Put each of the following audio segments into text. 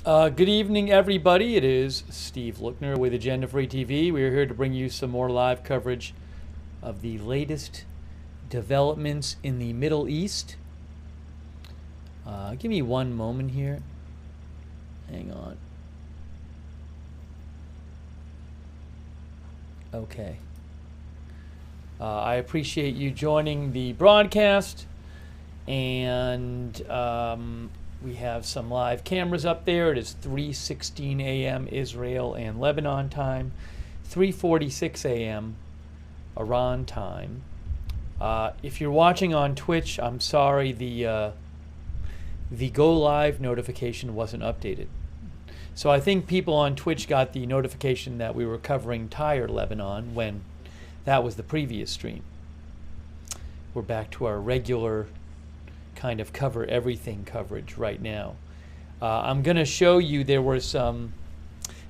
Good evening, everybody. It is Steve Lookner with Agenda Free TV. We are here to bring you some more live coverage of the latest developments in the Middle East. Give me one moment here. Hang on. Okay. I appreciate you joining the broadcast, and we have some live cameras up there. It is 3:16 a.m. Israel and Lebanon time, 3:46 a.m. Iran time. If you're watching on Twitch, I'm sorry, the go live notification wasn't updated. So I think people on Twitch got the notification that we were covering Tyre, Lebanon, when that was the previous stream. We're back to our regular kind of cover everything coverage right now. I'm going to show you there were some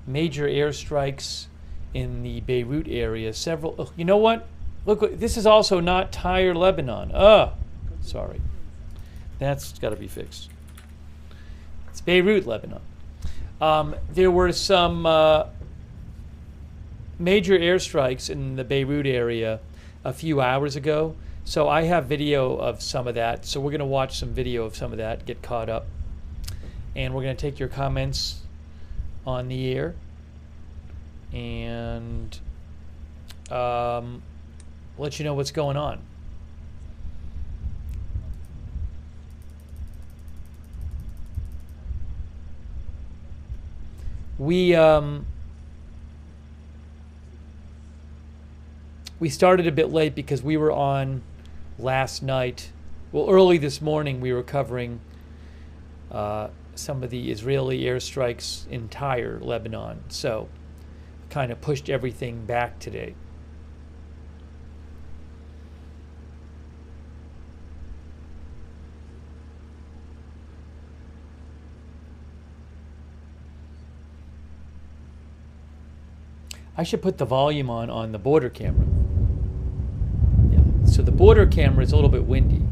major airstrikes in the Beirut area. Oh, you know what? Look, this is also not Tyre, Lebanon. Sorry. That's got to be fixed. It's Beirut, Lebanon. There were some major airstrikes in the Beirut area a few hours ago. So I have video of some of that. So we're going to watch some video of some of that, get caught up. And we're going to take your comments on the air. And let you know what's going on. We started a bit late because we were on last night. Well, early this morning we were covering some of the Israeli airstrikes in Tyre, Lebanon. So kind of pushed everything back today. I should put the volume on the border camera. Yeah. So the border camera is a little bit windy,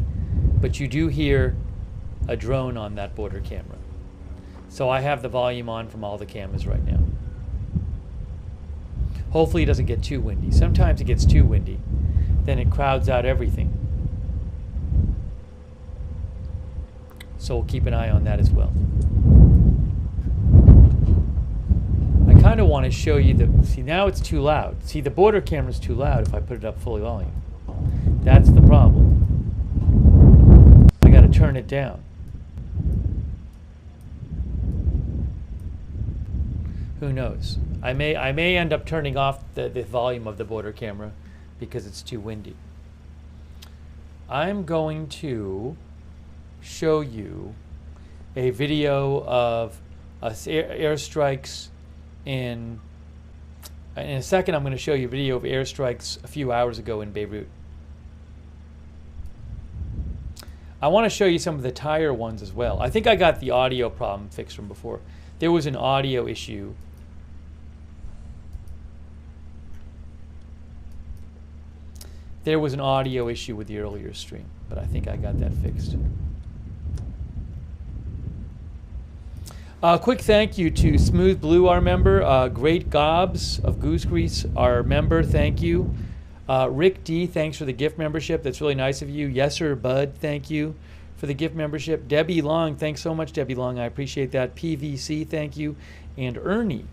but you do hear a drone on that border camera. So I have the volume on from all the cameras right now. Hopefully it doesn't get too windy. Sometimes it gets too windy. Then it crowds out everything. So we'll keep an eye on that as well. I kind of want to show you see, now it's too loud. See, the border camera's too loud if I put it up fully volume. That's the problem. I got to turn it down. Who knows? I may end up turning off the volume of the border camera because it's too windy. I'm going to show you a video of airstrikes in a second. I'm going to show you a video of airstrikes a few hours ago in Beirut. I want to show you some of the Tyre ones as well. I think I got the audio problem fixed from before. There was an audio issue. There was an audio issue with the earlier stream, but I think I got that fixed. Quick thank you to Smooth Blue, our member. Great Gobs of Goose Grease, our member. Thank you. Rick D, thanks for the gift membership. That's really nice of you. Yes, sir, Bud, thank you for the gift membership. Debbie Long, thanks so much, Debbie Long. I appreciate that. PVC, thank you. And Ernie,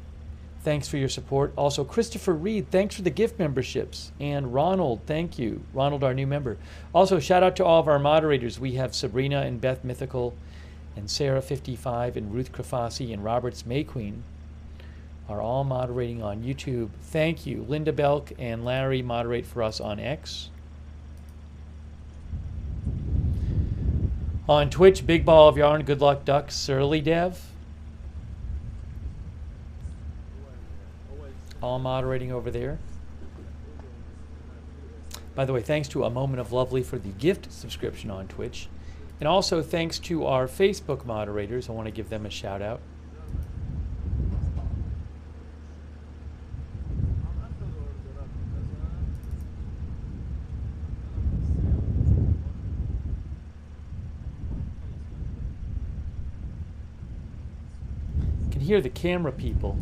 thanks for your support. Also, Christopher Reed, thanks for the gift memberships. And Ronald, thank you. Ronald, our new member. Also, shout out to all of our moderators. We have Sabrina and Beth Mythical, and Sarah 55 and Ruth Krafasi and Roberts Mayqueen are all moderating on YouTube. Thank you. Linda Belk and Larry moderate for us on X. On Twitch, Big Ball of Yarn, Good Luck Duck, Surly Dev. All moderating over there. By the way, thanks to A Moment of Lovely for the gift subscription on Twitch. And also thanks to our Facebook moderators. I want to give them a shout out. hear the camera people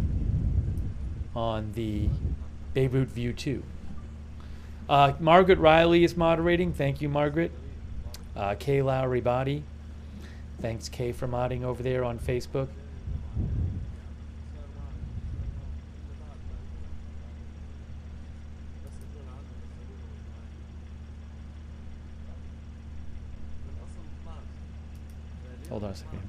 on the Beirut View 2. Margaret Riley is moderating. Thank you, Margaret. Kay Lowry Body. Thanks, Kay, for modding over there on Facebook. Hold on a second.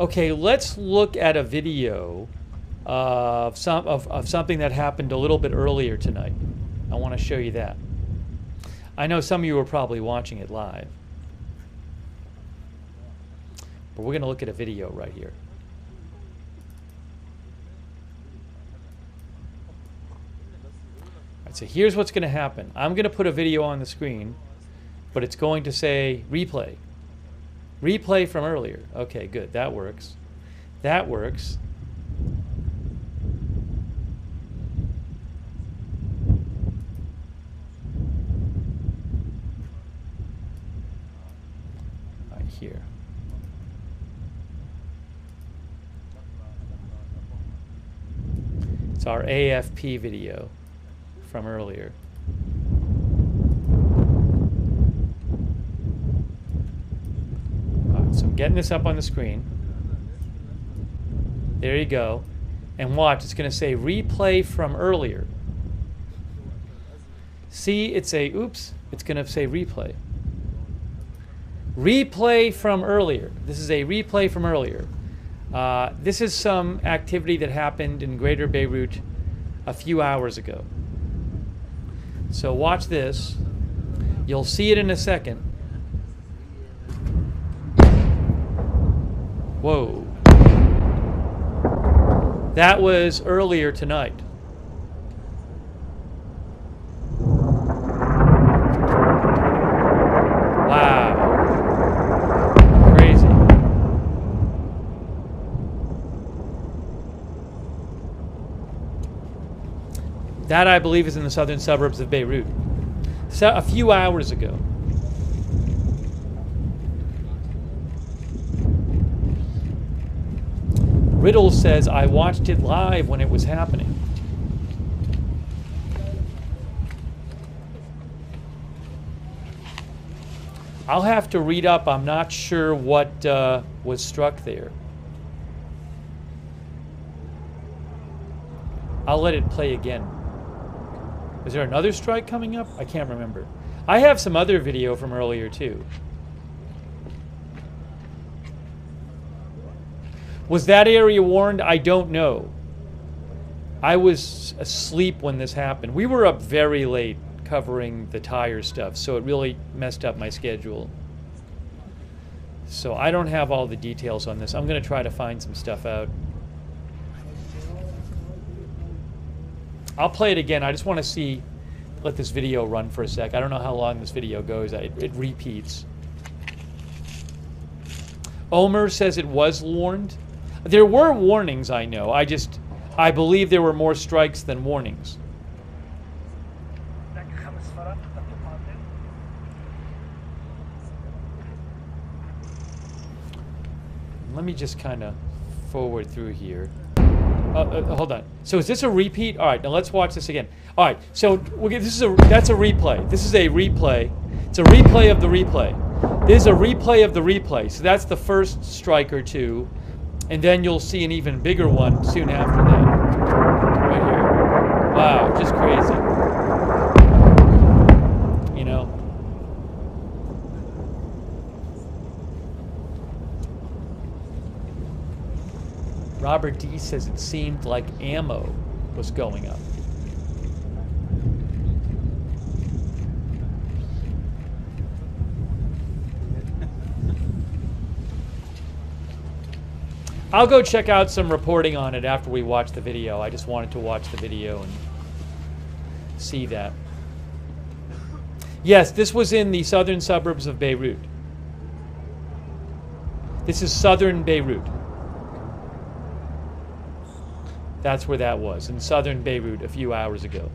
Okay, let's look at a video of something that happened a little bit earlier tonight. I want to show you that. I know some of you are probably watching it live, but we're going to look at a video right here. All right, so here's what's going to happen. I'm going to put a video on the screen, but it's going to say replay. Replay from earlier. Okay, good. That works. That works. Right here. It's our AFP video from earlier. So I'm getting this up on the screen. There you go. And watch, it's going to say replay from earlier. See, it's a, oops, it's going to say replay. Replay from earlier. This is a replay from earlier. This is some activity that happened in Greater Beirut a few hours ago. So watch this. You'll see it in a second. Whoa. That was earlier tonight. Wow. Crazy. That, I believe, is in the southern suburbs of Beirut. So, a few hours ago. Riddle says, I watched it live when it was happening. I'll have to read up. I'm not sure what was struck there. I'll let it play again. Is there another strike coming up? I can't remember. I have some other video from earlier too. Was that area warned? I don't know. I was asleep when this happened. We were up very late covering the Tyre stuff, so it really messed up my schedule. So I don't have all the details on this. I'm going to try to find some stuff out. I'll play it again. I just want to see, let this video run for a sec. I don't know how long this video goes. It repeats. Omer says it was warned. There were warnings, I know. I believe there were more strikes than warnings. Let me just kind of forward through here. Hold on. So is this a repeat? All right, now let's watch this again. All right, so that's a replay. This is a replay. It's a replay of the replay. This is a replay of the replay. So that's the first strike or two. And then you'll see an even bigger one soon after that. Right here. Wow, just crazy. You know? Robert D says it seemed like ammo was going up. I'll go check out some reporting on it after we watch the video. I just wanted to watch the video and see that. Yes, this was in the southern suburbs of Beirut. This is southern Beirut. That's where that was, in southern Beirut a few hours ago.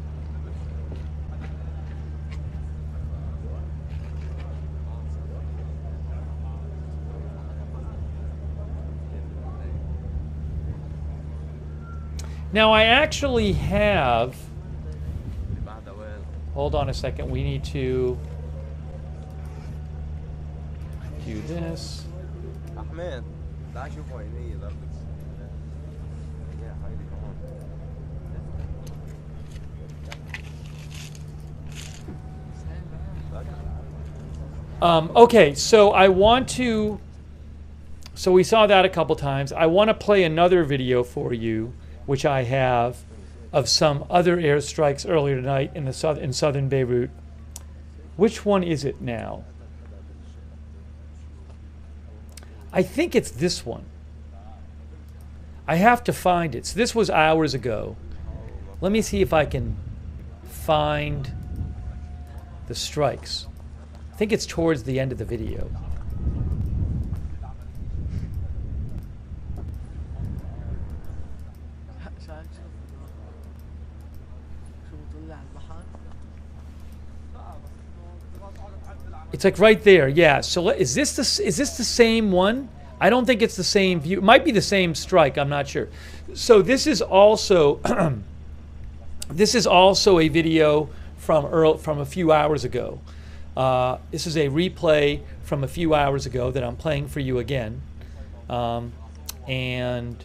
Now I actually have, hold on a second, we need to do this. Okay, so I want to, so we saw that a couple times. I want to play another video for you, which I have, of some other airstrikes earlier tonight in southern Beirut. Which one is it now? I think it's this one. I have to find it. So this was hours ago. Let me see if I can find the strikes. I think it's towards the end of the video. It's like right there, yeah. So is this the same one? I don't think it's the same view. It might be the same strike. I'm not sure. So this is also this is also a video from a few hours ago. This is a replay from a few hours ago that I'm playing for you again, and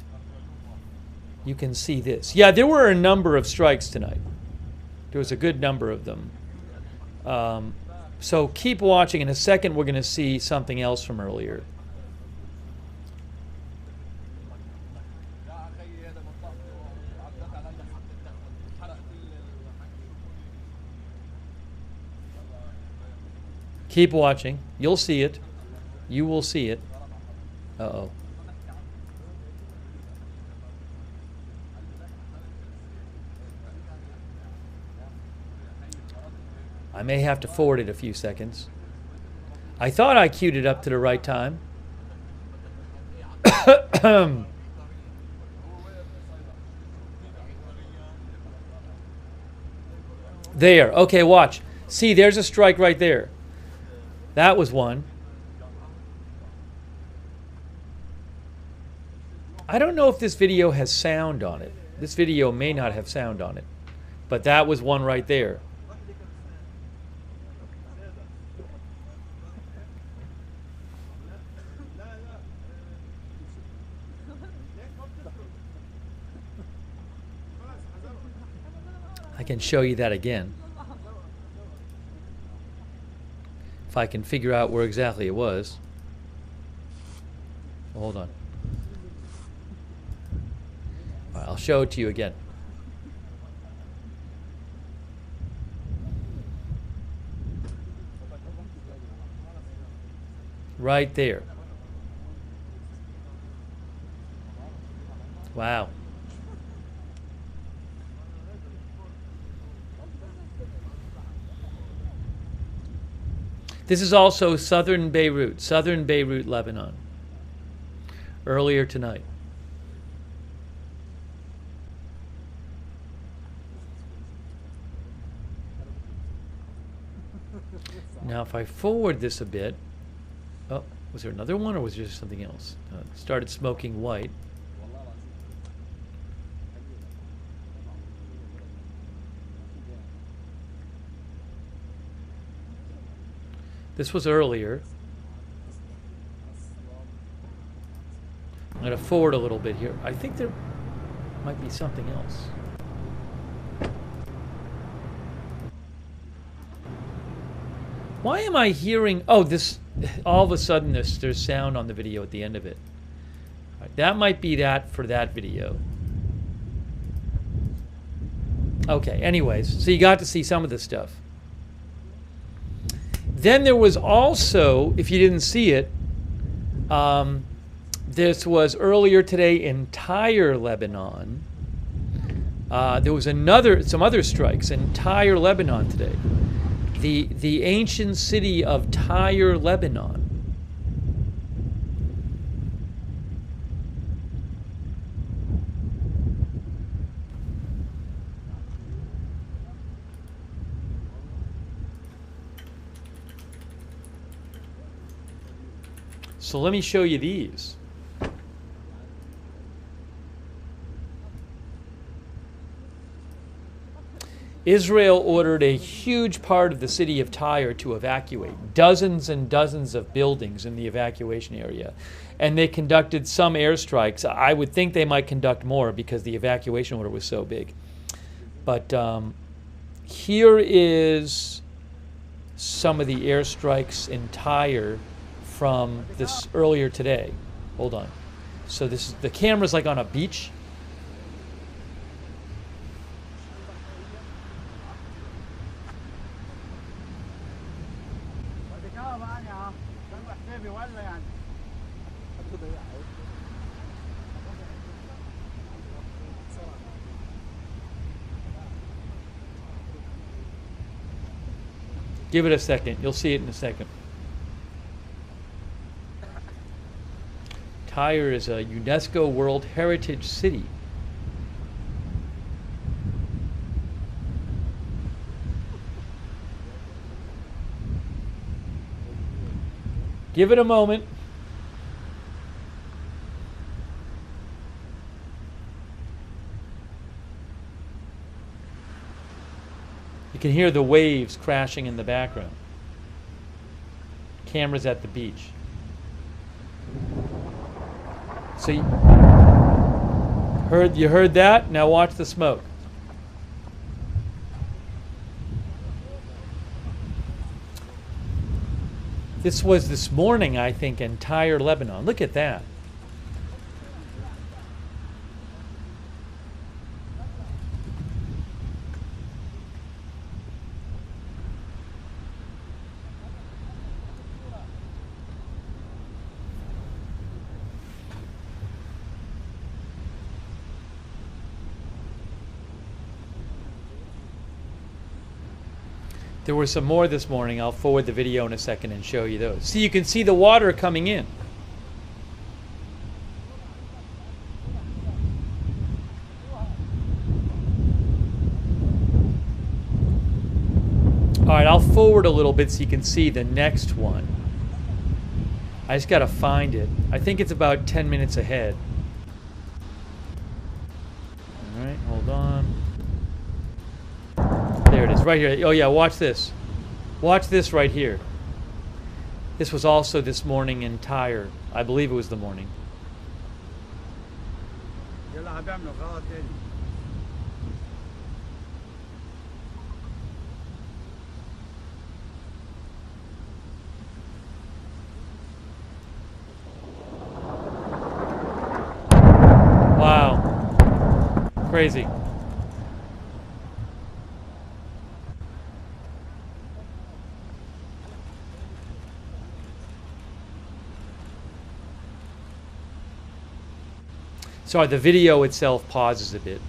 you can see this. Yeah, there were a number of strikes tonight. There was a good number of them. So keep watching. In a second, we're going to see something else from earlier. Keep watching. You'll see it. You will see it. Uh-oh. I may have to forward it a few seconds. I thought I queued it up to the right time. There. Okay, watch. See, there's a strike right there. That was one. I don't know if this video has sound on it. This video may not have sound on it. But that was one right there. I can show you that again. If I can figure out where exactly it was. Hold on. All right, I'll show it to you again. Right there. Wow. This is also southern Beirut, Lebanon, earlier tonight. Now, if I forward this a bit, oh, was there another one or was there something else? Started smoking white. This was earlier. I'm going to forward a little bit here. I think there might be something else. Why am I hearing... Oh, this... All of a sudden, there's sound on the video at the end of it. All right, that might be that for that video. Okay, anyways. So you got to see some of this stuff. Then there was also, if you didn't see it, This was earlier today in Tyre, Lebanon. There was some other strikes in Tyre, Lebanon today. The ancient city of Tyre, Lebanon. So let me show you these. Israel ordered a huge part of the city of Tyre to evacuate, dozens and dozens of buildings in the evacuation area. And they conducted some airstrikes. I would think they might conduct more because the evacuation order was so big. But here is some of the airstrikes in Tyre from this earlier today. Hold on. So this is, the camera's like on a beach. Give it a second. You'll see it in a second. Tyre is a UNESCO World Heritage City. Give it a moment. You can hear the waves crashing in the background. Cameras at the beach. So you heard that? Now watch the smoke. This was this morning, I think, in Tyre, Lebanon. Look at that. There were some more this morning. I'll forward the video in a second and show you those. See, you can see the water coming in. All right, I'll forward a little bit so you can see the next one. I just got to find it. I think it's about 10 minutes ahead. All right, hold on. There it is, right here. Oh yeah, watch this. Watch this right here. This was also this morning in Tyre. I believe it was the morning. Wow. Crazy. Sorry, the video itself pauses a bit.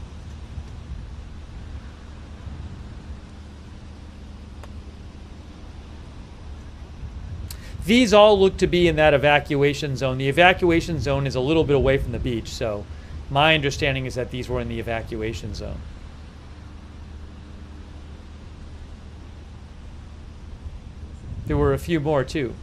These all look to be in that evacuation zone. The evacuation zone is a little bit away from the beach, so my understanding is that these were in the evacuation zone. There were a few more too.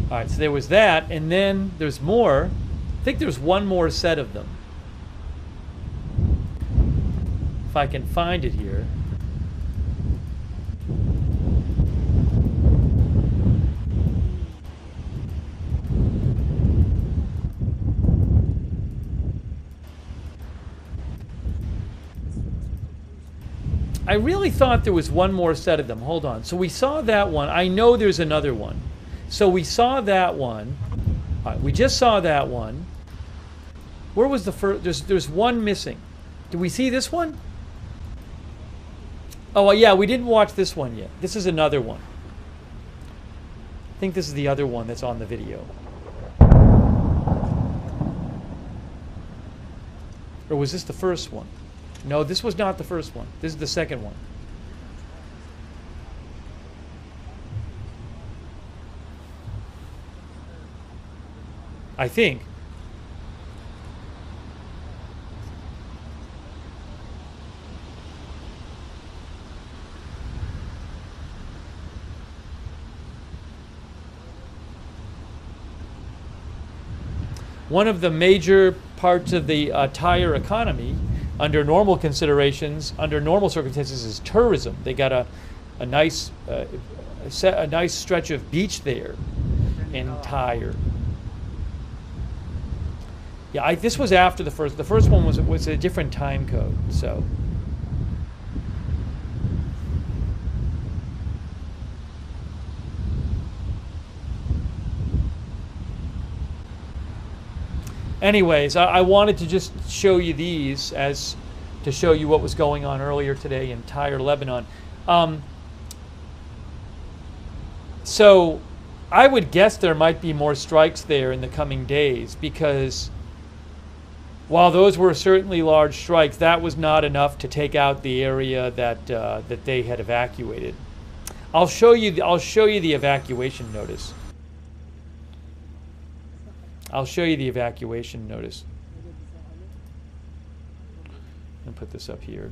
All right, so there was that, and then there's more. I think there's one more set of them. If I can find it here. I really thought there was one more set of them. Hold on. So we saw that one. I know there's another one. So we saw that one. All right, we just saw that one. Where was the first? There's one missing. Did we see this one? Oh, yeah, we didn't watch this one yet. This is another one. I think this is the other one that's on the video. Or was this the first one? No, this was not the first one. This is the second one. I think. One of the major parts of the tire economy, under normal considerations, under normal circumstances, is tourism. They got a nice stretch of beach there in Tyre. Yeah, this was after the first. The first one was a different time code. So. Anyways, I wanted to just show you these as to show you what was going on earlier today in Tyre, Lebanon. So I would guess there might be more strikes there in the coming days, because while those were certainly large strikes, that was not enough to take out the area that that they had evacuated. I'll show you the evacuation notice. I'll show you the evacuation notice. And put this up here.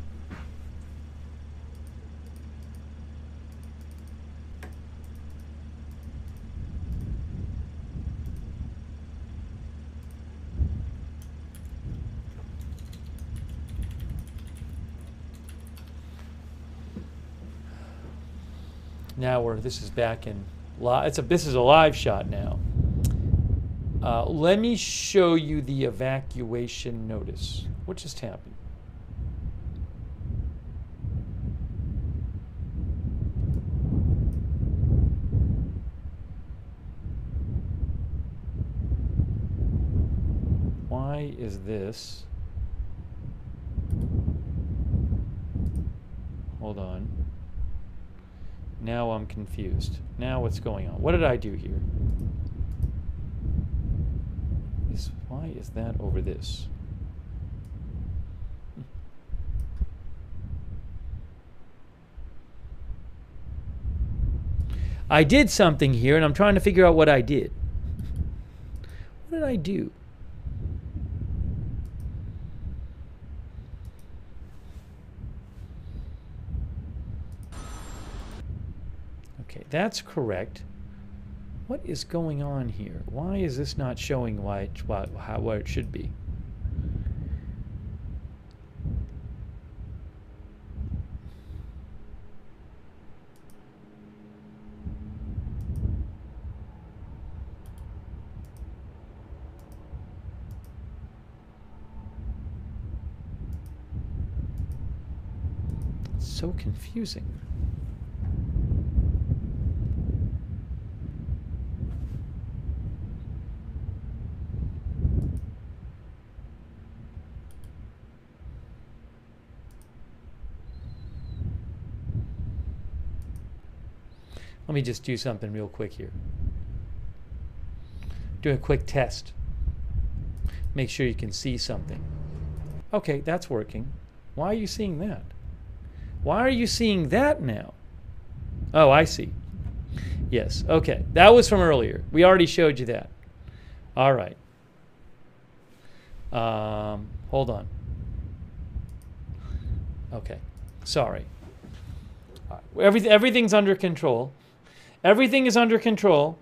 Now this is back in this is a live shot now. Let me show you the evacuation notice. What just happened? Why is this? Hold on. Now I'm confused. Now what's going on? What did I do here? Why is that over this? I did something here, and I'm trying to figure out what I did. What did I do? Okay, that's correct. What is going on here? Why is this not showing what it should be? It's so confusing. Let me just do something real quick here. Do a quick test. Make sure you can see something. Okay, that's working. Why are you seeing that? Why are you seeing that now? Oh, I see. Yes, okay. That was from earlier. We already showed you that. All right. Hold on. Okay, sorry. Everything's under control. Everything is under control.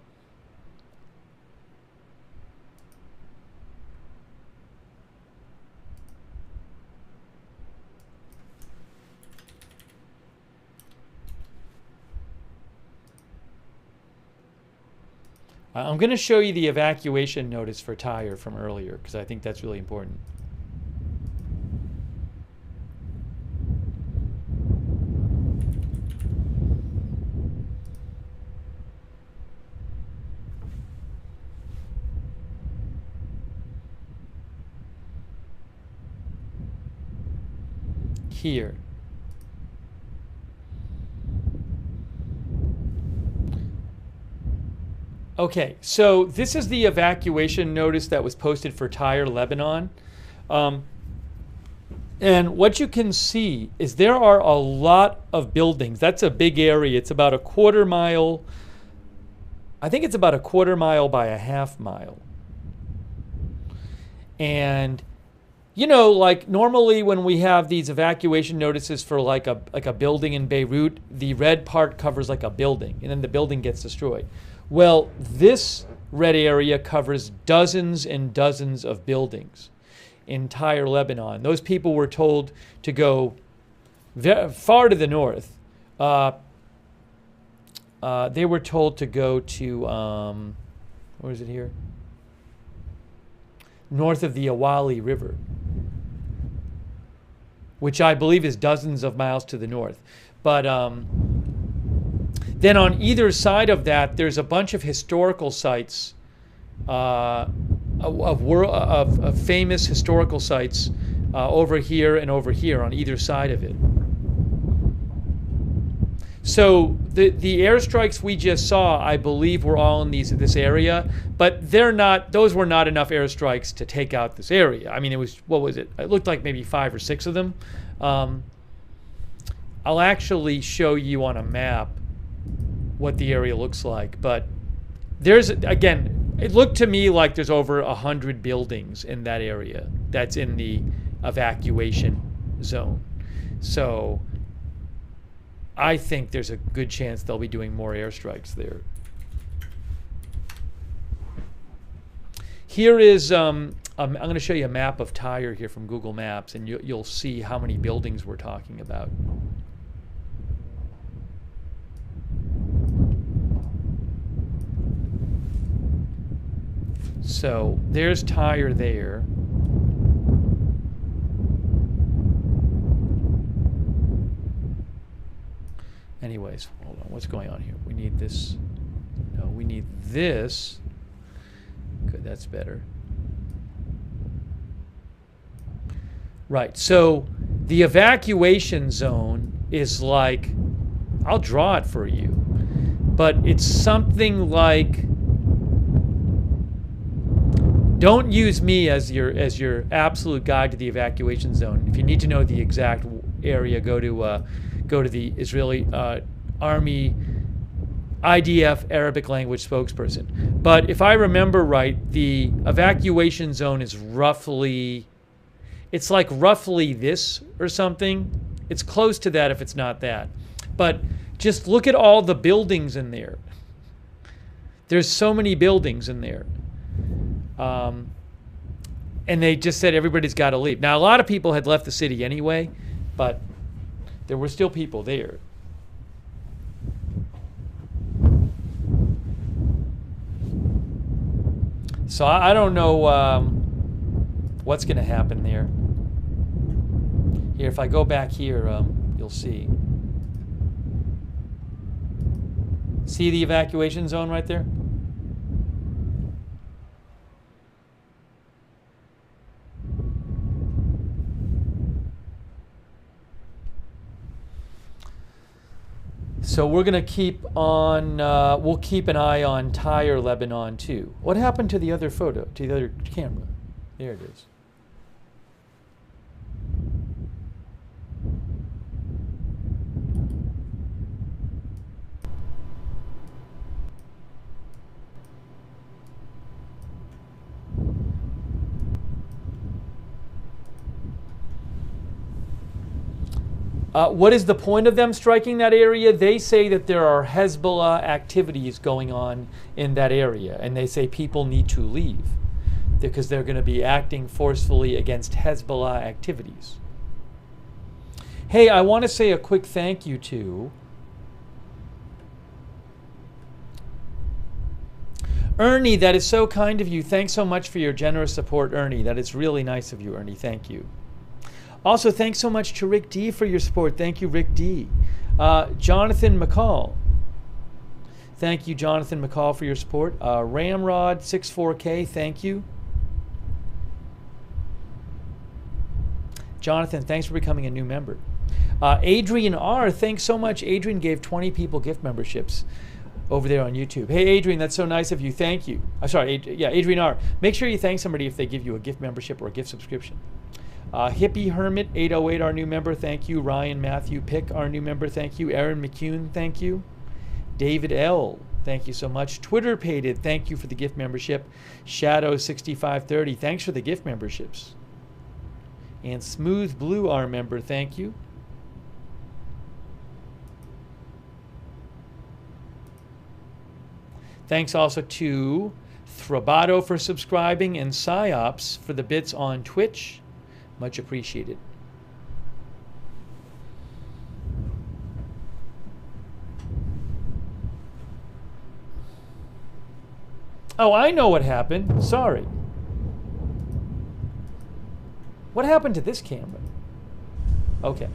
I'm going to show you the evacuation notice for Tyre from earlier, because I think that's really important. here. Okay, so this is the evacuation notice that was posted for Tyre, Lebanon. And what you can see is there are a lot of buildings. That's a big area. It's about a quarter mile. I think it's about a quarter mile by a half mile. And, you know, like normally when we have these evacuation notices for like a building in Beirut, the red part covers like a building, and then the building gets destroyed. Well, this red area covers dozens and dozens of buildings in Tyre, Lebanon. Those people were told to go far to the north. They were told to go to, where is it here? North of the Awali River, which I believe is dozens of miles to the north. But then on either side of that, there's a bunch of historical sites, of famous historical sites over here and over here on either side of it. So the airstrikes we just saw, I believe, were all in this area, but those were not enough airstrikes to take out this area. I mean, it was, what was it? It looked like maybe 5 or 6 of them. I'll actually show you on a map what the area looks like, but there's, again, it looked to me like there's over 100 buildings in that area that's in the evacuation zone. So I think there's a good chance they'll be doing more airstrikes there. Here is, I'm going to show you a map of Tyre here from Google Maps, and you'll see how many buildings we're talking about. So there's Tyre there. Anyways, hold on. What's going on here? We need this. No, we need this. Good, that's better. Right, so the evacuation zone is like, I'll draw it for you, but it's something like, don't use me as your absolute guide to the evacuation zone. If you need to know the exact area, go to the Israeli Army IDF Arabic language spokesperson. But if I remember right, the evacuation zone is roughly, it's like roughly this or something. It's close to that if it's not that. But just look at all the buildings in there. There's so many buildings in there. And they just said everybody's got to leave. Now, a lot of people had left the city anyway, but there were still people there. So I don't know what's going to happen there. Here, if I go back here, you'll see. See the evacuation zone right there? So we're going to keep on, we'll keep an eye on Tyre, Lebanon, too. What happened to the other photo, to the other camera? There it is. What is the point of them striking that area? They say that there are Hezbollah activities going on in that area, and they say people need to leave because they're going to be acting forcefully against Hezbollah activities. Hey, I want to say a quick thank you to Ernie. That is so kind of you. Thanks so much for your generous support, Ernie. That is really nice of you, Ernie. Thank you. Also, thanks so much to Rick D for your support. Thank you, Rick D. Jonathan McCall. Thank you, Jonathan McCall, for your support. Ramrod64K, thank you. Jonathan, thanks for becoming a new member. Adrian R., thanks so much. Adrian gave 20 people gift memberships over there on YouTube. Hey, Adrian, that's so nice of you. Thank you. I'm sorry, Adrian R. Make sure you thank somebody if they give you a gift membership or a gift subscription. Hippie Hermit 808, our new member, thank you. Ryan Matthew Pick, our new member, thank you. Aaron McCune, thank you. David L., thank you so much. Twitter Pated, thank you for the gift membership. Shadow6530, thanks for the gift memberships. And Smooth Blue, our member, thank you. Thanks also to Thrabato for subscribing and Psyops for the bits on Twitch. Much appreciated. Oh, I know what happened. Sorry. What happened to this camera? Okay.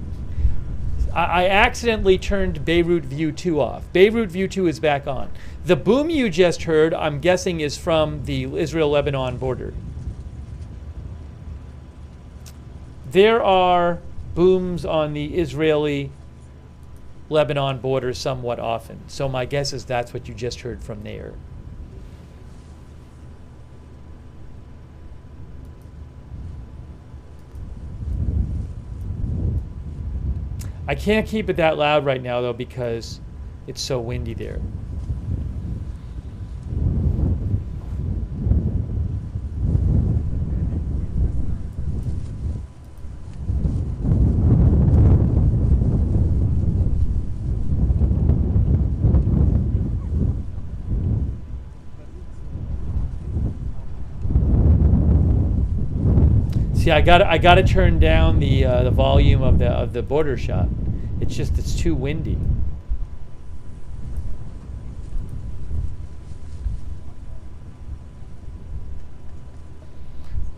I accidentally turned Beirut View 2 off. Beirut View 2 is back on. The boom you just heard, I'm guessing, is from the Israel-Lebanon border. There are booms on the Israeli-Lebanon border somewhat often. So my guess is that's what you just heard from there. I can't keep it that loud right now, though, because it's so windy there. See, I got to turn down the volume of the border shot. It's too windy.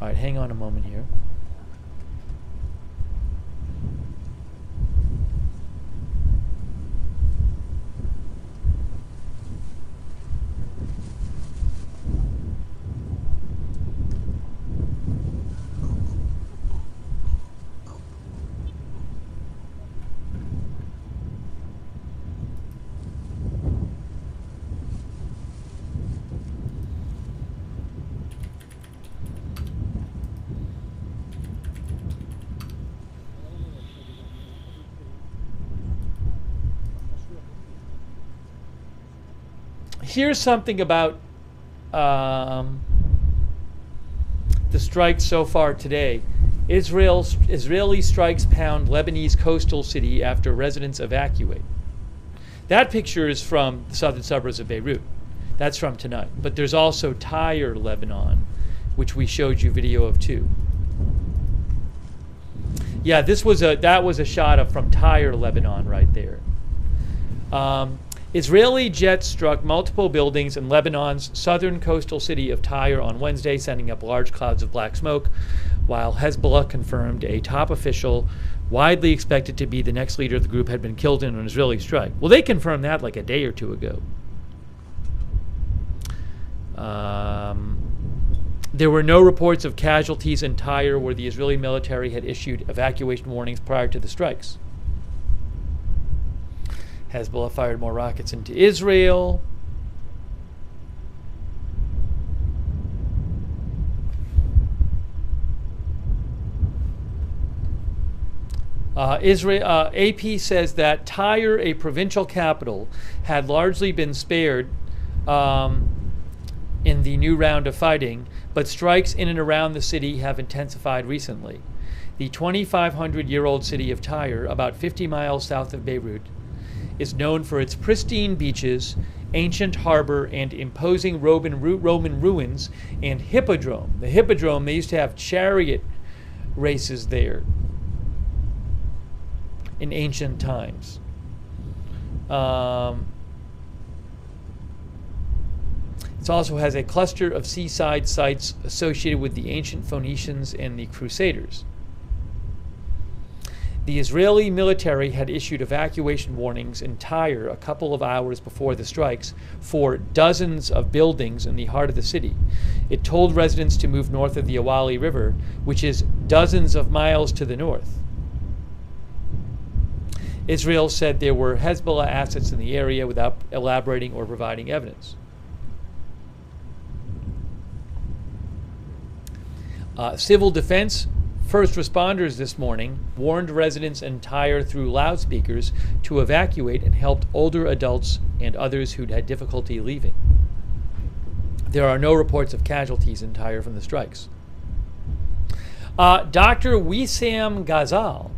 All right, hang on a moment here. Here's something about the strikes so far today. Israeli strikes pound Lebanese coastal city after residents evacuate. That picture is from the southern suburbs of Beirut. That's from tonight. But there's also Tyre, Lebanon, which we showed you video of too. Yeah, that was a shot from Tyre, Lebanon, right there. Israeli jets struck multiple buildings in Lebanon's southern coastal city of Tyre on Wednesday, sending up large clouds of black smoke, while Hezbollah confirmed a top official, widely expected to be the next leader of the group, had been killed in an Israeli strike. Well, they confirmed that like a day or two ago. There were no reports of casualties in Tyre, where the Israeli military had issued evacuation warnings prior to the strikes. Hezbollah fired more rockets into Israel. AP says that Tyre, a provincial capital, had largely been spared in the new round of fighting, but strikes in and around the city have intensified recently. The 2,500-year-old city of Tyre, about 50 miles south of Beirut, is known for its pristine beaches, ancient harbor, and imposing Roman ruins and hippodrome. The hippodrome, they used to have chariot races there in ancient times. It also has a cluster of seaside sites associated with the ancient Phoenicians and the Crusaders. The Israeli military had issued evacuation warnings in Tyre a couple of hours before the strikes for dozens of buildings in the heart of the city. It told residents to move north of the Awali River, which is dozens of miles to the north. Israel said there were Hezbollah assets in the area without elaborating or providing evidence. Civil defense first responders this morning warned residents in Tyre through loudspeakers to evacuate and helped older adults and others who'd had difficulty leaving. There are no reports of casualties in Tyre from the strikes. Dr. Wissam Ghazal,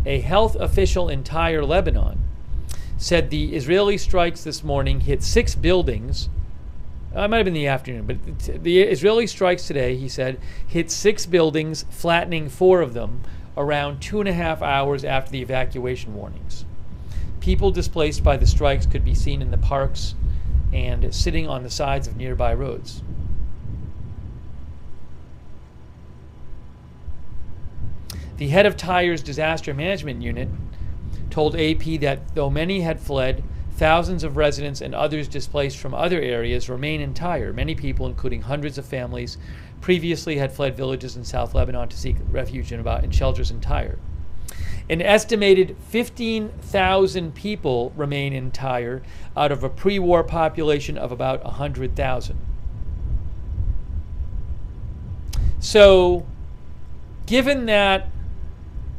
a health official in Tyre, Lebanon, said the Israeli strikes this morning hit 6 buildings. It might have been the afternoon, but the Israeli strikes today, he said, hit 6 buildings, flattening 4 of them around 2.5 hours after the evacuation warnings. People displaced by the strikes could be seen in the parks and sitting on the sides of nearby roads. The head of Tyre's disaster management unit told AP that though many had fled, thousands of residents and others displaced from other areas remain in Tyre. Many people, including hundreds of families, previously had fled villages in South Lebanon to seek refuge in shelters in Tyre. An estimated 15,000 people remain in Tyre out of a pre-war population of about 100,000. So, given that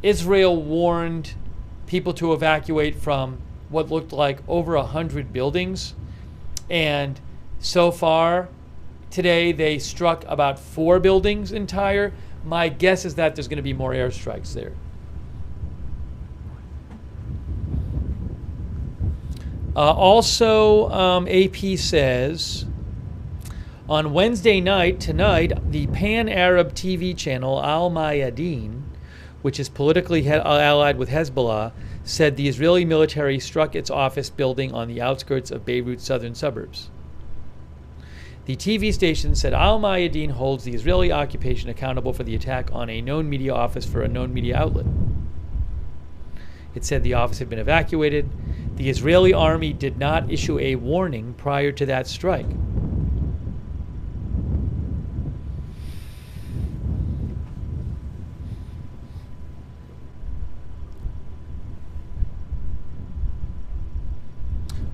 Israel warned people to evacuate from what looked like over 100 buildings, and so far today they struck about 4 buildings in Tyre, my guess is that there's going to be more airstrikes there. AP says, on Wednesday night, tonight, the pan-Arab TV channel Al Mayadeen, which is politically allied with Hezbollah, said the Israeli military struck its office building on the outskirts of Beirut's southern suburbs. The TV station said Al Mayadeen holds the Israeli occupation accountable for the attack on a known media office for a known media outlet. It said the office had been evacuated. The Israeli army did not issue a warning prior to that strike.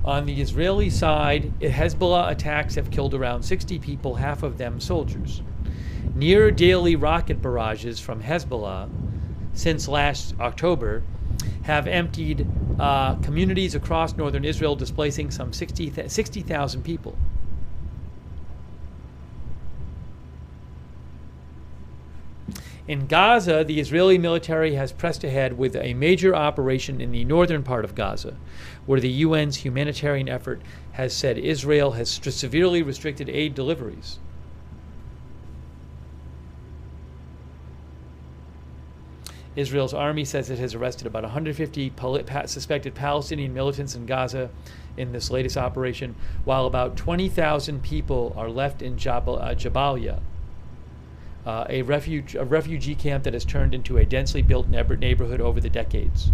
On the Israeli side, Hezbollah attacks have killed around 60 people, half of them soldiers. Near daily rocket barrages from Hezbollah since last October have emptied communities across northern Israel, displacing some 60,000 people. In Gaza, the Israeli military has pressed ahead with a major operation in the northern part of Gaza, where the UN's humanitarian effort has said Israel has severely restricted aid deliveries. Israel's army says it has arrested about 150 suspected Palestinian militants in Gaza in this latest operation, while about 20,000 people are left in Jabalia, a refugee camp that has turned into a densely built neighborhood over the decades.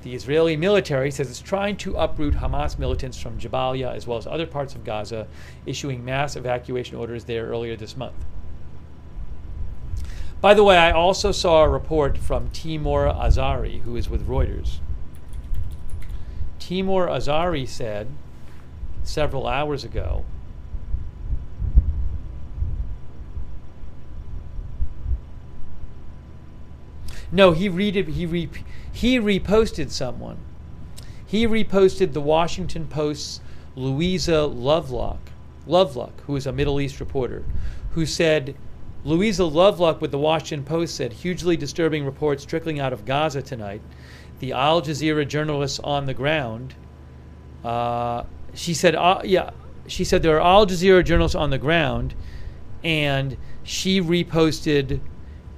The Israeli military says it's trying to uproot Hamas militants from Jabalia as well as other parts of Gaza, issuing mass evacuation orders there earlier this month. By the way, I also saw a report from Timur Azari, who is with Reuters. Timur Azari said several hours ago no, he reposted someone. He reposted the Washington Post's Louisa Lovelock, who is a Middle East reporter, who said, Louisa Lovelock with the Washington Post said, hugely disturbing reports trickling out of Gaza tonight. The Al Jazeera journalists on the ground, she said there are Al Jazeera journalists on the ground, and she reposted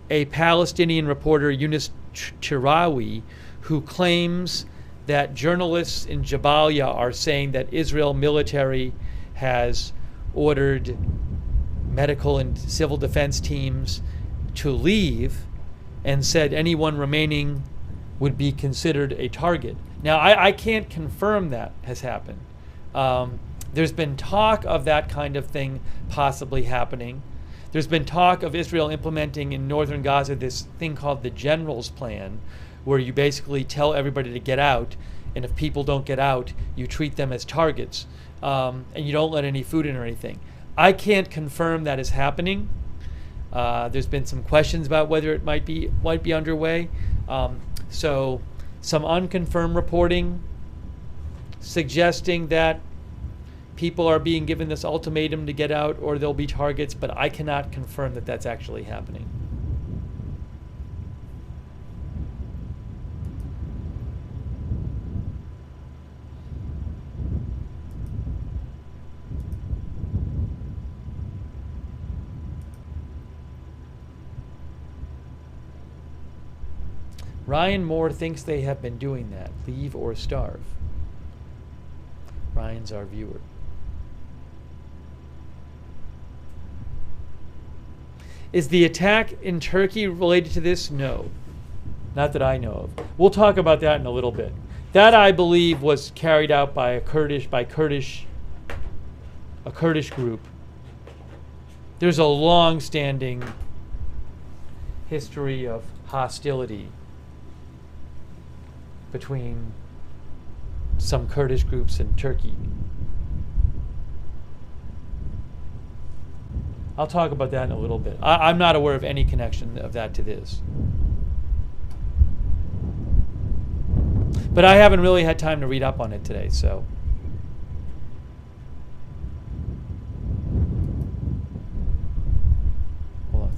a Palestinian reporter, Yunus Chirawi, who claims that journalists in Jabalia are saying that Israel military has ordered medical and civil defense teams to leave and said anyone remaining would be considered a target. Now, I can't confirm that has happened. There's been talk of that kind of thing possibly happening. There's been talk of Israel implementing in northern Gaza this thing called the General's Plan, where you basically tell everybody to get out, and if people don't get out, you treat them as targets, and you don't let any food in or anything. I can't confirm that is happening. There's been some questions about whether it might be underway. So some unconfirmed reporting suggesting that people are being given this ultimatum to get out or they'll be targets, but I cannot confirm that that's actually happening. Ryan Moore thinks they have been doing that. Leave or starve. Ryan's our viewer. Is the attack in Turkey related to this? No. Not that I know of. We'll talk about that in a little bit. That, I believe, was carried out by a Kurdish group. There's a long-standing history of hostility between some Kurdish groups in Turkey. I'll talk about that in a little bit. I'm not aware of any connection of that to this. But I haven't really had time to read up on it today, so. Hold on.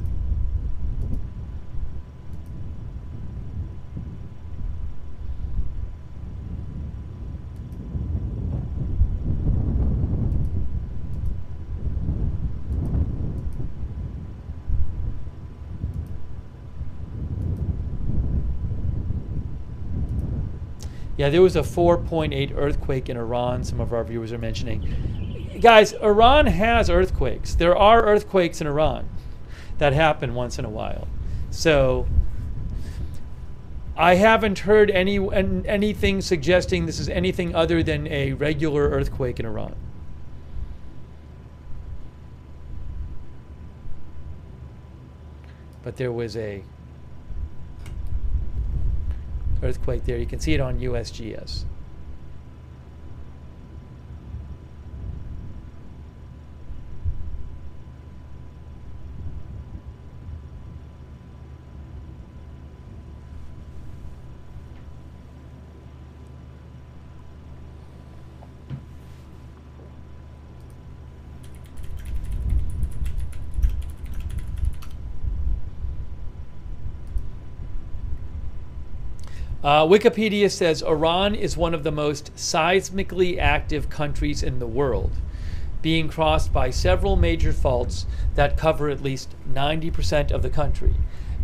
Yeah, there was a 4.8 earthquake in Iran, some of our viewers are mentioning. Guys, Iran has earthquakes. There are earthquakes in Iran that happen once in a while. So I haven't heard anything suggesting this is anything other than a regular earthquake in Iran. But there was a earthquake there. You can see it on USGS. Wikipedia says Iran is one of the most seismically active countries in the world, being crossed by several major faults that cover at least 90% of the country.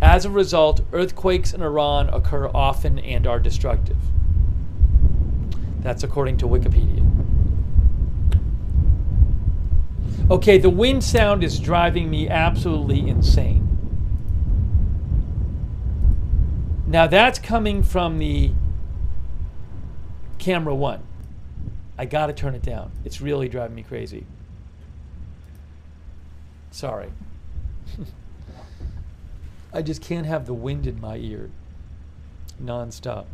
As a result, earthquakes in Iran occur often and are destructive. That's according to Wikipedia. Okay, the wind sound is driving me absolutely insane. Now that's coming from the camera one. I gotta turn it down. It's really driving me crazy. Sorry. I just can't have the wind in my ear nonstop.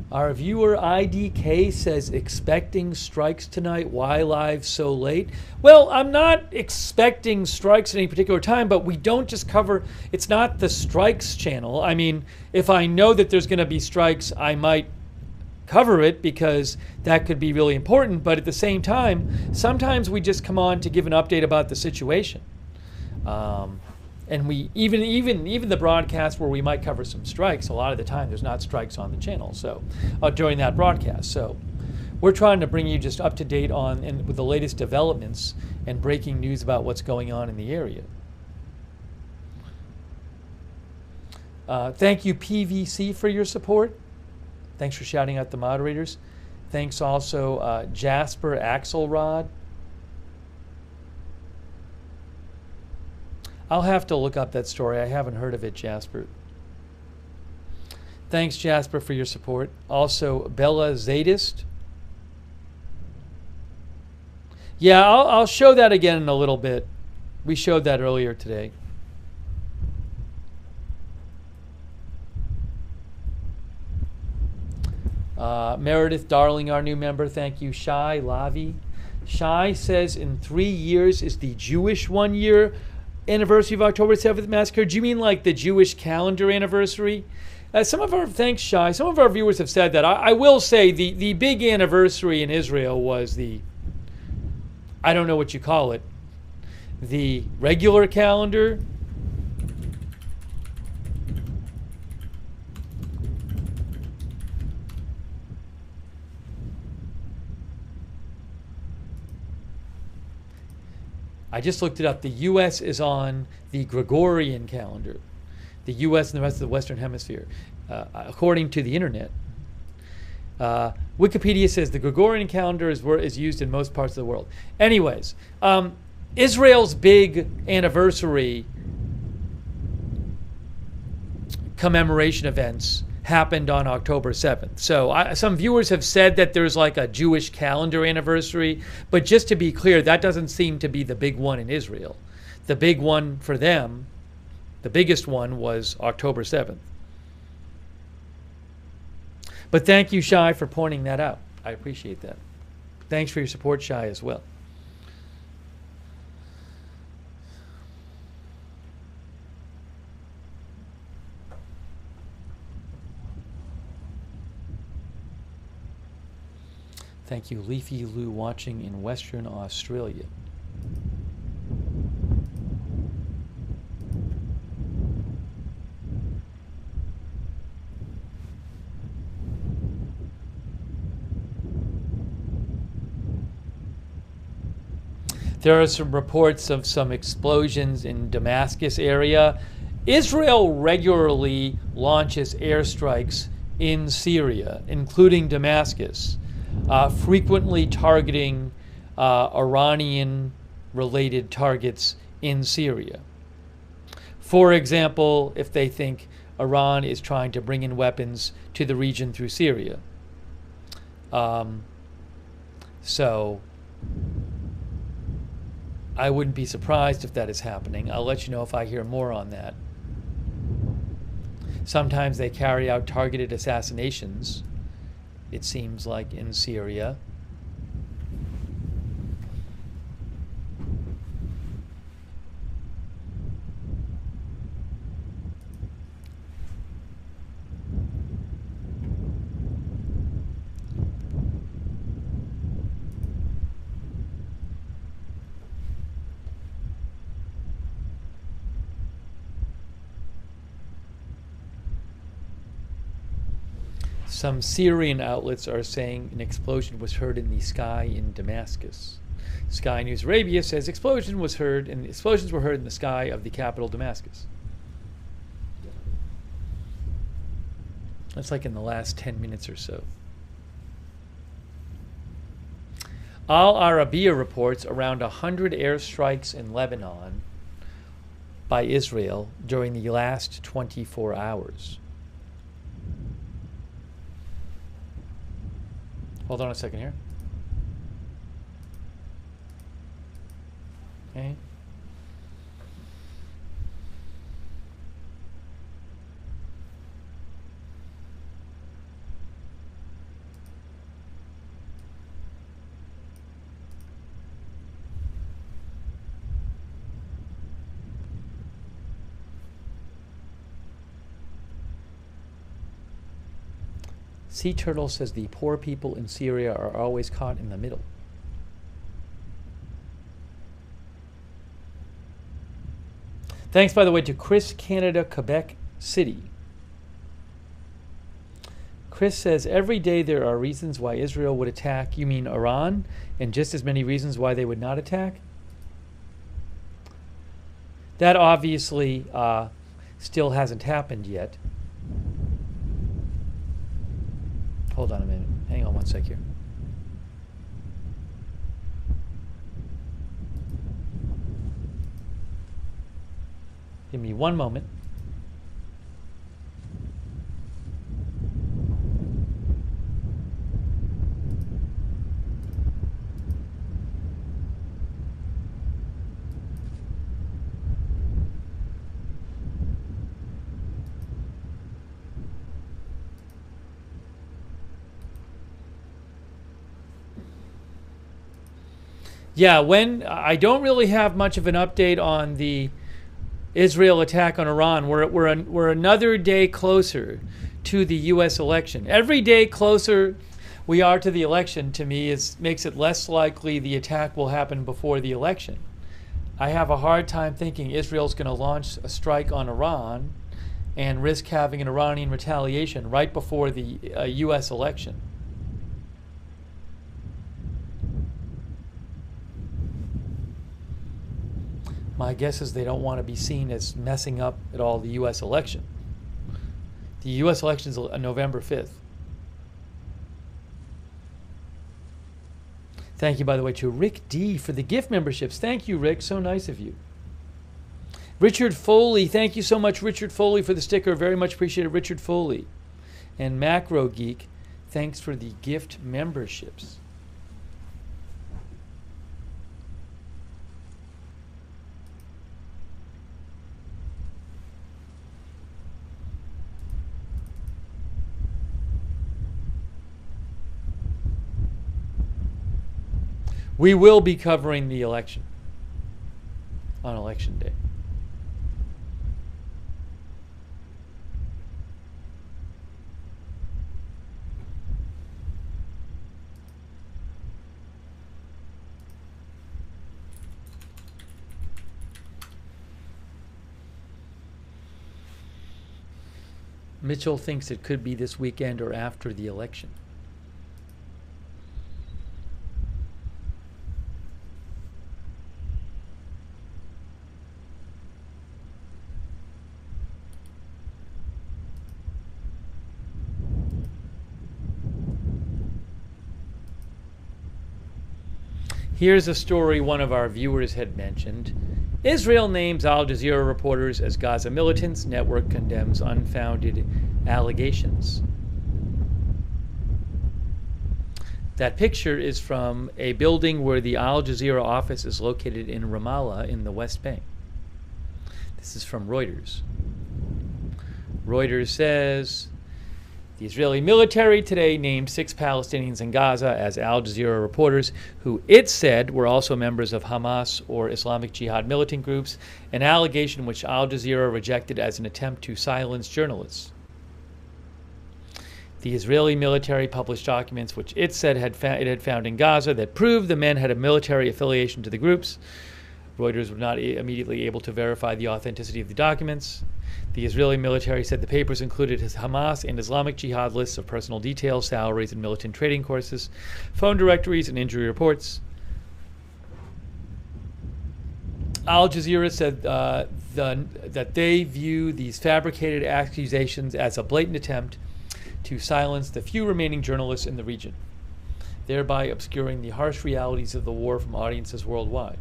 Our viewer IDK says, expecting strikes tonight. Why live so late? Well, I'm not expecting strikes at any particular time, but we don't just cover, it's not the strikes channel. I mean, if I know that there's going to be strikes, I might cover it because that could be really important. But at the same time, sometimes we just come on to give an update about the situation. And we even the broadcast where we might cover some strikes, a lot of the time there's not strikes on the channel. So during that broadcast, so we're trying to bring you just up to date on with the latest developments and breaking news about what's going on in the area. Thank you, PVC, for your support. Thanks for shouting out the moderators. Thanks also, Jasper Axelrod. I'll have to look up that story. I haven't heard of it, Jasper. Thanks, Jasper, for your support. Also, Bella Zadist. Yeah, I'll show that again in a little bit. We showed that earlier today. Meredith Darling, our new member. Thank you. Shai Lavi. Shai says in 3 years is the Jewish 1 year anniversary of October 7th massacre. Do you mean like the Jewish calendar anniversary? Thanks, Shai. Some of our viewers have said that. I will say the big anniversary in Israel was I don't know what you call it, the regular calendar. I just looked it up. The U.S. is on the Gregorian calendar. The U.S. and the rest of the Western Hemisphere, according to the internet. Wikipedia says the Gregorian calendar is used in most parts of the world. Anyways, Israel's big anniversary commemoration events happened on October 7th. So some viewers have said that there's like a Jewish calendar anniversary, but just to be clear, that doesn't seem to be the big one in Israel. The big one for them, the biggest one, was October 7th. But thank you, Shai, for pointing that out. I appreciate that. Thanks for your support, Shai, as well. Thank you, Leafy Lou, watching in Western Australia. There are some reports of some explosions in Damascus area. Israel regularly launches airstrikes in Syria, including Damascus, frequently targeting Iranian-related targets in Syria. For example, if they think Iran is trying to bring in weapons to the region through Syria. So I wouldn't be surprised if that is happening. I'll let you know if I hear more on that. Sometimes they carry out targeted assassinations, it seems like, in Syria. Some Syrian outlets are saying an explosion was heard in the sky in Damascus. Sky News Arabia says explosions were heard in the sky of the capital, Damascus. That's like in the last 10 minutes or so. Al Arabiya reports around 100 airstrikes in Lebanon by Israel during the last 24 hours. Hold on a second here. Okay. Sea Turtle says the poor people in Syria are always caught in the middle. Thanks, by the way, to Chris Canada, Quebec City. Chris says, every day there are reasons why Israel would attack. You mean Iran? And just as many reasons why they would not attack? That obviously still hasn't happened yet. Hold on a minute. Hang on one sec here. Give me one moment. Yeah, when I don't really have much of an update on the Israel attack on Iran. We're another day closer to the U.S. election. Every day closer we are to the election, to me, makes it less likely the attack will happen before the election. I have a hard time thinking Israel's going to launch a strike on Iran and risk having an Iranian retaliation right before the U.S. election. My guess is they don't want to be seen as messing up at all the U.S. election. The U.S. election is November 5th. Thank you, by the way, to Rick D. for the gift memberships. Thank you, Rick. So nice of you. Richard Foley. Thank you so much, Richard Foley, for the sticker. Very much appreciated, Richard Foley. And Macro Geek, thanks for the gift memberships. We will be covering the election on Election Day. Mitchell thinks it could be this weekend or after the election. Here's a story one of our viewers had mentioned. Israel names Al Jazeera reporters as Gaza militants. Network condemns unfounded allegations. That picture is from a building where the Al Jazeera office is located in Ramallah in the West Bank. This is from Reuters. Reuters says, the Israeli military today named 6 Palestinians in Gaza as Al Jazeera reporters who it said were also members of Hamas or Islamic Jihad militant groups, an allegation which Al Jazeera rejected as an attempt to silence journalists. The Israeli military published documents which it said it had found in Gaza that proved the men had a military affiliation to the groups. Reuters was not immediately able to verify the authenticity of the documents. The Israeli military said the papers included Hamas and Islamic Jihad lists of personal details, salaries, and militant training courses, phone directories, and injury reports. Al Jazeera said that they view these fabricated accusations as a blatant attempt to silence the few remaining journalists in the region, thereby obscuring the harsh realities of the war from audiences worldwide.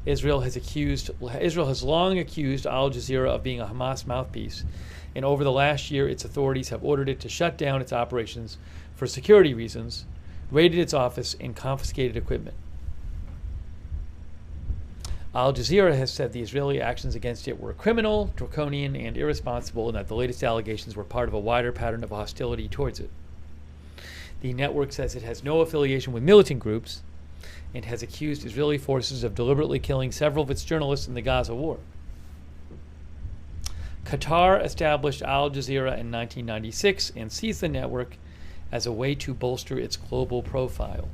Israel has long accused Al Jazeera of being a Hamas mouthpiece, and over the last year, its authorities have ordered it to shut down its operations for security reasons, raided its office, and confiscated equipment. Al Jazeera has said the Israeli actions against it were criminal, draconian, and irresponsible, and that the latest allegations were part of a wider pattern of hostility towards it. The network says it has no affiliation with militant groups, and has accused Israeli forces of deliberately killing several of its journalists in the Gaza war. Qatar established Al Jazeera in 1996 and sees the network as a way to bolster its global profile.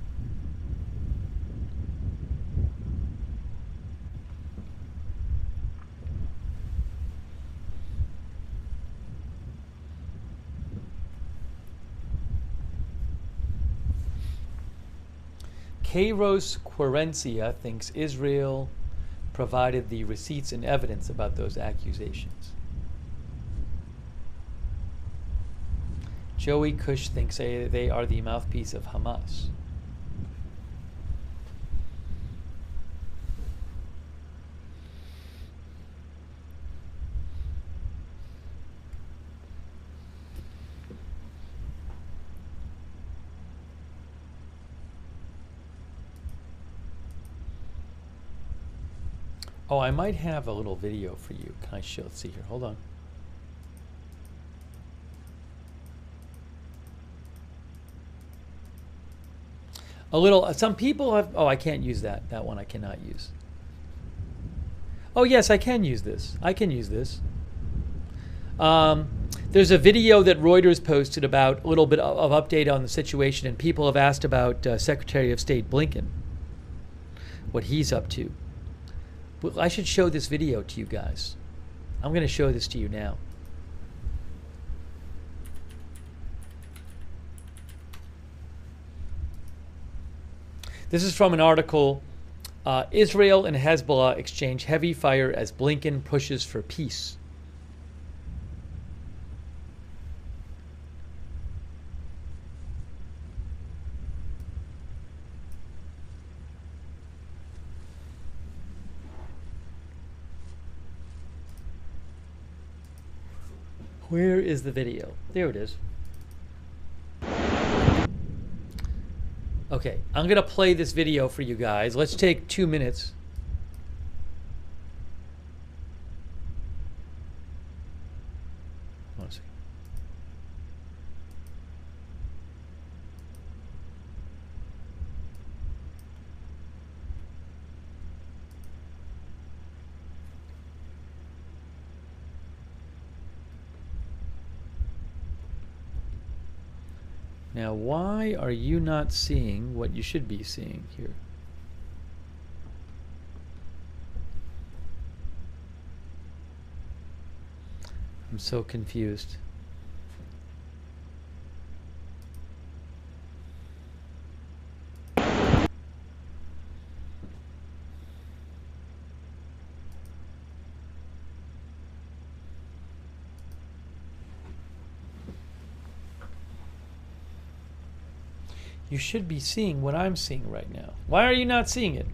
Kairos Querencia thinks Israel provided the receipts and evidence about those accusations. Joey Cush thinks they are the mouthpiece of Hamas. Oh, I might have a little video for you. Can I show? Let's see here. Hold on. A little. Some people have. Oh, I can't use that. That one I cannot use. Oh yes, I can use this. I can use this. There's a video that Reuters posted about a little bit of update on the situation, and people have asked about Secretary of State Blinken, what he's up to. Well, I should show this video to you guys. I'm going to show this to you now. This is from an article, Israel and Hezbollah exchange heavy fire as Blinken pushes for peace. Where is the video? There it is. Okay, I'm going to play this video for you guys. Let's take 2 minutes. One second. Now, why are you not seeing what you should be seeing here? I'm so confused. You should be seeing what I'm seeing right now. Why are you not seeing it?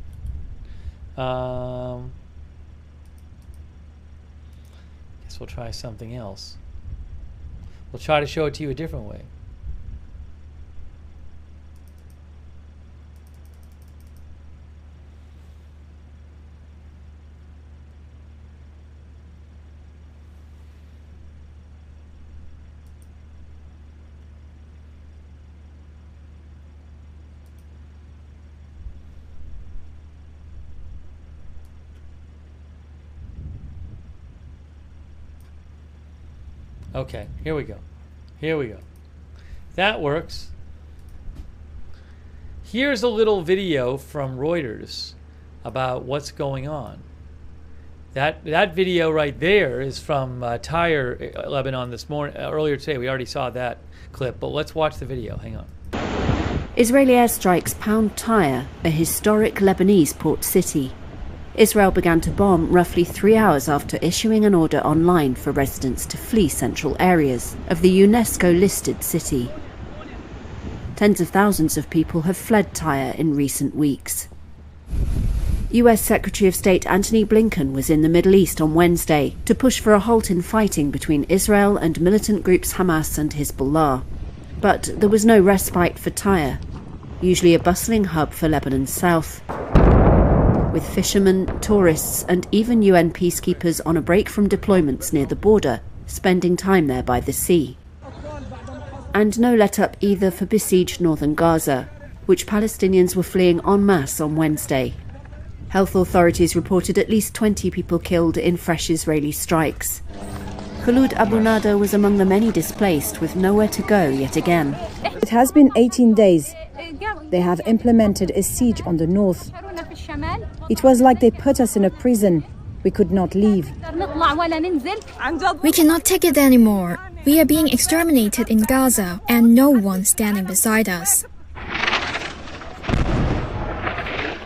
Guess we'll try something else. We'll try to show it to you a different way. Okay, here we go. Here we go. That works. Here's a little video from Reuters about what's going on. That video right there is from Tyre, Lebanon this morning, earlier today. We already saw that clip, but let's watch the video. Hang on. Israeli airstrikes pound Tyre, a historic Lebanese port city. Israel began to bomb roughly 3 hours after issuing an order online for residents to flee central areas of the UNESCO-listed city. Tens of thousands of people have fled Tyre in recent weeks. US Secretary of State Antony Blinken was in the Middle East on Wednesday to push for a halt in fighting between Israel and militant groups Hamas and Hezbollah. But there was no respite for Tyre, usually a bustling hub for Lebanon's south, with fishermen, tourists and even UN peacekeepers on a break from deployments near the border, spending time there by the sea. And no let-up either for besieged northern Gaza, which Palestinians were fleeing en masse on Wednesday. Health authorities reported at least 20 people killed in fresh Israeli strikes. Khulud Abu Nada was among the many displaced with nowhere to go yet again. It has been 18 days. They have implemented a siege on the north. It was like they put us in a prison. We could not leave. We cannot take it anymore. We are being exterminated in Gaza and no one standing beside us.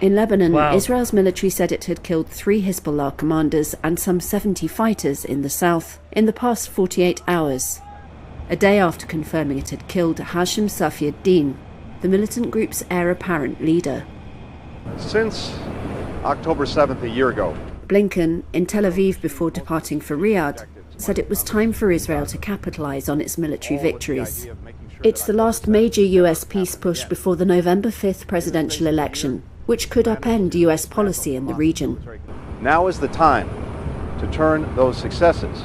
In Lebanon, Wow. Israel's military said it had killed 3 Hezbollah commanders and some 70 fighters in the south in the past 48 hours. A day after confirming it had killed Hashim Safiuddin, the militant group's heir apparent leader. Since October 7th a year ago, Blinken, in Tel Aviv before departing for Riyadh, said it was time for Israel to capitalize on its military victories. It's the last major US peace push before the November 5th presidential election, which could upend US policy in the region. Now is the time to turn those successes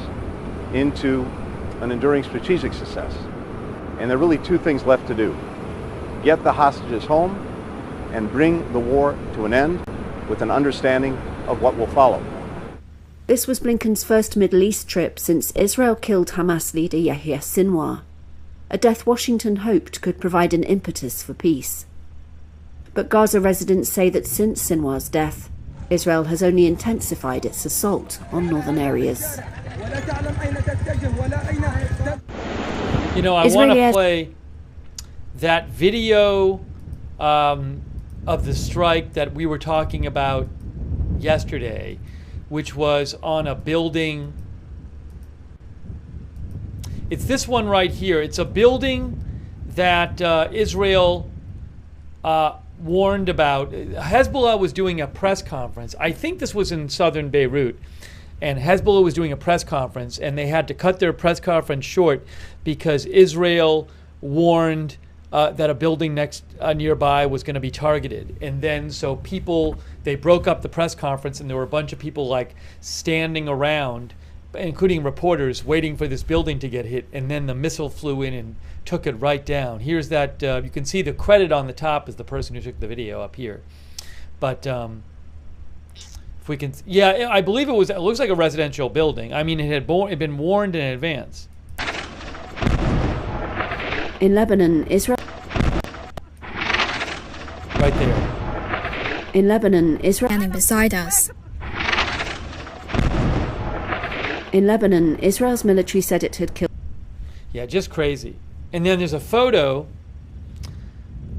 into an enduring strategic success. And there are really two things left to do. Get the hostages home and bring the war to an end with an understanding of what will follow. This was Blinken's first Middle East trip since Israel killed Hamas leader Yahya Sinwar, a death Washington hoped could provide an impetus for peace. But Gaza residents say that since Sinwar's death, Israel has only intensified its assault on northern areas. You know, I want to play that video of the strike that we were talking about yesterday, which was on a building. It's this one right here. It's a building that Israel warned about. Hezbollah was doing a press conference. I think this was in southern Beirut. And Hezbollah was doing a press conference, and they had to cut their press conference short because Israel warned that a building nearby was going to be targeted. And then so they broke up the press conference, and there were a bunch of people like standing around, including reporters, waiting for this building to get hit. And then the missile flew in and took it right down. Here's that. You can see the credit on the top is the person who took the video up here. But if we can, yeah, I believe it looks like a residential building. I mean, it had been warned in advance. In Lebanon, Israel. Right there. In Lebanon, Israel. Standing beside us. In Lebanon, Israel's military said it had killed. Yeah, just crazy. And then there's a photo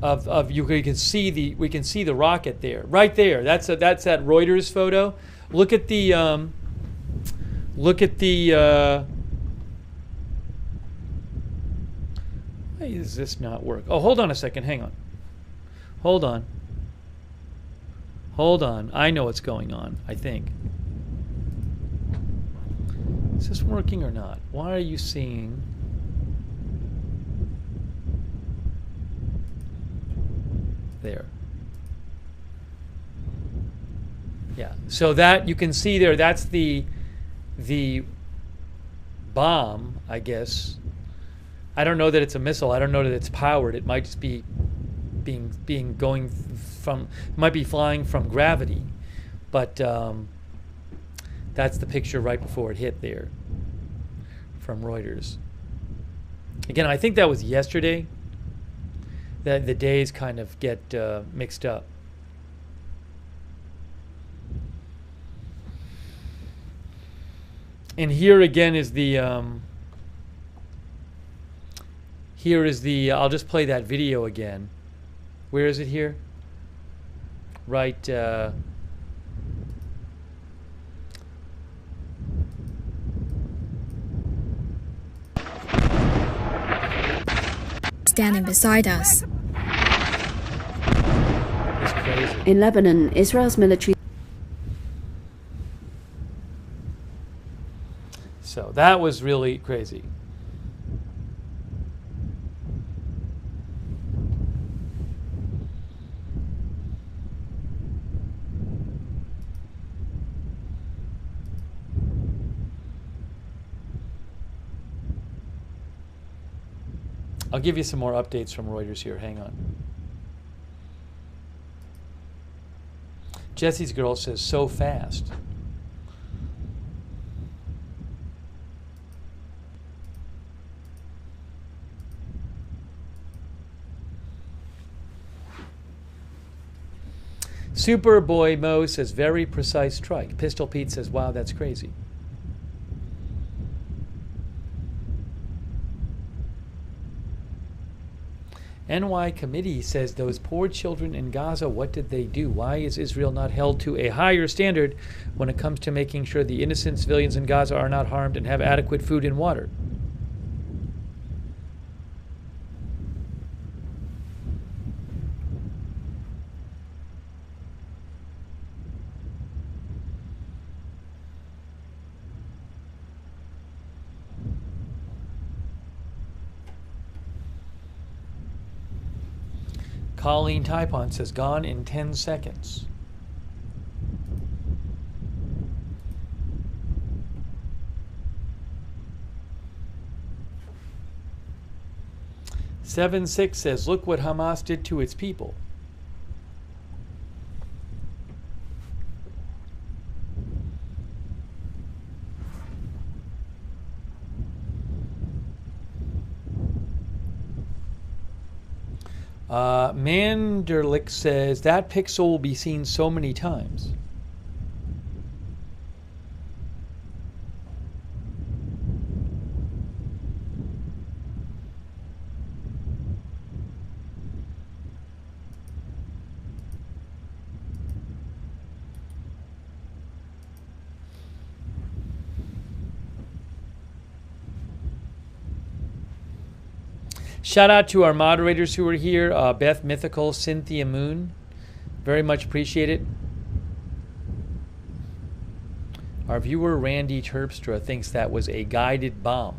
of we can see the rocket there, right there. That's that Reuters photo. Look at the Why does this not work? Oh, hold on a second. Hang on. Hold on. I know what's going on, I think. Is this working or not? Why are you seeing... There. Yeah. So that you can see there, that's the bomb, I guess. I don't know that it's a missile. I don't know that it's powered. It might just be might be flying from gravity. But that's the picture right before it hit there from Reuters. Again, I think that was yesterday. That the days kind of get mixed up. And here again is the I'll just play that video again. Where is it here? Right. Standing beside us. It's crazy. In Lebanon, Israel's military. So that was really crazy. I'll give you some more updates from Reuters here. Hang on. Jesse's girl says, so fast. Superboy Mo says, very precise strike. Pistol Pete says, wow, that's crazy. NY Committee says, those poor children in Gaza, what did they do? Why is Israel not held to a higher standard when it comes to making sure the innocent civilians in Gaza are not harmed and have adequate food and water? Colleen Typon says, gone in 10 seconds. 7-6 says, look what Hamas did to its people. Manderlick says, that pixel will be seen so many times. Shout out to our moderators who are here, Beth Mythical, Cynthia Moon. Very much appreciate it. Our viewer, Randy Terpstra, thinks that was a guided bomb.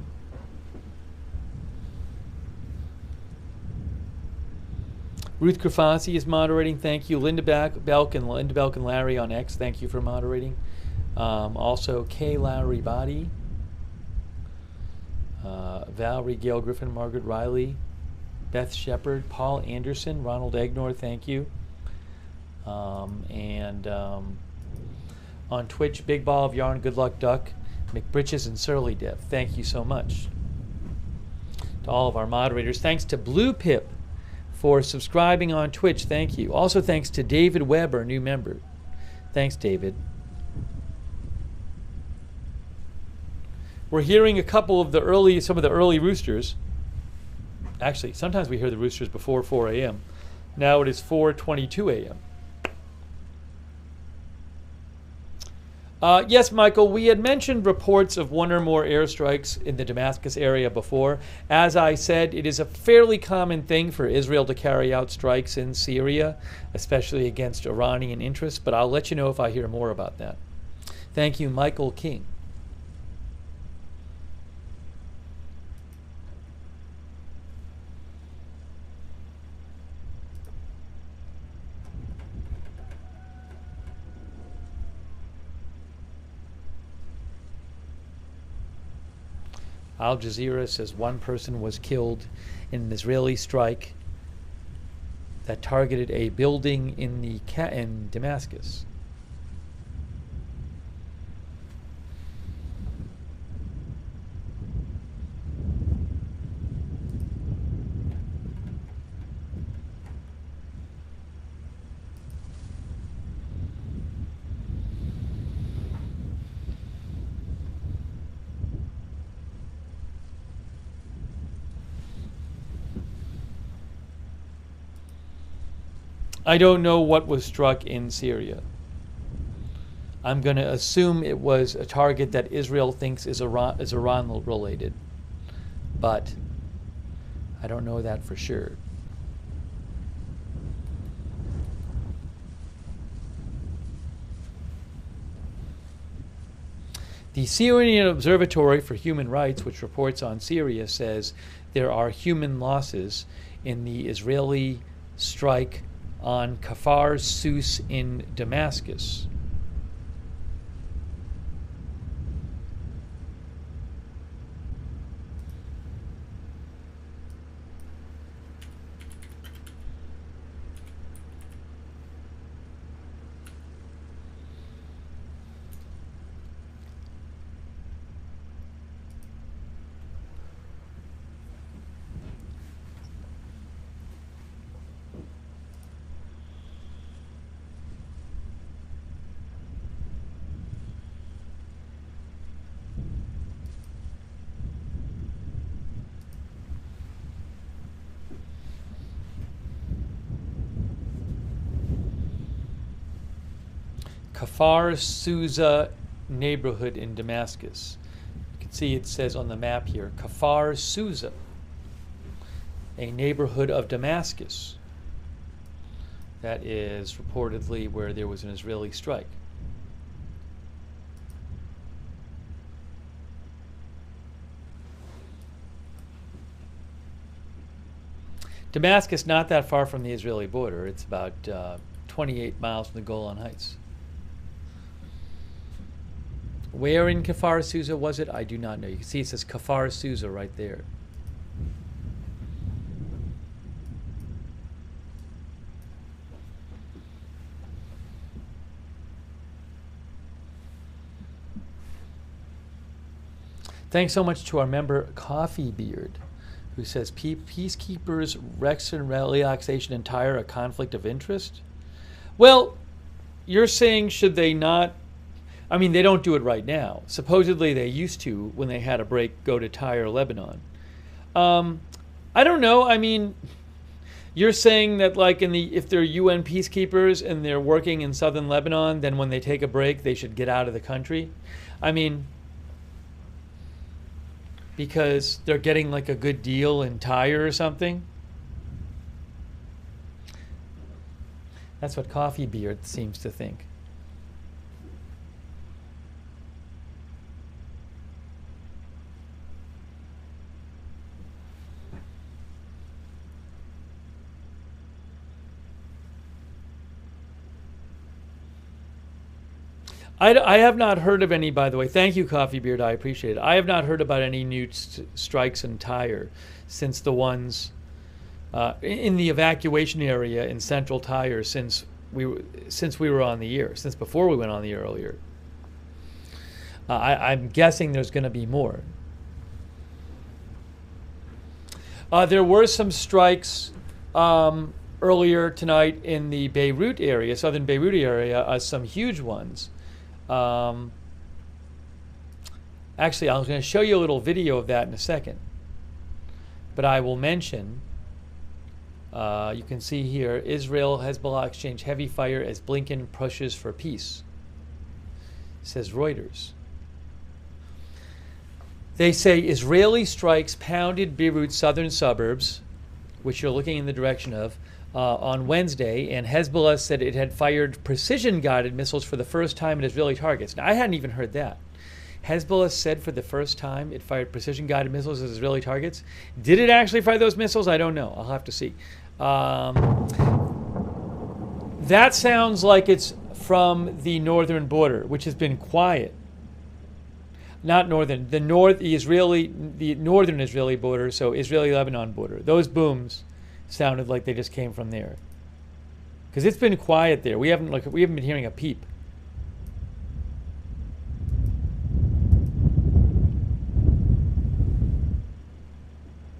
Ruth Grafasi is moderating. Thank you. Linda Belk and Larry on X. Thank you for moderating. Also, K. Larry Body. Valerie Gail Griffin, Margaret Riley, Beth Shepard, Paul Anderson, Ronald Egnor, thank you. On Twitch, Big Ball of Yarn, Good Luck Duck, McBritches, and Surly Dev. Thank you so much to all of our moderators. Thanks to Blue Pip for subscribing on Twitch. Thank you. Also thanks to David Webb, our new member. Thanks, David. We're hearing some of the early roosters. Actually, sometimes we hear the roosters before 4 a.m. Now it is 4:22 a.m. Yes, Michael, we had mentioned reports of one or more airstrikes in the Damascus area before. As I said, it is a fairly common thing for Israel to carry out strikes in Syria, especially against Iranian interests, but I'll let you know if I hear more about that. Thank you, Michael King. Al Jazeera says one person was killed in an Israeli strike that targeted a building in Damascus. I don't know what was struck in Syria. I'm going to assume it was a target that Israel thinks is Iran related, but I don't know that for sure. The Syrian Observatory for Human Rights, which reports on Syria, says there are human losses in the Israeli strike on Kfar Sus in Damascus. Kfar Souza neighborhood in Damascus. You can see it says on the map here, Kfar Souza, a neighborhood of Damascus. That is reportedly where there was an Israeli strike. Damascus, not that far from the Israeli border. It's about 28 miles from the Golan Heights. Where in Kfar Souza was it? I do not know. You can see it says Kfar Souza right there. Thanks so much to our member Coffee Beard, who says peacekeepers, Brics and retaliation and Tyre a conflict of interest. Well, you're saying should they not? I mean, they don't do it right now. Supposedly they used to, when they had a break, go to Tyre, Lebanon. I don't know. I mean, you're saying that like if they're UN peacekeepers and they're working in southern Lebanon, then when they take a break, they should get out of the country. I mean, because they're getting like a good deal in Tyre or something. That's what Coffee Beard seems to think. I have not heard of any, by the way. Thank you, Coffee Beard. I appreciate it. I have not heard about any new strikes in Tyre since the ones in the evacuation area in central Tyre since we were on the air, since before we went on the air earlier. I'm guessing there's going to be more. There were some strikes earlier tonight in the Beirut area, southern Beirut area, some huge ones. Actually, I'm going to show you a little video of that in a second. But I will mention, you can see here, Israel, Hezbollah exchange heavy fire as Blinken pushes for peace, says Reuters. They say Israeli strikes pounded Beirut's southern suburbs, which you're looking in the direction of, on Wednesday, and Hezbollah said it had fired precision-guided missiles for the first time at Israeli targets. Now, I hadn't even heard that. Hezbollah said for the first time it fired precision-guided missiles at Israeli targets. Did it actually fire those missiles? I don't know. I'll have to see. That sounds like it's from the northern border, which has been quiet. Not northern, the northern Israeli border, so Israeli-Lebanon border. Those booms sounded like they just came from there, because it's been quiet there. We haven't been hearing a peep.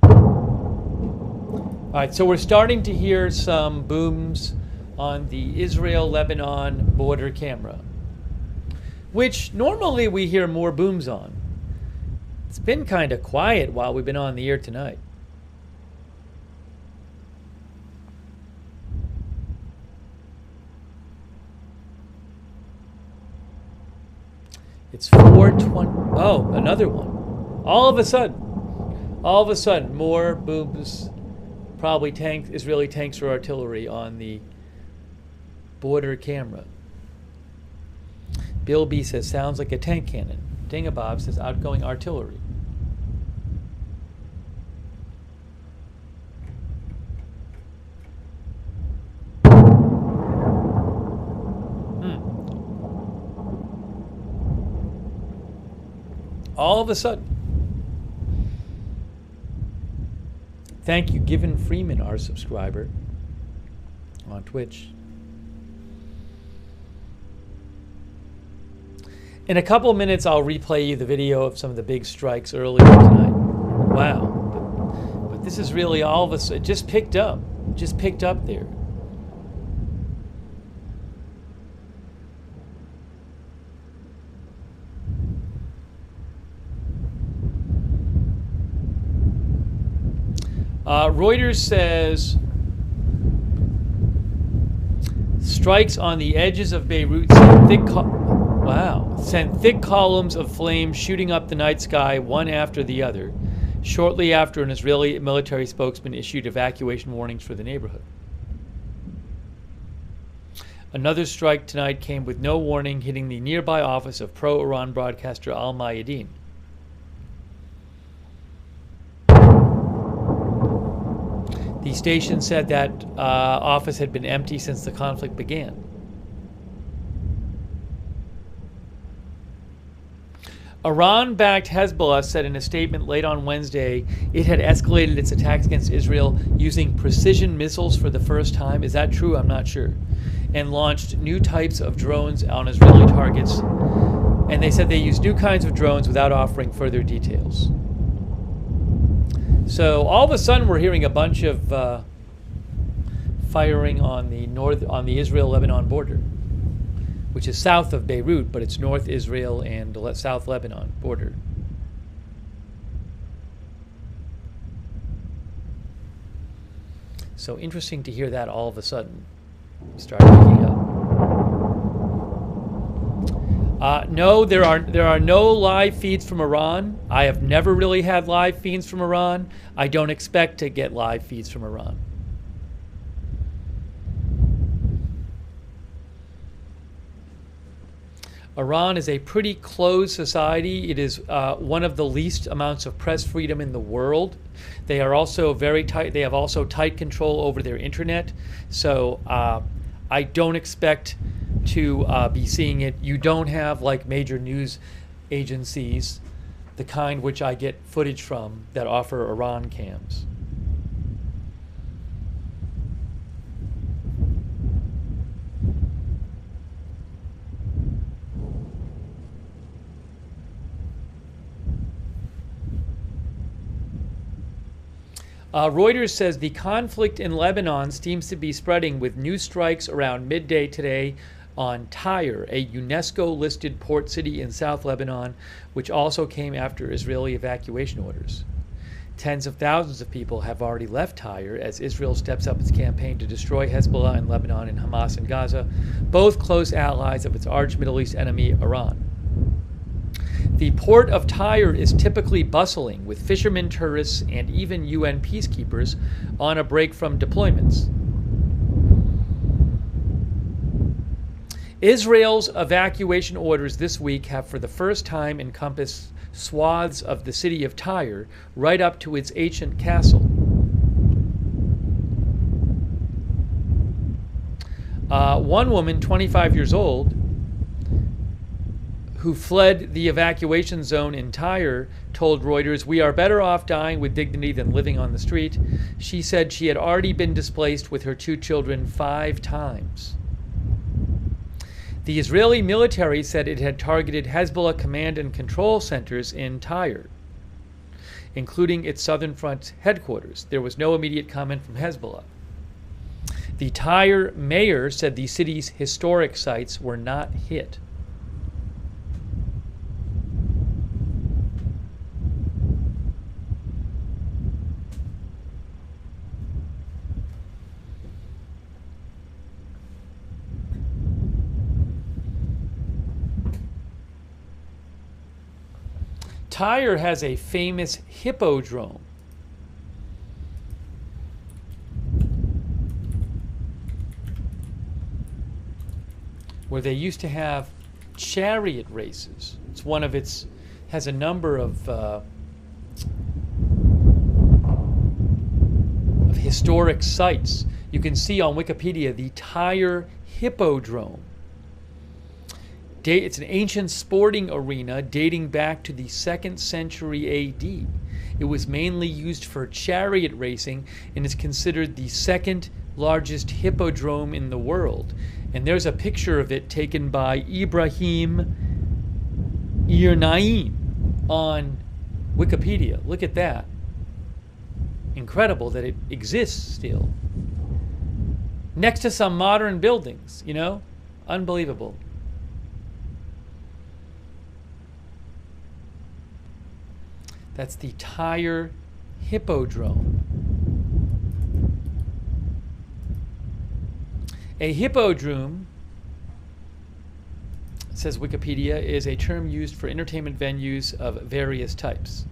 All right, so we're starting to hear some booms on the Israel-Lebanon border camera, which normally we hear more booms on. It's been kind of quiet while we've been on the air tonight. It's 4:20. Oh, another one. All of a sudden, more booms. Probably Israeli tanks or artillery on the border camera. Bill B says, sounds like a tank cannon. Dingabob says, outgoing artillery. All of a sudden. Thank you, Given Freeman, our subscriber on Twitch. In a couple of minutes, I'll replay you the video of some of the big strikes earlier tonight. Wow. But this is really all of us. It just picked up. Just picked up there. Reuters says strikes on the edges of Beirut sent thick columns of flame shooting up the night sky, one after the other, shortly after an Israeli military spokesman issued evacuation warnings for the neighborhood. Another strike tonight came with no warning, hitting the nearby office of pro-Iran broadcaster Al Mayadeen. The station said that office had been empty since the conflict began. Iran-backed Hezbollah said in a statement late on Wednesday it had escalated its attacks against Israel using precision missiles for the first time. Is that true? I'm not sure. And launched new types of drones on Israeli targets And they said they used new kinds of drones without offering further details. So all of a sudden we're hearing a bunch of firing on the Israel-Lebanon border, which is south of Beirut, but it's North Israel and South Lebanon border. So interesting to hear that all of a sudden start picking up. No, there are no live feeds from Iran. I have never really had live feeds from Iran. I don't expect to get live feeds from Iran. Iran is a pretty closed society. It is one of the least amounts of press freedom in the world. They are also very tight. They have also tight control over their internet. So I don't expect to be seeing it. You don't have like major news agencies, the kind which I get footage from, that offer Iran cams. Reuters says the conflict in Lebanon seems to be spreading, with new strikes around midday today on Tyre, a UNESCO-listed port city in South Lebanon, which also came after Israeli evacuation orders. Tens of thousands of people have already left Tyre as Israel steps up its campaign to destroy Hezbollah in Lebanon and Hamas in Gaza, both close allies of its arch Middle East enemy, Iran. The port of Tyre is typically bustling, with fishermen, tourists, and even UN peacekeepers on a break from deployments. Israel's evacuation orders this week have for the first time encompassed swaths of the city of Tyre, right up to its ancient castle. One woman, 25 years old, who fled the evacuation zone in Tyre, told Reuters, "We are better off dying with dignity than living on the street." She said she had already been displaced with her 2 children 5 times. The Israeli military said it had targeted Hezbollah command and control centers in Tyre, including its southern front headquarters. There was no immediate comment from Hezbollah. The Tyre mayor said the city's historic sites were not hit. Tyre has a famous hippodrome. Where they used to have chariot races. It's one of its, has a number of historic sites. You can see on Wikipedia the Tyre Hippodrome. It's an ancient sporting arena dating back to the 2nd century AD. It was mainly used for chariot racing and is considered the 2nd largest hippodrome in the world. And there's a picture of it taken by Ibrahim Irnaim on Wikipedia. Look at that. Incredible that it exists still. Next to some modern buildings, you know? Unbelievable. That's the Tyre Hippodrome. A hippodrome, says Wikipedia, is a term used for entertainment venues of various types.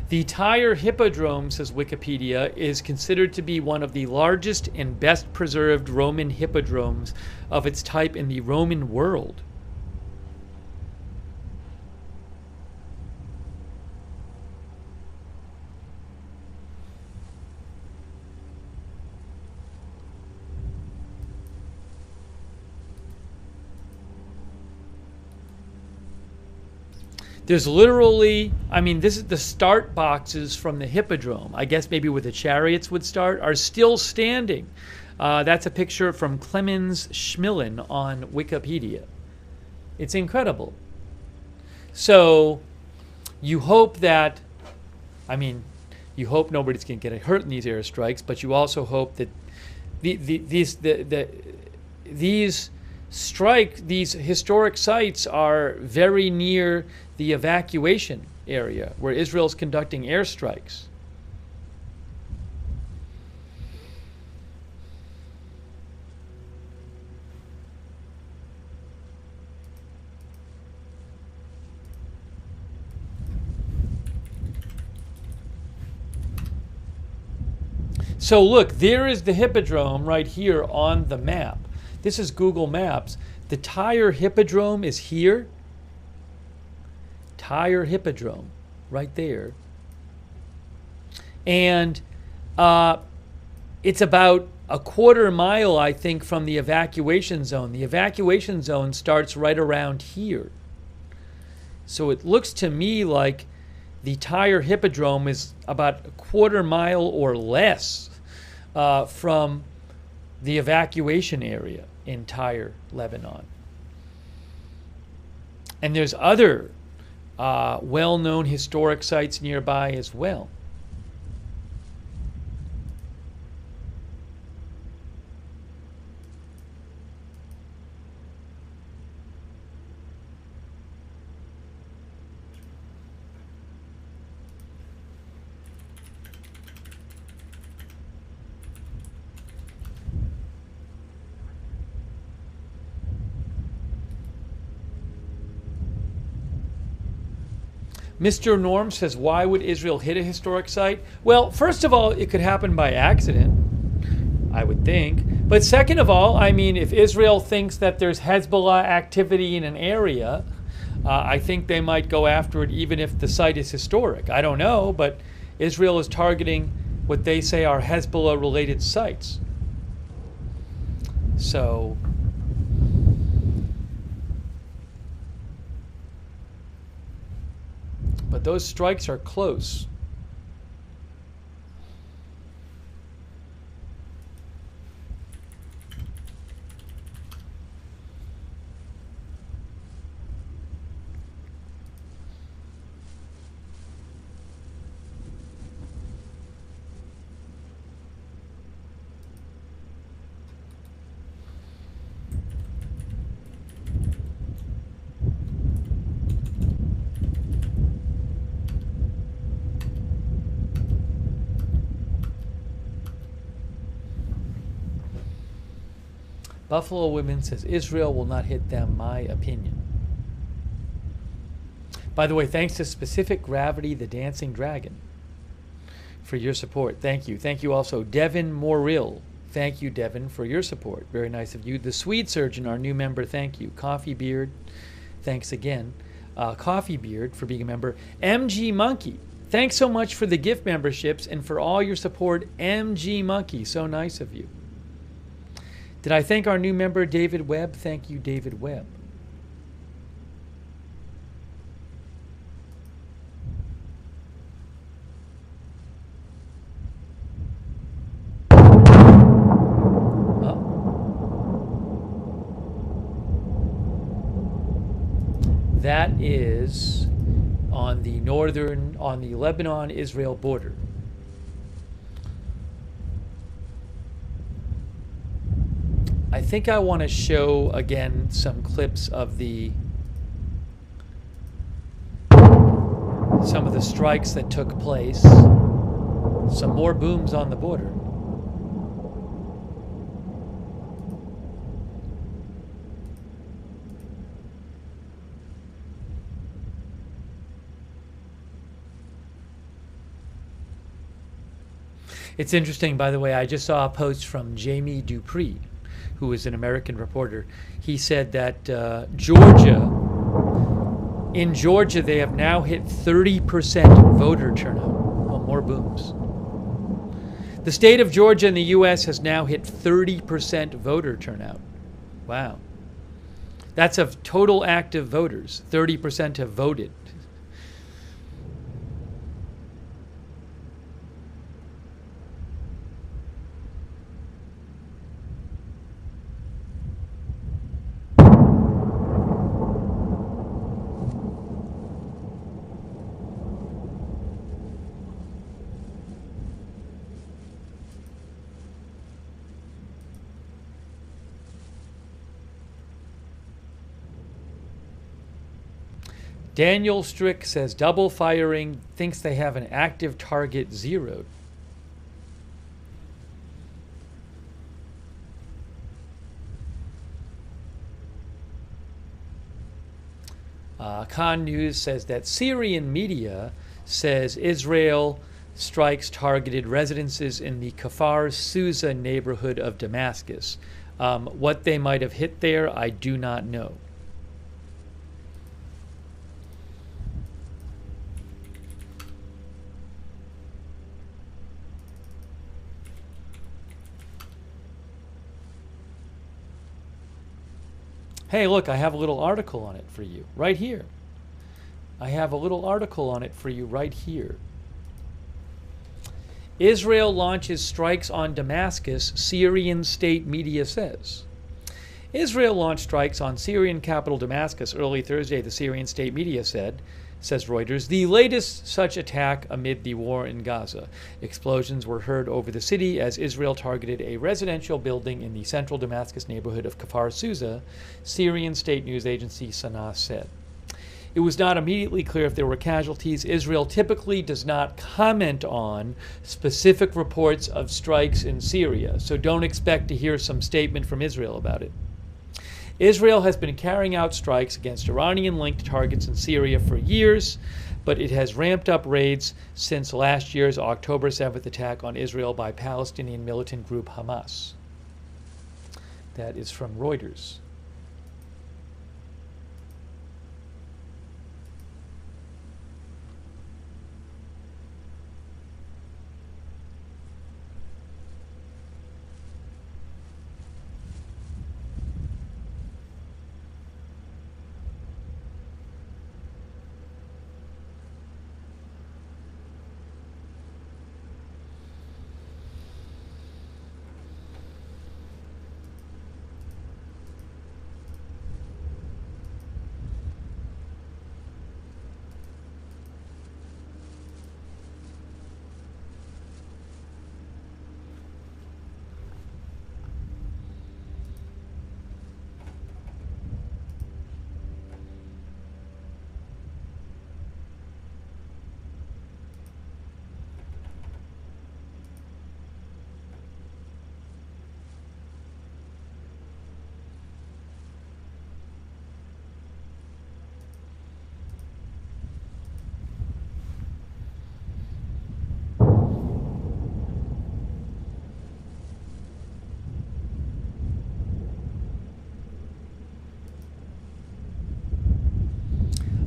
The Tyre Hippodrome, says Wikipedia, is considered to be one of the largest and best preserved Roman hippodromes of its type in the Roman world. There's literally, I mean, this is the start boxes from the Hippodrome. I guess maybe where the chariots would start, are still standing. That's a picture from Clemens Schmillen on Wikipedia. It's incredible. So you hope that, I mean, you hope nobody's going to get hurt in these airstrikes, but you also hope that these historic sites are very near the evacuation area where Israel's conducting airstrikes. So look, there is the Hippodrome right here on the map. This is Google Maps. The Tyre Hippodrome is here. Tyre Hippodrome, right there. And it's about a quarter mile, I think, from the evacuation zone. The evacuation zone starts right around here. So it looks to me like the Tyre Hippodrome is about a quarter mile or less from the evacuation area in Tyre, Lebanon. And there's other well-known historic sites nearby as well. Mr. Norm says, why would Israel hit a historic site? Well, first of all, it could happen by accident, I would think. But second of all, I mean, if Israel thinks that there's Hezbollah activity in an area, I think they might go after it even if the site is historic. I don't know, but Israel is targeting what they say are Hezbollah-related sites. So but those strikes are close. Buffalo Women says, Israel will not hit them, my opinion. By the way, thanks to Specific Gravity, the Dancing Dragon, for your support. Thank you. Thank you also, Devin Morrill. Thank you, Devin, for your support. Very nice of you. The Swede Surgeon, our new member, thank you. Coffee Beard, thanks again. Coffee Beard for being a member. MG Monkey, thanks so much for the gift memberships and for all your support. MG Monkey, so nice of you. Did I thank our new member, David Webb? Thank you, David Webb. That is on the Lebanon-Israel border. I think I want to show again some clips of some of the strikes that took place. Some more booms on the border. It's interesting, by the way, I just saw a post from Jamie Dupree, who is an American reporter. He said that in Georgia, they have now hit 30% voter turnout. Well, more booms. The state of Georgia in the U.S. has now hit 30% voter turnout. Wow. That's of total active voters. 30% have voted. Daniel Strick says double firing, thinks they have an active target zeroed. Khan News says that Syrian media says Israel strikes targeted residences in the Kfar Sousa neighborhood of Damascus. What they might have hit there, I do not know. Hey, look, I have a little article on it for you, right here. I have a little article on it for you right here. Israel launches strikes on Damascus, Syrian state media says. Israel launched strikes on Syrian capital Damascus early Thursday, the Syrian state media said, says Reuters, the latest such attack amid the war in Gaza. Explosions were heard over the city as Israel targeted a residential building in the central Damascus neighborhood of Kfar Sousa, Syrian state news agency Sanaa said. It was not immediately clear if there were casualties. Israel typically does not comment on specific reports of strikes in Syria, so don't expect to hear some statement from Israel about it. Israel has been carrying out strikes against Iranian-linked targets in Syria for years, but it has ramped up raids since last year's October 7th attack on Israel by Palestinian militant group Hamas. That is from Reuters.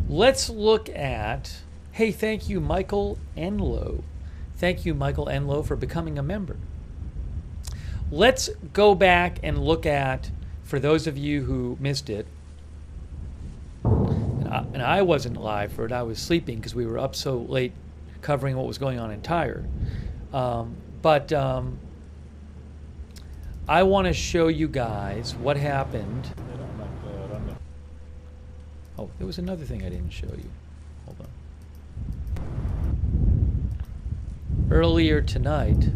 Let's look at, hey, thank you, Michael Enlow. Thank you, Michael Enlow, for becoming a member. Let's go back and look at, for those of you who missed it, and I wasn't live for it, I was sleeping because we were up so late covering what was going on in Tyre. But I want to show you guys what happened. Oh, there was another thing I didn't show you. Hold on. Earlier tonight,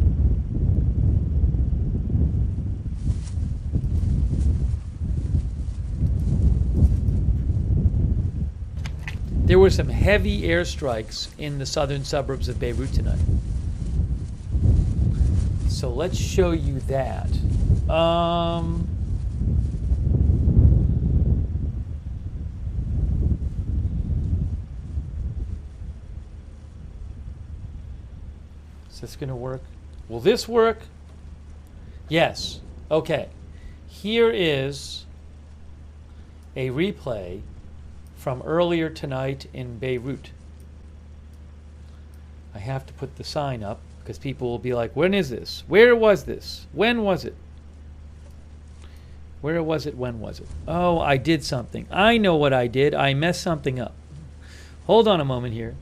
there were some heavy airstrikes in the southern suburbs of Beirut tonight. So let's show you that. Is this going to work? Will this work? Yes. Okay. Here is a replay from earlier tonight in Beirut. I have to put the sign up because people will be like, when is this? Where was this? When was it? Where was it? When was it? Oh, I did something. I know what I did. I messed something up. Hold on a moment here.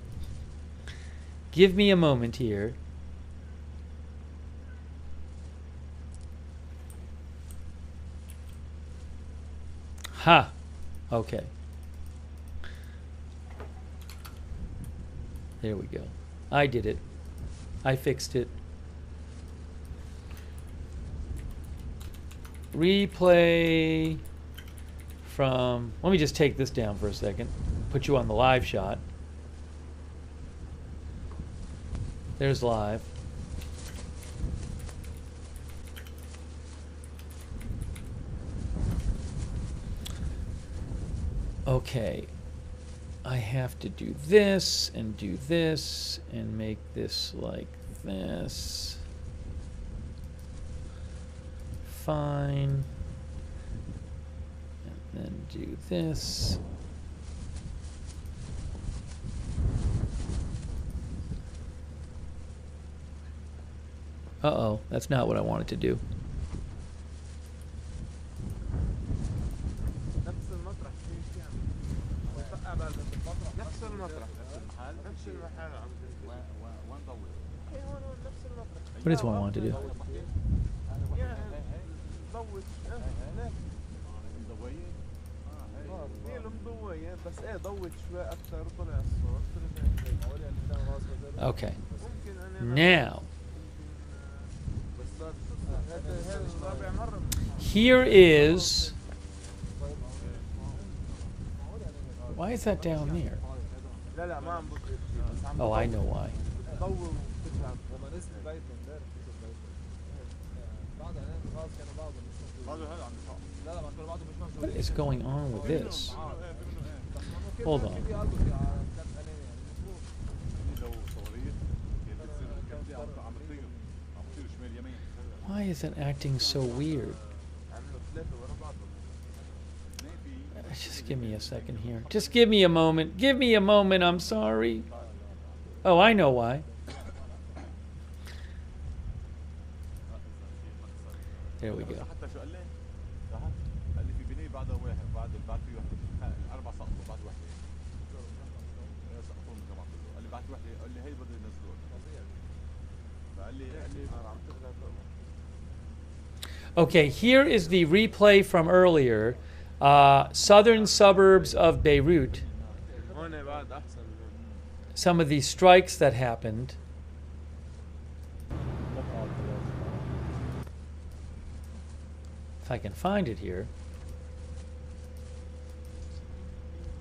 Give me a moment here. Ha! Okay. There we go. I did it. I fixed it. Replay from... Let me just take this down for a second. put you on the live shot. There's live. Okay. I have to do this and make this like this. Fine. And then do this. Uh-oh, that's not what I wanted to do. What is what I want to do? Okay. Now, here is... Why is that down there? Oh, I know why. What is going on with this? Hold on. Why is it acting so weird? Just give me a second here. Just give me a moment. Give me a moment. I'm sorry. Oh, I know why. There we go. Okay, here is the replay from earlier. Southern suburbs of Beirut. Some of the strikes that happened. If I can find it here.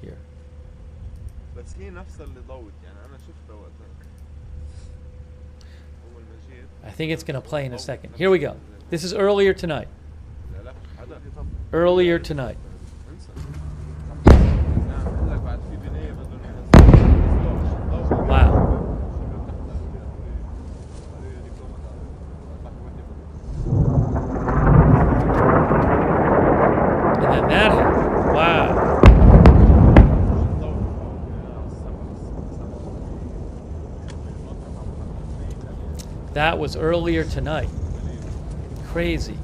Here. I think it's going to play in a second. Here we go. This is earlier tonight. Earlier tonight. Wow. And then that happened. Wow. That was earlier tonight. Crazy.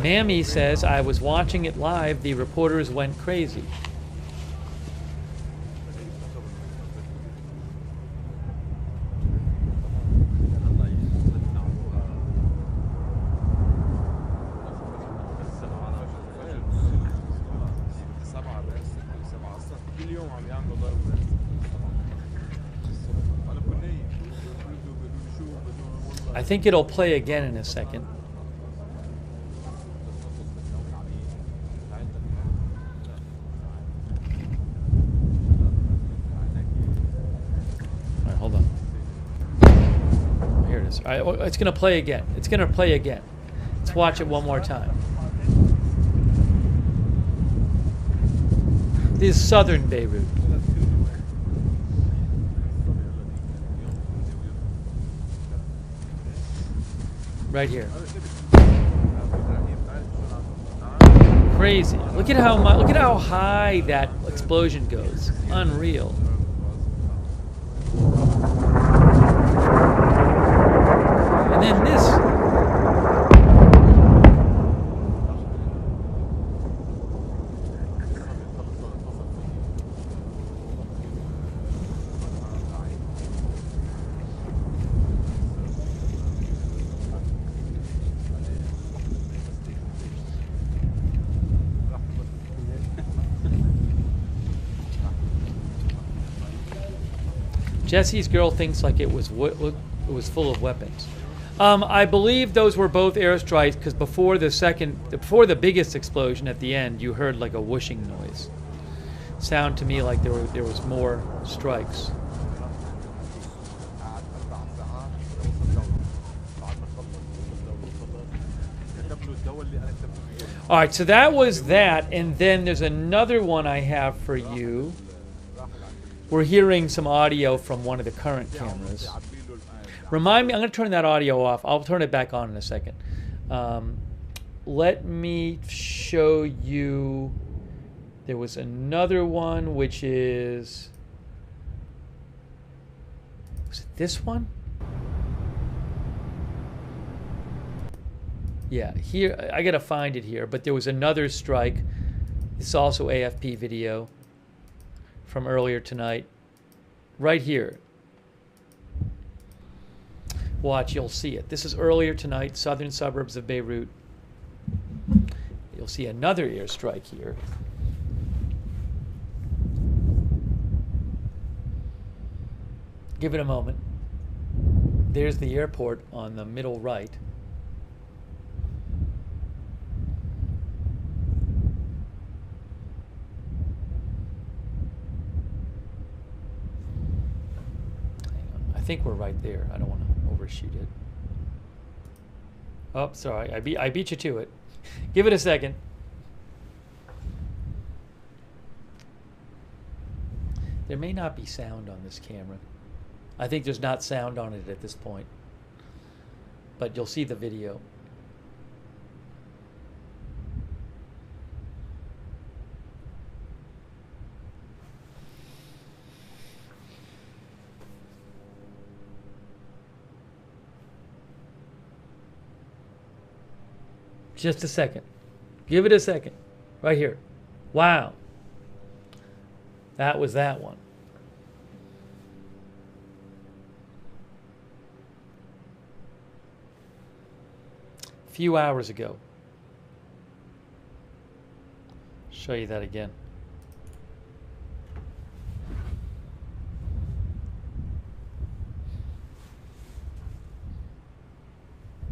Mammy says, I was watching it live, the reporters went crazy. I think it'll play again in a second. All right, hold on. Here it is. All right, it's going to play again. It's going to play again. Let's watch it one more time. This is southern Beirut. Right here. Crazy. Look at how high that explosion goes. Unreal. And then this. Jesse's girl thinks like it was full of weapons. I believe those were both airstrikes because before the biggest explosion at the end, you heard like a whooshing noise. Sound to me like there was more strikes. All right, so that was that, and then there's another one I have for you. We're hearing some audio from one of the current cameras. Remind me, I'm going to turn that audio off. I'll turn it back on in a second. Let me show you. There was another one, which is... Was it this one? Yeah, here, I gotta find it here, but there was another strike. It's also AFP video from earlier tonight. Right here. Watch, you'll see it. This is earlier tonight, southern suburbs of Beirut. You'll see another airstrike here. Give it a moment. There's the airport on the middle right. I think we're right there. I don't want to overshoot it. Oh, sorry. I beat you to it. Give it a second. There may not be sound on this camera. I think there's not sound on it at this point. But you'll see the video. Just a second. Give it a second. Right here. Wow. That was that one. A few hours ago. Show you that again.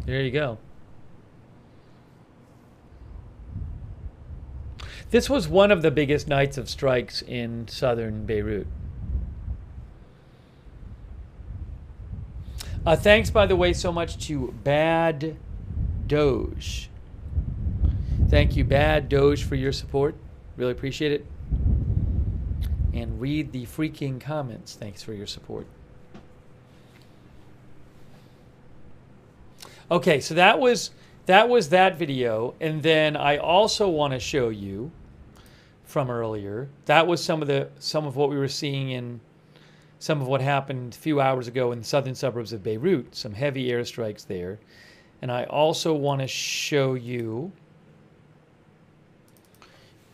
There you go. This was one of the biggest nights of strikes in southern Beirut. Thanks, by the way, so much to Bad Doge. Thank you, Bad Doge, for your support. Really appreciate it. And read the freaking comments. Thanks for your support. Okay, so that was that video, and then I also want to show you from earlier. That was some of what we were seeing in some of what happened a few hours ago in the southern suburbs of Beirut. Some heavy airstrikes there, and I also want to show you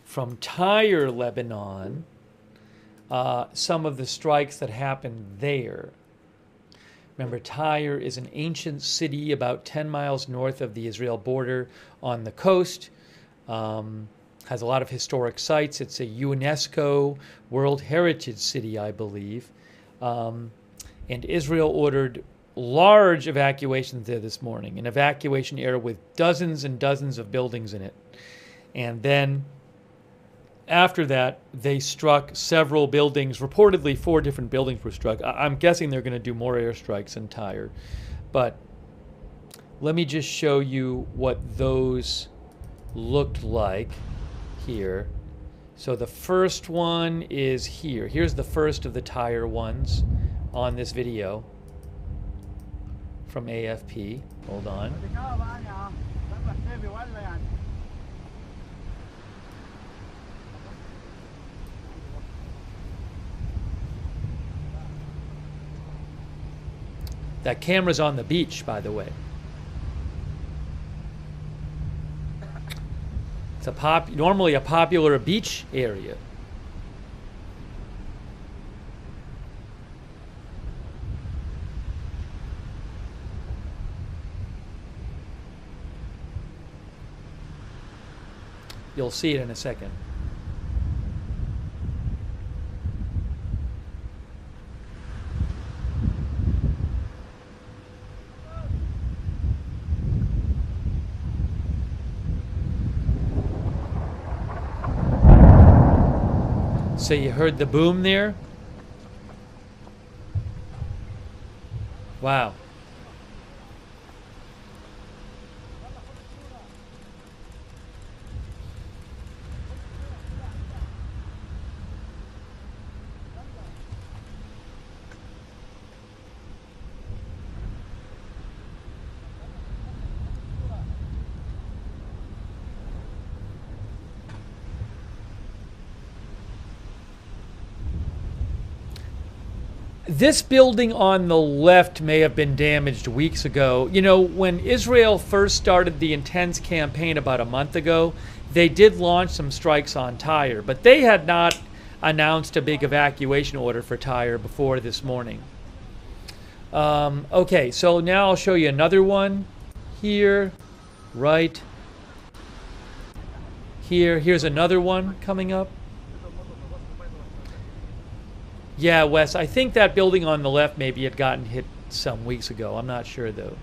from Tyre, Lebanon, some of the strikes that happened there. Remember, Tyre is an ancient city about 10 miles north of the Israel border on the coast. Has a lot of historic sites. It's a UNESCO World Heritage City, I believe. And Israel ordered large evacuations there this morning, an evacuation area with dozens and dozens of buildings in it. And then after that, they struck several buildings. Reportedly, 4 different buildings were struck. I'm guessing they're going to do more airstrikes in Tyre. But let me just show you what those looked like here. So the first one is here. Here's the first of the Tyre ones on this video from AFP. Hold on. That camera's on the beach, by the way. It's normally a popular beach area. You'll see it in a second. So you heard the boom there? Wow. This building on the left may have been damaged weeks ago. You know, when Israel first started the intense campaign about a month ago, they did launch some strikes on Tyre, but they had not announced a big evacuation order for Tyre before this morning. Okay, so now I'll show you another one here, right here. Here's another one coming up. Yeah, Wes, I think that building on the left maybe had gotten hit some weeks ago. I'm not sure, though.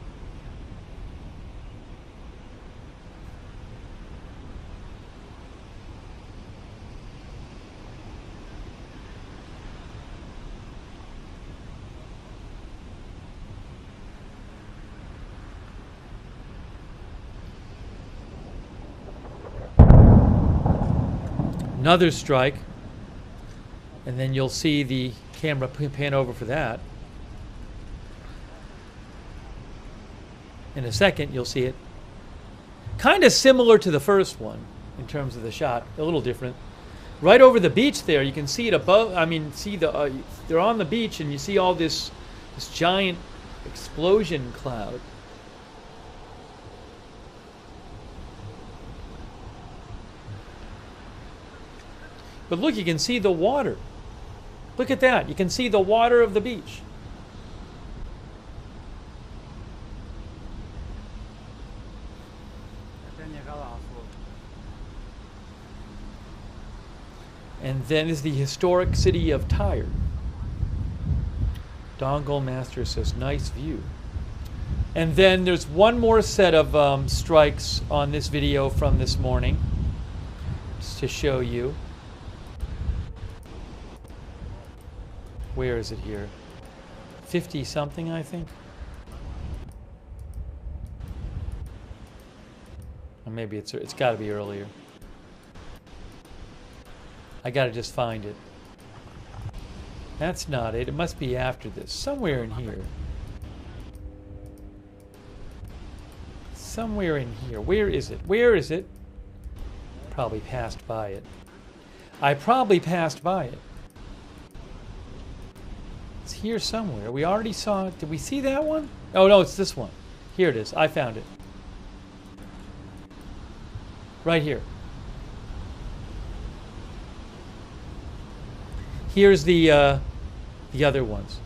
Another strike. And then you'll see the camera pan over for that. In a second, you'll see it. Kind of similar to the first one in terms of the shot, a little different. Right over the beach there, you can see it above. I mean, see the they're on the beach, and you see all this giant explosion cloud. But look, you can see the water. Look at that. You can see the water of the beach. And then is the historic city of Tyre. Dongle Master says, nice view. And then there's one more set of strikes on this video from this morning, just to show you. Where is it here? 50 something, I think. Or maybe it's got to be earlier. I got to just find it. That's not it. It must be after this. Somewhere in here. Somewhere in here. Where is it? Where is it? Probably passed by it. I probably passed by it. It's here somewhere. We already saw it. Did we see that one? Oh, no, it's this one. Here it is. I found it. Right here. Here's the other ones.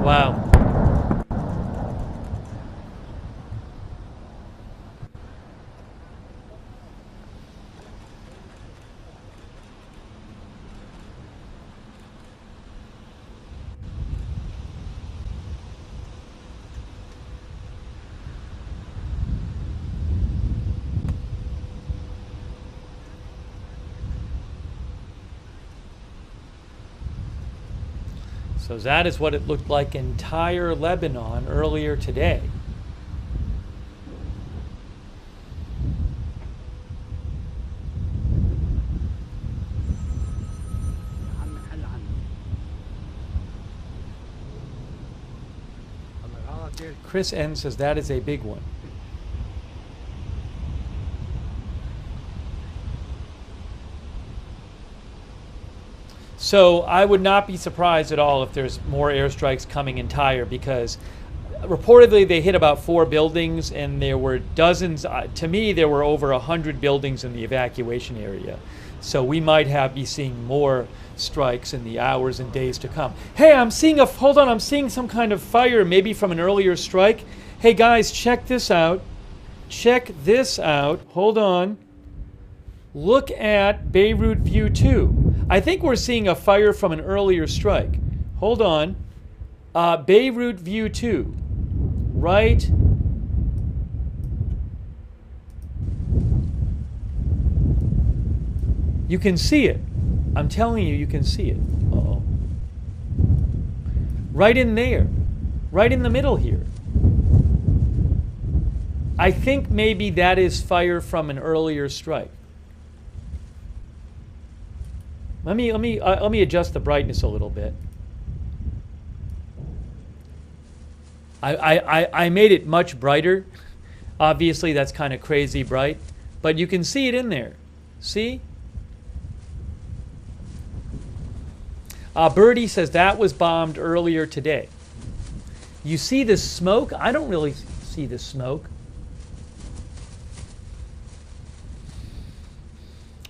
Wow. So that is what it looked like in Tyre, Lebanon earlier today. Chris N says that is a big one. So I would not be surprised at all if there's more airstrikes coming in Tyre, because reportedly they hit about 4 buildings and there were dozens. To me, there were over 100 buildings in the evacuation area. So we might be seeing more strikes in the hours and days to come. Hey, I'm seeing I'm seeing some kind of fire, maybe from an earlier strike. Hey guys, check this out. Check this out. Hold on. Look at Beirut View 2. I think we're seeing a fire from an earlier strike. Hold on. Beirut View 2. Right. You can see it. I'm telling you, you can see it. Uh-oh. Right in there. Right in the middle here. I think maybe that is fire from an earlier strike. Let me adjust the brightness a little bit. I made it much brighter. Obviously, that's kind of crazy bright, but you can see it in there. See? Birdie says that was bombed earlier today. You see the smoke? I don't really see the smoke.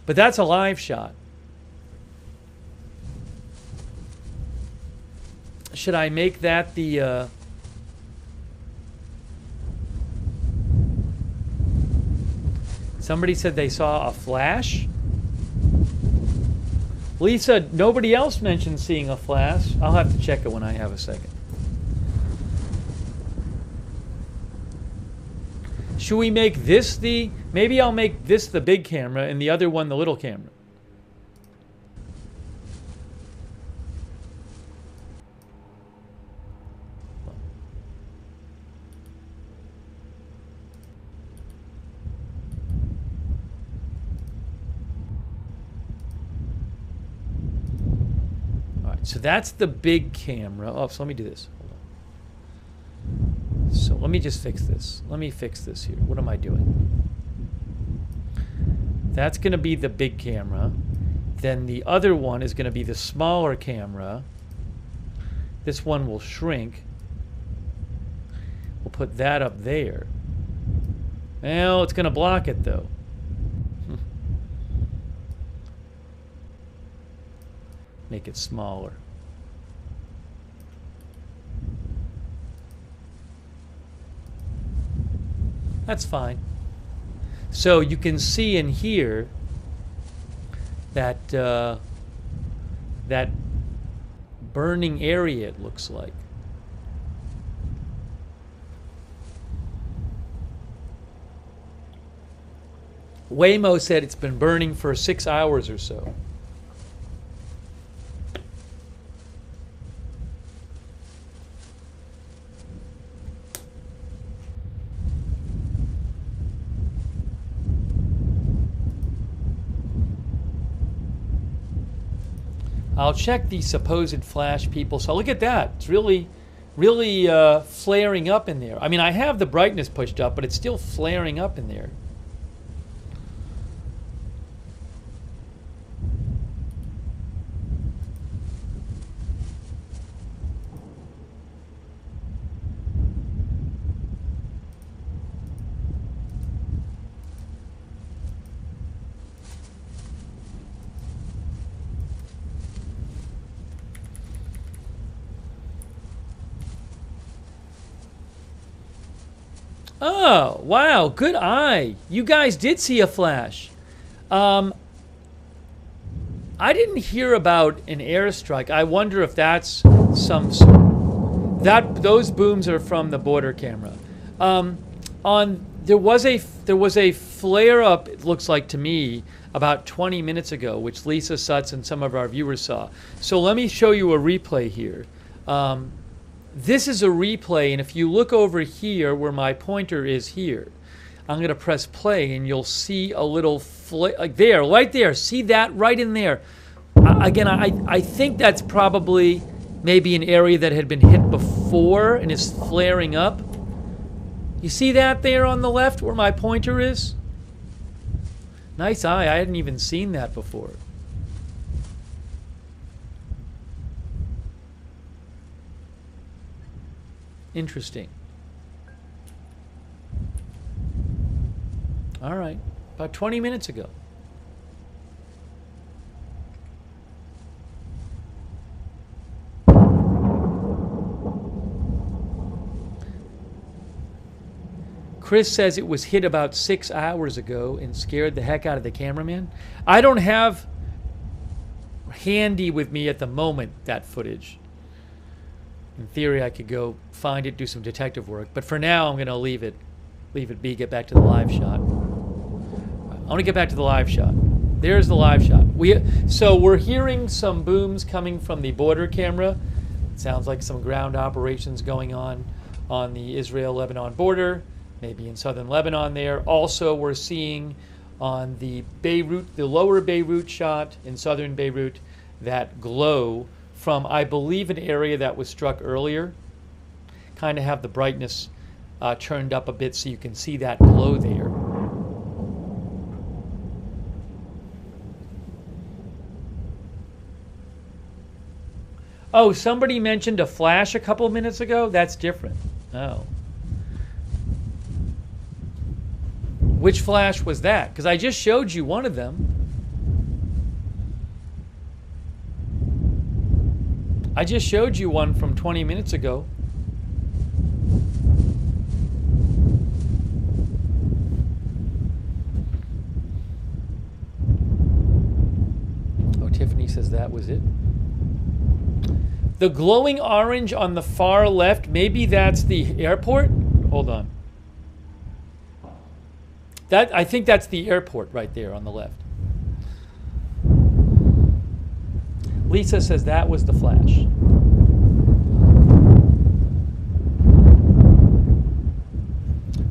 But that's a live shot. Should I make that the... Somebody said they saw a flash. Lisa, nobody else mentioned seeing a flash. I'll have to check it when I have a second. Should we make this the... Maybe I'll make this the big camera and the other one the little camera. So that's the big camera. Oh, so let me do this. Hold on. So let me just fix this. Let me fix this here. What am I doing? That's going to be the big camera. Then the other one is going to be the smaller camera. This one will shrink. We'll put that up there. Well, it's going to block it though. Make it smaller. That's fine. So you can see in here that that burning area, it looks like. Waymo said it's been burning for 6 hours or so. I'll check the supposed flash people. So look at that. It's really flaring up in there. I mean, I have the brightness pushed up, but it's still flaring up in there. Oh, wow, good eye. You guys did see a flash. I didn't hear about an airstrike. I wonder if that's some those booms are from the border camera. There was a flare up, it looks like to me, about 20 minutes ago, which Lisa Sutz and some of our viewers saw. So let me show you a replay here. This is a replay, and if you look over here where my pointer is here, I'm going to press play, and you'll see a little like there, right there. See that right in there? Again, I think that's probably maybe an area that had been hit before and is flaring up. You see that there on the left where my pointer is? Nice eye. I hadn't even seen that before. Interesting. All right. About 20 minutes ago. Chris says it was hit about 6 hours ago and scared the heck out of the cameraman. I don't have handy with me at the moment that footage. In theory, I could go find it, do some detective work. But for now, I'm going to leave it be, get back to the live shot. I want to get back to the live shot. There's the live shot. So we're hearing some booms coming from the border camera. It sounds like some ground operations going on the Israel-Lebanon border, maybe in southern Lebanon there. Also, we're seeing on the Beirut, the lower Beirut shot in southern Beirut, that glow from, I believe, an area that was struck earlier. Kind of have the brightness turned up a bit so you can see that glow there. Oh, somebody mentioned a flash a couple minutes ago? That's different. Oh. Which flash was that? Because I just showed you one of them. I just showed you one from 20 minutes ago. Oh, Tiffany says that was it. The glowing orange on the far left, maybe that's the airport? Hold on. I think that's the airport right there on the left. Lisa says that was the flash.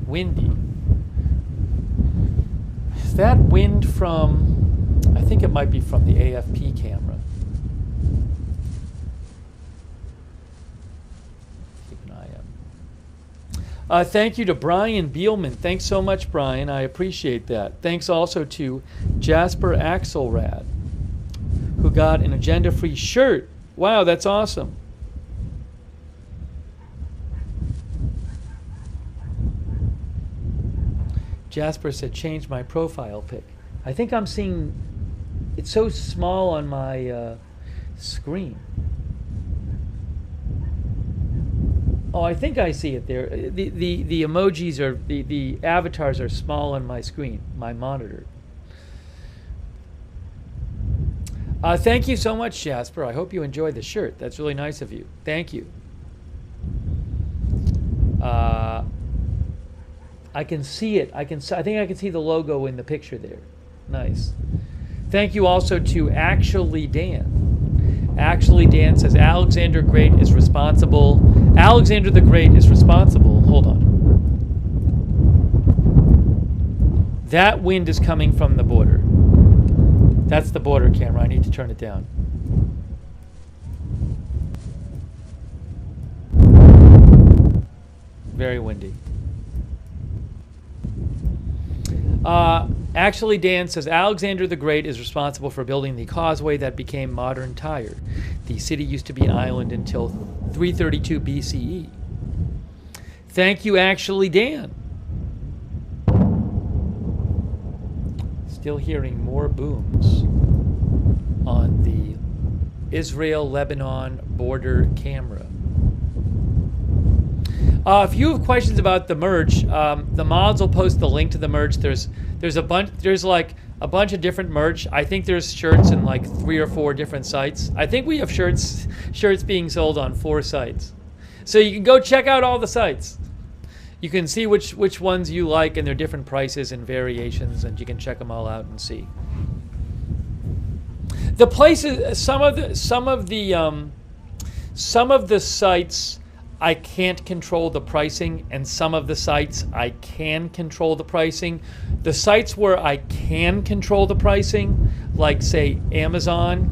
Windy. Is that wind from, I think it might be from the AFP camera. Thank you to Brian Beelman. Thanks so much, Brian. I appreciate that. Thanks also to Jasper Axelrad, who got an agenda-free shirt. Wow, that's awesome. Jasper said, change my profile pic. I think I'm seeing, it's so small on my screen. Oh, I think I see it there. The emojis are, the avatars are small on my screen, my monitor. Thank you so much, Jasper. I hope you enjoyed the shirt. That's really nice of you. Thank you. I can see it. I think I can see the logo in the picture there. Nice. Thank you also to Actually Dan. Actually Dan says Alexander Great is responsible. Alexander the Great is responsible. Hold on. That wind is coming from the border. That's the border camera. I need to turn it down. Very windy. Actually, Dan says Alexander the Great is responsible for building the causeway that became modern Tyre. The city used to be an island until 332 BCE. Thank you, Actually, Dan. Still hearing more booms on the Israel-Lebanon border camera. If you have questions about the merch, the mods will post the link to the merch. There's like a bunch of different merch. I think there's shirts in like 3 or 4 different sites. I think we have shirts being sold on 4 sites. So you can go check out all the sites. You can see which ones you like and their different prices and variations, and you can check them all out and see. The places, some of the sites I can't control the pricing, and some of the sites I can control the pricing. The sites where I can control the pricing, like say Amazon,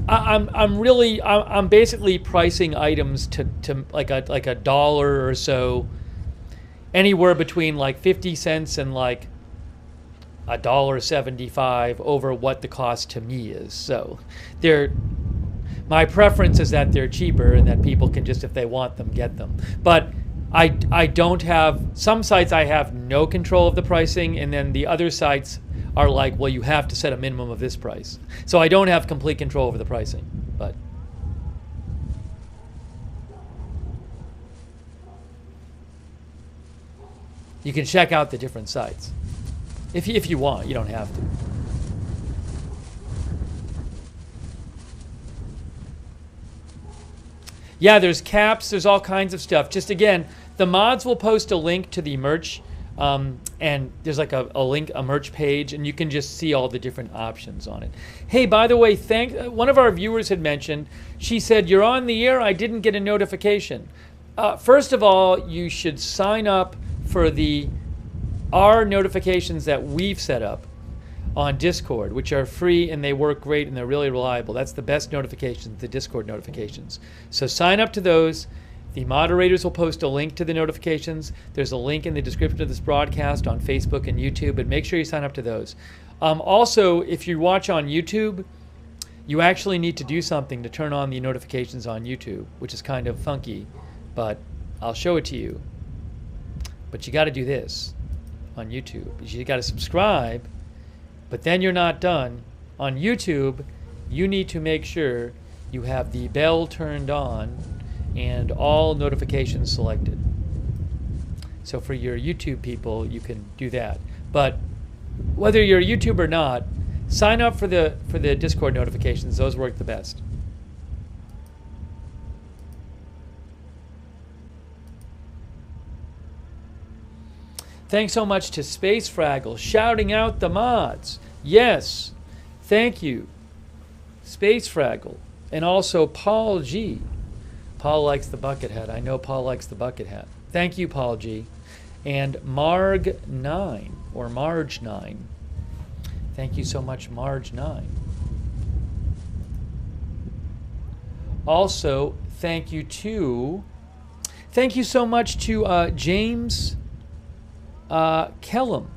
I'm basically pricing items to like a dollar or so, anywhere between like 50 cents and like $1.75 over what the cost to me is. So my preference is that they're cheaper and that people can just, if they want them, get them. But I don't have, some sites I have no control of the pricing, and then the other sites are like, well, you have to set a minimum of this price. So I don't have complete control over the pricing, but. You can check out the different sites. If you want, you don't have to. Yeah, there's caps, there's all kinds of stuff. Just again, the mods will post a link to the merch, and there's like a link, a merch page, and you can just see all the different options on it. Hey, by the way, one of our viewers had mentioned, she said, "You're on the air, I didn't get a notification." First of all, you should sign up for our notifications that we've set up on Discord, which are free and they work great and they're really reliable. That's the best notifications, the Discord notifications. So sign up to those. The moderators will post a link to the notifications. There's a link in the description of this broadcast on Facebook and YouTube, but make sure you sign up to those. Also, if you watch on YouTube, you actually need to do something to turn on the notifications on YouTube, which is kind of funky, but I'll show it to you. But you got to do this on YouTube. You got to subscribe, but then you're not done. On YouTube, you need to make sure you have the bell turned on and all notifications selected. So for your YouTube people, you can do that. But whether you're a YouTuber or not, sign up for the Discord notifications. Those work the best. Thanks so much to Space Fraggle, shouting out the mods. Yes, thank you, Space Fraggle. And also Paul G. Paul likes the bucket hat. I know Paul likes the bucket hat. Thank you, Paul G. And Marg9, or Marge9. Thank you so much, Marge9. Also, thank you so much to James Kellum.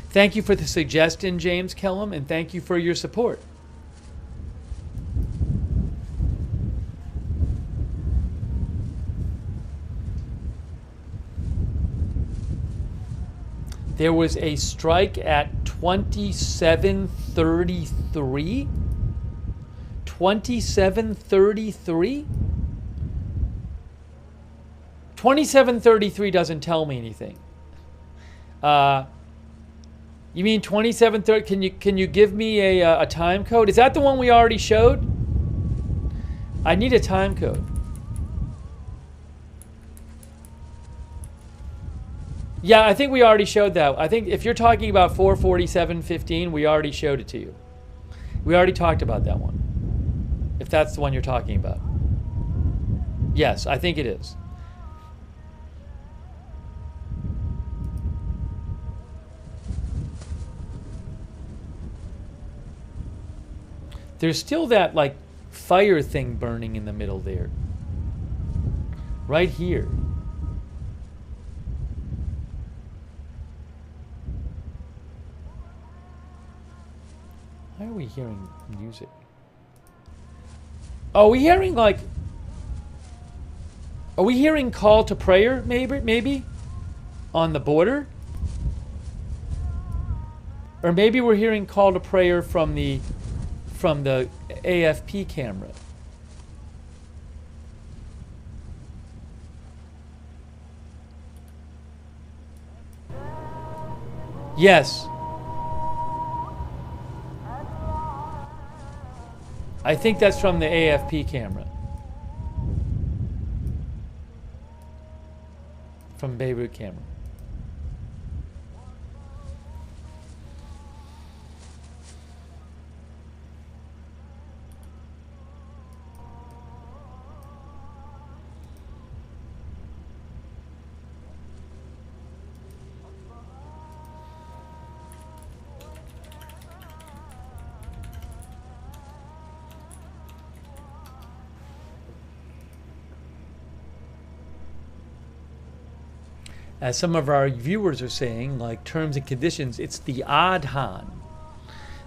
Thank you for the suggestion, James Kellum, and thank you for your support. There was a strike at 27:33. 27:33? 27:33 doesn't tell me anything. You mean 27:30? Can you give me a time code? Is that the one we already showed? I need a time code. Yeah, I think we already showed that. I think if you're talking about 4:47:15, we already showed it to you. We already talked about that one. If that's the one you're talking about. Yes, I think it is. There's still that like fire thing burning in the middle there. Right here. Why are we hearing music? Are we hearing like... Are we hearing call to prayer maybe? On the border? Or maybe we're hearing call to prayer from the AFP camera. Yes. I think that's from the AFP camera. From Beirut camera. As some of our viewers are saying, like terms and conditions, it's the Adhan.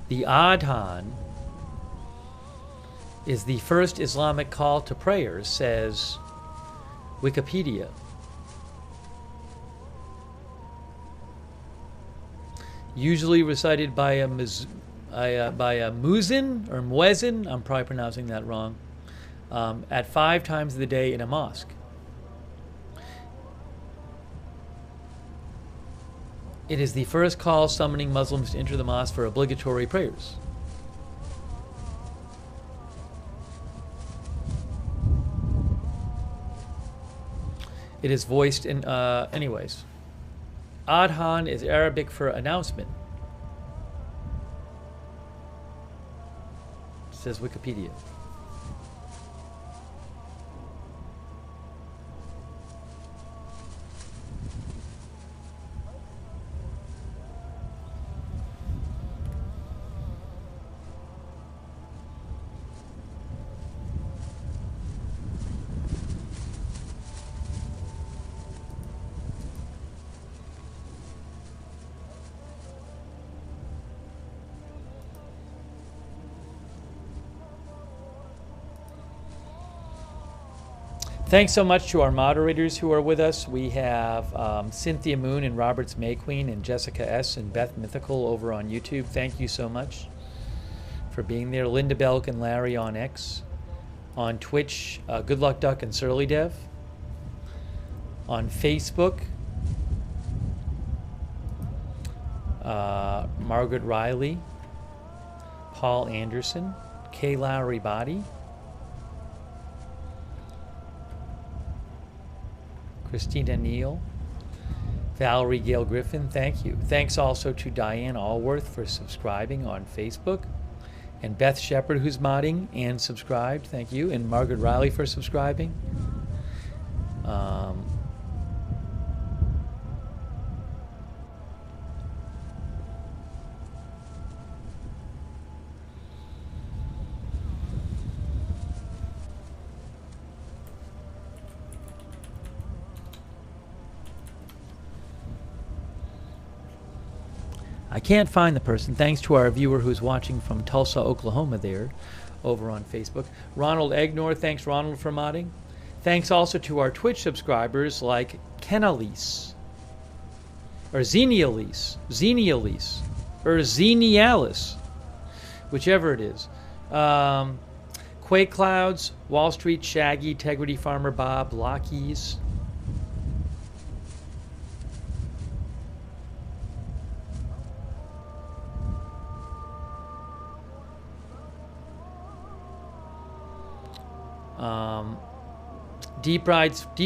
The Adhan is the first Islamic call to prayer, says Wikipedia. Usually recited by a muezzin or muezzin, I'm probably pronouncing that wrong, at 5 times of the day in a mosque. It is the first call summoning Muslims to enter the mosque for obligatory prayers. It is voiced in, anyways. Adhan is Arabic for announcement. Says Wikipedia. Thanks so much to our moderators who are with us. We have Cynthia Moon and Roberts May Queen and Jessica S. and Beth Mythical over on YouTube. Thank you so much for being there. Linda Belk and Larry on X. On Twitch, Good Luck Duck and Surly Dev. On Facebook, Margaret Riley, Paul Anderson, Kay Lowry Body, Christina Neal, Valerie Gale Griffin, thank you. Thanks also to Diane Allworth for subscribing on Facebook, and Beth Shepard, who's modding and subscribed, thank you, and Margaret Riley for subscribing. I can't find the person. Thanks to our viewer who's watching from Tulsa, Oklahoma there, over on Facebook. Ronald Egnor, thanks Ronald for modding. Thanks also to our Twitch subscribers like Kenalise, or Zenialise, or Zenialis, whichever it is. Quake Clouds, Wall Street Shaggy, Integrity Farmer Bob, Lockies. Deep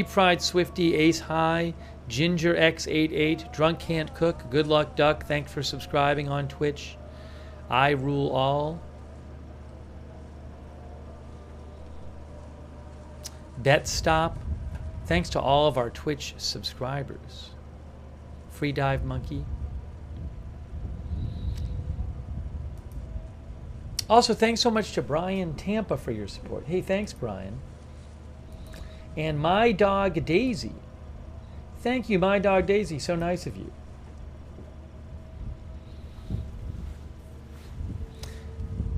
Fried Swifty, Ace High, Ginger X88, Drunk Can't Cook, Good Luck Duck, thanks for subscribing on Twitch. I Rule All. Bet Stop, thanks to all of our Twitch subscribers. Free Dive Monkey. Also, thanks so much to Brian Tampa for your support. Hey, thanks, Brian. And My Dog Daisy. Thank you, My Dog Daisy. So nice of you.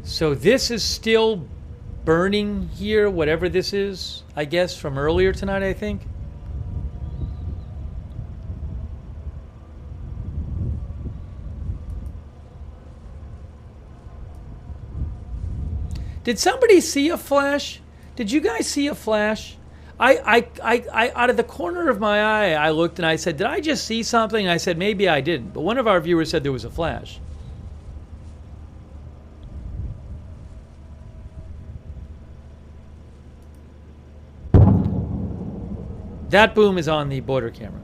So this is still burning here, whatever this is, I guess, from earlier tonight, I think. Did somebody see a flash? Did you guys see a flash? I out of the corner of my eye, I looked and I said, did I just see something? I said, maybe I didn't. But one of our viewers said there was a flash. That boom is on the border camera.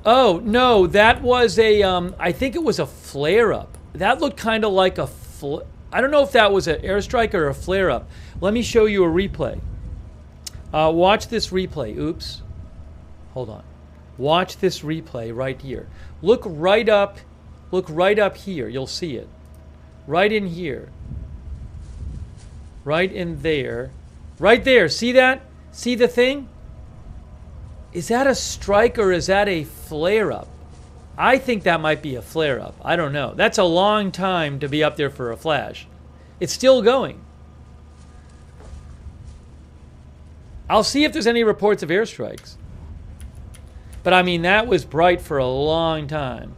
Oh, no, that was a, I think it was a flare-up. That looked kind of like a, I don't know if that was an airstrike or a flare-up. Let me show you a replay. Watch this replay. Oops. Hold on. Watch this replay right here. Look right up here. You'll see it. Right in here. Right in there. Right there. See that? See the thing? Is that a strike or is that a flare-up? I think that might be a flare-up. I don't know. That's a long time to be up there for a flash. It's still going. I'll see if there's any reports of airstrikes. But I mean, that was bright for a long time.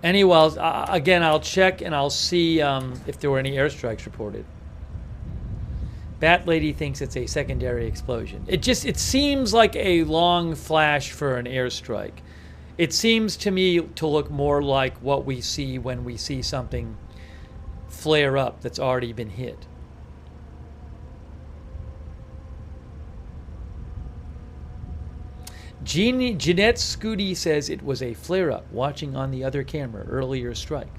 Anyway, again, I'll check and I'll see if there were any airstrikes reported. Bat Lady thinks it's a secondary explosion. It seems like a long flash for an airstrike. It seems to me to look more like what we see when we see something flare up that's already been hit. Jeanette Scooty says it was a flare-up watching on the other camera, earlier strike.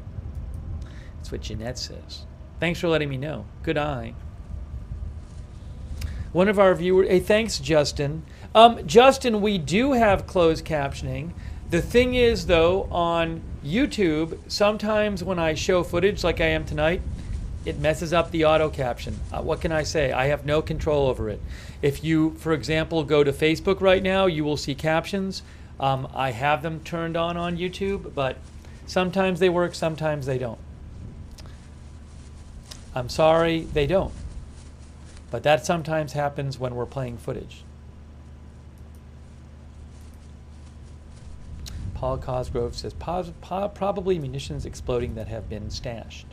That's what Jeanette says. Thanks for letting me know. Good eye. One of our viewers, hey, thanks, Justin. Justin, we do have closed captioning. The thing is, though, on YouTube, sometimes when I show footage like I am tonight, it messes up the auto caption. What can I say? I have no control over it. If you, for example, go to Facebook right now, you will see captions. I have them turned on YouTube, but sometimes they work, sometimes they don't. I'm sorry, they don't. But that sometimes happens when we're playing footage. Paul Cosgrove says, probably munitions exploding that have been stashed.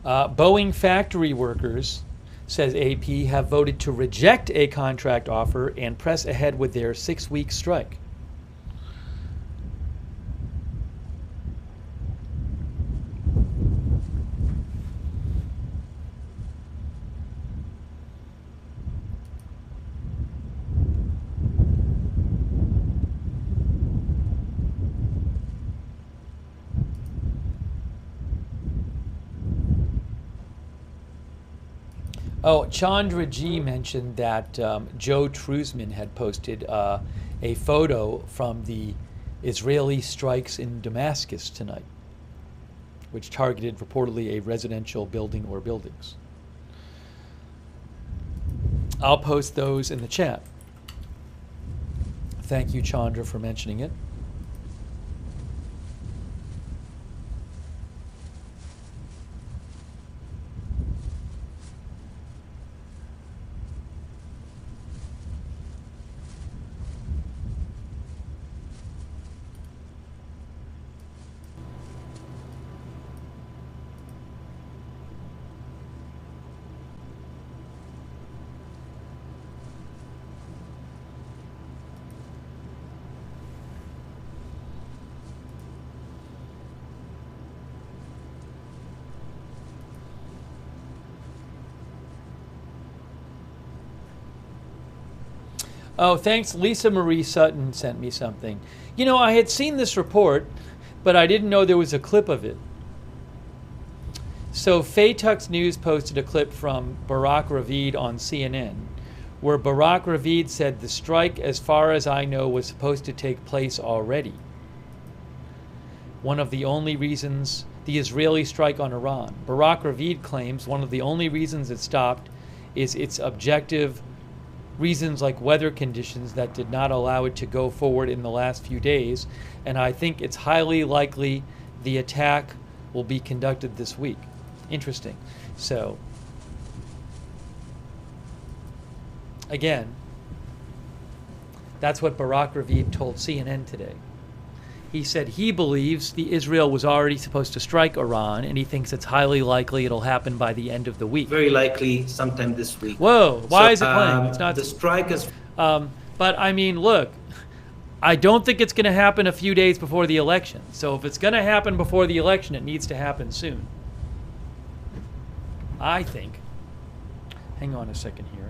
Boeing factory workers, says AP, have voted to reject a contract offer and press ahead with their 6-week strike. Oh, Chandra G mentioned that Joe Truzman had posted a photo from the Israeli strikes in Damascus tonight, which targeted reportedly a residential building or buildings. I'll post those in the chat. Thank you, Chandra, for mentioning it. Oh, thanks. Lisa Marie Sutton sent me something. You know, I had seen this report, but I didn't know there was a clip of it. So Faytux News posted a clip from Barak Ravid on CNN, where Barak Ravid said the strike, as far as I know, was supposed to take place already. One of the only reasons, the Israeli strike on Iran. Barak Ravid claims one of the only reasons it stopped is its objective reasons like weather conditions that did not allow it to go forward in the last few days, and I think it's highly likely the attack will be conducted this week. Interesting. So, again, that's what Barak Ravid told CNN today. He said he believes the Israel was already supposed to strike Iran, and he thinks it's highly likely it'll happen by the end of the week. Very likely sometime this week. Whoa, why is it playing? It's not the strike is... But I mean, look, I don't think it's going to happen a few days before the election. So if it's going to happen before the election, it needs to happen soon. I think. Hang on a second here.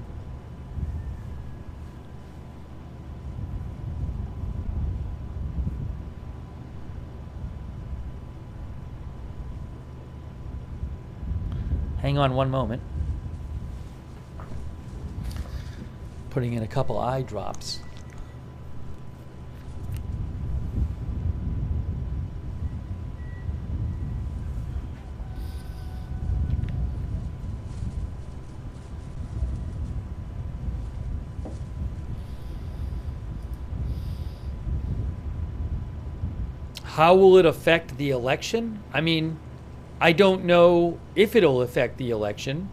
Hang on one moment. Putting in a couple eye drops. How will it affect the election? I mean, I don't know if it'll affect the election.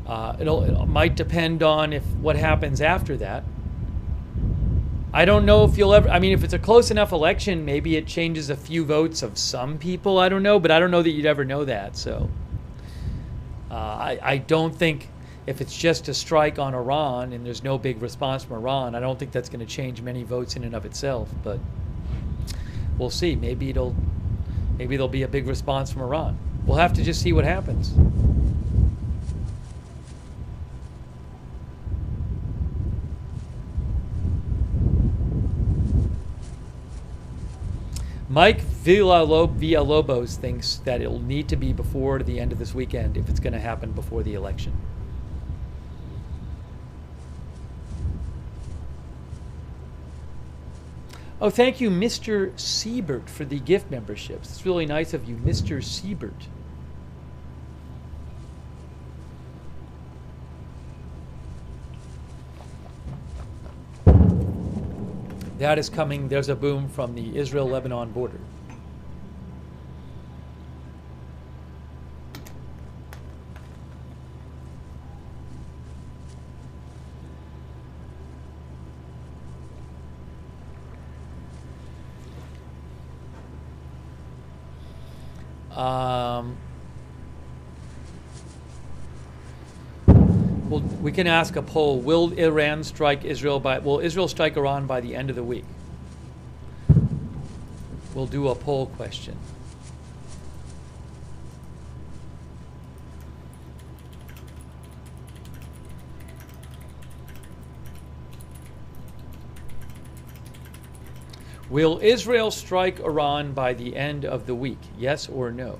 It might depend on what happens after that. I don't know if you'll ever, I mean, if it's a close enough election, maybe it changes a few votes of some people. I don't know, but I don't know that you'd ever know that. So I don't think if it's just a strike on Iran and there's no big response from Iran, I don't think that's going to change many votes in and of itself. But we'll see. Maybe there'll be a big response from Iran. We'll have to just see what happens. Mike Villalobos thinks that it'll need to be before the end of this weekend if it's going to happen before the election. Oh, thank you, Mr. Siebert, for the gift memberships. It's really nice of you, Mr. Siebert. That is coming. There's a boom from the Israel-Lebanon border. Well, we can ask a poll. Will Iran strike Israel will Israel strike Iran by the end of the week? We'll do a poll question. Will Israel strike Iran by the end of the week? Yes or no?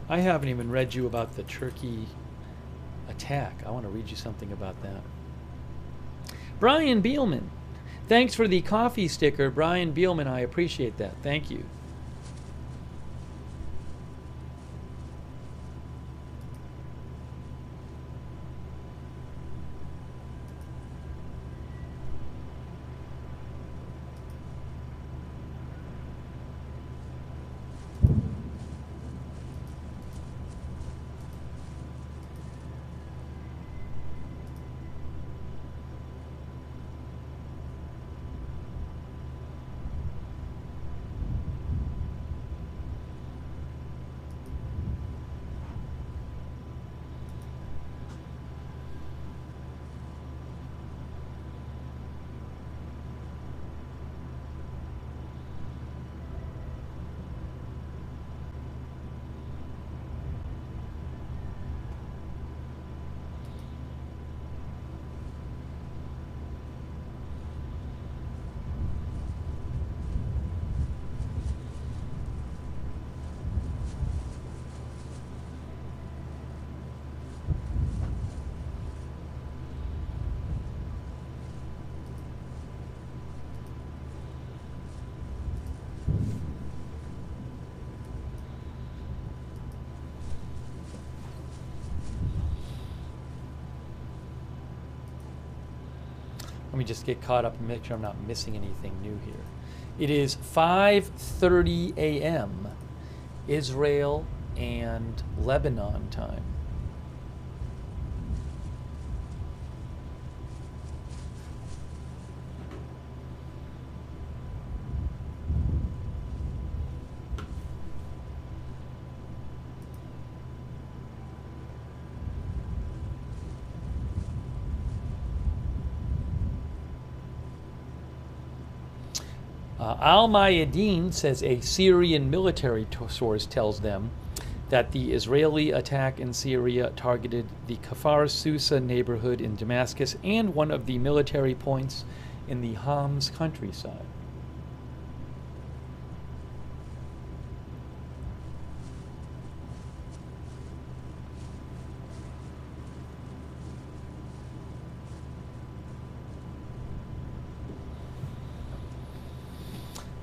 I haven't even read you about the Turkey attack. I want to read you something about that. Brian Beelman. Thanks for the coffee sticker, Brian Beelman. I appreciate that. Thank you. Let me just get caught up and make sure I'm not missing anything new here. It is 5:30 a.m. Israel and Lebanon time. Al-Mayadeen says a Syrian military source tells them that the Israeli attack in Syria targeted the Kfar Sousa neighborhood in Damascus and one of the military points in the Homs countryside.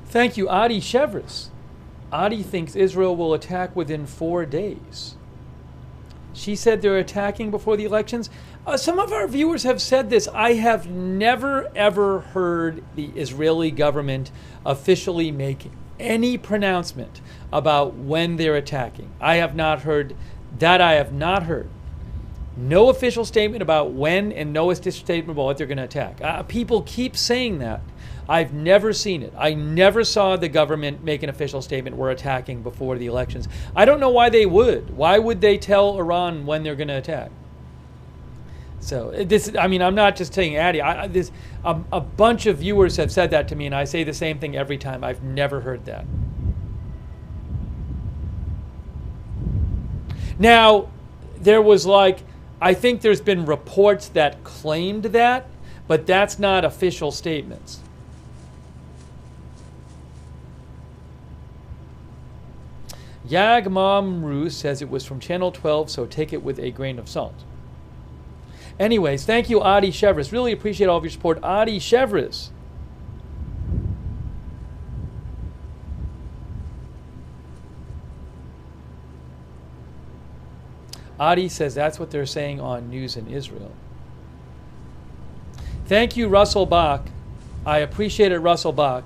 Thank you, Adi Chevres. Adi thinks Israel will attack within 4 days. She said they're attacking before the elections. Some of our viewers have said this. I have never, ever heard the Israeli government officially make any pronouncement about when they're attacking. I have not heard that. I have not heard. No official statement about when and no official statement about what they're going to attack. People keep saying that. I've never seen it. I never saw the government make an official statement, we're attacking before the elections. I don't know why they would. Why would they tell Iran when they're going to attack? So this, I mean, I'm not just saying Addy. A bunch of viewers have said that to me, and I say the same thing every time. I've never heard that. Now, there was I think there's been reports that claimed that, but that's not official statements. Yagmamru says it was from Channel 12, so take it with a grain of salt. Anyways, thank you, Adi Chevres. Really appreciate all of your support. Adi Chevres. Adi says that's what they're saying on News in Israel. Thank you, Russell Bach. I appreciate it, Russell Bach.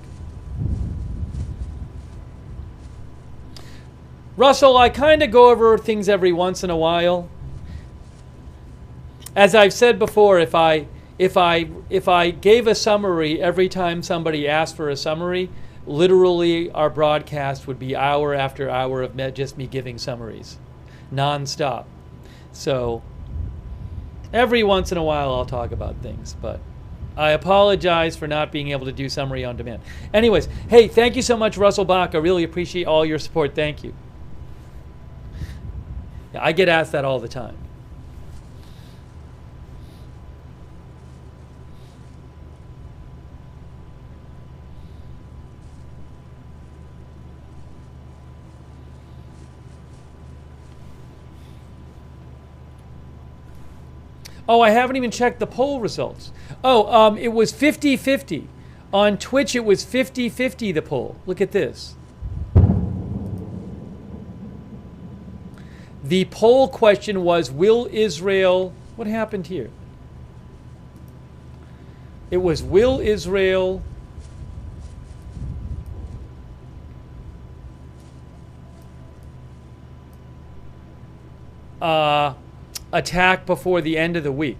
Russell, I kind of go over things every once in a while. As I've said before, if I gave a summary every time somebody asked for a summary, literally our broadcast would be hour after hour of just me giving summaries, non-stop. So every once in a while I'll talk about things, but I apologize for not being able to do summary on demand. Anyways, hey, thank you so much, Russell Bach. I really appreciate all your support. Thank you. Yeah, I get asked that all the time. Oh, I haven't even checked the poll results. Oh, it was 50-50. On Twitch, it was 50-50, the poll. Look at this. The poll question was, will Israel... What happened here? It was, will Israel... attack before the end of the week?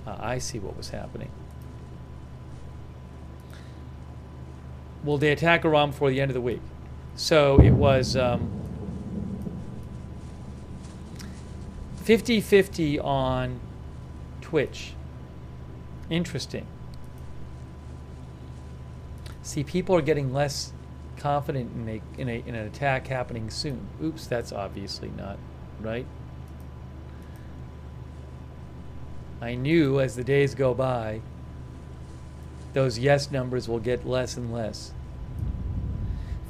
I see what was happening. Will they attack Iran before the end of the week? So it was 50-50 on Twitch. Interesting. See, people are getting less confident in an attack happening soon. Oops, that's obviously not right. I knew as the days go by, those yes numbers will get less and less.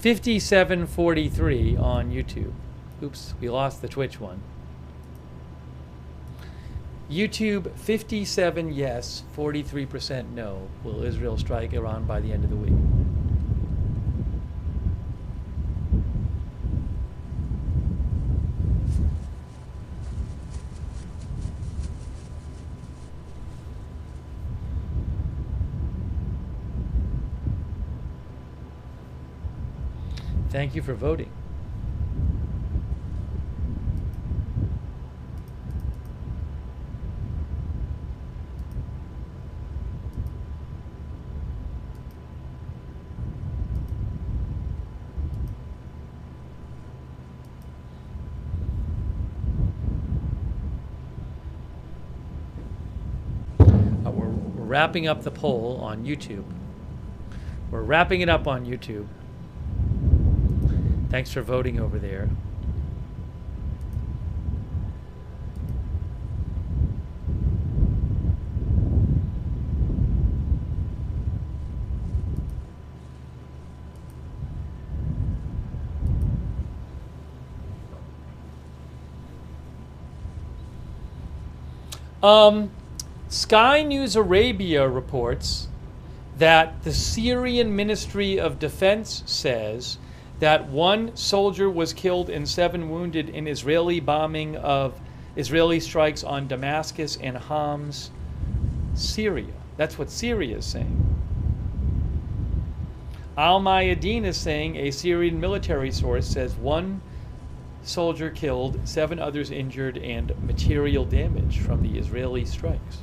57-43 on YouTube. Oops, we lost the Twitch one. YouTube, 57 yes, 43% no. Will Israel strike Iran by the end of the week? Thank you for voting. We're wrapping up the poll on YouTube. We're wrapping it up on YouTube. Thanks for voting over there. Sky News Arabia reports that the Syrian Ministry of Defense says that 1 soldier was killed and 7 wounded in Israeli bombing of Israeli strikes on Damascus and Homs, Syria. That's what Syria is saying. Al-Mayadeen is saying a Syrian military source says 1 soldier killed, 7 others injured, and material damage from the Israeli strikes.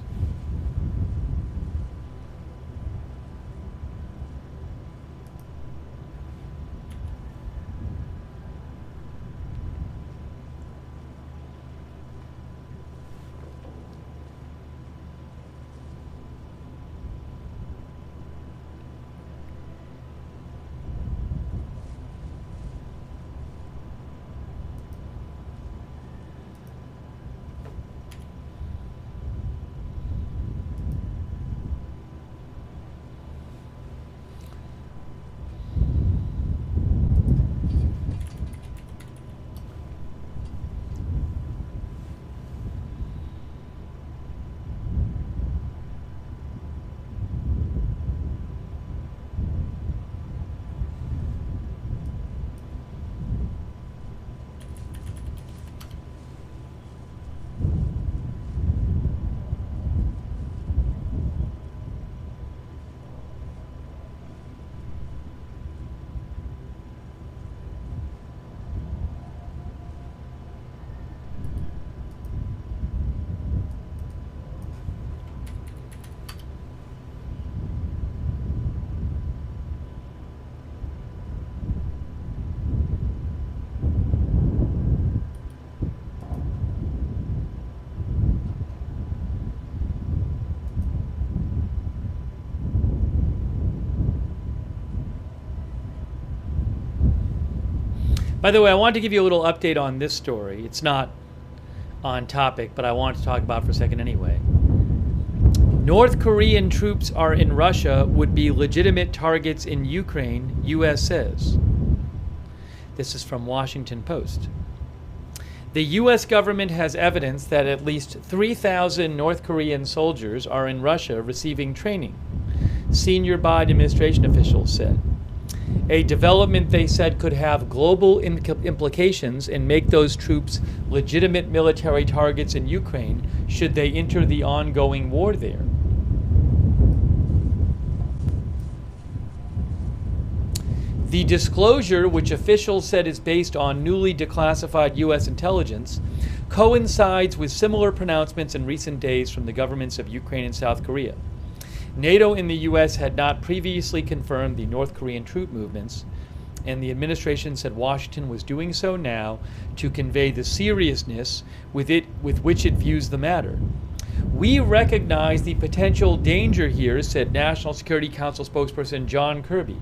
By the way, I wanted to give you a little update on this story. It's not on topic, but I wanted to talk about it for a second anyway. North Korean troops are in Russia would be legitimate targets in Ukraine, U.S. says. This is from Washington Post. The U.S. government has evidence that at least 3,000 North Korean soldiers are in Russia receiving training, senior Biden administration officials said. A development they said could have global implications and make those troops legitimate military targets in Ukraine should they enter the ongoing war there. The disclosure, which officials said is based on newly declassified U.S. intelligence, coincides with similar pronouncements in recent days from the governments of Ukraine and South Korea. NATO and the U.S. had not previously confirmed the North Korean troop movements, and the administration said Washington was doing so now to convey the seriousness with which it views the matter. We recognize the potential danger here, said National Security Council spokesperson John Kirby,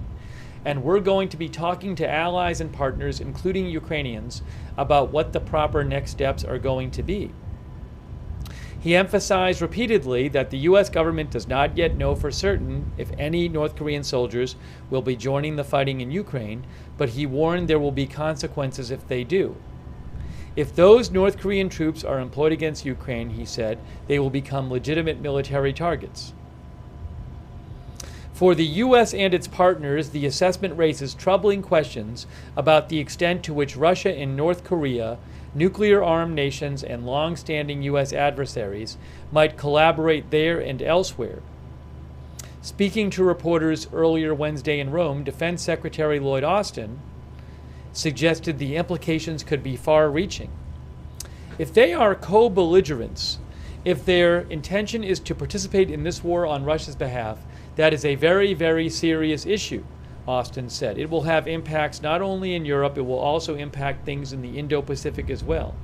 and we're going to be talking to allies and partners, including Ukrainians, about what the proper next steps are going to be. He emphasized repeatedly that the U.S. government does not yet know for certain if any North Korean soldiers will be joining the fighting in Ukraine, but he warned there will be consequences if they do. If those North Korean troops are employed against Ukraine, he said, they will become legitimate military targets. For the U.S. and its partners, the assessment raises troubling questions about the extent to which Russia and North Korea, nuclear-armed nations and long-standing U.S. adversaries, might collaborate there and elsewhere. Speaking to reporters earlier Wednesday in Rome, Defense Secretary Lloyd Austin suggested the implications could be far-reaching. If they are co-belligerents, if their intention is to participate in this war on Russia's behalf, that is a very, very serious issue, Austin said. It will have impacts not only in Europe, it will also impact things in the Indo-Pacific as well.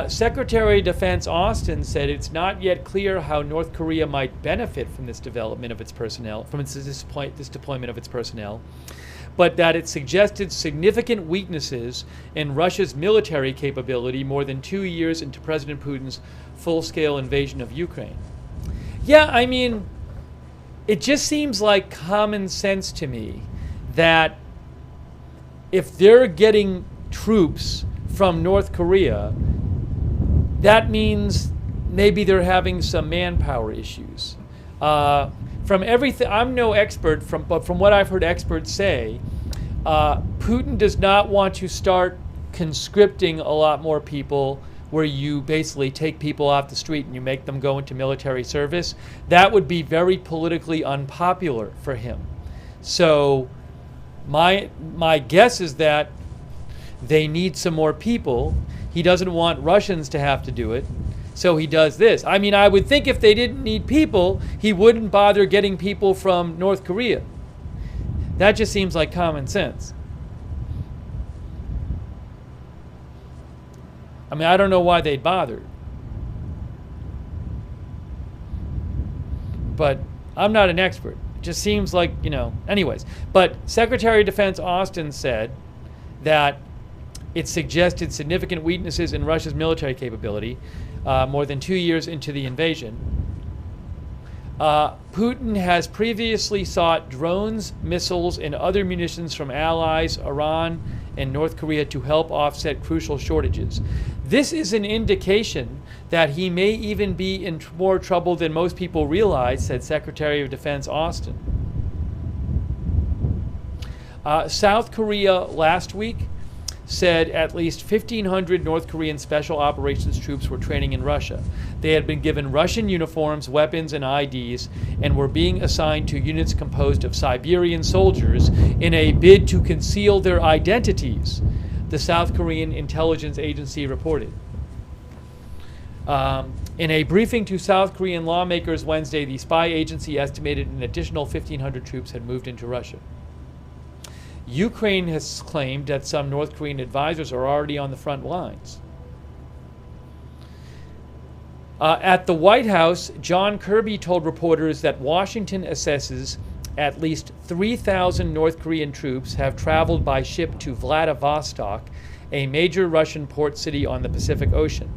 Secretary of Defense Austin said it's not yet clear how North Korea might benefit from this development of its personnel, from this deployment of its personnel, but that it suggested significant weaknesses in Russia's military capability more than 2 years into President Putin's full-scale invasion of Ukraine. Yeah, I mean, it just seems like common sense to me that if they're getting troops from North Korea, that means maybe they're having some manpower issues. from everything, I'm no expert, but from what I've heard experts say, Putin does not want to start conscripting a lot more people where you basically take people off the street and you make them go into military service. That would be very politically unpopular for him. So my guess is that they need some more people. He doesn't want Russians to have to do it, so he does this. I mean, I would think if they didn't need people, he wouldn't bother getting people from North Korea. That just seems like common sense. I mean, I don't know why they'd bother. But I'm not an expert. It just seems like, anyways. But Secretary of Defense Austin said that it suggested significant weaknesses in Russia's military capability more than 2 years into the invasion. Putin has previously sought drones, missiles, and other munitions from allies, Iran and North Korea, to help offset crucial shortages. This is an indication that he may even be in more trouble than most people realize, said Secretary of Defense Austin. South Korea last week said at least 1,500 North Korean special operations troops were training in Russia. They had been given Russian uniforms, weapons, and IDs, and were being assigned to units composed of Siberian soldiers in a bid to conceal their identities, the South Korean intelligence agency reported. In a briefing to South Korean lawmakers Wednesday, the spy agency estimated an additional 1,500 troops had moved into Russia. Ukraine has claimed that some North Korean advisors are already on the front lines. At the White House, John Kirby told reporters that Washington assesses at least 3,000 North Korean troops have traveled by ship to Vladivostok, a major Russian port city on the Pacific Ocean.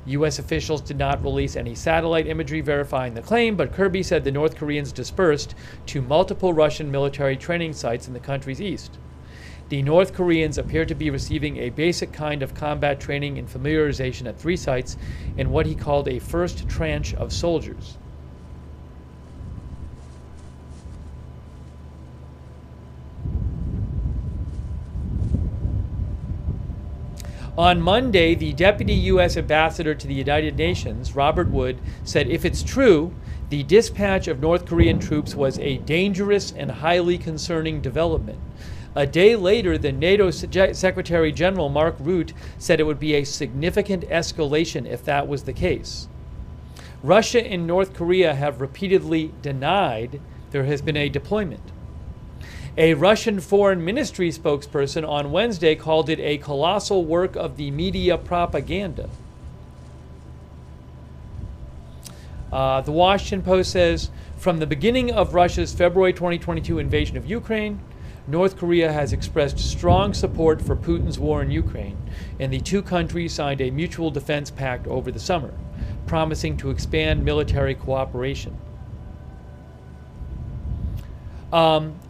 U.S. officials did not release any satellite imagery verifying the claim, but Kirby said the North Koreans dispersed to multiple Russian military training sites in the country's east. The North Koreans appear to be receiving a basic kind of combat training and familiarization at 3 sites in what he called a first tranche of soldiers. On Monday, the deputy U.S. ambassador to the United Nations, Robert Wood, said if it's true, the dispatch of North Korean troops was a dangerous and highly concerning development. A day later, the NATO Secretary General Mark Rutte said it would be a significant escalation if that was the case. Russia and North Korea have repeatedly denied there has been a deployment. A Russian foreign ministry spokesperson on Wednesday called it a colossal work of the media propaganda. The Washington Post says, from the beginning of Russia's February 2022 invasion of Ukraine, North Korea has expressed strong support for Putin's war in Ukraine, and the two countries signed a mutual defense pact over the summer, promising to expand military cooperation.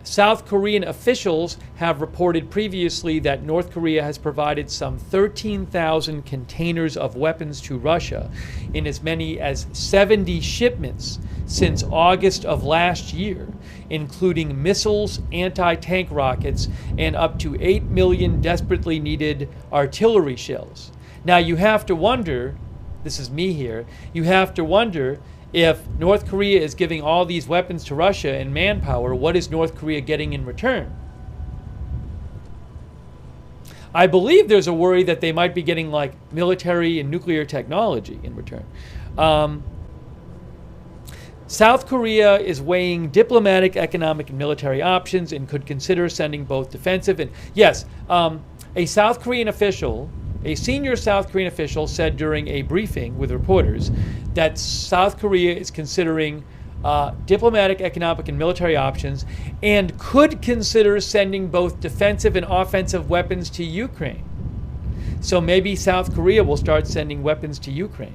South Korean officials have reported previously that North Korea has provided some 13,000 containers of weapons to Russia in as many as 70 shipments since August of last year, including missiles, anti-tank rockets, and up to 8 million desperately needed artillery shells. Now you have to wonder, this is me here, you have to wonder if North Korea is giving all these weapons to Russia and manpower, what is North Korea getting in return? I believe there's a worry that they might be getting like military and nuclear technology in return. South Korea is weighing diplomatic, economic, and military options and could consider sending both defensive and... Yes, a South Korean official, a senior South Korean official said during a briefing with reporters that South Korea is considering diplomatic, economic, and military options and could consider sending both defensive and offensive weapons to Ukraine. So maybe South Korea will start sending weapons to Ukraine.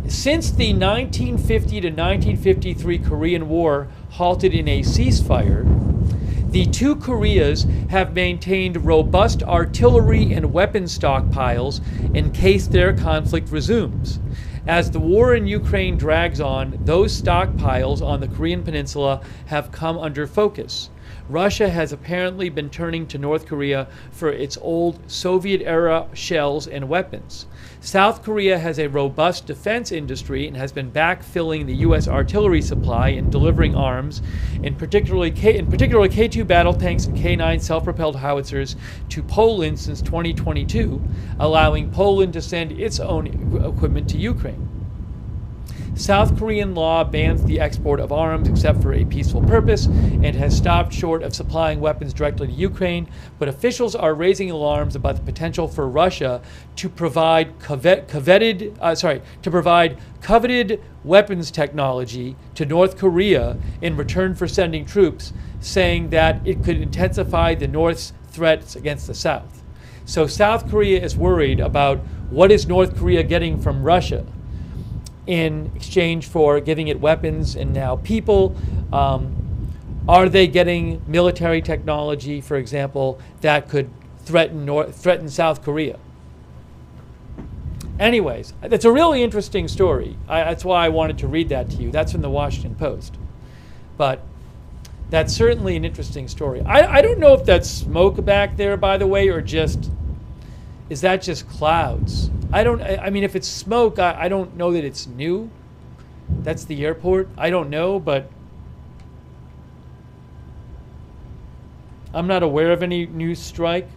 Since the 1950 to 1953 Korean War halted in a ceasefire, the two Koreas have maintained robust artillery and weapon stockpiles in case their conflict resumes. As the war in Ukraine drags on, those stockpiles on the Korean peninsula have come under focus. Russia has apparently been turning to North Korea for its old Soviet-era shells and weapons. South Korea has a robust defense industry and has been backfilling the U.S. artillery supply and delivering arms, in particular K-2 battle tanks and K-9 self-propelled howitzers, to Poland since 2022, allowing Poland to send its own equipment to Ukraine. South Korean law bans the export of arms except for a peaceful purpose and has stopped short of supplying weapons directly to Ukraine, but officials are raising alarms about the potential for Russia to provide coveted weapons technology to North Korea in return for sending troops, saying that it could intensify the North's threats against the South. So South Korea is worried about what is North Korea getting from Russia in exchange for giving it weapons and now people. Are they getting military technology, for example, that could threaten South Korea? Anyways, it's a really interesting story. That's why I wanted to read that to you. That's from the Washington Post. But that's certainly an interesting story. I don't know if that's smoke back there, by the way, or is that just clouds? I mean, if it's smoke, I don't know that it's new. That's the airport. I don't know, but I'm not aware of any new strike.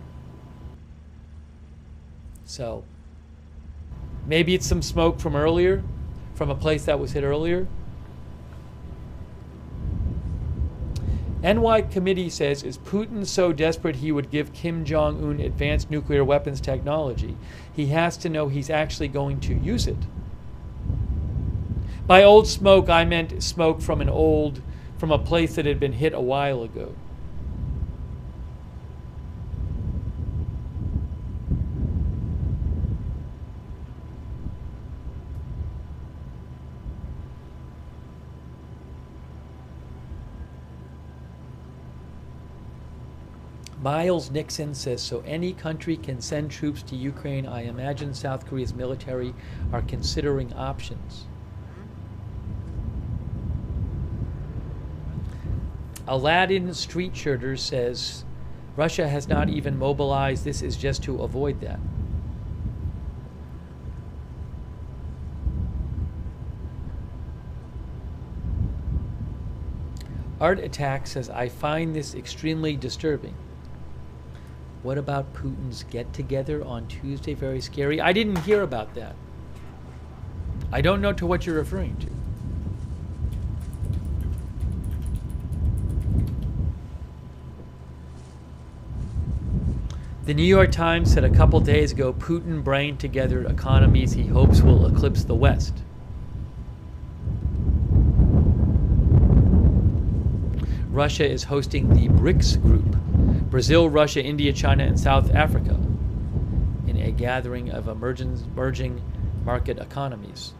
So maybe it's some smoke from earlier, from a place that was hit earlier. NY committee says, is Putin so desperate he would give Kim Jong-un advanced nuclear weapons technology? He has to know he's actually going to use it. By old smoke, I meant smoke from from a place that had been hit a while ago. Miles Nixon says, so any country can send troops to Ukraine. I imagine South Korea's military are considering options. Aladdin Street Shirter says, Russia has not even mobilized. This is just to avoid that. Art Attack says, I find this extremely disturbing. What about Putin's get-together on Tuesday? Very scary. I didn't hear about that. I don't know to what you're referring to. The New York Times said a couple days ago, Putin brained together economies he hopes will eclipse the West. Russia is hosting the Brics group, Brazil, Russia, India, China, and South Africa, in a gathering of emerging market economies.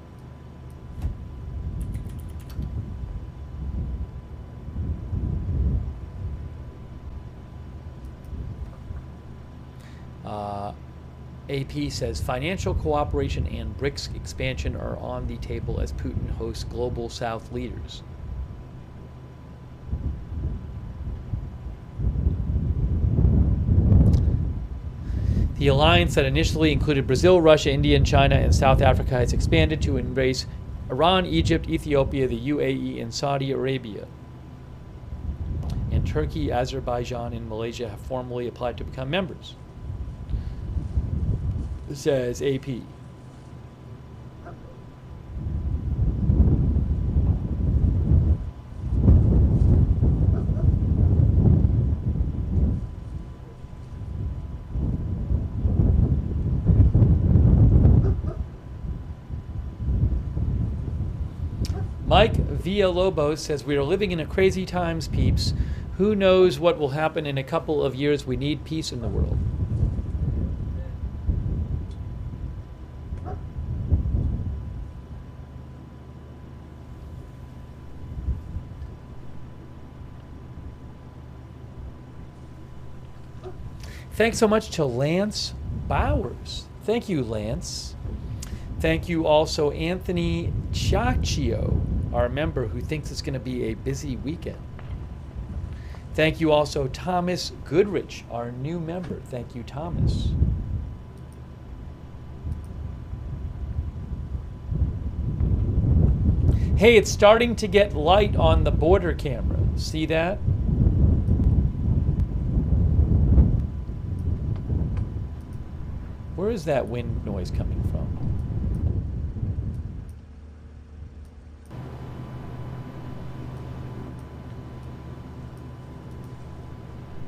AP says financial cooperation and BRICS expansion are on the table as Putin hosts Global South leaders. The alliance that initially included Brazil, Russia, India, and China, and South Africa has expanded to embrace Iran, Egypt, Ethiopia, the UAE, and Saudi Arabia. And Turkey, Azerbaijan, and Malaysia have formally applied to become members, says AP. Mike Villalobos says, we are living in a crazy times, peeps. Who knows what will happen in a couple of years? We need peace in the world. Thanks so much to Lance Bowers. Thank you, Lance. Thank you also Anthony Ciaccio, our member, who thinks it's going to be a busy weekend. Thank you also Thomas Goodrich, our new member. Thank you, Thomas. Hey, it's starting to get light on the border camera. See that? Where is that wind noise coming from?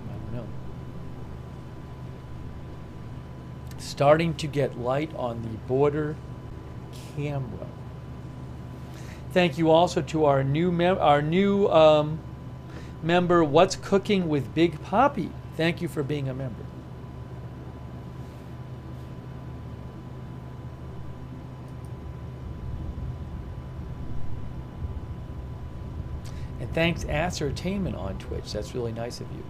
I don't know. Starting to get light on the border camera. Thank you also to our new member, What's Cooking with Big Poppy. Thank you for being a member. And thanks Ascertainment on Twitch. That's really nice of you.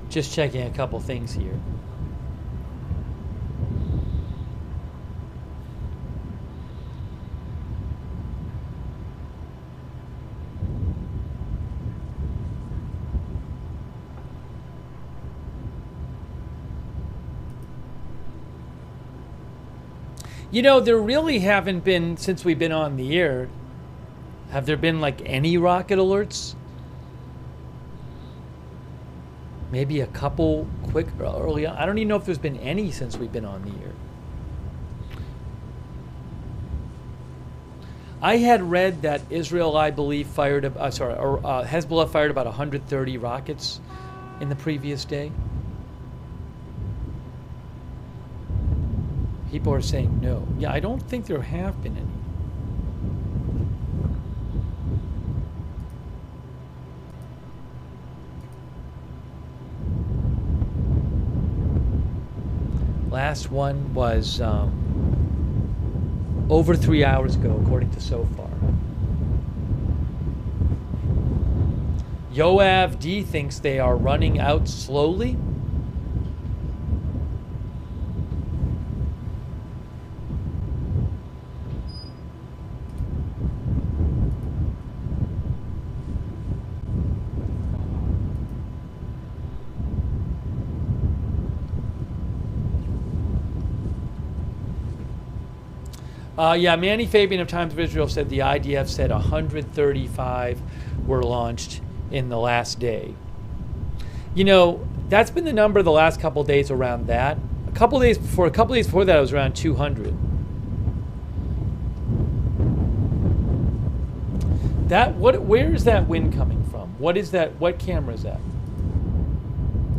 Just checking a couple things here. You know, there really haven't been, since we've been on the air, have there been like any rocket alerts? Maybe a couple quick early on. I don't even know if there's been any since we've been on the air. I had read that Israel, I believe, Hezbollah fired about 130 rockets in the previous day. People are saying no. Yeah, I don't think there have been any. Last one was over 3 hours ago, according to SOFAR. Yoav D thinks they are running out slowly. Yeah, Manny Fabian of Times of Israel said the IDF said 135 were launched in the last day. You know, that's been the number the last couple of days around that. A couple of days before that, it was around 200. Where is that wind coming from? What is that? What camera is that?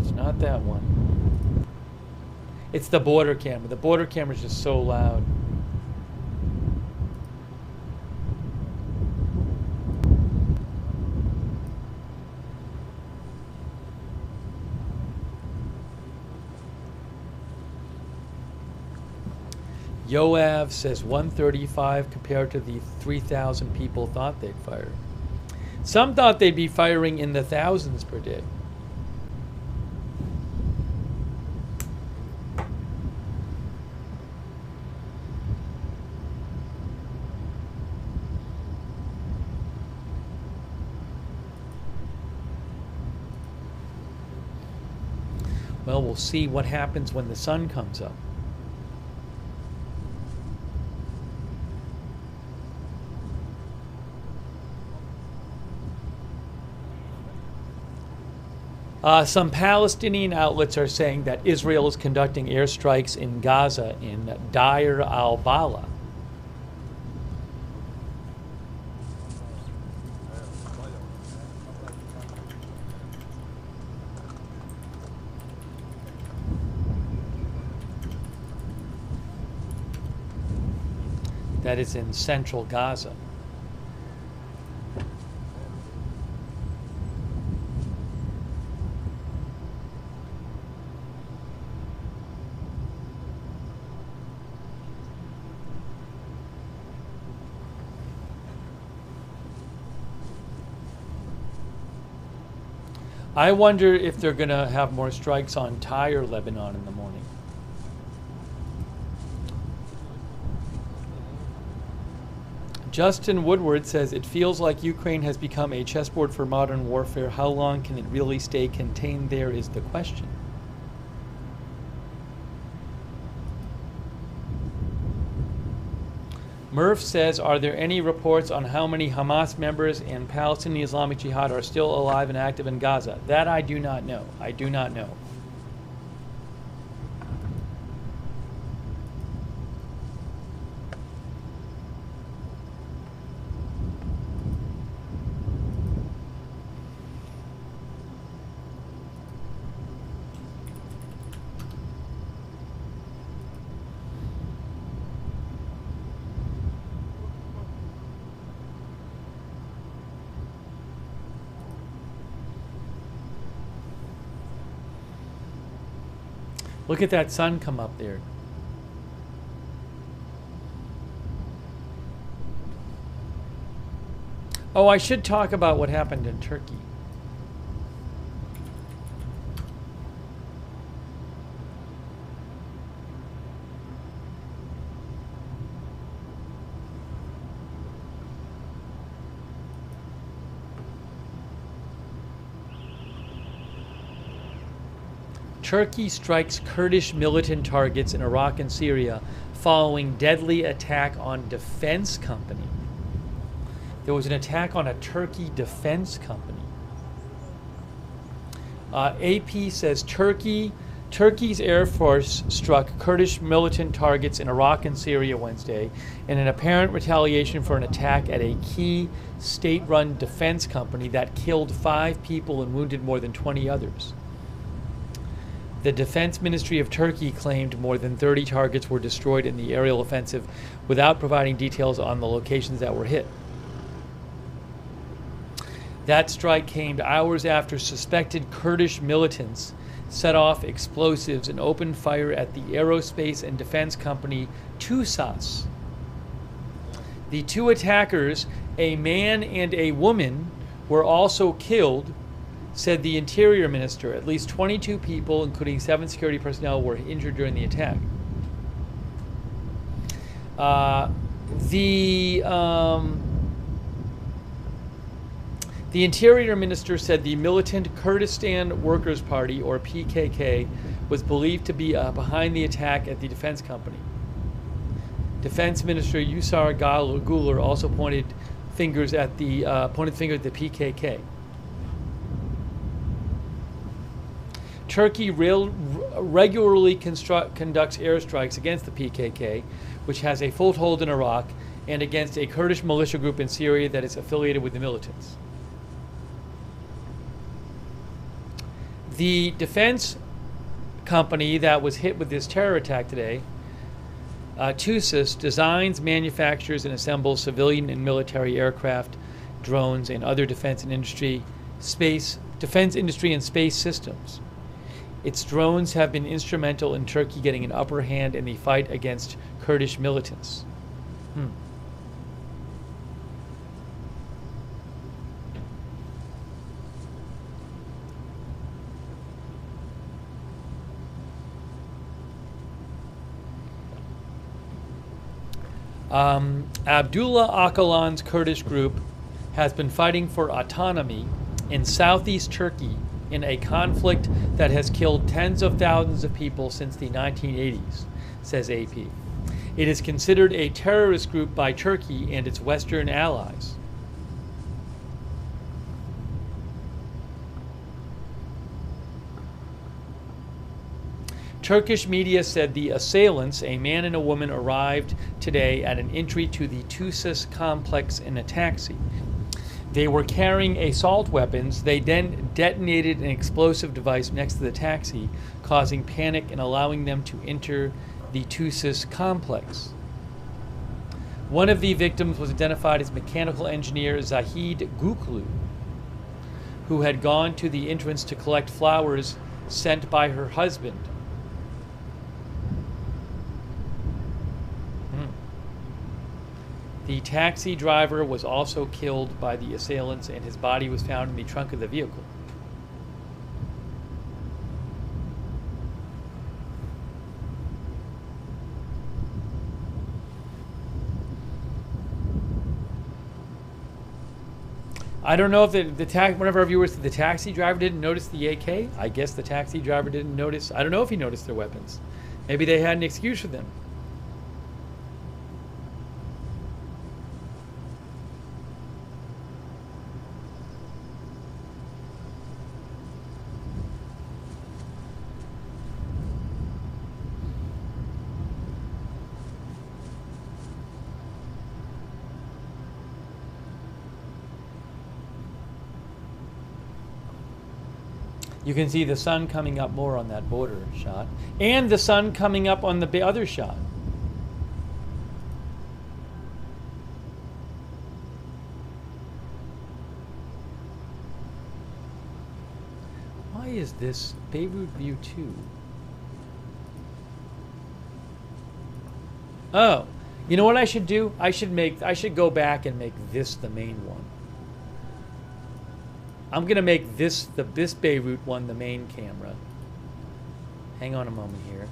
It's not that one. It's the border camera. The border camera is just so loud. Yoav says 135 compared to the 3,000 people thought they'd fire. Some thought they'd be firing in the thousands per day. Well, we'll see what happens when the sun comes up. Some Palestinian outlets are saying that Israel is conducting airstrikes in Gaza in Deir al-Balah. That is in central Gaza. I wonder if they're going to have more strikes on Tyre, Lebanon in the morning. Justin Woodward says, it feels like Ukraine has become a chessboard for modern warfare. How long can it really stay contained there is the question. Murph says, are there any reports on how many Hamas members and Palestinian Islamic Jihad are still alive and active in Gaza? That I do not know. I do not know. Look at that sun come up there. Oh, I should talk about what happened in Turkey. Turkey strikes Kurdish militant targets in Iraq and Syria following deadly attack on defense company. There was an attack on a Turkey defense company. AP says Turkey's Air Force struck Kurdish militant targets in Iraq and Syria Wednesday in an apparent retaliation for an attack at a key state-run defense company that killed 5 people and wounded more than 20 others. The Defense Ministry of Turkey claimed more than 30 targets were destroyed in the aerial offensive without providing details on the locations that were hit. That strike came hours after suspected Kurdish militants set off explosives and opened fire at the aerospace and defense company TUSAS. The 2 attackers, a man and a woman, were also killed, said the Interior Minister. At least 22 people, including 7 security personnel, were injured during the attack. The Interior Minister said the militant Kurdistan Workers' Party, or PKK, was believed to be behind the attack at the defense company. Defense Minister Yusar Guler also pointed fingers at the PKK. Turkey regularly conducts airstrikes against the PKK, which has a foothold in Iraq, and against a Kurdish militia group in Syria that is affiliated with the militants. The defense company that was hit with this terror attack today, TUSAS, designs, manufactures, and assembles civilian and military aircraft, drones, and other defense industry and space systems. Its drones have been instrumental in Turkey getting an upper hand in the fight against Kurdish militants. Abdullah Öcalan's Kurdish group has been fighting for autonomy in southeast Turkey in a conflict that has killed tens of thousands of people since the 1980s, says AP. It is considered a terrorist group by Turkey and its Western allies. Turkish media said the assailants, a man and a woman, arrived today at an entry to the Tuzis complex in a taxi. They were carrying assault weapons. They then detonated an explosive device next to the taxi, causing panic and allowing them to enter the Tuzis complex. One of the victims was identified as mechanical engineer Zahid Guklu, who had gone to the entrance to collect flowers sent by her husband. The taxi driver was also killed by the assailants, and his body was found in the trunk of the vehicle. I don't know if one of our viewers said the taxi driver didn't notice the AK. I guess the taxi driver didn't notice. I don't know if he noticed their weapons. Maybe they had an excuse for them. You can see the sun coming up more on that border shot, and the sun coming up on the other shot. Why is this Beirut View 2? Oh, you know what I should do? I should go back and make this the main one. I'm gonna make this Beirut one the main camera. Hang on a moment here.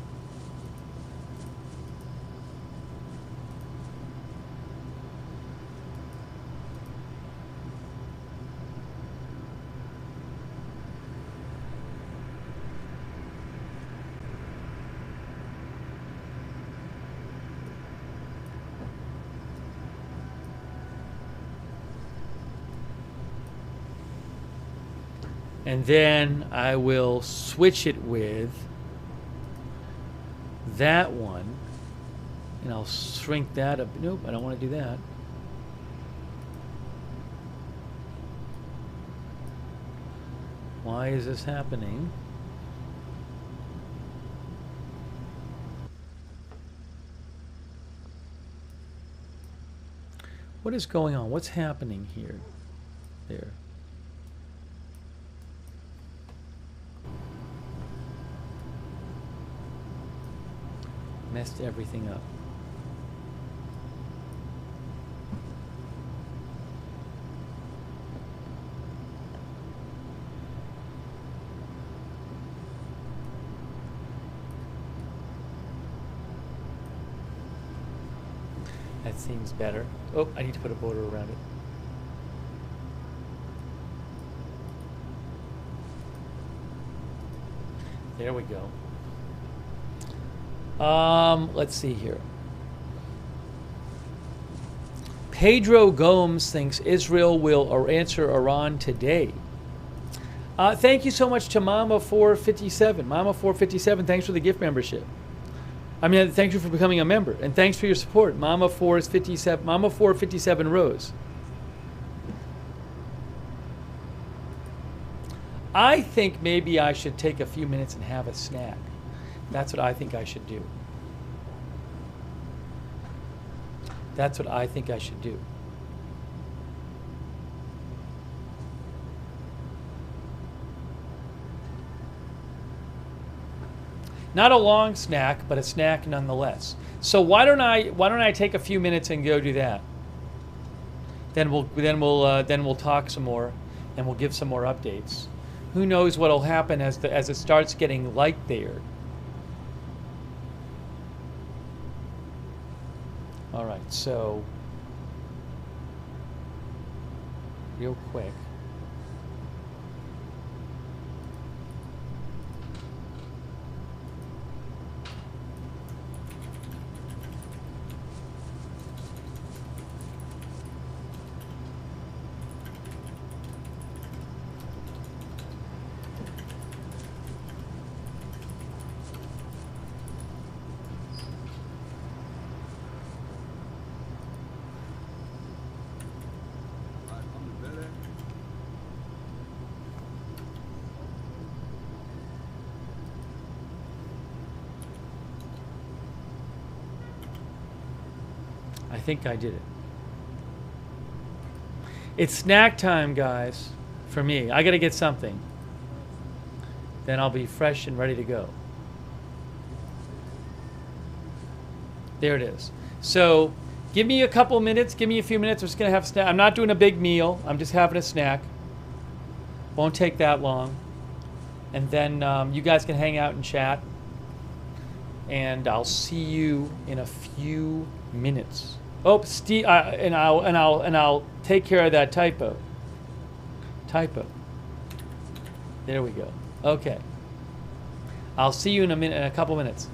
And then I will switch it with that one. And I'll shrink that up. Nope, I don't want to do that. Why is this happening? What is going on? What's happening here? There. Messed everything up. That seems better. Oh, I need to put a border around it. There we go. Let's see here. Pedro Gomes thinks Israel will answer Iran today. Thank you so much to Mama457. Mama457, thanks for the gift membership. I mean, thank you for becoming a member, and thanks for your support. Mama457, Mama457 Rose. I think maybe I should take a few minutes and have a snack. That's what I think I should do. That's what I think I should do. Not a long snack, but a snack nonetheless. So why don't I take a few minutes and go do that? Then we'll talk some more, and we'll give some more updates. Who knows what'll happen as it starts getting light there? All right, so real quick. I think I did it. It's snack time, guys, for me. I got to get something. Then I'll be fresh and ready to go. There it is. So give me a couple minutes. Give me a few minutes. I'm just going to have a snack. I'm not doing a big meal. I'm just having a snack. Won't take that long. And then you guys can hang out and chat. And I'll see you in a few minutes. Oh, Steve, and I'll take care of that typo. There we go. Okay. I'll see you in a couple minutes.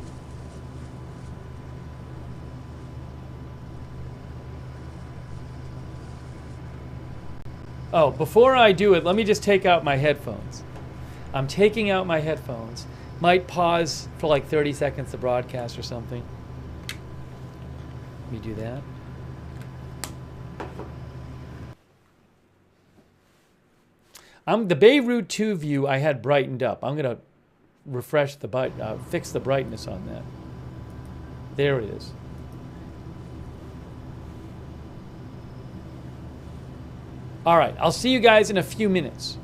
Oh, before I do it, let me just take out my headphones. I'm taking out my headphones. Might pause for like 30 seconds to broadcast or something. Let me do that. The Beirut 2 view I had brightened up. I'm going to refresh the button, fix the brightness on that. There it is. All right, I'll see you guys in a few minutes.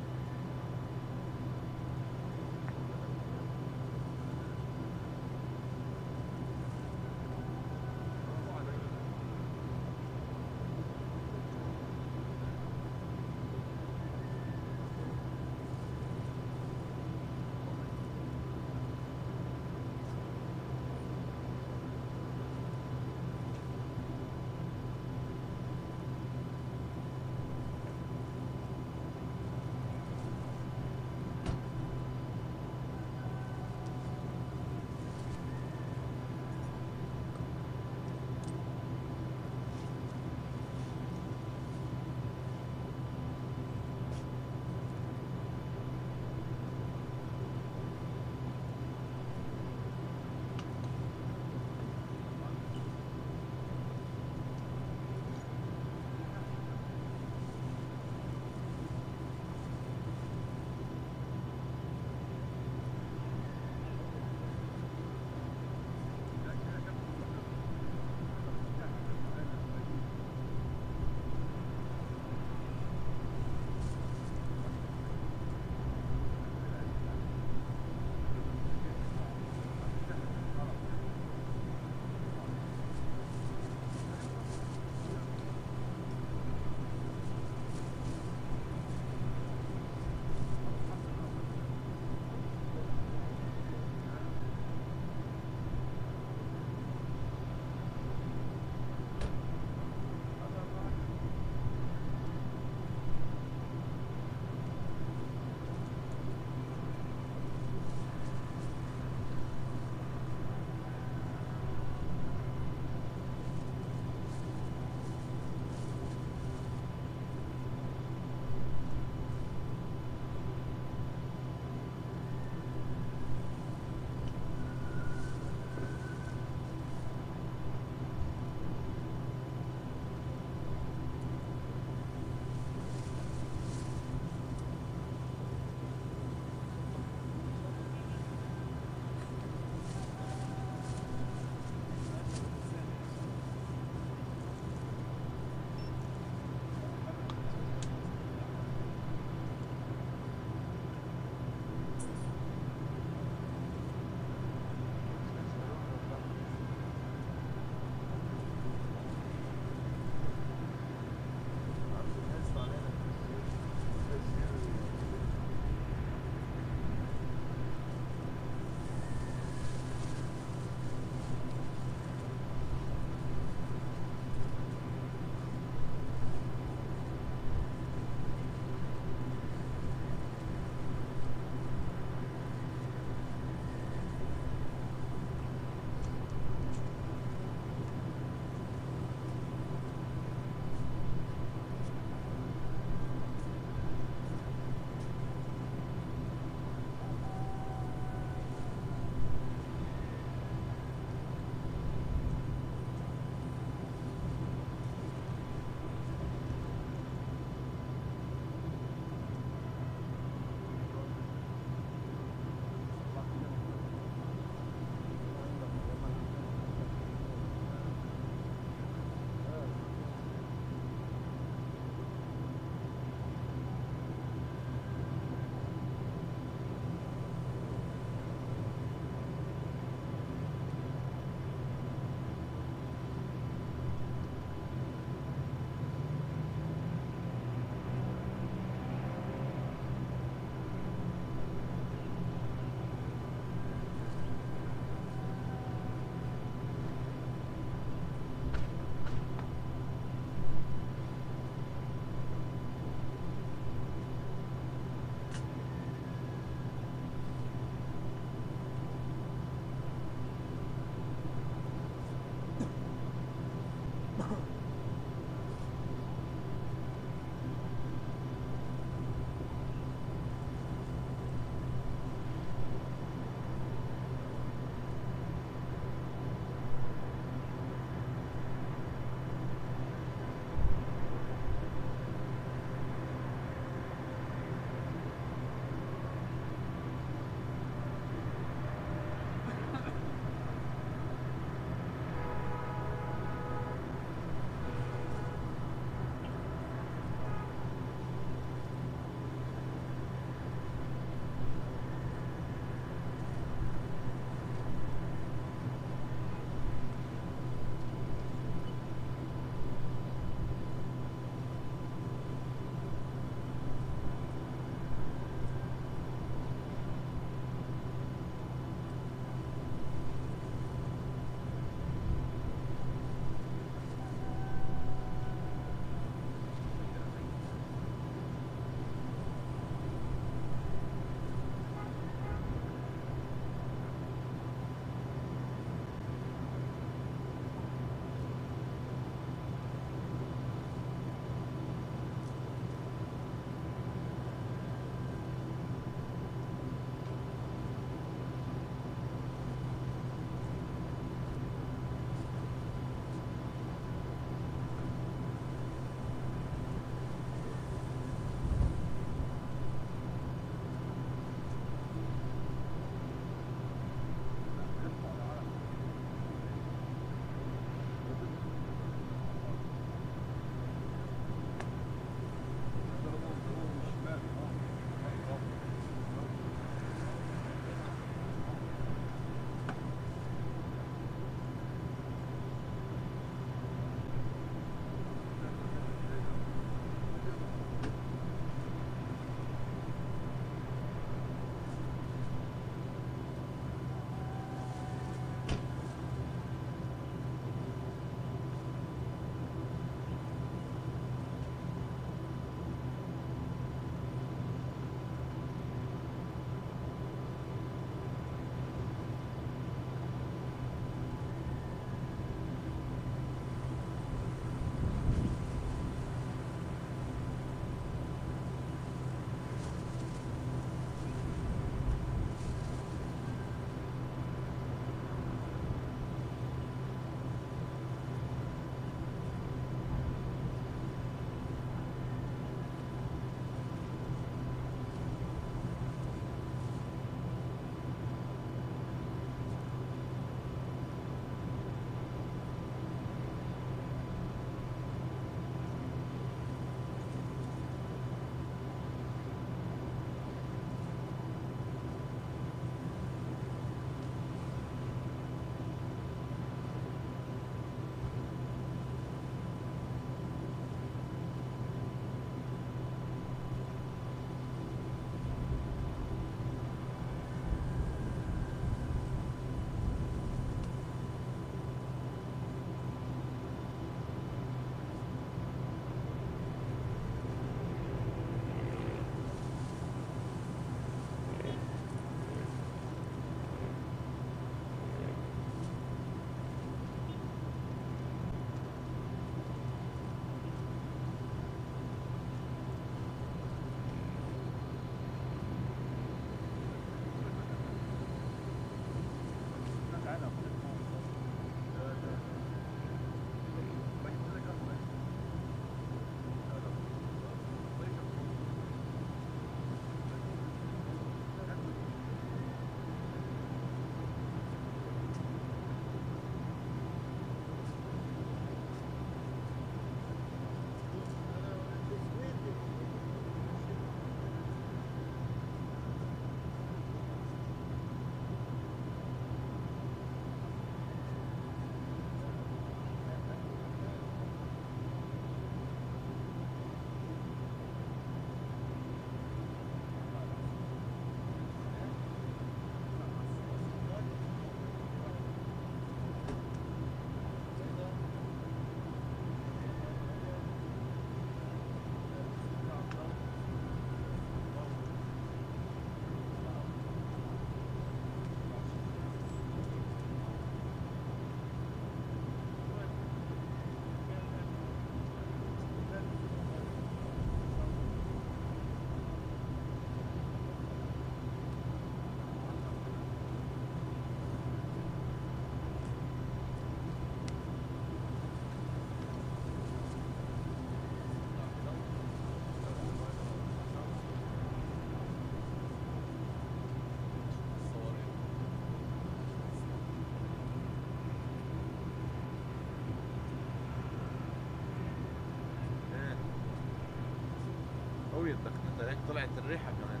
هيك طلعت الريحة كمان.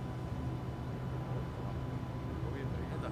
هذا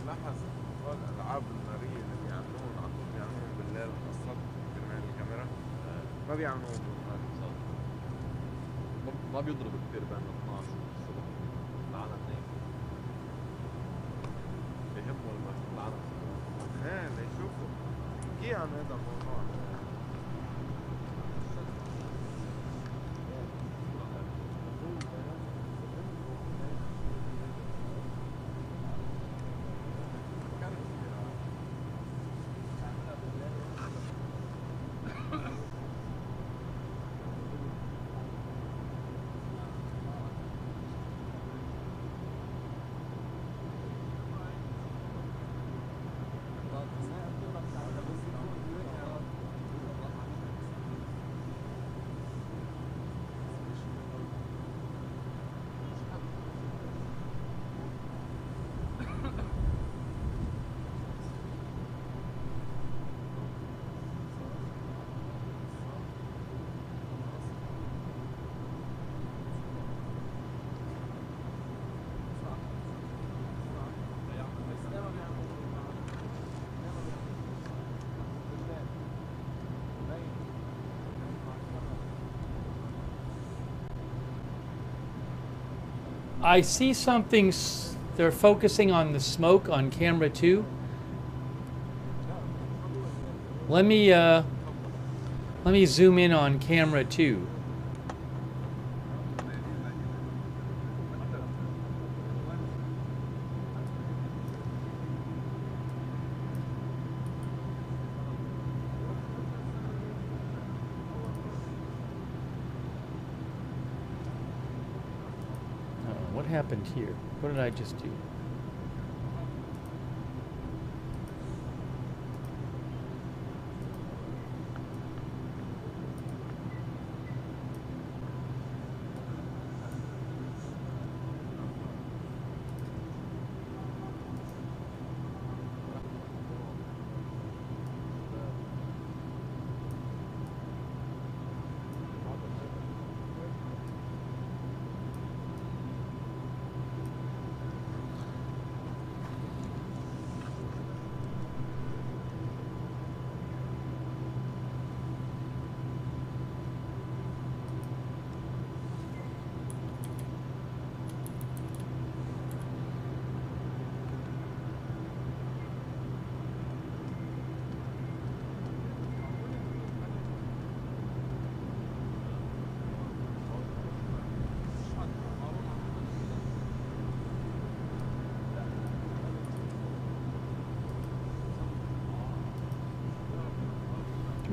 لاحظ موضوع الألعاب النارية اللي بيعملوهم على طول بيعملوهم بالليل خاصة كرمال الكاميرا. ما بيعملوهم بالنهار. ما بيضرب كثير بين 12 الصبح العالم نايم. بيهموا العالم. ايه ليشوفوا. احكي عن هذا الموضوع. I see something, they're focusing on the smoke on camera 2. Let me zoom in on camera 2. What happened here? What did I just do?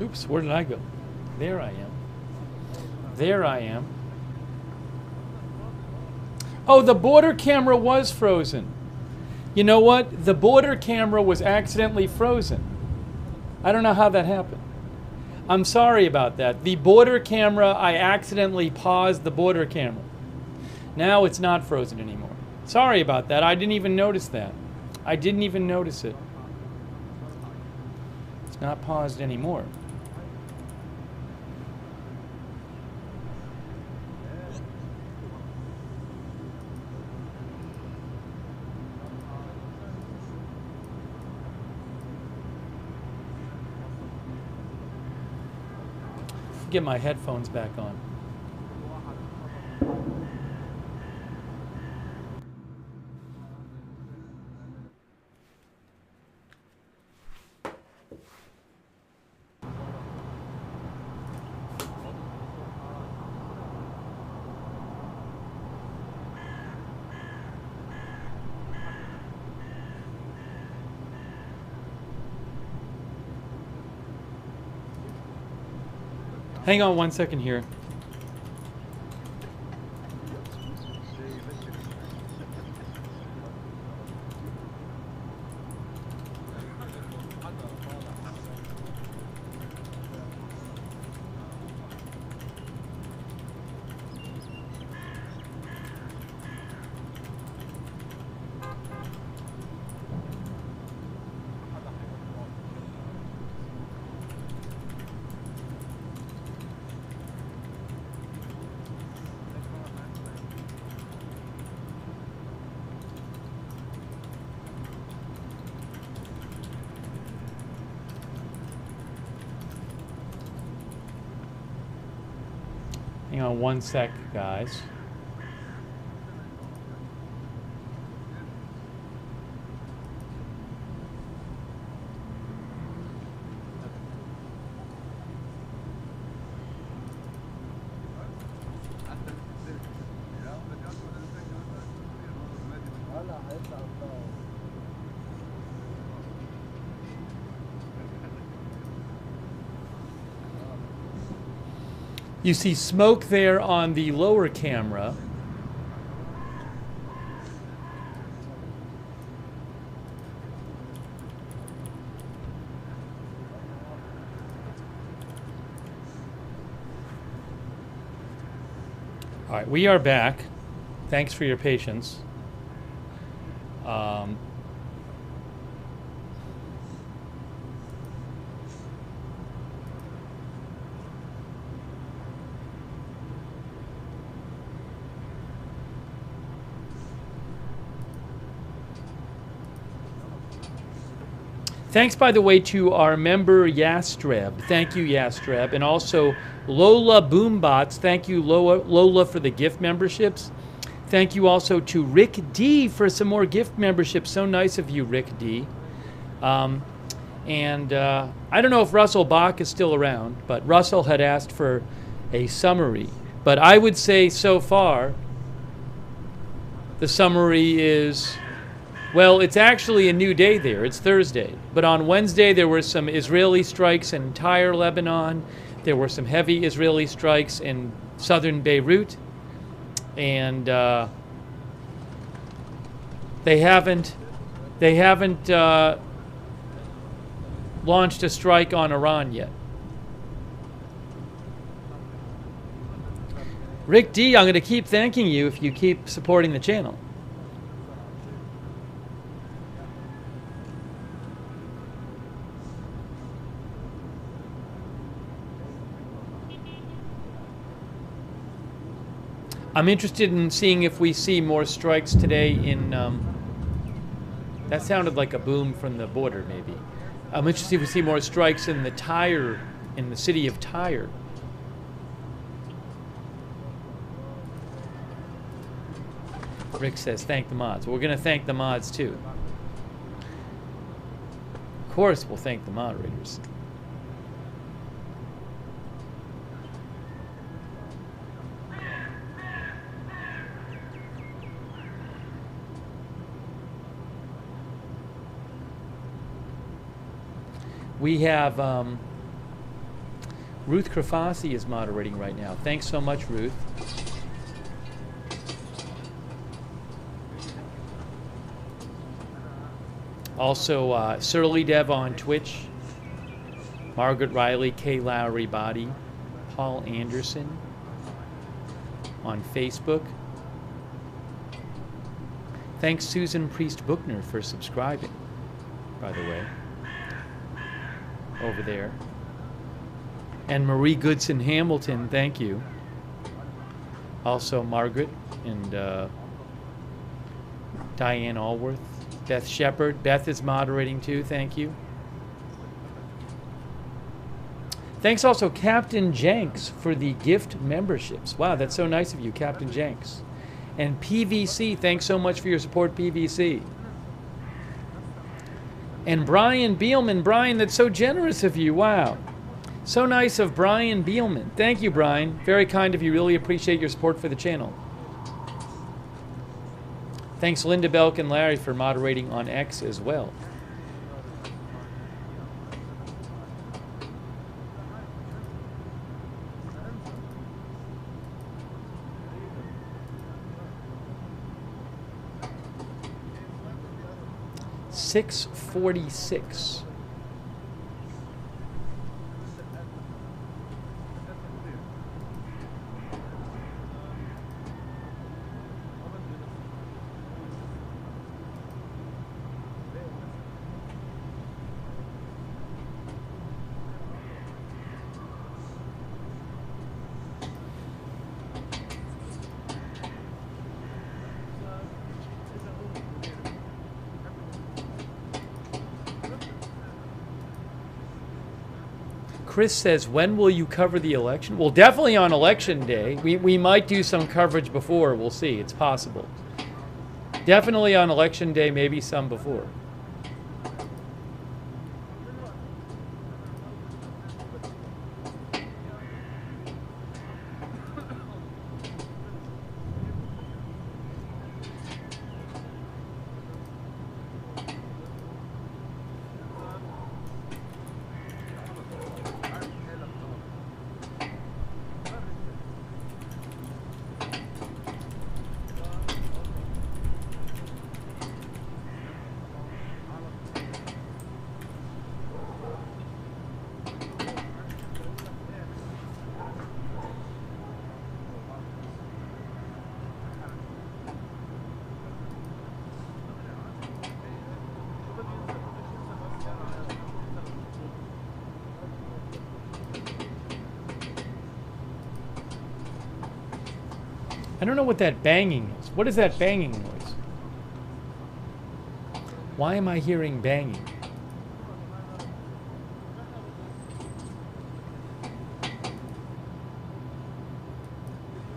Oops, where did I go? There I am. There I am. Oh, the border camera was frozen. You know what? The border camera was accidentally frozen. I don't know how that happened. I'm sorry about that. The border camera, I accidentally paused the border camera. Now it's not frozen anymore. Sorry about that. I didn't even notice that. I didn't even notice it. It's not paused anymore. get my headphones back on. Hang on 1 second here. Hang on 1 sec, guys. You see smoke there on the lower camera. All right, we are back. Thanks for your patience. Thanks, by the way, to our member Yastreb. Thank you, Yastreb. And also Lola Boombots. Thank you, Lola, for the gift memberships. Thank you also to Rick D for some more gift memberships. So nice of you, Rick D. I don't know if Russell Bach is still around, but Russell had asked for a summary. But I would say so far, the summary is, well, it's actually a new day there. It's Thursday. But on Wednesday, there were some Israeli strikes in Tyre, Lebanon. There were some heavy Israeli strikes in southern Beirut. And they haven't launched a strike on Iran yet. Rick D, I'm going to keep thanking you if you keep supporting the channel. I'm interested in seeing if we see more strikes today in, that sounded like a boom from the border, maybe. I'm interested if we see more strikes in the Tyre, in the city of Tyre. Rick says, thank the mods. Well, we're going to thank the mods, too. Of course, we'll thank the moderators. We have Ruth Krafasi is moderating right now. Thanks so much, Ruth. Also, Surly Dev on Twitch, Margaret Riley, Kay Lowry Body, Paul Anderson on Facebook. Thanks, Susan Priest Bookner, for subscribing, by the way, over there. And Marie Goodson Hamilton, thank you. Also, Margaret and Diane Allworth. Beth Shepard. Beth is moderating too, thank you. Thanks also Captain Jenks for the gift memberships. Wow, that's so nice of you, Captain Jenks. And PVC, thanks so much for your support, PVC. And Brian Beelman. Brian, that's so generous of you. Wow. So nice of Brian Beelman. Thank you, Brian. Very kind of you. Really appreciate your support for the channel. Thanks, Linda Belk and Larry, for moderating on X as well. $6.46. Chris says, when will you cover the election? Well, definitely on election day. We might do some coverage before. We'll see. It's possible. Definitely on election day, maybe some before. I don't know what that banging is. What is that banging noise? Why am I hearing banging?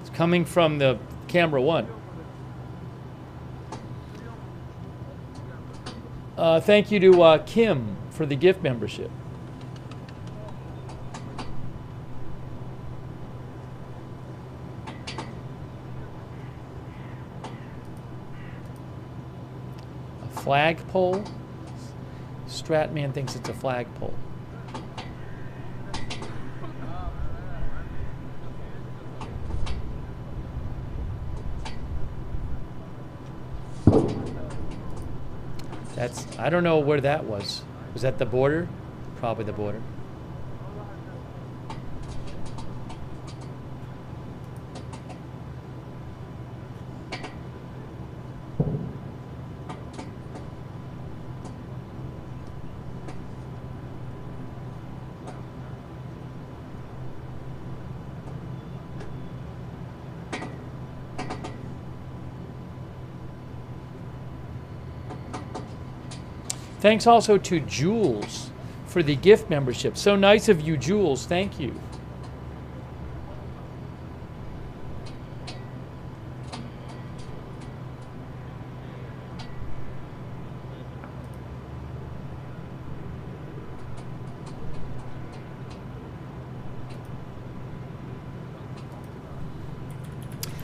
It's coming from the camera one. Thank you to Kim for the gift membership. Flagpole? Stratman thinks it's a flagpole. I don't know where that was. Was that the border? Probably the border. Thanks also to Jules for the gift membership. So nice of you, Jules. Thank you.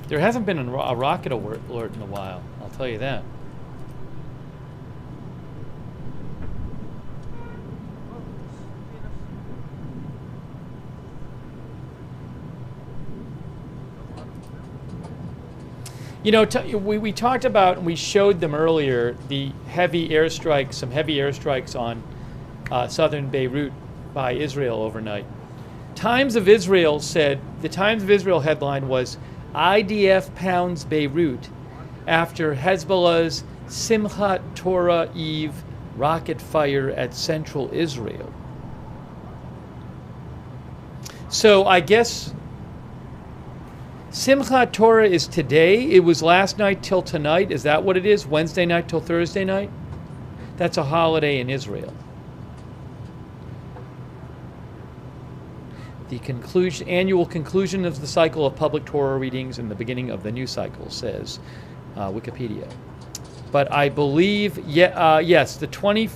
There hasn't been a rocket alert in a while, I'll tell you that. You know, we talked about, and we showed them earlier, the heavy airstrikes, some heavy airstrikes on southern Beirut by Israel overnight. Times of Israel said, the Times of Israel headline was, IDF pounds Beirut after Hezbollah's Simchat Torah Eve rocket fire at central Israel. So I guess Simchat Torah is today. It was last night till tonight. Is that what it is? Wednesday night till Thursday night? That's a holiday in Israel. The annual conclusion of the cycle of public Torah readings and the beginning of the new cycle, says Wikipedia. But I believe, yes, the 20.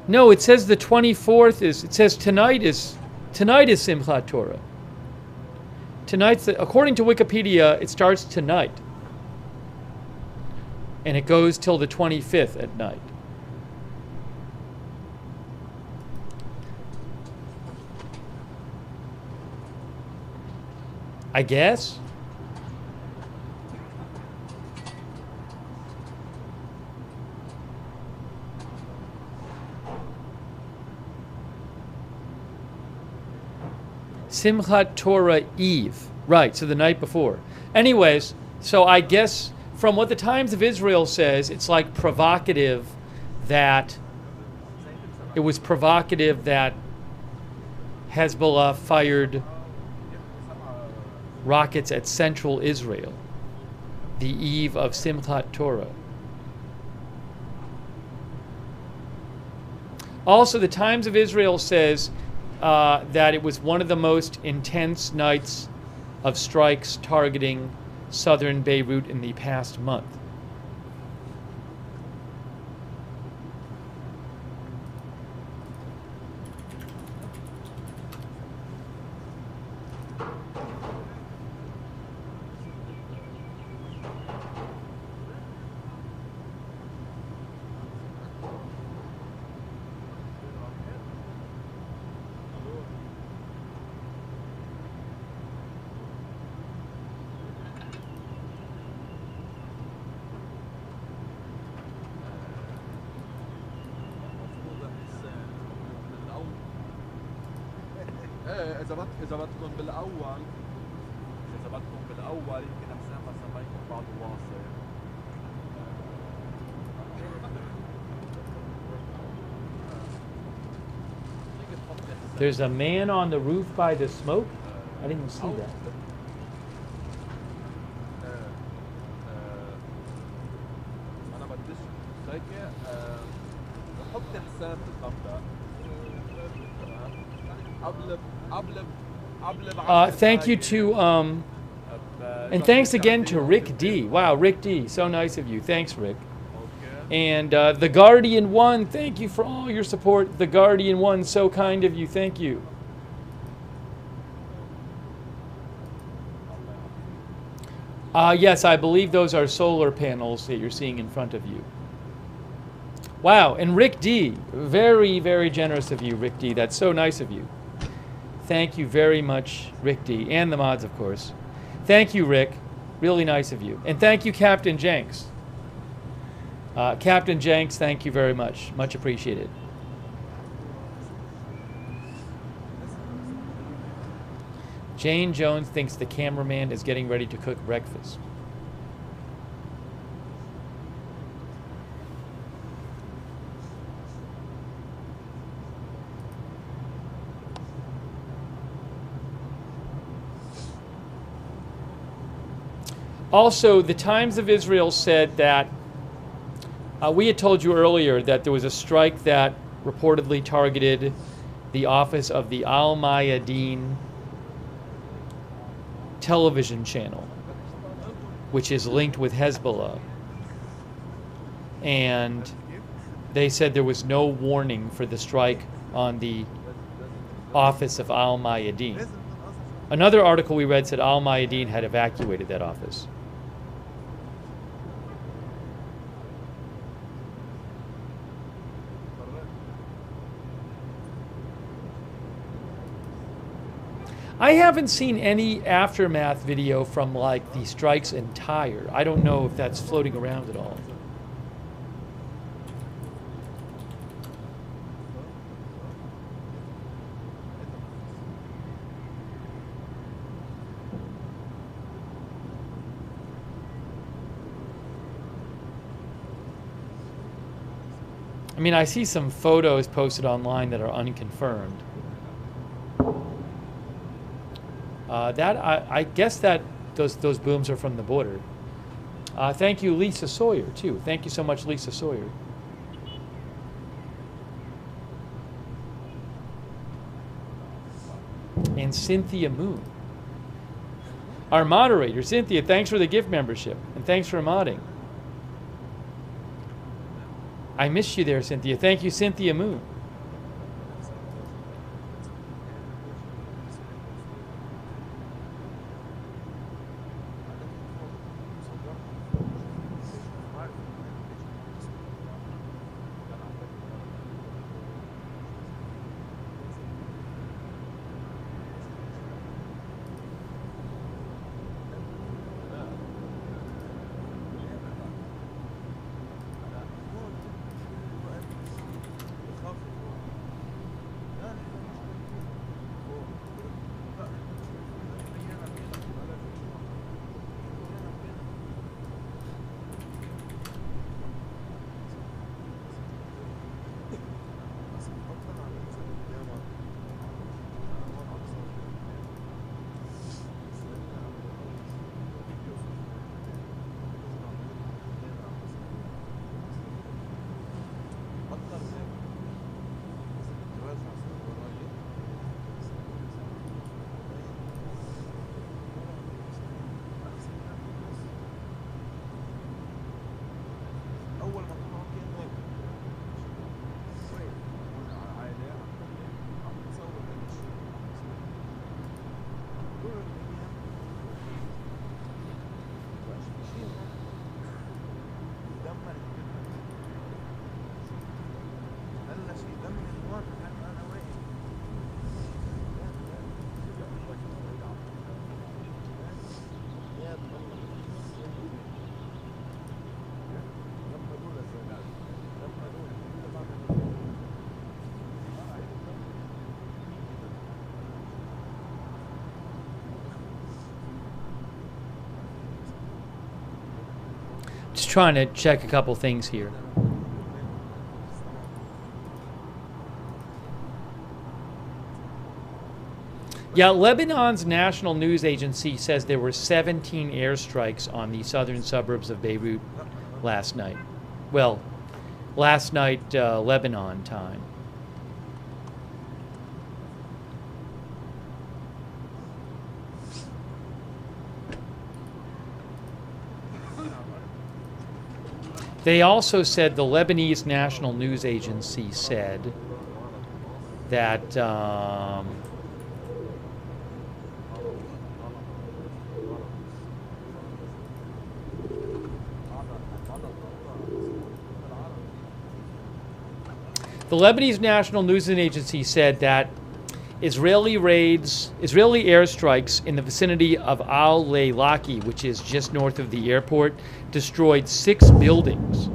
No, it says the 24th is. It says tonight is Simchat Torah. According to Wikipedia, it starts tonight, and it goes till the 25th at night. I guess. Simchat Torah Eve. Right, so the night before. Anyways, so I guess from what the Times of Israel says, it's like provocative that it was provocative that Hezbollah fired rockets at central Israel the eve of Simchat Torah. Also, the Times of Israel says that it was one of the most intense nights of strikes targeting southern Beirut in the past month. إذا بدكم بالأول يمكن حسام بس ما يكون بعده واصل. There's a man on the roof by the smoke. I didn't even see that. أنا بديش هيك بحط حسام بالمبدأ. Thank you to, and thanks again to Rick D. Wow, Rick D. So nice of you. Thanks, Rick. And The Guardian One, thank you for all your support. The Guardian One, so kind of you. Thank you. Yes, I believe those are solar panels that you're seeing in front of you. Wow, and Rick D. Very, very generous of you, Rick D. That's so nice of you. Thank you very much, Rick D. And the mods, of course. Thank you, Rick. Really nice of you. And thank you, Captain Jenks. Captain Jenks, thank you very much. Much appreciated. Jane Jones thinks the cameraman is getting ready to cook breakfast. Also, the Times of Israel said that we had told you earlier that there was a strike that reportedly targeted the office of the Al Mayadeen television channel, which is linked with Hezbollah. And they said there was no warning for the strike on the office of Al Mayadeen. Another article we read said Al Mayadeen had evacuated that office. I haven't seen any aftermath video from like the strikes in Tyre. I don't know if that's floating around at all. I mean, I see some photos posted online that are unconfirmed. I guess that those booms are from the border. Thank you, Lisa Sawyer, too. Thank you so much, Lisa Sawyer. and Cynthia Moon. Our moderator, Cynthia, thanks for the gift membership, and thanks for modding. I missed you there, Cynthia. Thank you, Cynthia Moon. Just trying to check a couple things here. Yeah, Lebanon's national news agency says there were 17 airstrikes on the southern suburbs of Beirut last night. Well, last night, Lebanon time. They also said, the Lebanese national news agency said that the Lebanese National News Agency said that Israeli airstrikes in the vicinity of Al-Laylaki, which is just north of the airport, destroyed six buildings,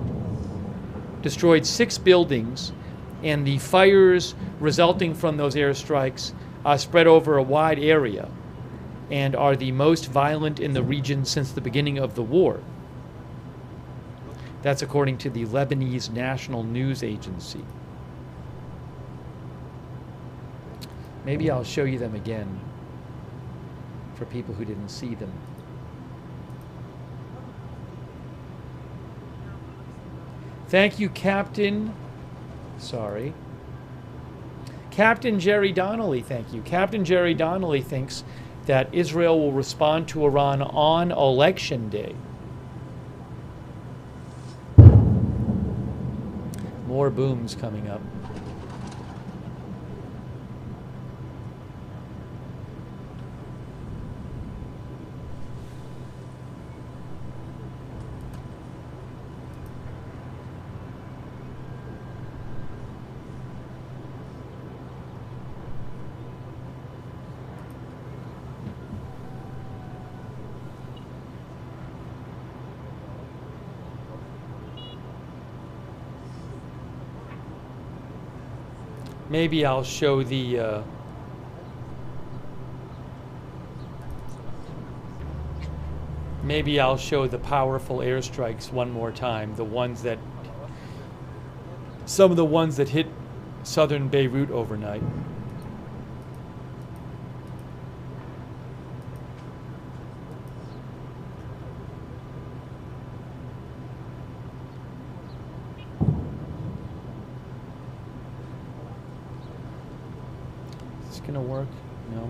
and the fires resulting from those airstrikes spread over a wide area and are the most violent in the region since the beginning of the war. That's according to the Lebanese National News Agency. Maybe I'll show you them again for people who didn't see them. Thank you, Captain Jerry Donnelly, thank you. Captain Jerry Donnelly thinks that Israel will respond to Iran on Election Day. More booms coming up. Maybe I'll show the powerful airstrikes one more time. Some of the ones that hit southern Beirut overnight. Gonna work? No.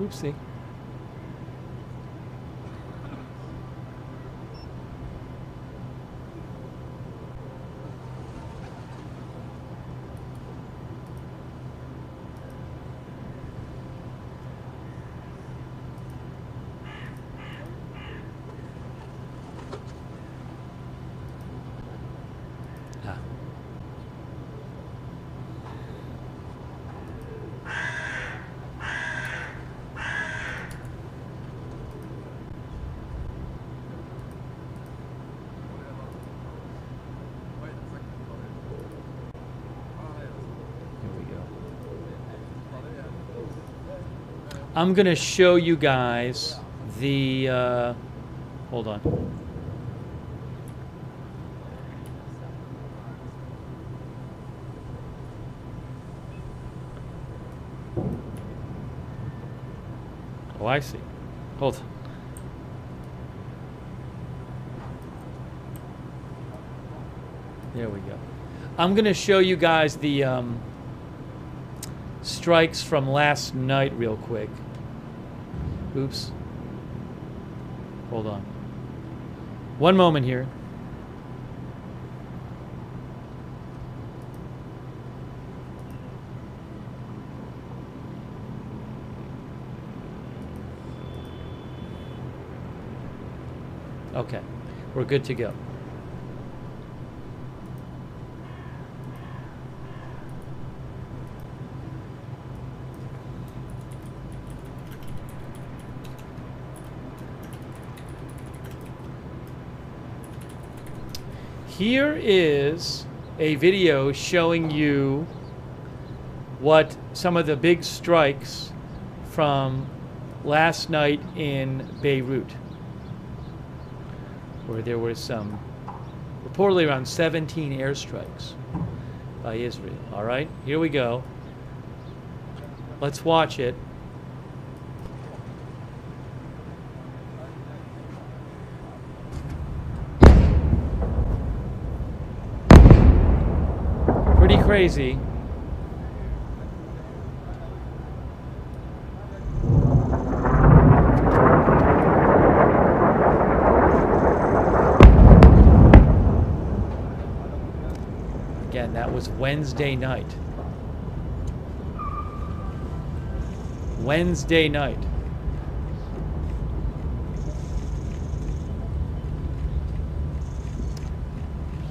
Oopsie. I'm going to show you guys the, hold on. Oh, I see. Hold on. There we go. I'm going to show you guys the strikes from last night real quick. Oops. Hold on. One moment here. Okay, we're good to go. Here is a video showing you what some of the big strikes from last night in Beirut, where there were some, reportedly around 17 airstrikes by Israel. All right, here we go. Let's watch it. Pretty crazy. Again, that was Wednesday night. Wednesday night.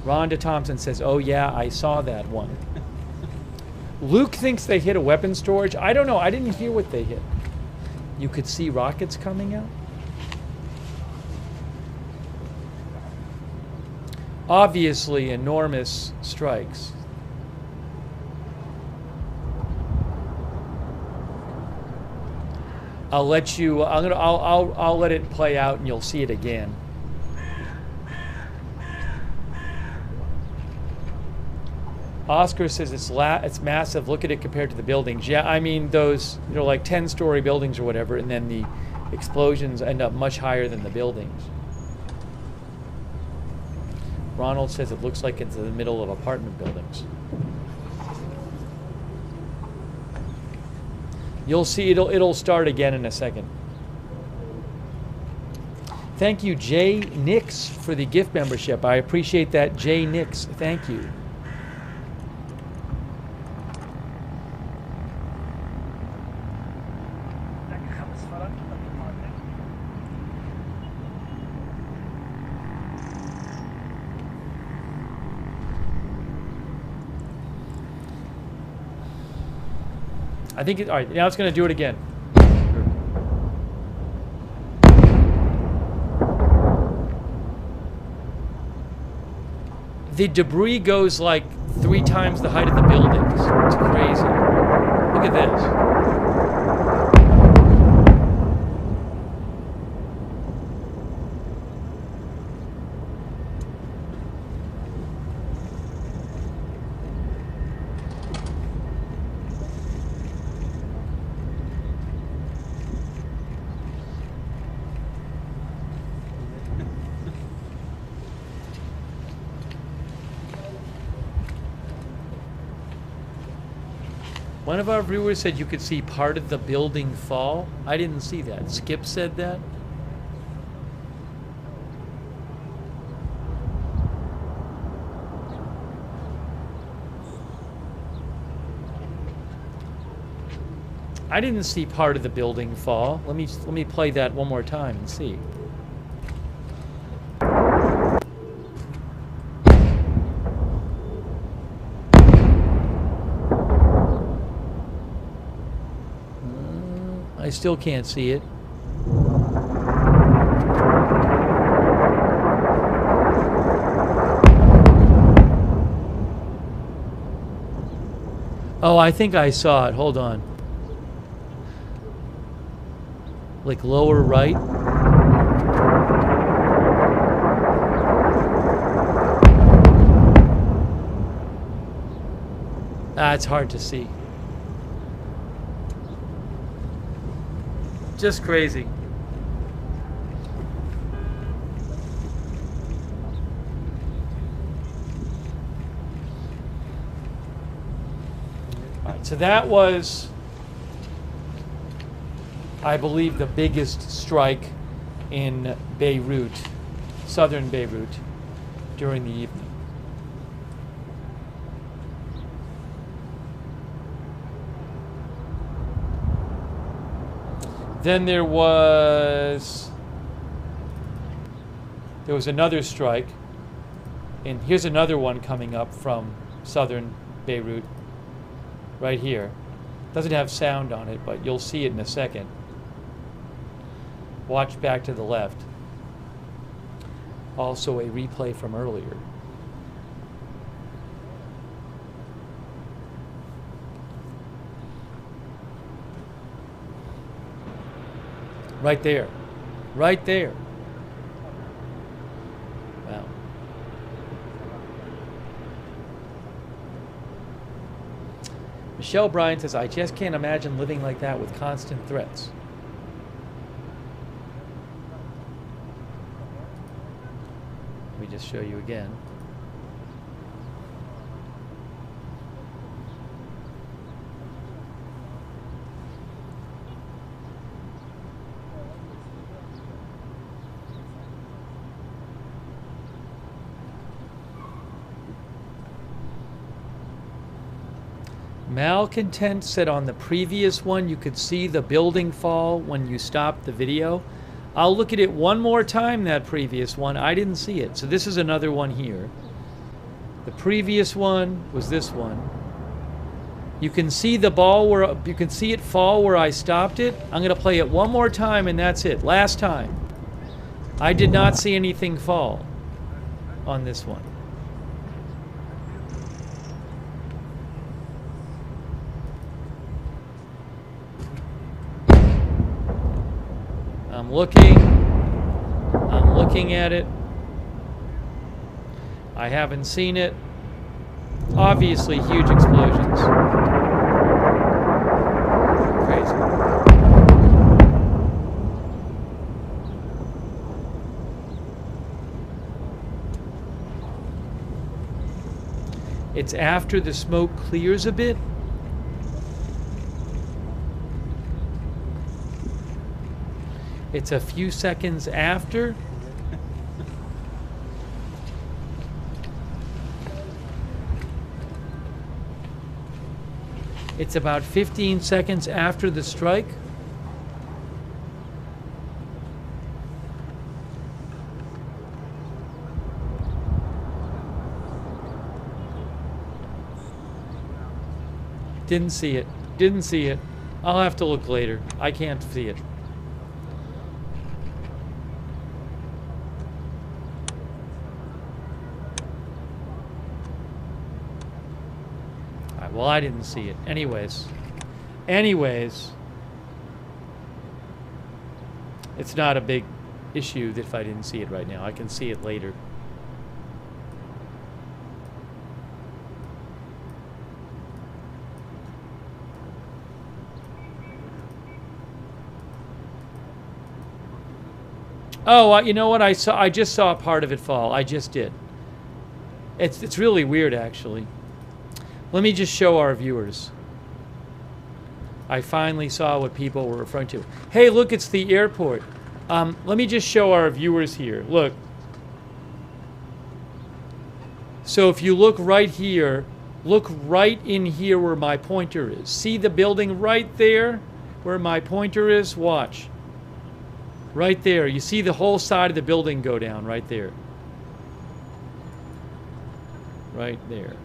Rhonda Thompson says, oh yeah, I saw that one. Luke thinks they hit a weapon storage. I don't know. I didn't hear what they hit. You could see rockets coming out. Obviously enormous strikes. I'll let you, I'll let it play out and you'll see it again. Oscar says it's massive. Look at it compared to the buildings. Yeah, I mean those, you know, like 10-story buildings or whatever, and then the explosions end up much higher than the buildings. Ronald says it looks like it's in the middle of apartment buildings. You'll see it'll start again in a second. Thank you, Jay Nix, for the gift membership. I appreciate that, Jay Nix. Thank you. I think, all right, now it's going to do it again. The debris goes like 3 times the height of the buildings. It's crazy. Look at this. One of our viewers said you could see part of the building fall. I didn't see that. Skip said that. I didn't see part of the building fall. Let me play that one more time and see. I still can't see it. Oh, I think I saw it. Hold on. Like lower right. It's hard to see. Just crazy. All right, so that was, I believe, the biggest strike in Beirut, southern Beirut, during the evening. Then there was another strike, and here's another one coming up from southern Beirut, right here. Doesn't have sound on it, but you'll see it in a second. Watch back to the left. Also a replay from earlier. Right there. Right there. Wow. Michelle Bryan says, I just can't imagine living like that with constant threats. Let me just show you again. Malcontent said on the previous one you could see the building fall when you stopped the video. I'll look at it one more time, that previous one. I didn't see it. So this is another one here. The previous one was this one. You can see the ball where you can see it fall where I stopped it. I'm going to play it one more time and that's it. Last time. I did not see anything fall on this one. I'm looking at it. I haven't seen it. Obviously, huge explosions. Crazy. It's after the smoke clears a bit. It's a few seconds after. It's about 15 seconds after the strike. Didn't see it. Didn't see it. I'll have to look later. I can't see it. Well, I didn't see it. Anyways, it's not a big issue if I didn't see it right now. I can see it later. Oh, you know what? I just saw a part of it fall. I just did. It's really weird, actually. Let me just show our viewers. I finally saw what people were referring to. Hey, look, it's the airport. Let me just show our viewers here. Look. So if you look right here, look right in here where my pointer is. See the building right there where my pointer is? Watch. Right there. You see the whole side of the building go down right there. Right there.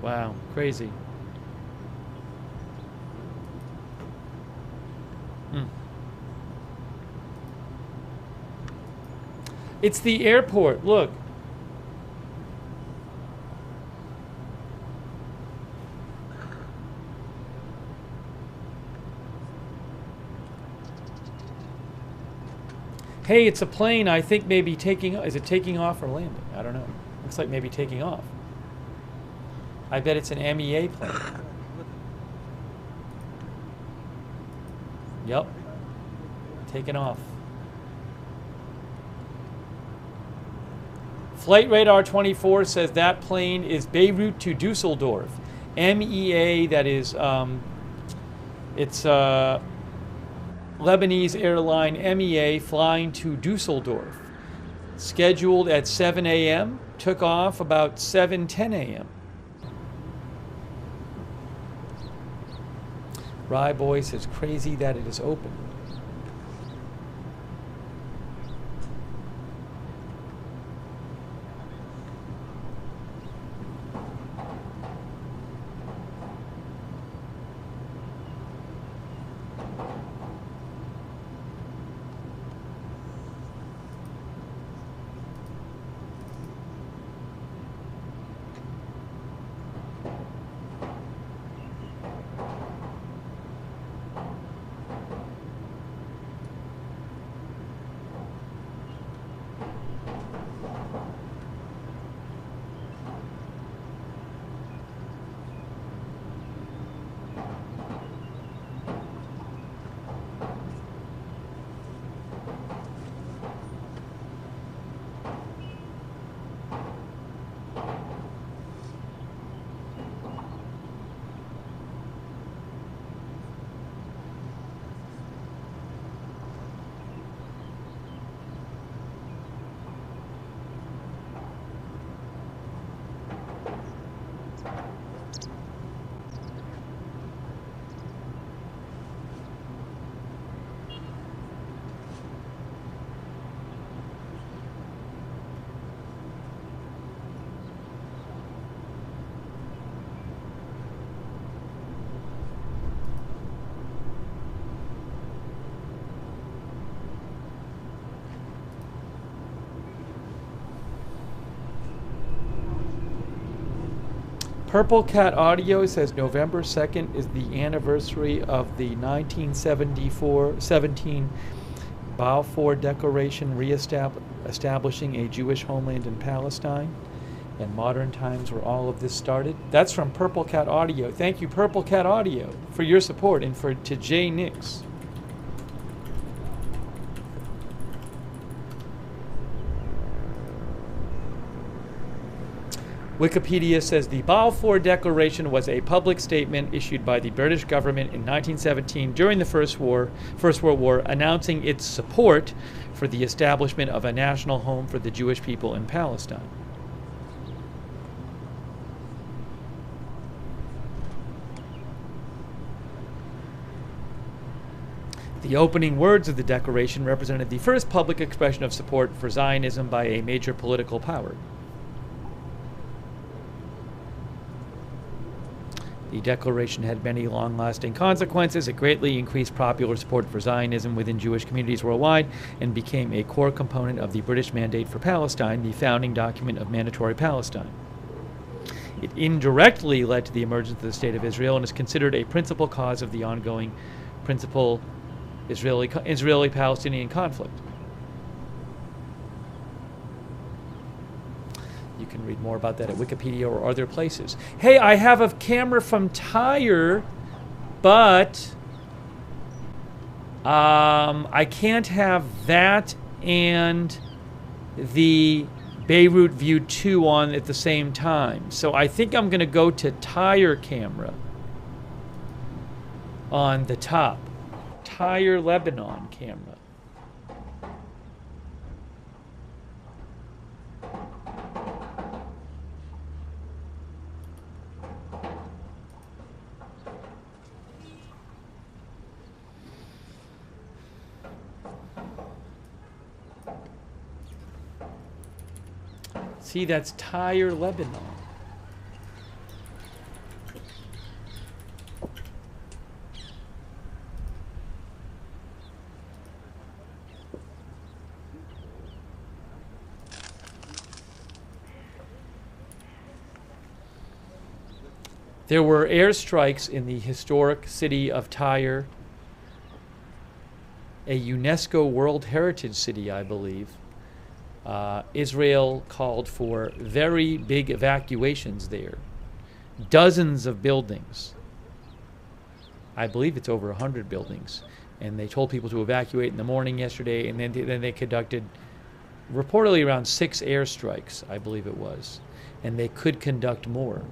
Wow, crazy. It's the airport. Look. Hey, it's a plane. I think maybe taking. Is it taking off or landing? I don't know. Looks like maybe taking off. I bet it's an MEA plane. Yep. Taking off. Flight Radar 24 says that plane is Beirut to Dusseldorf. MEA, that is, it's Lebanese airline MEA flying to Dusseldorf. Scheduled at 7 a.m., took off about 7:10 a.m. Rye Boy says crazy that it is open. Purple Cat Audio says November 2nd is the anniversary of the 1917 Balfour Declaration establishing a Jewish homeland in Palestine, and modern times where all of this started. That's from Purple Cat Audio. Thank you, Purple Cat Audio, for your support, and to Jay Nix. Wikipedia says the Balfour Declaration was a public statement issued by the British government in 1917 during the First World War, announcing its support for the establishment of a national home for the Jewish people in Palestine. The opening words of the Declaration represented the first public expression of support for Zionism by a major political power. The Declaration had many long-lasting consequences. It greatly increased popular support for Zionism within Jewish communities worldwide and became a core component of the British Mandate for Palestine, the founding document of Mandatory Palestine. It indirectly led to the emergence of the State of Israel and is considered a principal cause of the ongoing principal Israeli-Palestinian conflict. You can read more about that at Wikipedia or other places. Hey, I have a camera from Tyre, but I can't have that and the Beirut View 2 on at the same time. So I think I'm going to go to Tyre camera. on the top. Tyre, Lebanon camera. See, that's Tyre, Lebanon. There were airstrikes in the historic city of Tyre, a UNESCO World Heritage City, I believe. Israel called for very big evacuations there. Dozens of buildings. I believe it's over 100 buildings. And they told people to evacuate in the morning yesterday, and then they conducted reportedly around 6 airstrikes, I believe it was. And they could conduct more.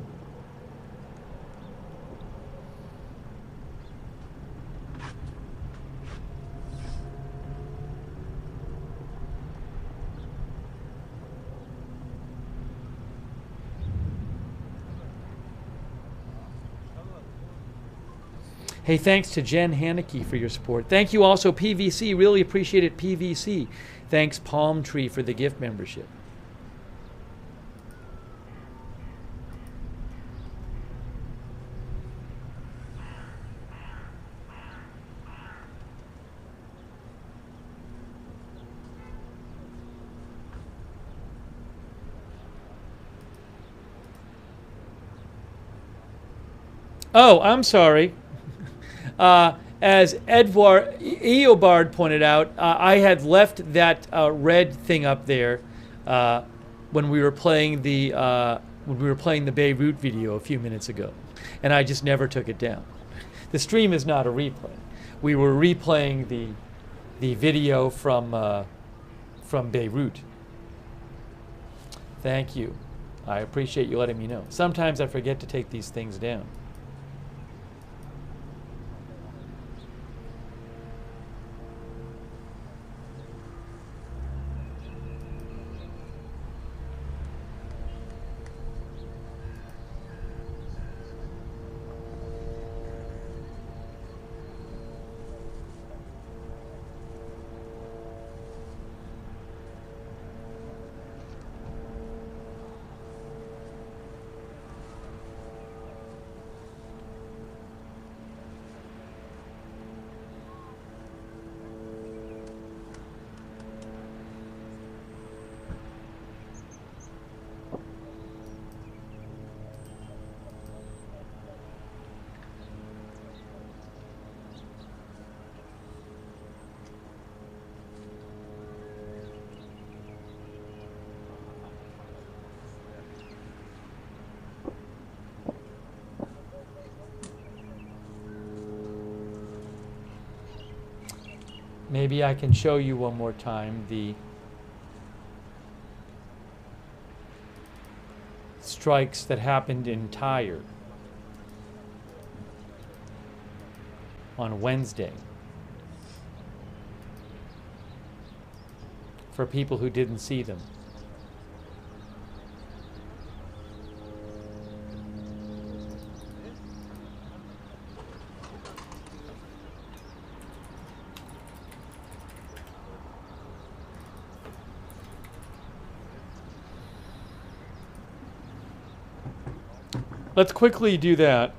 Hey, thanks to Jen Haneke for your support. Thank you also, PVC. Really appreciate it, PVC. Thanks, Palm Tree, for the gift membership. Oh, I'm sorry. As Edward Eobard pointed out, I had left that red thing up there when we were playing the Beirut video a few minutes ago, and I just never took it down. The stream is not a replay. We were replaying the video from Beirut. Thank you. I appreciate you letting me know. Sometimes I forget to take these things down. Maybe I can show you one more time the strikes that happened in Tyre on Wednesday. For people who didn't see them. Let's quickly do that.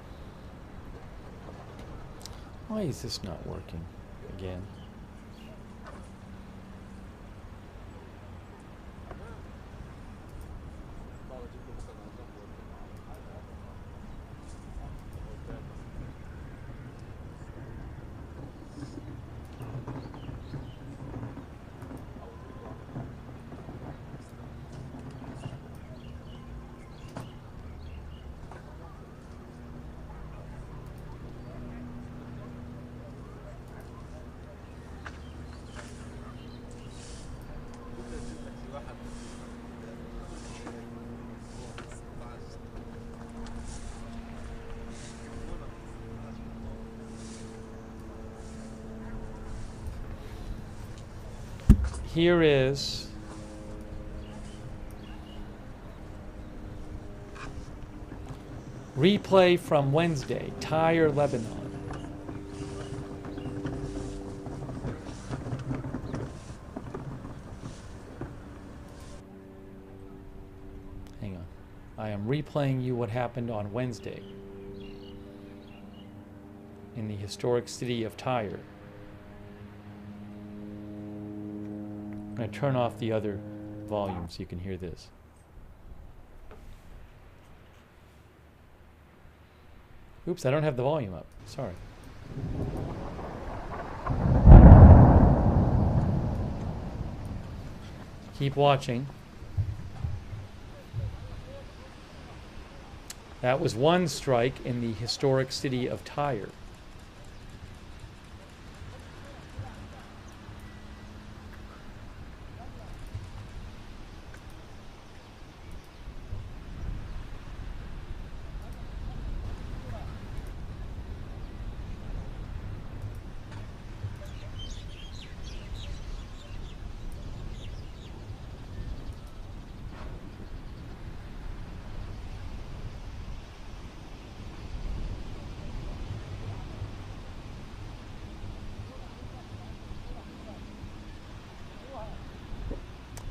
Why is this not working again? here is replay from Wednesday, Tyre, Lebanon. Hang on. I am replaying you what happened on Wednesday in the historic city of Tyre. I'm going to turn off the other volume so you can hear this. Oops, I don't have the volume up. Sorry. Keep watching. That was one strike in the historic city of Tyre.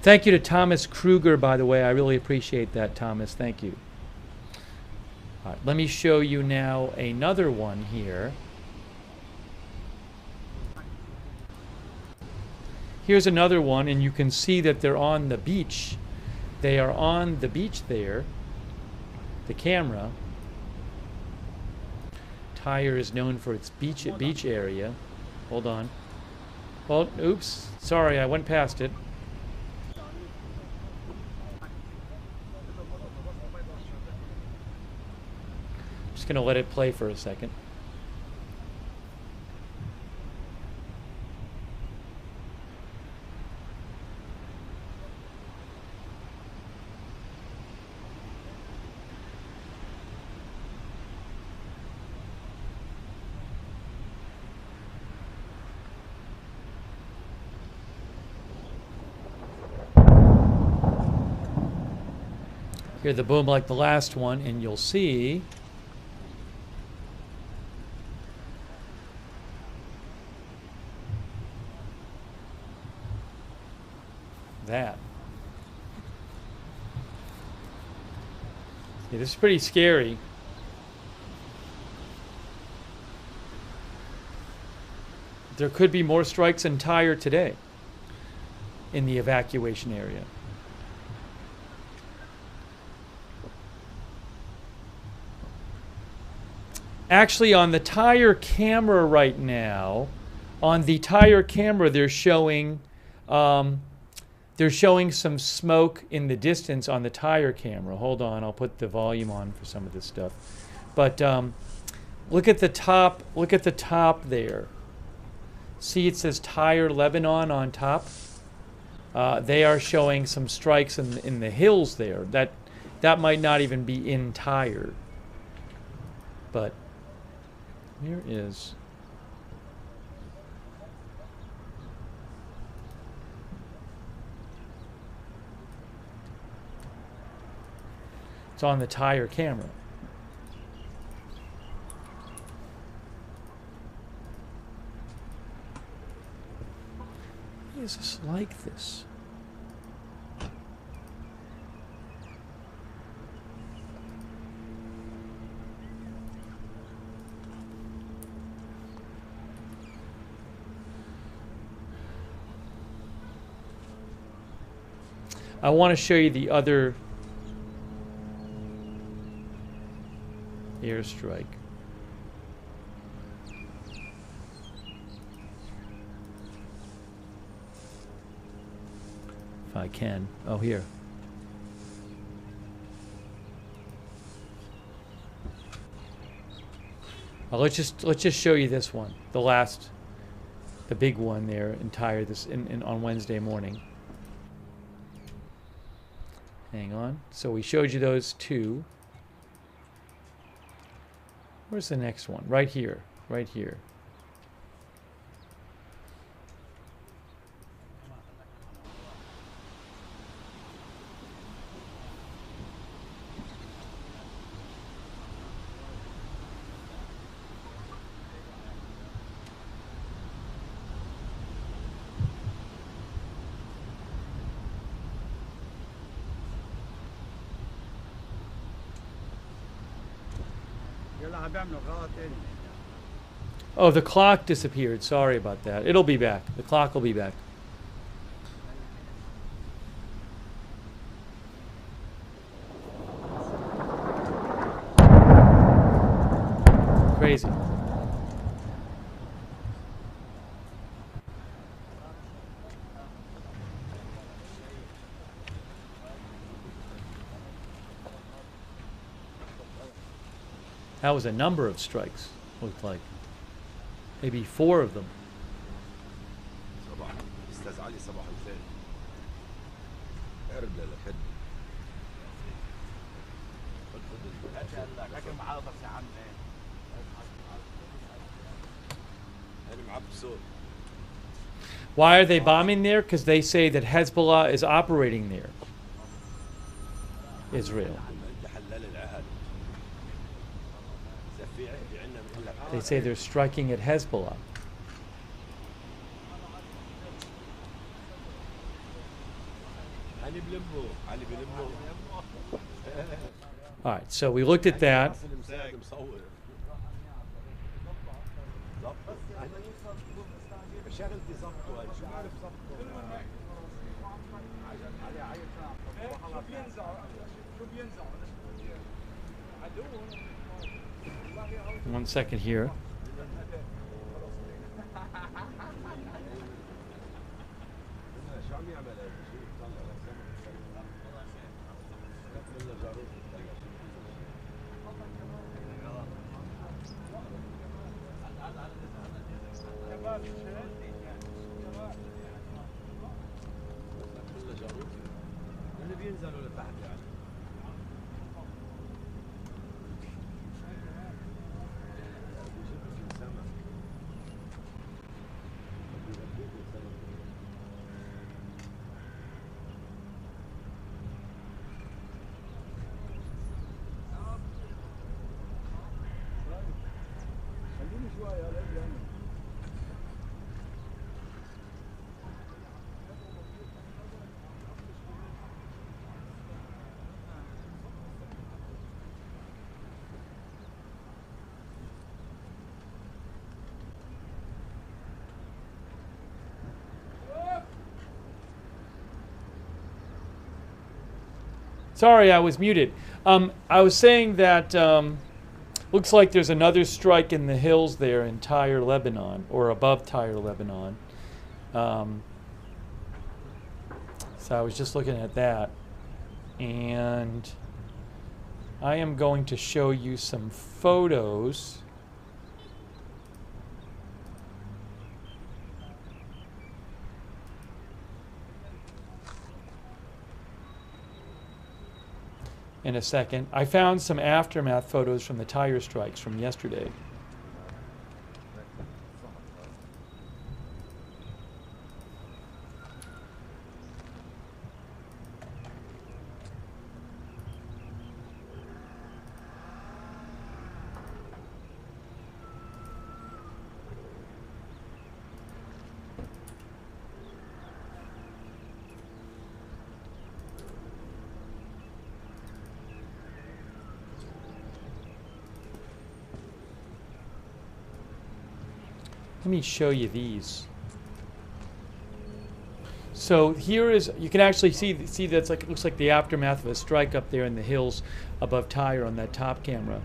Thank you to Thomas Kruger, by the way. I really appreciate that, Thomas. Thank you. All right, let me show you now another one here. Here's another one, and you can see that they're on the beach. They are on the beach there, the camera. Tyre is known for its beach area. Hold on. Well, oops. Sorry, I went past it. Going to let it play for a second. Hear the boom like the last one, and you'll see that. Yeah, this is pretty scary. There could be more strikes in Tyre today in the evacuation area. Actually, on the Tyre camera right now, they're showing some smoke in the distance on the Tyre camera. Hold on, I'll put the volume on for some of this stuff. But look at the top. Look at the top there. See, it says Tyre, Lebanon on top. They are showing some strikes in the hills there. That might not even be in Tyre. But here is. It's on the Tyre camera. Why is this like this? I want to show you the other airstrike. If I can. Oh, here. Let's just show you this one, the big one there in Tyre on Wednesday morning. Hang on. So we showed you those two. Where's the next one? Right here. Right here. Oh, the clock disappeared. Sorry about that. It'll be back. The clock will be back. Crazy. That was a number of strikes, looked like. Maybe 4 of them. Why are they bombing there? Because they say that Hezbollah is operating there. Israel. They say they're striking at Hezbollah. All right, so we looked at that. One second here. Sorry, I was muted. I was saying that looks like there's another strike in the hills there in Tyre, Lebanon, or above Tyre, Lebanon. So I was just looking at that. And I am going to show you some photos. In a second. I found some aftermath photos from the Tyre strikes from yesterday. Let me show you these. So here is, you can actually see that's like, it looks like the aftermath of a strike up there in the hills above Tyre on that top camera.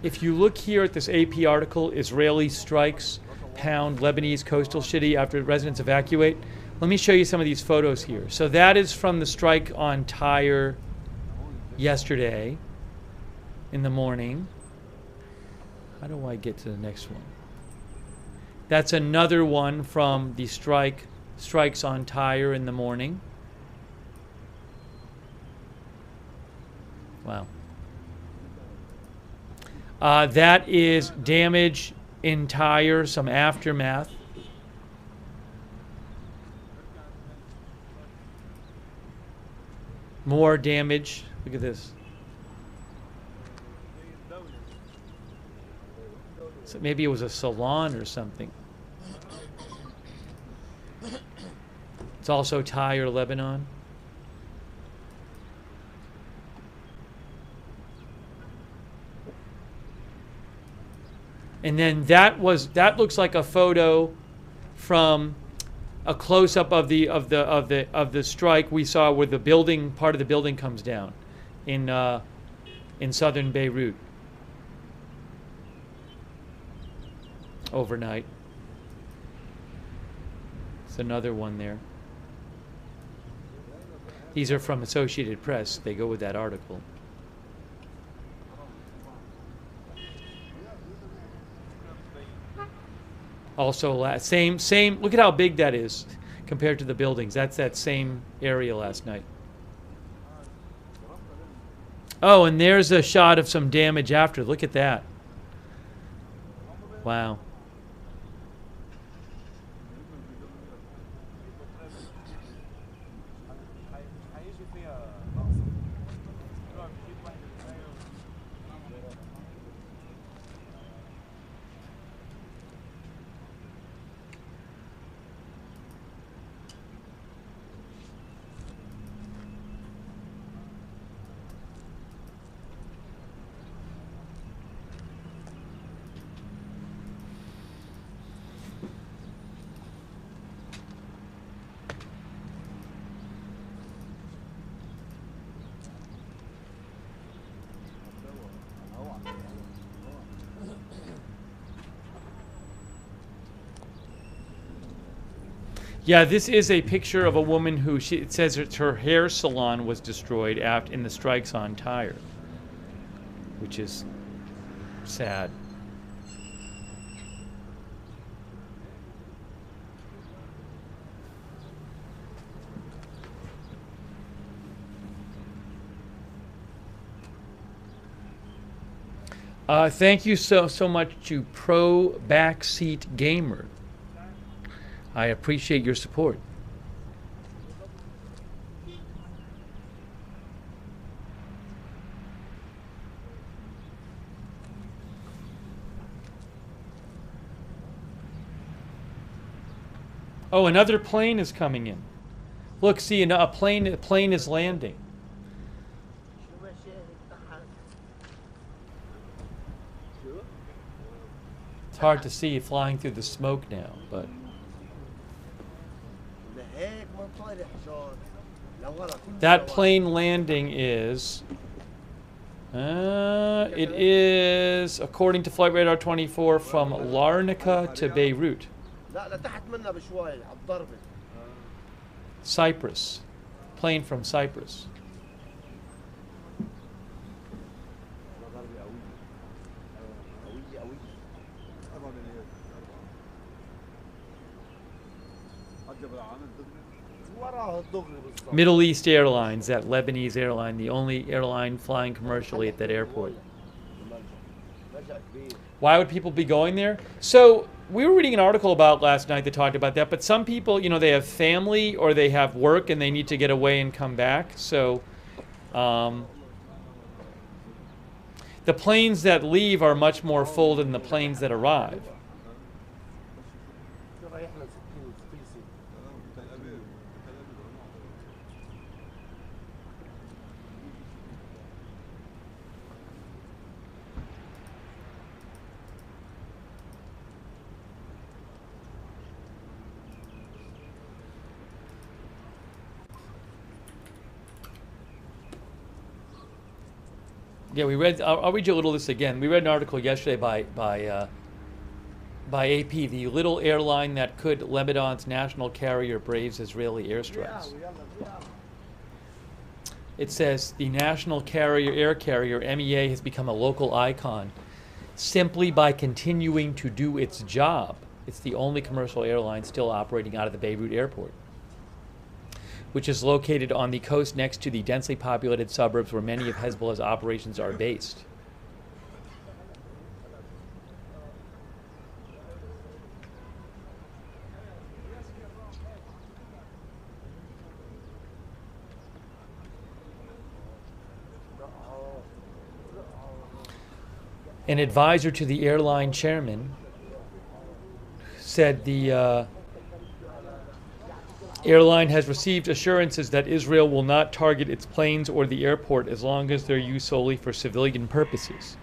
If you look here at this AP article, Israeli strikes pound Lebanese coastal city after residents evacuate. Let me show you some of these photos here. So that is from the strike on Tyre yesterday in the morning. How do I get to the next one? That's another one from the strikes on Tyre in the morning. Wow. That is damage in Tyre, some aftermath. More damage. Look at this. So maybe it was a salon or something. It's also Tyre, Lebanon. And then that looks like a photo from a close-up of the strike we saw where the building, part of the building comes down in southern Beirut overnight. It's another one there. These are from Associated Press. They go with that article. Also, same. Look at how big that is compared to the buildings. That's that same area last night. Oh, and there's a shot of some damage after. Look at that. Wow. Yeah, this is a picture of a woman who it says her hair salon was destroyed in the strikes on Tyre, which is sad. Thank you so much to Pro Backseat Gamer. I appreciate your support. Oh, another plane is coming in. Look, see, a plane is landing. It's hard to see flying through the smoke now, but that plane landing is, it is, according to Flight Radar 24, from Larnaca to Beirut. Cyprus. Plane from Cyprus. Middle East Airlines, that Lebanese airline, the only airline flying commercially at that airport. Why would people be going there? So we were reading an article about last night that talked about that, but some people, you know, they have family or they have work and they need to get away and come back. So the planes that leave are much more full than the planes that arrive. Yeah, we read. I'll read you a little of this again. We read an article yesterday by AP. The little airline that could Lebanon's national carrier braves Israeli airstrikes. It says the national air carrier MEA has become a local icon simply by continuing to do its job. It's the only commercial airline still operating out of the Beirut airport, which is located on the coast next to the densely populated suburbs where many of Hezbollah's operations are based. An advisor to the airline chairman said the airline has received assurances that Israel will not target its planes or the airport as long as they're used solely for civilian purposes.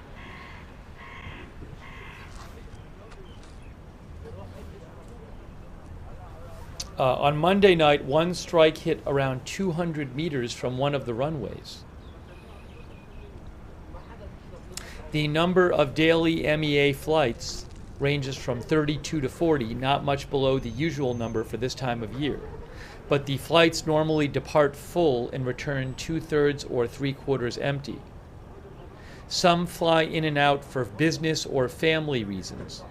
On Monday night, one strike hit around 200 meters from one of the runways. The number of daily MEA flights ranges from 32 to 40, not much below the usual number for this time of year. But the flights normally depart full and return 2/3 or 3/4 empty. Some fly in and out for business or family reasons.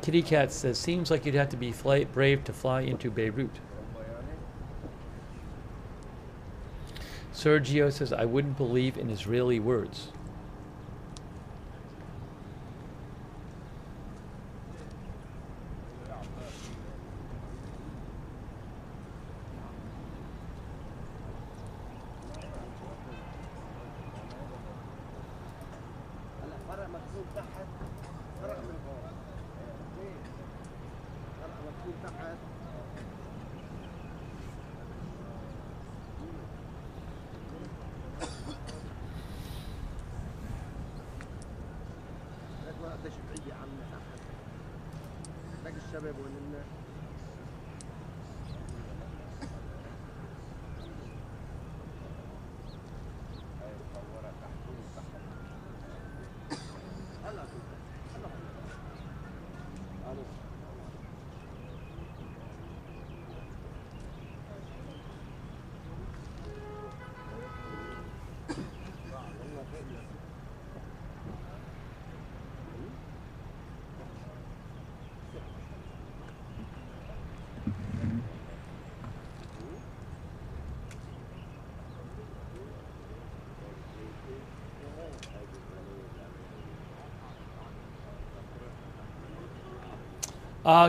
Kitty Cat says, seems like you'd have to be brave to fly into Beirut. Sergio says, I wouldn't believe in Israeli words.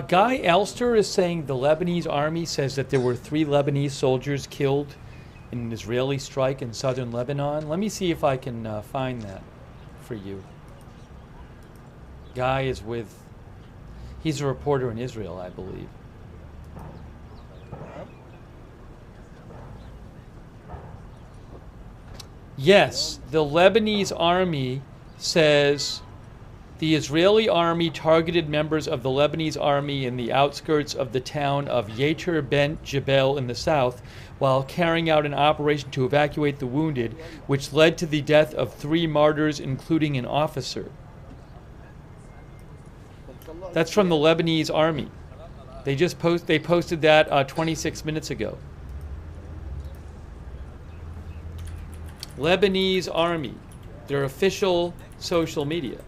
Guy Elster is saying the Lebanese army says that there were 3 Lebanese soldiers killed in an Israeli strike in southern Lebanon. Let me see if I can find that for you. Guy is he's a reporter in Israel, I believe. Yes, the Lebanese army says the Israeli army targeted members of the Lebanese army in the outskirts of the town of Yater Bent Jebel in the south while carrying out an operation to evacuate the wounded, which led to the death of 3 martyrs, including an officer. That's from the Lebanese army. They posted that 26 minutes ago. Lebanese army, their official social media.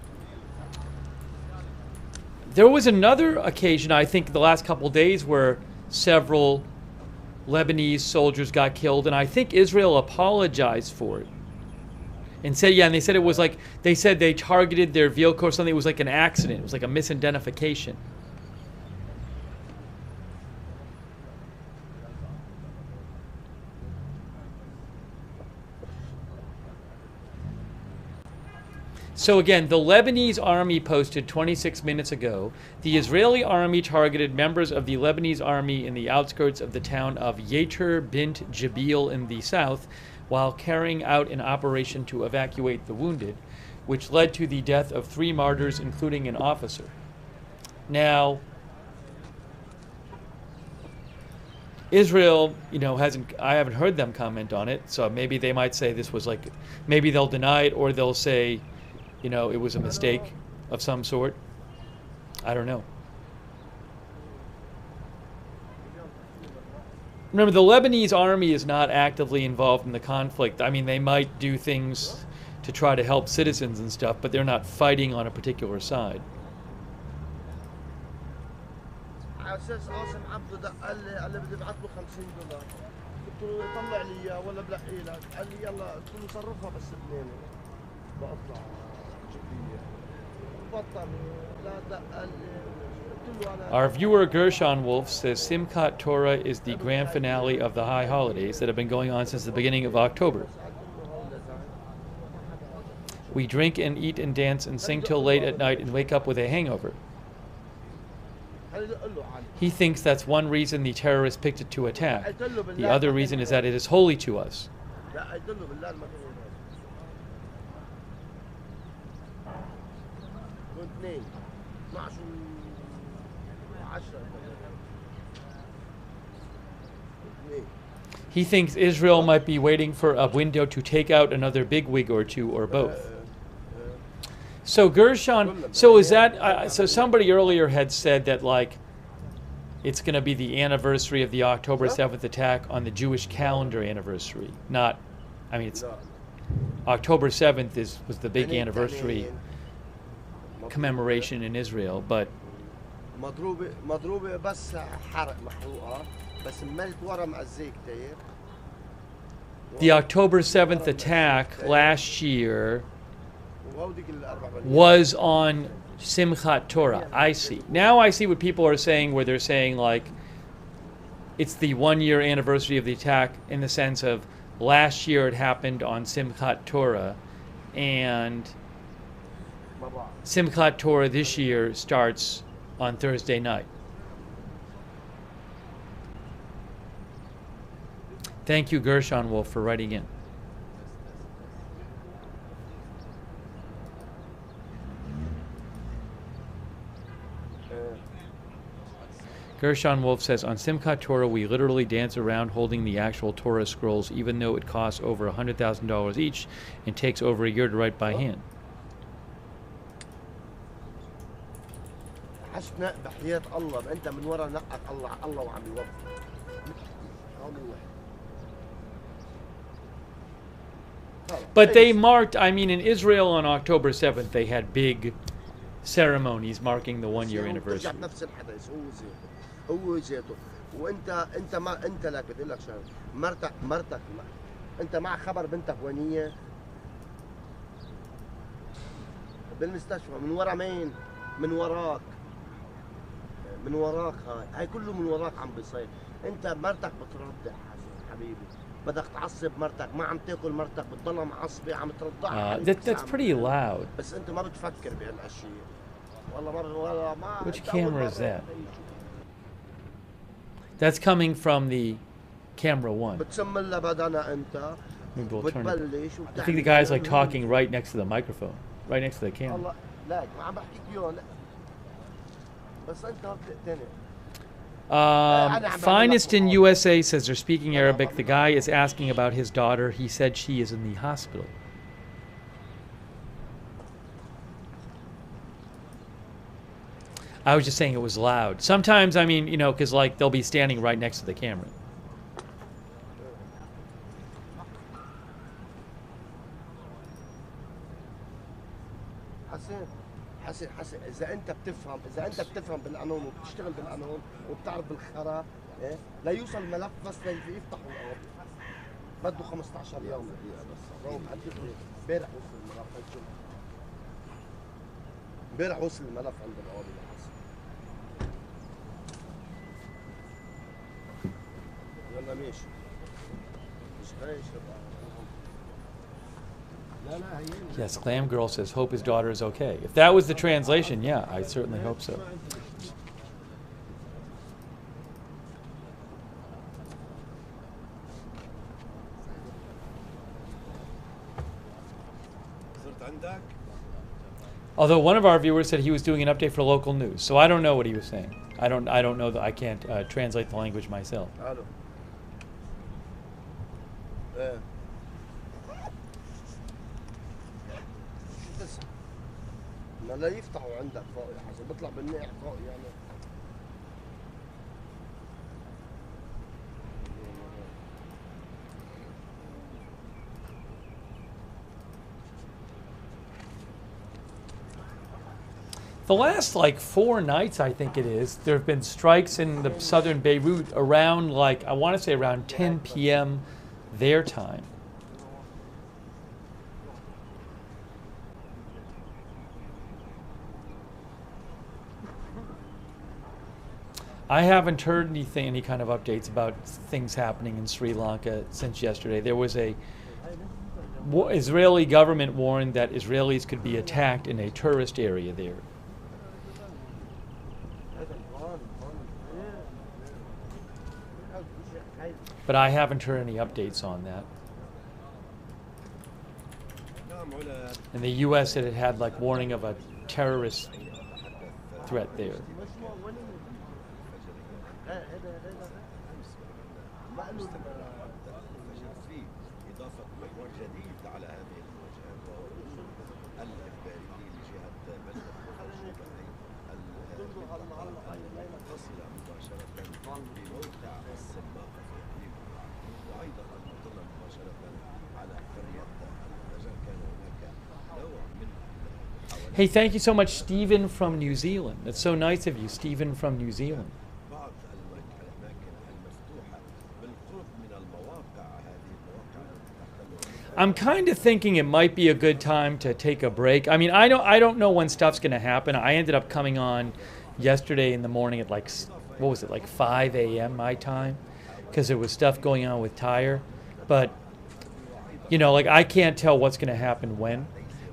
There was another occasion, I think, the last couple of days where several Lebanese soldiers got killed, and I think Israel apologized for it. And said, and they said it was like, they said they targeted their vehicle or something. It was like an accident. It was like a misidentification. So again, the Lebanese army posted 26 minutes ago, the Israeli army targeted members of the Lebanese army in the outskirts of the town of Yater Bint Jebel in the south while carrying out an operation to evacuate the wounded, which led to the death of 3 martyrs, including an officer. Now, Israel, I haven't heard them comment on it, so maybe they might say this was maybe they'll deny it, or they'll say, it was a mistake of some sort. I don't know. Remember, the Lebanese army is not actively involved in the conflict. I mean, they might do things to try to help citizens and stuff, but they're not fighting on a particular side. Our viewer Gershon Wolf says Simchat Torah is the grand finale of the high holidays that have been going on since the beginning of October. We drink and eat and dance and sing till late at night and wake up with a hangover. He thinks that's one reason the terrorists picked it to attack. The other reason is that it is holy to us. He thinks Israel might be waiting for a window to take out another bigwig or two, or both. So Gershon, so is that, so somebody earlier had said that, like, it's going to be the anniversary of the October 7th attack on the Jewish calendar anniversary. Not, I mean, it's October 7th was the big anniversary commemoration in Israel, but the October 7th attack last year was on Simchat Torah. I see. Now I see what people are saying, where they're saying, like, it's the 1-year anniversary of the attack, in the sense of last year it happened on Simchat Torah, and Simchat Torah this year starts on Thursday night. Thank you, Gershon Wolf, for writing in. Gershon Wolf says, on Simchat Torah, we literally dance around holding the actual Torah scrolls, even though it costs over $100,000 each and takes over a year to write by hand. But they marked, I mean, in Israel on October 7th, they had big ceremonies marking the 1-year anniversary. هو ذاته وانت ما انت لك بدي لك شغله مرتك انت مع خبر بنتك وينيه بالمستشفى من ورا مين؟ من وراك هاي كله من وراك عم بيصير. انت مرتك بترضع حبيبي، بدك تعصب مرتك، ما عم تاكل مرتك، بتضلها معصبه عم ترضعها. That's pretty loud. بس انت ما بتفكر بهالاشياء. والله ما Which camera is that? That's coming from the camera 1. Maybe we'll turn it. I think the guy's like talking right next to the microphone, right next to the camera. Finest in USA says they're speaking Arabic. The guy is asking about his daughter. He said she is in the hospital. I was just saying it was loud. Sometimes, I mean, you know, because like they'll be standing right next to the camera. حسن اذا انت بتفهم بالقانون وبتشتغل بالقانون وبتعرف بالخرا لا يوصل الملف بس يفتحوا القاضي بده 15 يوم بس امبارح وصل الملف امبارح وصل الملف عند القاضي يلا ماشي مش هايش. Yes, Glam Girl says, hope his daughter is okay. If that was the translation, yeah, I certainly hope so. Although one of our viewers said he was doing an update for local news, so I don't know what he was saying. I don't know that I can't translate the language myself. ما لا يفتحوا عندك فوق يا حسن بيطلع بالناح فوق يعني. The last like 4 nights, I think it is, there have been strikes in the southern Beirut around like, I want to say around 10 p.m. their time. I haven't heard any kind of updates about things happening in Sri Lanka since yesterday. There was a Israeli government warned that Israelis could be attacked in a tourist area there. But I haven't heard any updates on that. And the U.S. said it had like warning of a terrorist threat there. Hey, thank you so much, Stephen from New Zealand. That's so nice of you, Stephen from New Zealand. I'm kind of thinking it might be a good time to take a break. I mean, I don't know when stuff's going to happen. I ended up coming on yesterday in the morning at like, what was it, like 5 a.m. my time, because there was stuff going on with Tyre. But, you know, like I can't tell what's going to happen when.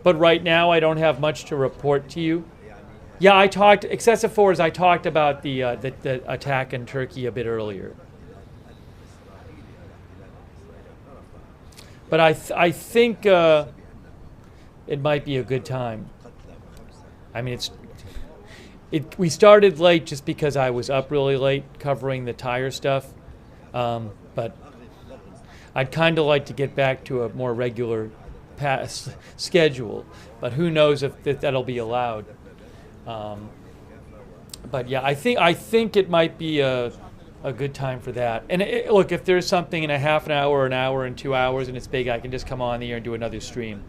But right now, I don't have much to report to you. Yeah, I talked, excessive force, I talked about the attack in Turkey a bit earlier. But I think it might be a good time. I mean, we started late just because I was up really late covering the Tyre stuff. But I'd kind of like to get back to a more regular schedule, but who knows if that'll be allowed. But yeah, I think it might be a good time for that. And look, if there's something in a half an hour and 2 hours and it's big, I can just come on the air and do another stream.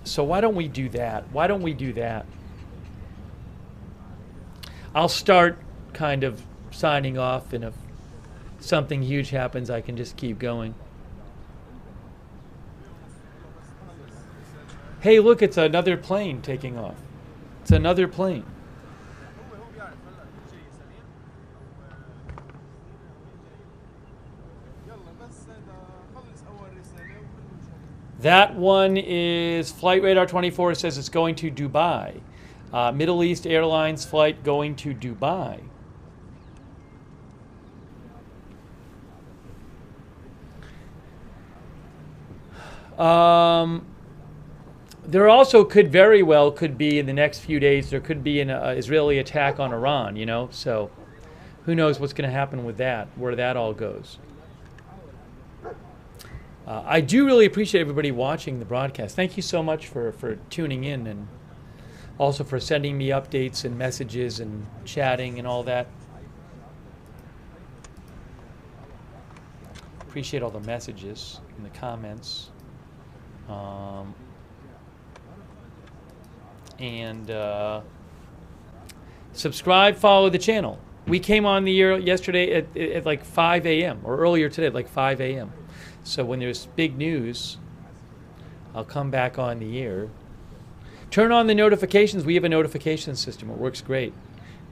So why don't we do that? I'll start kind of signing off, and if something huge happens, I can just keep going. Hey, look, it's another plane taking off. It's another plane. That one is Flight Radar 24 says it's going to Dubai. Middle East Airlines flight going to Dubai. There also could be in the next few days, there could be an Israeli attack on Iran, you know, so who knows what's going to happen with that, where that all goes. I do really appreciate everybody watching the broadcast. Thank you so much for tuning in, and also for sending me updates and messages and chatting and all that. Appreciate all the messages and the comments. Subscribe, follow the channel. We came on the air yesterday at like 5 a.m. or earlier today at like 5 a.m. So when there's big news, I'll come back on the air. Turn on the notifications. We have a notification system. It works great.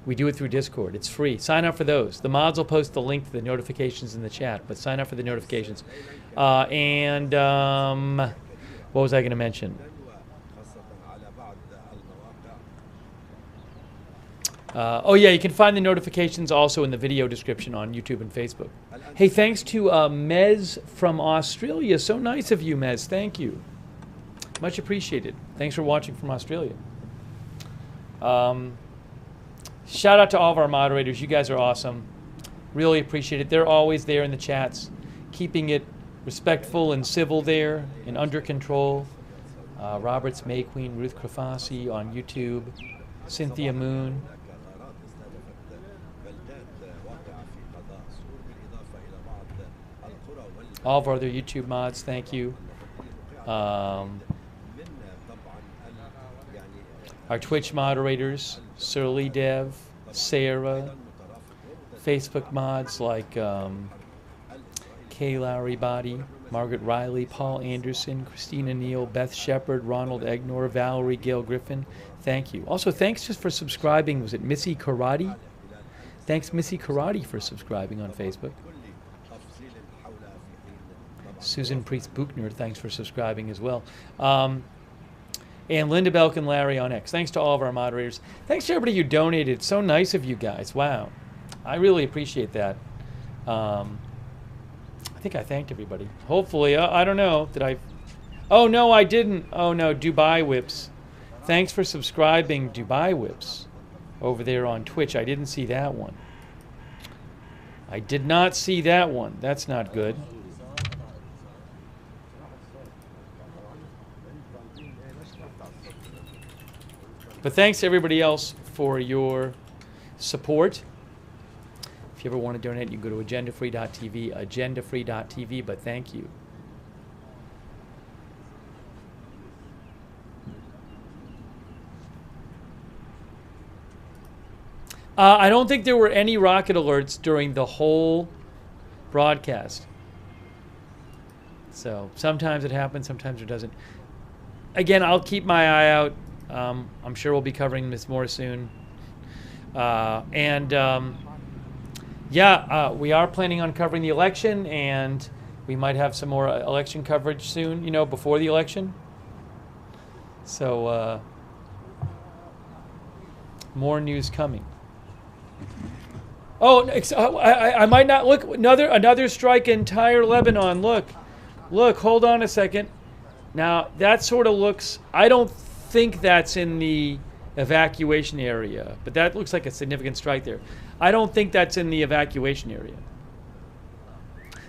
We do it through Discord. It's free. Sign up for those. The mods will post the link to the notifications in the chat, but sign up for the notifications. What was I going to mention? Oh yeah, you can find the notifications also in the video description on YouTube and Facebook. Hey, thanks to Mez from Australia. So nice of you, Mez. Thank you. Much appreciated. Thanks for watching from Australia. Shout out to all of our moderators. You guys are awesome. Really appreciate it. They're always there in the chats, keeping it respectful and civil there and under control. Roberts May Queen, Ruth Krafasi on YouTube, Cynthia Moon. All of our other YouTube mods, thank you. Our Twitch moderators, Surly Dev, Sarah. Facebook mods like Kay Lowry Body, Margaret Riley, Paul Anderson, Christina Neal, Beth Shepard, Ronald Egnor, Valerie, Gail Griffin. Thank you. Also, thanks just for subscribing. Was it Missy Karate? Thanks, Missy Karate, for subscribing on Facebook. Susan Priest Buchner, thanks for subscribing as well. And Linda Belk and Larry on X. Thanks to all of our moderators. Thanks to everybody who donated. It's so nice of you guys. Wow. I really appreciate that. I think I thanked everybody. Hopefully. I don't know. Did I? Oh, no, I didn't. Oh, no. Dubai Whips. Thanks for subscribing, Dubai Whips, over there on Twitch. I didn't see that one. I did not see that one. That's not good. But thanks to everybody else for your support. If you ever want to donate, you can go to agendafree.tv, agendafree.tv, but thank you. I don't think there were any rocket alerts during the whole broadcast. So sometimes it happens, sometimes it doesn't. Again, I'll keep my eye out. I'm sure we'll be covering this more soon. We are planning on covering the election, and we might have some more election coverage soon, before the election. So more news coming. Oh, I might not look. Another strike in Tyre, Lebanon. Look, hold on a second. Now, that sort of looks, I don't think that's in the evacuation area, but that looks like a significant strike there. I don't think that's in the evacuation area.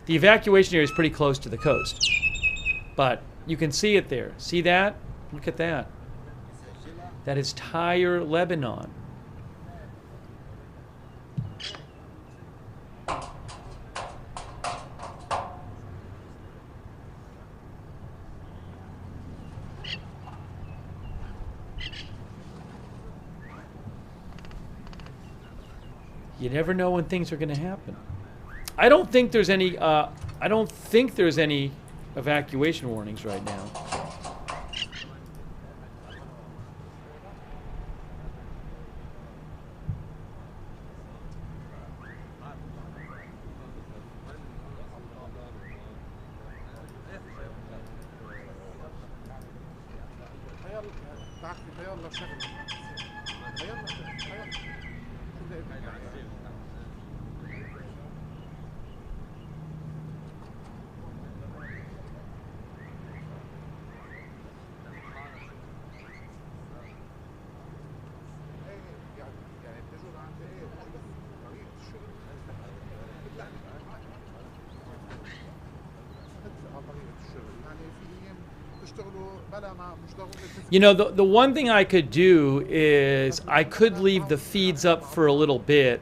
The evacuation area is pretty close to the coast, but you can see it there. See that? Look at that. That is Tyre, Lebanon. You never know when things are going to happen. I don't think there's any. I don't think there's any evacuation warnings right now. The one thing I could do is I could leave the feeds up for a little bit.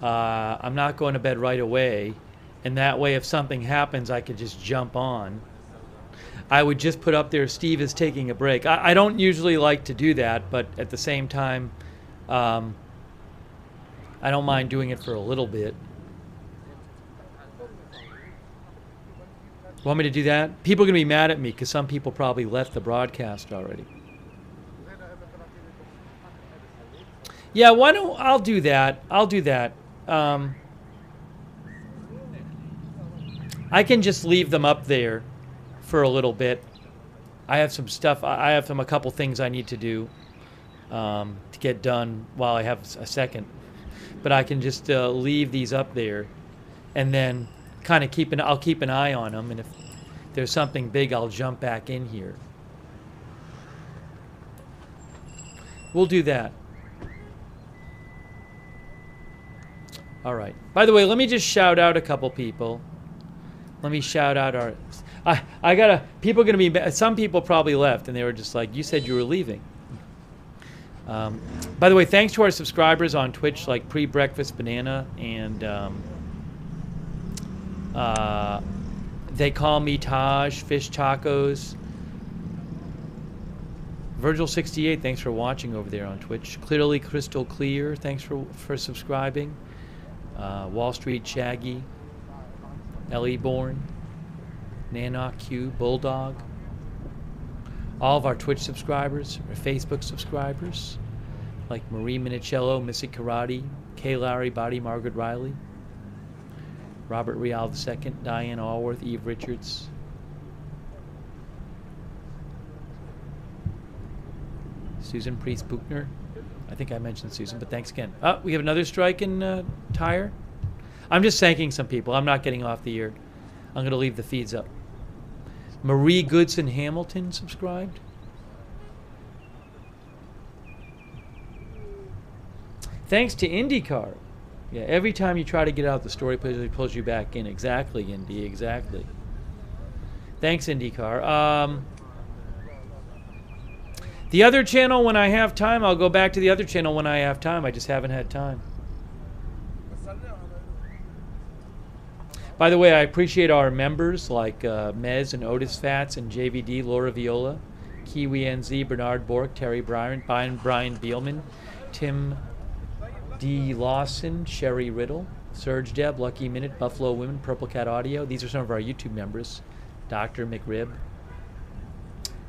I'm not going to bed right away. And that way, if something happens, I could just jump on. I would just put up there, Steve is taking a break. I don't usually like to do that, but at the same time, I don't mind doing it for a little bit. Want me to do that? People are going to be mad at me because some people probably left the broadcast already. Yeah, why don't I'll do that. I'll do that. I can just leave them up there for a little bit. I have some stuff. I have a couple things I need to do to get done while I have a second. But I can just leave these up there, and then kind of I'll keep an eye on them, and if there's something big, I'll jump back in here. We'll do that. All right. By the way, let me just shout out a couple people. Let me shout out our. People are gonna be. Some people probably left, and they were just like, "You said you were leaving." By the way, thanks to our subscribers on Twitch, like Pre-Breakfast Banana and They Call Me Taj, Fish Tacos, Virgil68, thanks for watching over there on Twitch. Clearly Crystal Clear, thanks for subscribing. Wall Street Shaggy, Ellie Bourne, Nanoc Q, Bulldog. All of our Twitch subscribers, our Facebook subscribers, like Marie Minicello, Missy Karate, Kay Larry, Body Margaret Riley, Robert Real II, Diane Allworth, Eve Richards. Susan Priest Buchner. I think I mentioned Susan, but thanks again. Oh, we have another strike in Tyre. I'm just thanking some people. I'm not getting off the air. I'm going to leave the feeds up. Marie Goodson Hamilton subscribed. Thanks to IndyCar. Yeah, every time you try to get out, the story pulls you back in. Exactly, Indy, exactly. Thanks, IndyCar. The other channel, when I have time, I'll go back to the other channel when I have time. I just haven't had time. By the way, I appreciate our members like Mez and Otis Fats and JVD, Laura Viola, Kiwi NZ, Bernard Bork, Terry Brian Beelman, Tim D. Lawson, Sherry Riddle, Serge Deb, Lucky Minute, Buffalo Women, Purple Cat Audio. These are some of our YouTube members. Dr. McRib,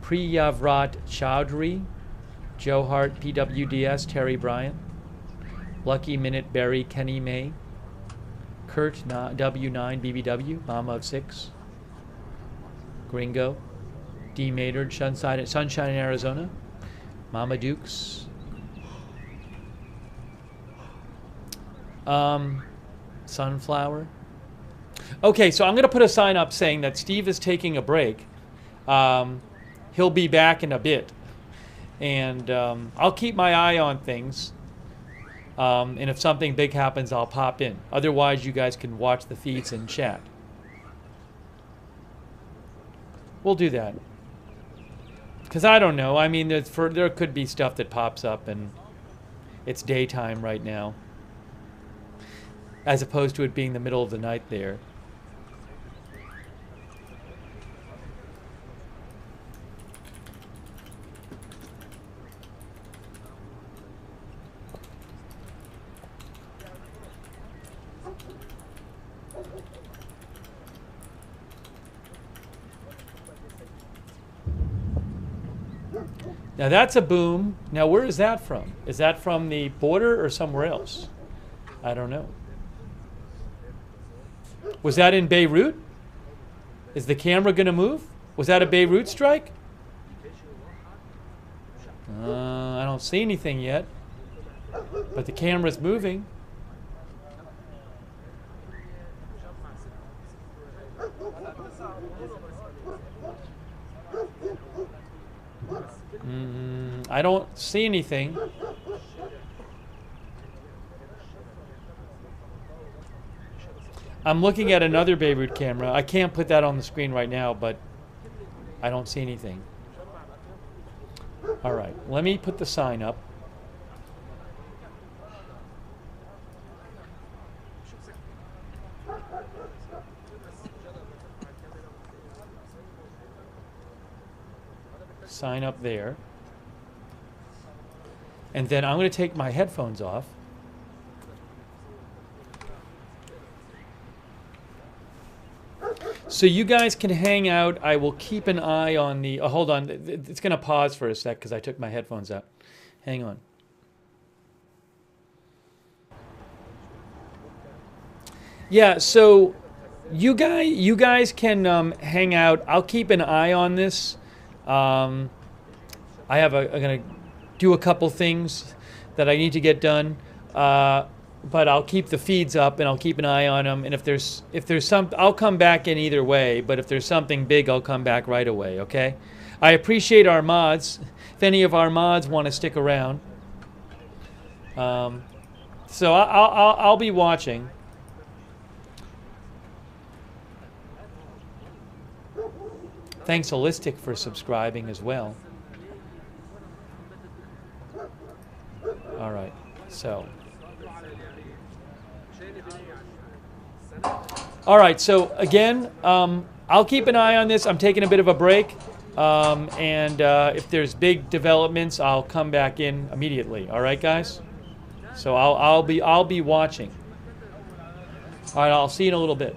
Priyavrat Chowdhury, Joe Hart, PWDS, Terry Bryant, Lucky Minute, Barry, Kenny May, Kurt W9, BBW, Mama of 6, Gringo, D. Maynard, Sunshine in Arizona, Mama Dukes, Sunflower. Okay, so I'm going to put a sign up saying that Steve is taking a break. He'll be back in a bit. And I'll keep my eye on things. And if something big happens, I'll pop in. Otherwise, you guys can watch the feeds and chat. We'll do that. Because I don't know. I mean, there could be stuff that pops up, and it's daytime right now, as opposed to it being the middle of the night there. Now that's a boom. Now where is that from? Is that from the border or somewhere else? I don't know. Was that in Beirut? Is the camera going to move? Was that a Beirut strike? I don't see anything yet. But the camera's moving. I don't see anything. I'm looking at another Beirut camera. I can't put that on the screen right now, but I don't see anything. All right, let me put the sign up. Sign up there. And then I'm going to take my headphones off. So you guys can hang out. I will keep an eye on the... Oh, hold on. It's going to pause for a sec because I took my headphones out. Hang on. Yeah, so you guys can hang out. I'll keep an eye on this. I'm going to do a couple things that I need to get done. But I'll keep the feeds up and I'll keep an eye on them. And if there's some, I'll come back in either way. But if there's something big, I'll come back right away. Okay? I appreciate our mods. If any of our mods want to stick around, so I'll be watching. Thanks, Holistic, for subscribing as well. All right, so. All right, so again, I'll keep an eye on this. I'm taking a bit of a break, and if there's big developments, I'll come back in immediately. All right, guys. So I'll be watching. All right, I'll see you in a little bit.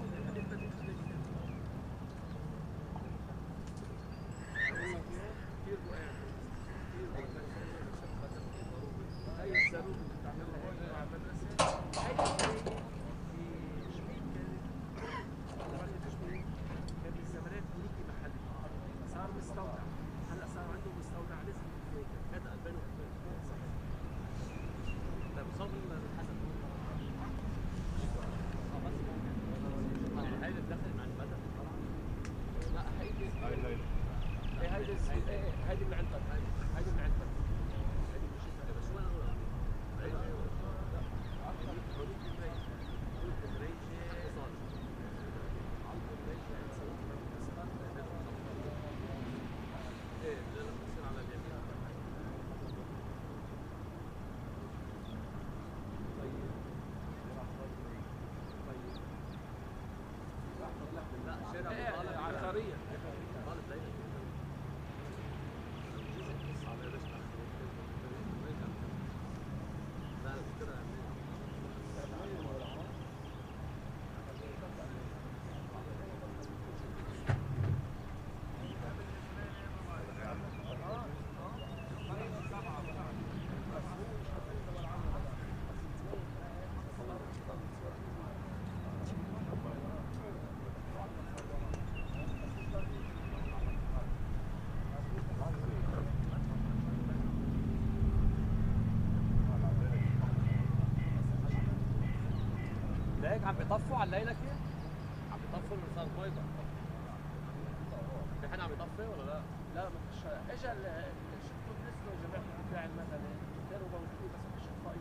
عم بيطفوا على الليله كده؟ عم بيطفوا المرصاد البيضاء. في حدا عم يطفي ولا لا؟ لا ما فيش. اجى شفتوا نزلوا جماعه الدفاع المدني كانوا موجودين بس ما فيش اطفاء.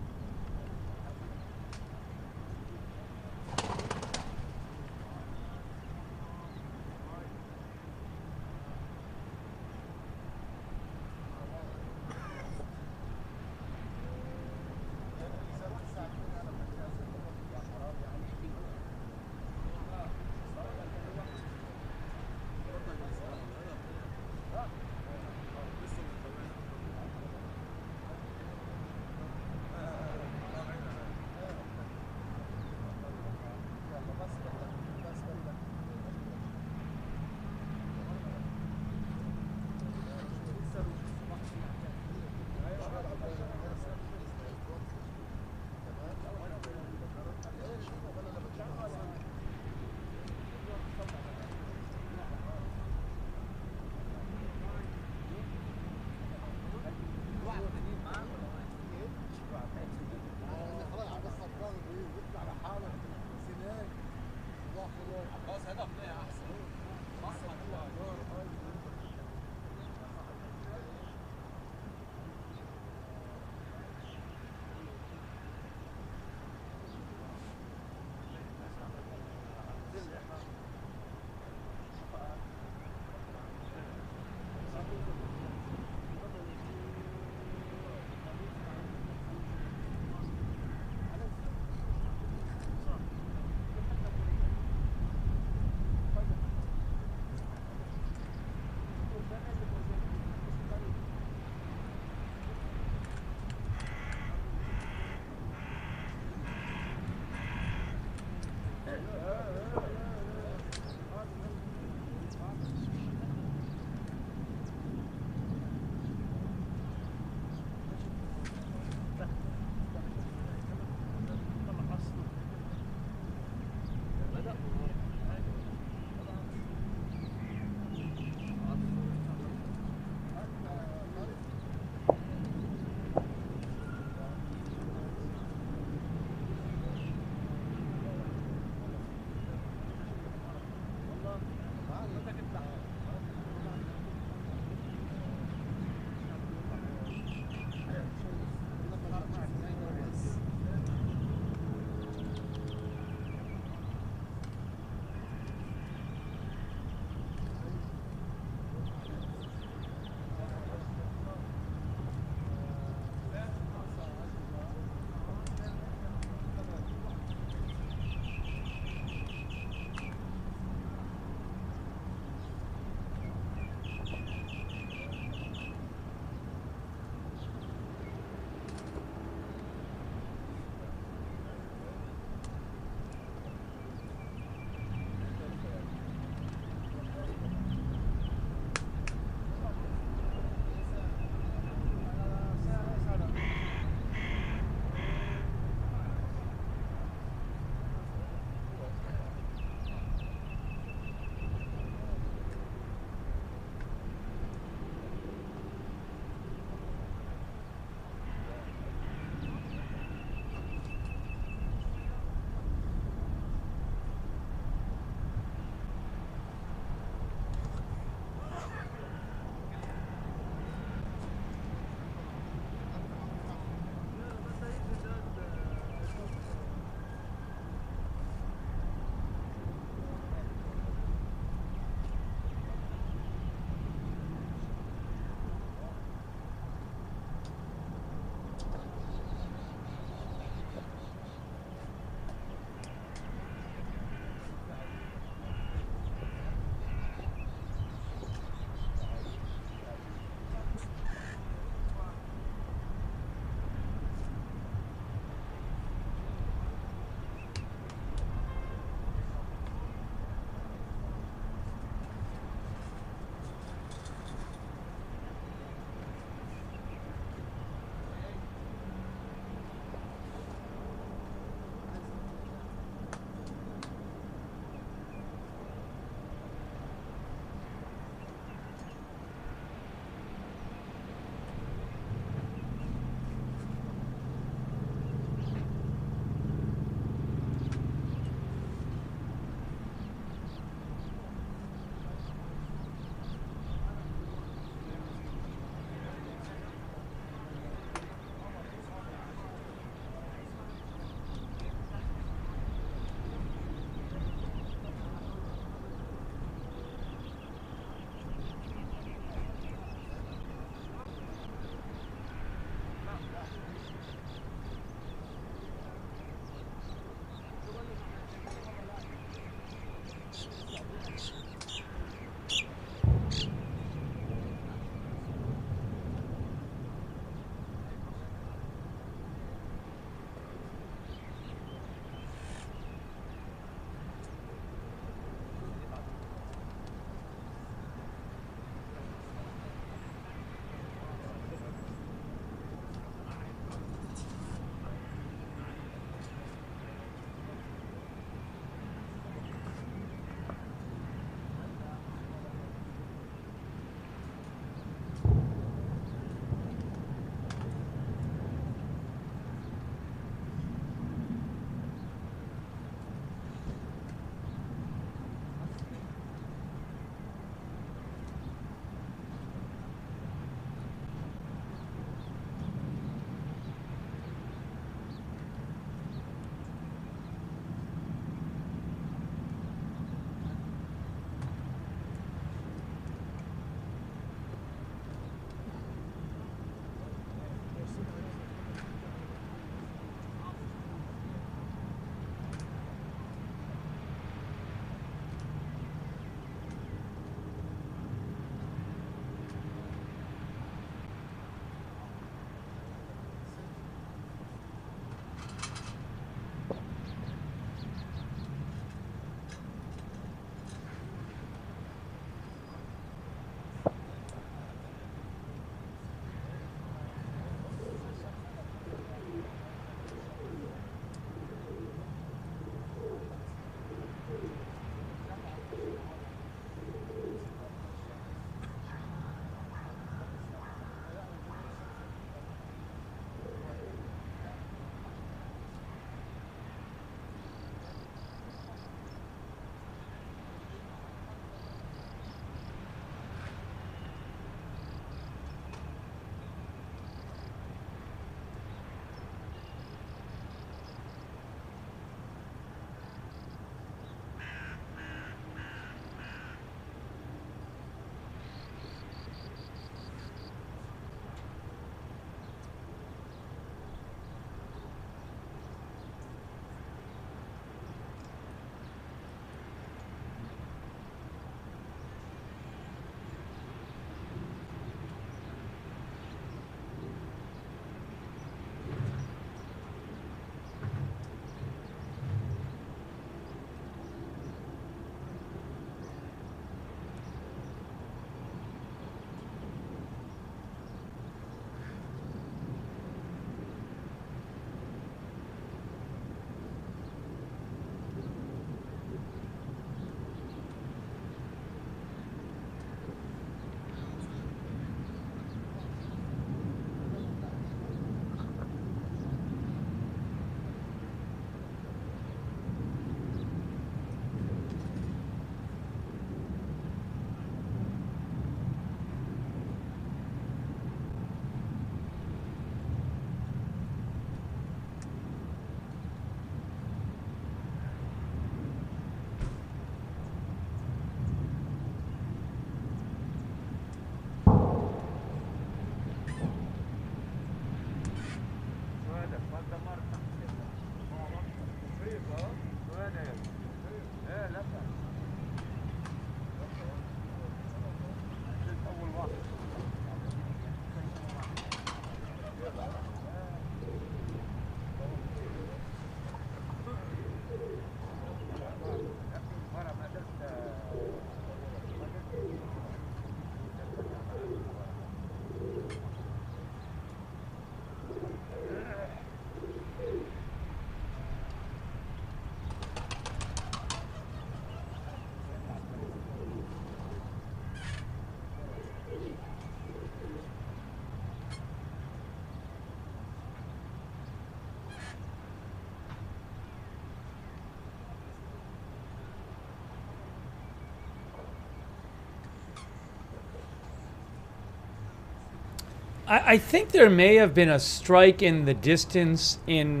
I think there may have been a strike in the distance in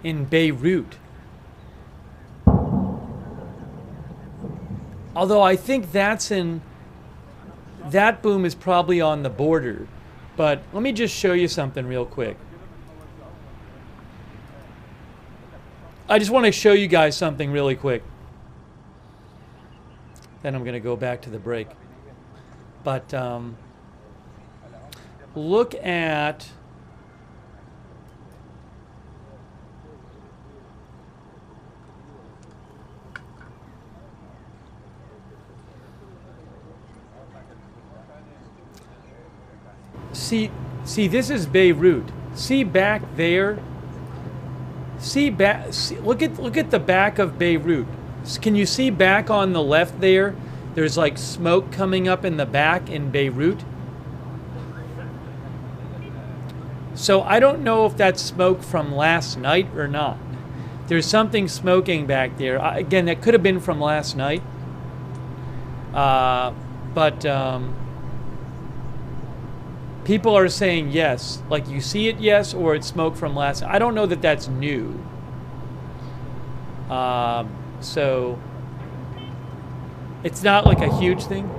Beirut. Although I think that boom is probably on the border. But let me just show you something real quick. I just want to show you guys something really quick. Then I'm going to go back to the break. But look at see this is Beirut. See back there. Look at the back of Beirut. Can you see back on the left there? There's like smoke coming up in the back in Beirut. So I don't know if that's smoke from last night or not. There's something smoking back there. Again, that could have been from last night. But people are saying yes. Like you see it, yes, or it's smoke from last night. I don't know that that's new. So it's not like a huge thing.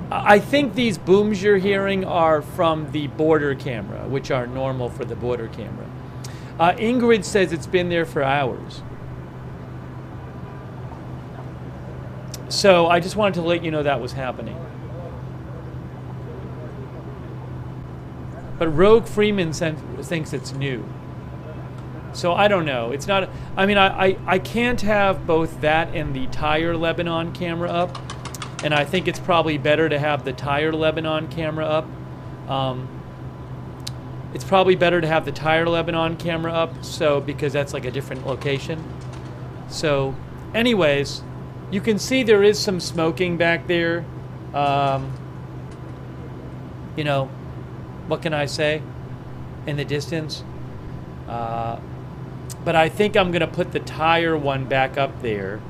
I think these booms you're hearing are from the border camera, which are normal for the border camera. Ingrid says it's been there for hours. So I just wanted to let you know that was happening. But Rogue Freeman thinks it's new. So I don't know. It's not. I mean, I can't have both that and the Tyre Lebanon camera up, and I think it's probably better to have the Tyre Lebanon camera up. It's probably better to have the Tyre Lebanon camera up, so because that's like a different location. So, anyways, you can see there is some smoking back there. You know, what can I say? In the distance. But I think I'm going to put the Tyre one back up there.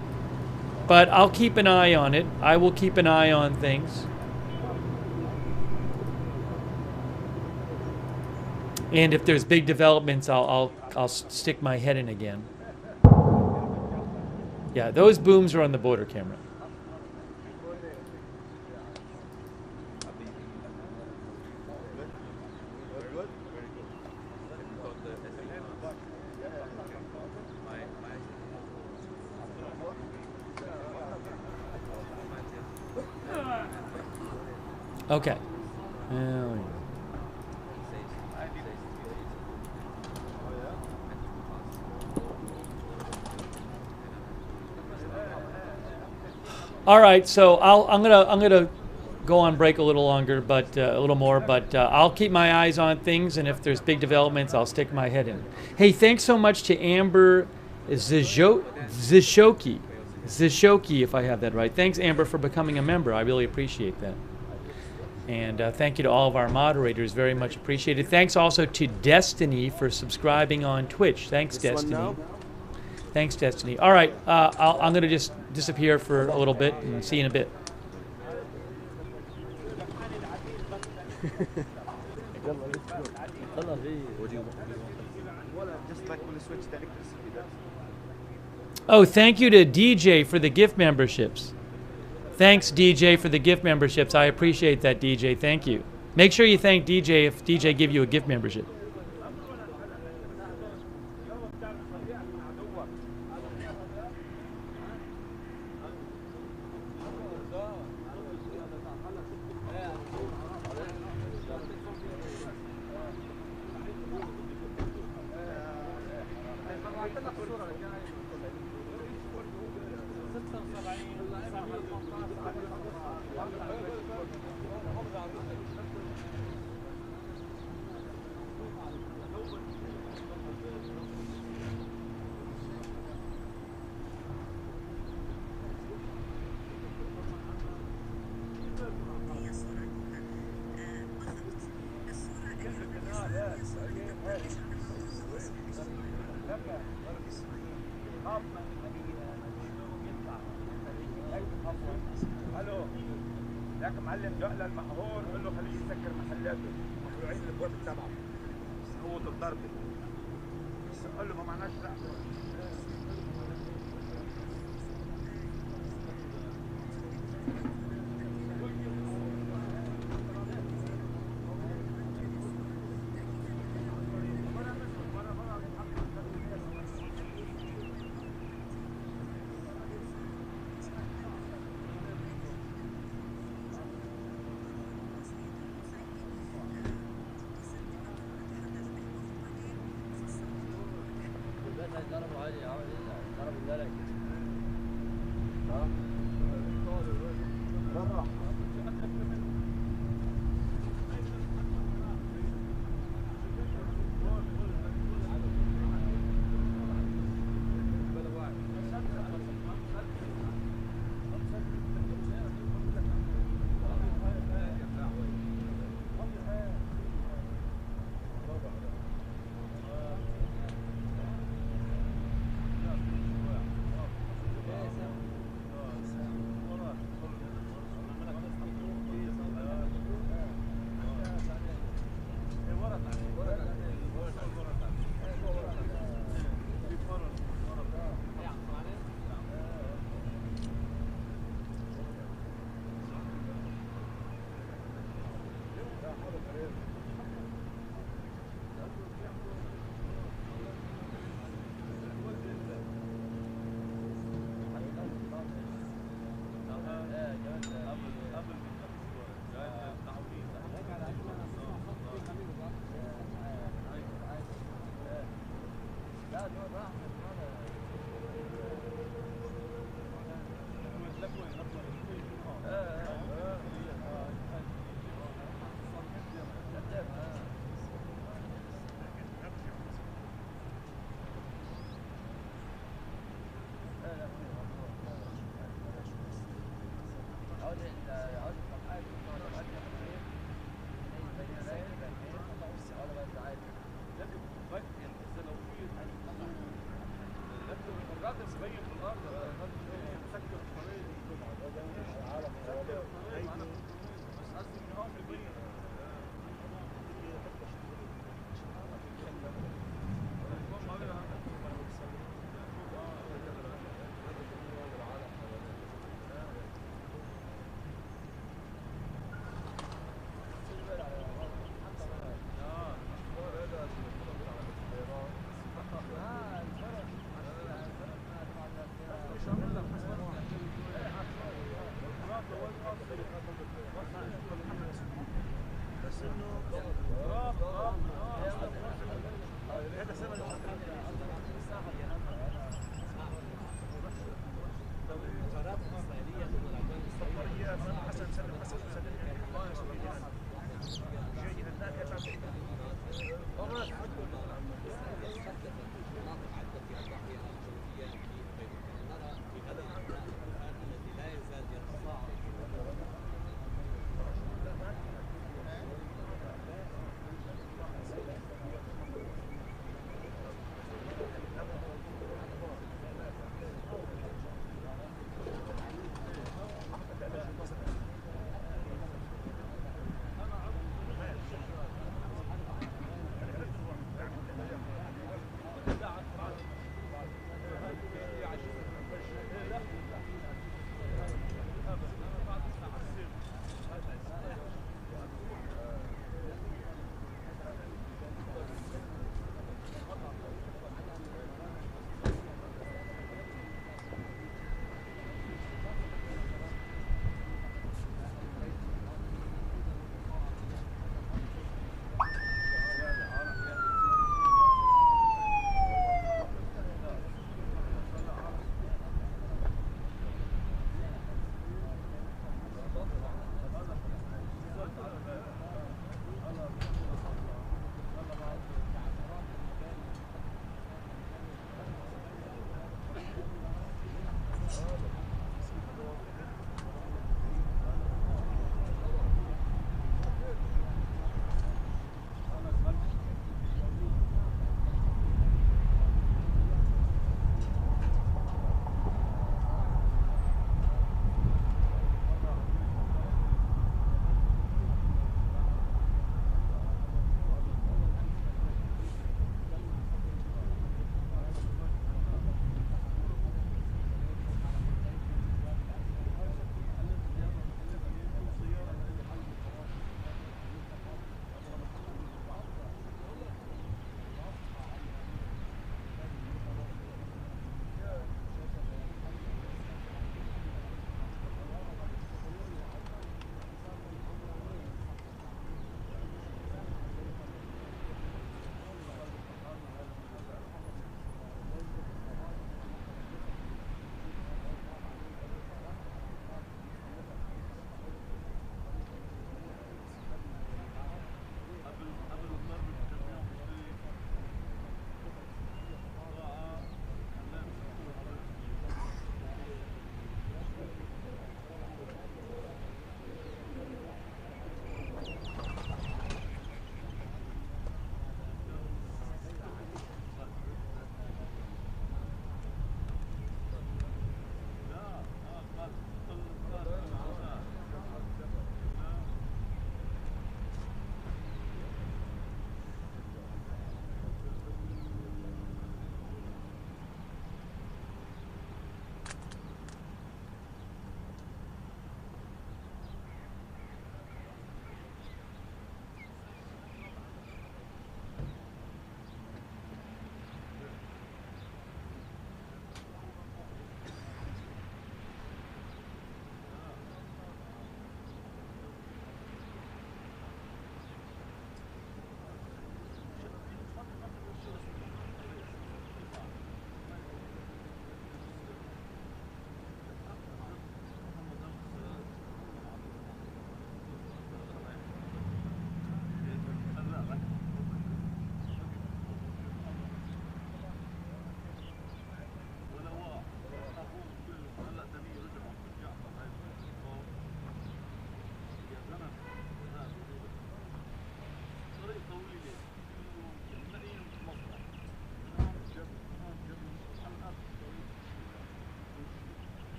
But I'll keep an eye on it. I will keep an eye on things. And if there's big developments, I'll stick my head in again. Yeah, those booms are on the border camera. Okay. All right, so I'm gonna go on break a little longer, but a little more. But I'll keep my eyes on things, and if there's big developments, I'll stick my head in. Hey, thanks so much to Amber Zishoki, if I have that right. Thanks, Amber, for becoming a member. I really appreciate that. And thank you to all of our moderators, very much appreciated. Thanks also to Destiny for subscribing on Twitch. Thanks, Destiny. Thanks, Destiny. All right, I'm going to just disappear for a little bit and see you in a bit. Oh, thank you to DJ for the gift memberships. Thanks, DJ, for the gift memberships. I appreciate that, DJ. Thank you. Make sure you thank DJ if DJ give you a gift membership. الو ياك معلم جاء للمحظور قول له خليه يسكر محلاته ويعيد الابواب السبعه قوه الضرب بس قال له ما معناش لا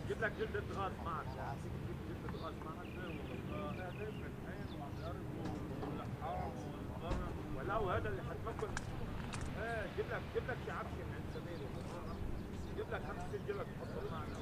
جيب لك جلدة غاز معك جلدة غاز معك واللحام والضرب ولا وهذا اللي حتفكر جيب لك شعب من عند زميله جيب لك 5 سجلات تحطهم معنا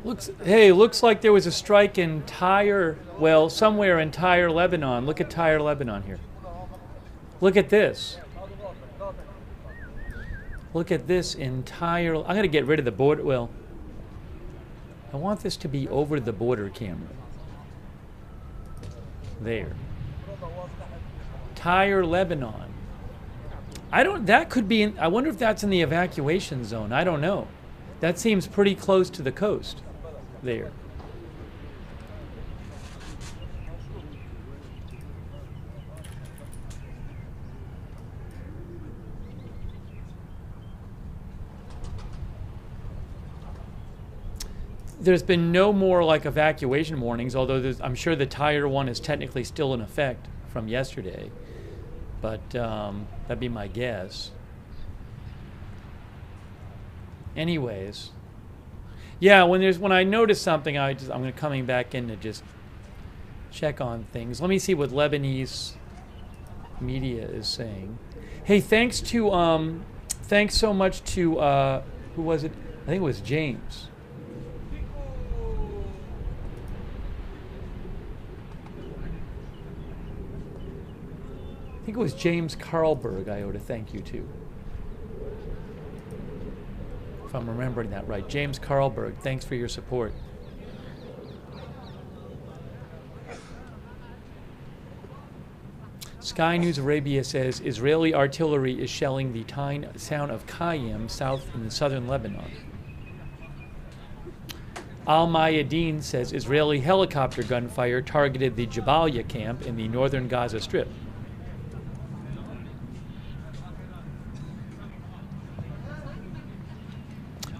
Looks like there was a strike in Tyre, well, somewhere in Tyre, Lebanon. Look at Tyre, Lebanon here. Look at this. Look at this in Tyre. I'm going to get rid of the border. Well, I want this to be over the border camera. There. Tyre, Lebanon. That could be I wonder if that's in the evacuation zone. I don't know. That seems pretty close to the coast. There. There's been no more like evacuation warnings, although I'm sure the Tyre one is technically still in effect from yesterday. But that'd be my guess. Anyways, yeah. When I notice something, I'm coming back in to just check on things. Let me see what Lebanese media is saying. Hey, thanks so much to who was it? I think it was James. I think it was James Carlberg I owe to thank you to. If I'm remembering that right. James Carlberg, thanks for your support. Sky News Arabia says Israeli artillery is shelling the town of Qayyim south in southern Lebanon. Al-Mayadeen says Israeli helicopter gunfire targeted the Jabalia camp in the northern Gaza Strip.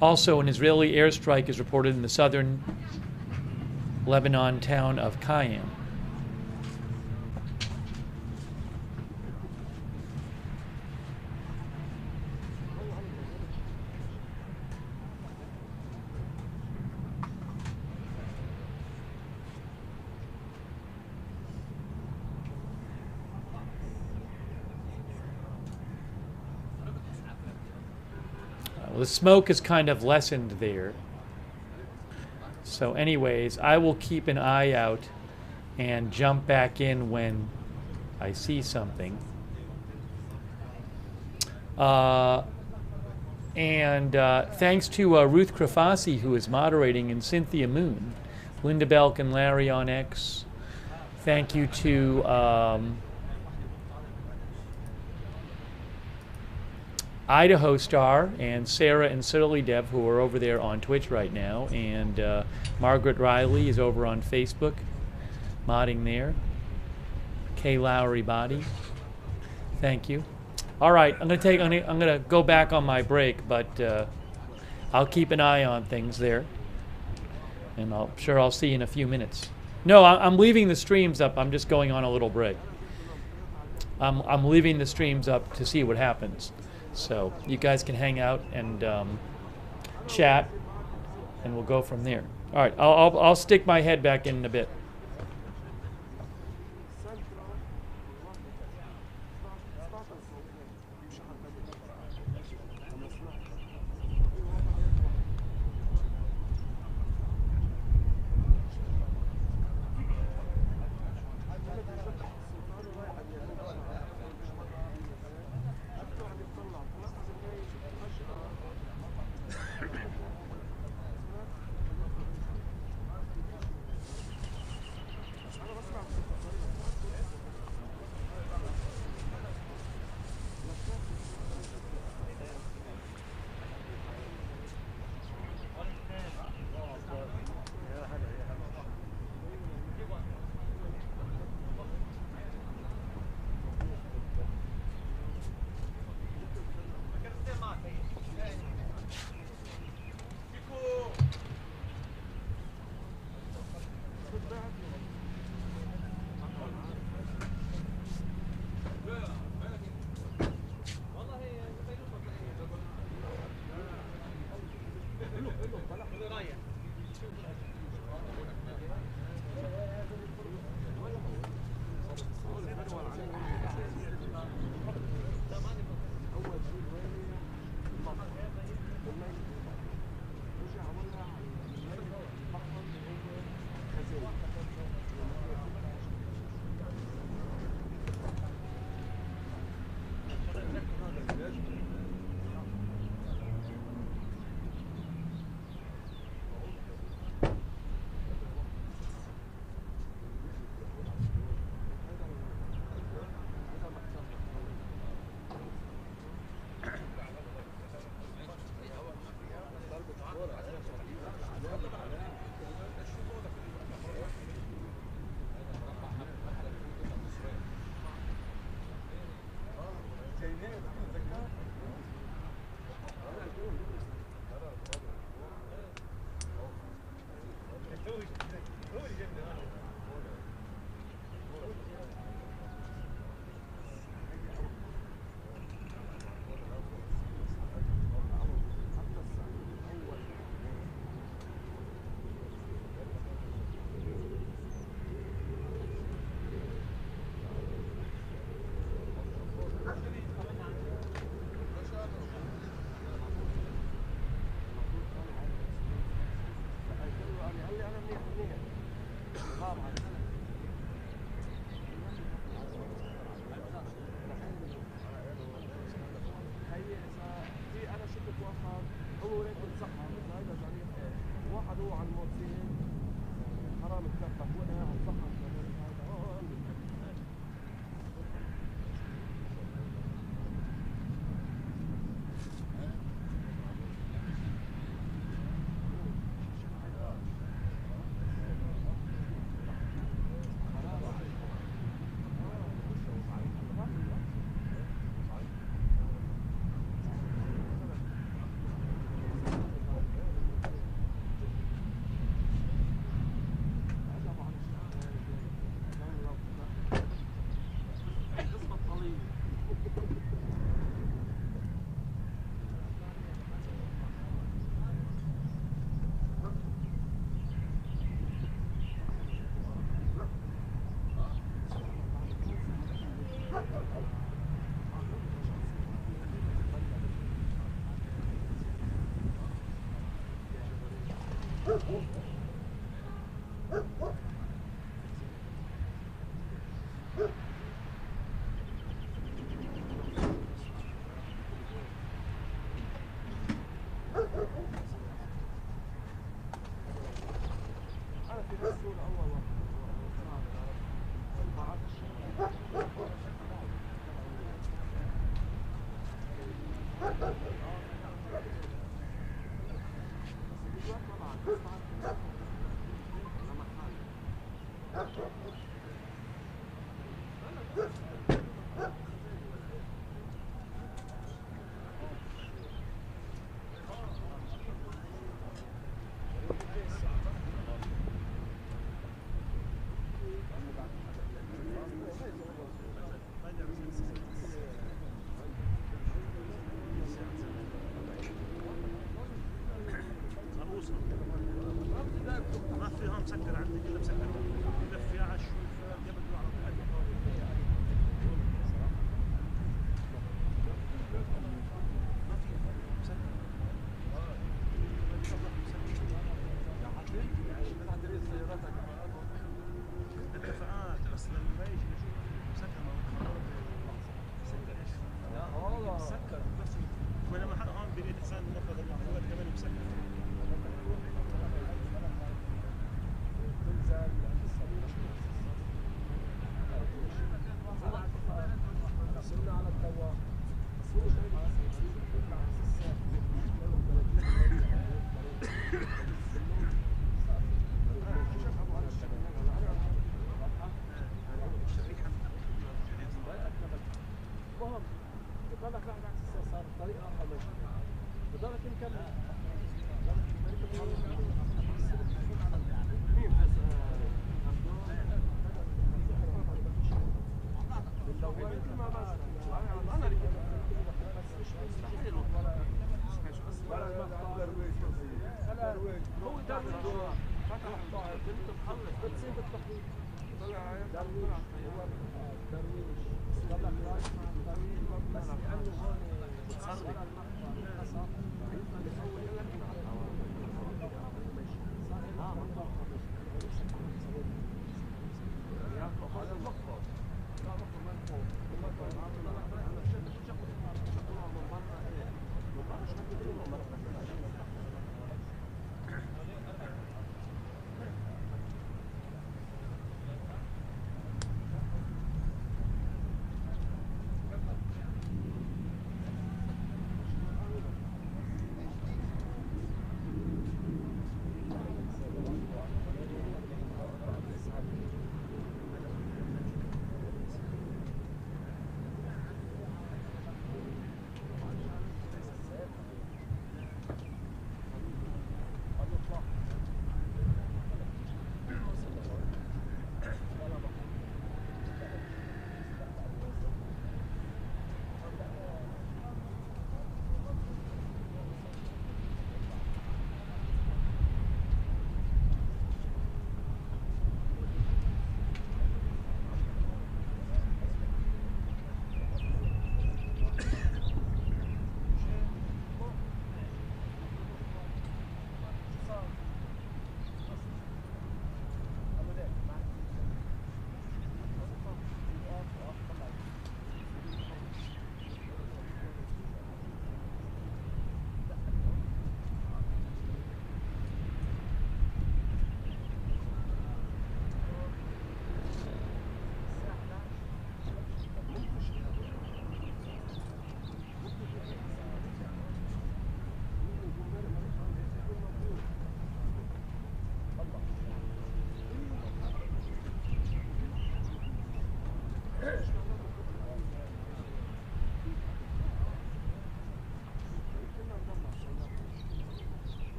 Also, an Israeli airstrike is reported in the southern Lebanon town of Qayyim. The smoke is kind of lessened there. So anyways, I will keep an eye out and jump back in when I see something. Thanks to Ruth Krafasi, who is moderating, and Cynthia Moon, Linda Belk and Larry on X. Thank you to Idaho Star and Sarah and Silly Dev, who are over there on Twitch right now, and Margaret Riley is over on Facebook, modding there. Kay Lowry Body, thank you. All right, I'm gonna go back on my break, but I'll keep an eye on things there, and I'm sure I'll see you in a few minutes. No, I'm leaving the streams up. I'm just going on a little break. I'm leaving the streams up to see what happens. So you guys can hang out and chat, and we'll go from there. All right, I'll stick my head back in a bit.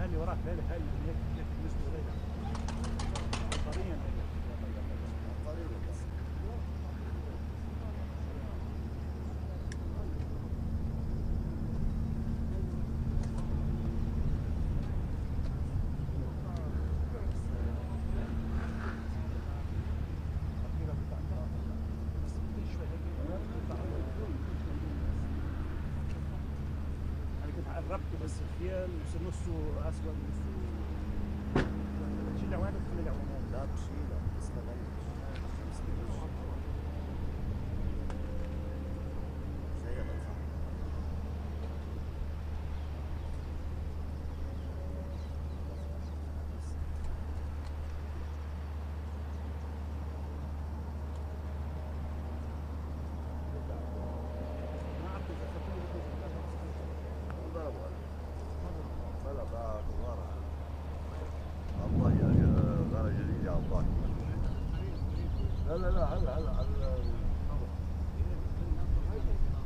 اللي وراك هذه بالنسبه لنا طريا قربت بس الخيال نصه اسود نصه تشيل عوانك وتخلي عوانك لا تشيلها بس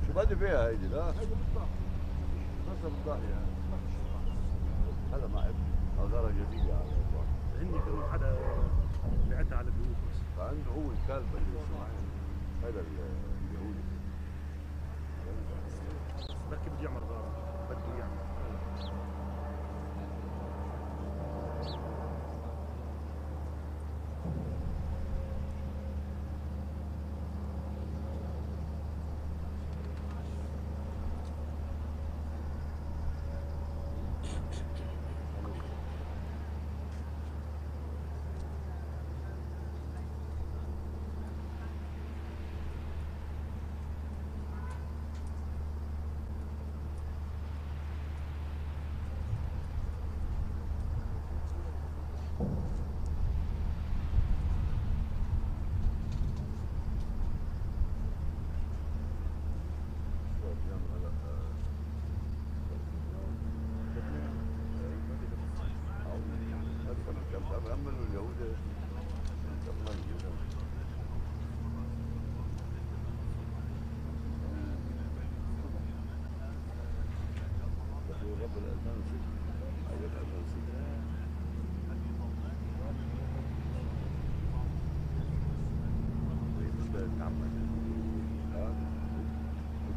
شو بدي فيها هيدي لا بس بالضاحية هذا ما ابني غارة جديدة على الإطلاق هني كانوا حدا بعتها على البيوت بس فعنده هو الكلب اللي هذا اليهودي بركي بده يعمل غارة بده يعمل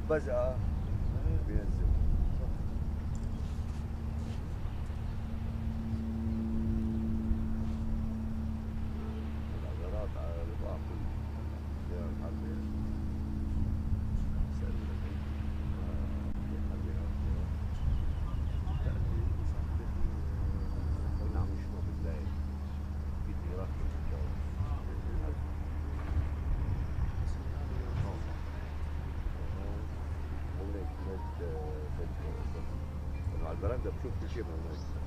فجأة بينزل العذرات على رباع كل ديار الحربين نعم يشوف بالليل في ديرات في الجو على البرندة بشوف كل شيء من هناك.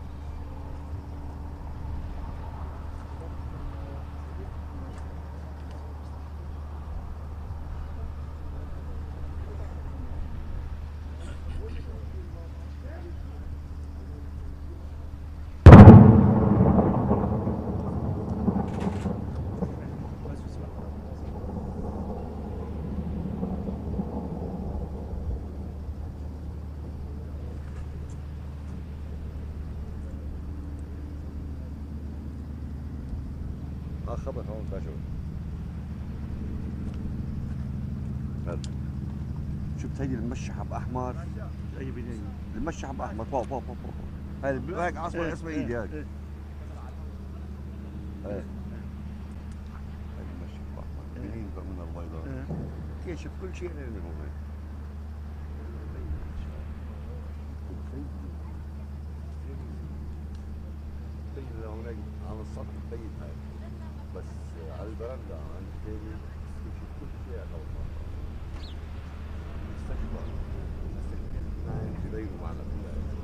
خبر هون كاشو شفت هيدي المشحة بأحمر أي بنية المشحة بأحمر فوق فوق فوق فوق هاي هيك أصبع اسمها إيدي هاك هاي المشحة بأحمر بنين من البيضاء كيشف كل شيء من هون هناك على السطح مبين هاي بس على البرندة عند الثاني تكشف كل شيء على الأوضاع مستشفى بيبينوا معنا كلها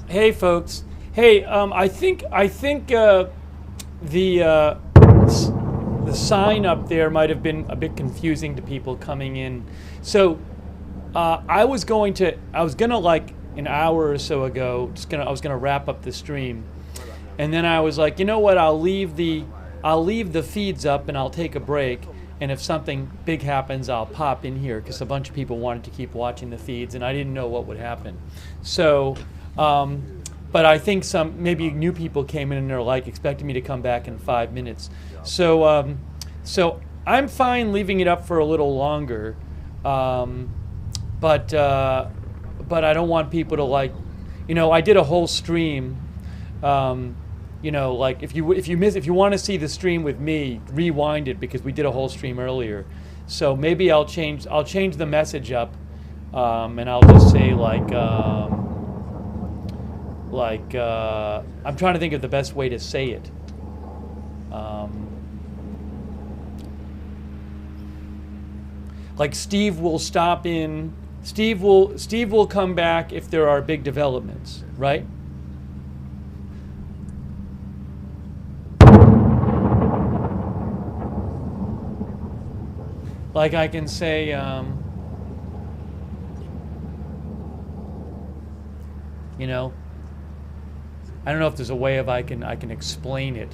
Hey, folks. Hey, I think the sign up there might have been a bit confusing to people coming in. So I was gonna like an hour or so ago. I was gonna wrap up the stream, and then I was like, you know what? I'll leave the feeds up and I'll take a break. And if something big happens, I'll pop in here because a bunch of people wanted to keep watching the feeds, and I didn't know what would happen. So. But I think maybe new people came in and they're like expecting me to come back in 5 minutes. So I'm fine leaving it up for a little longer, but I don't want people to like, I did a whole stream, like if you want to see the stream with me, rewind it because we did a whole stream earlier. So maybe I'll change the message up, and I'll just say I'm trying to think of the best way to say it. Like Steve will stop in. Steve will come back if there are big developments, right? Like I can say. I don't know if there's a way I can explain it.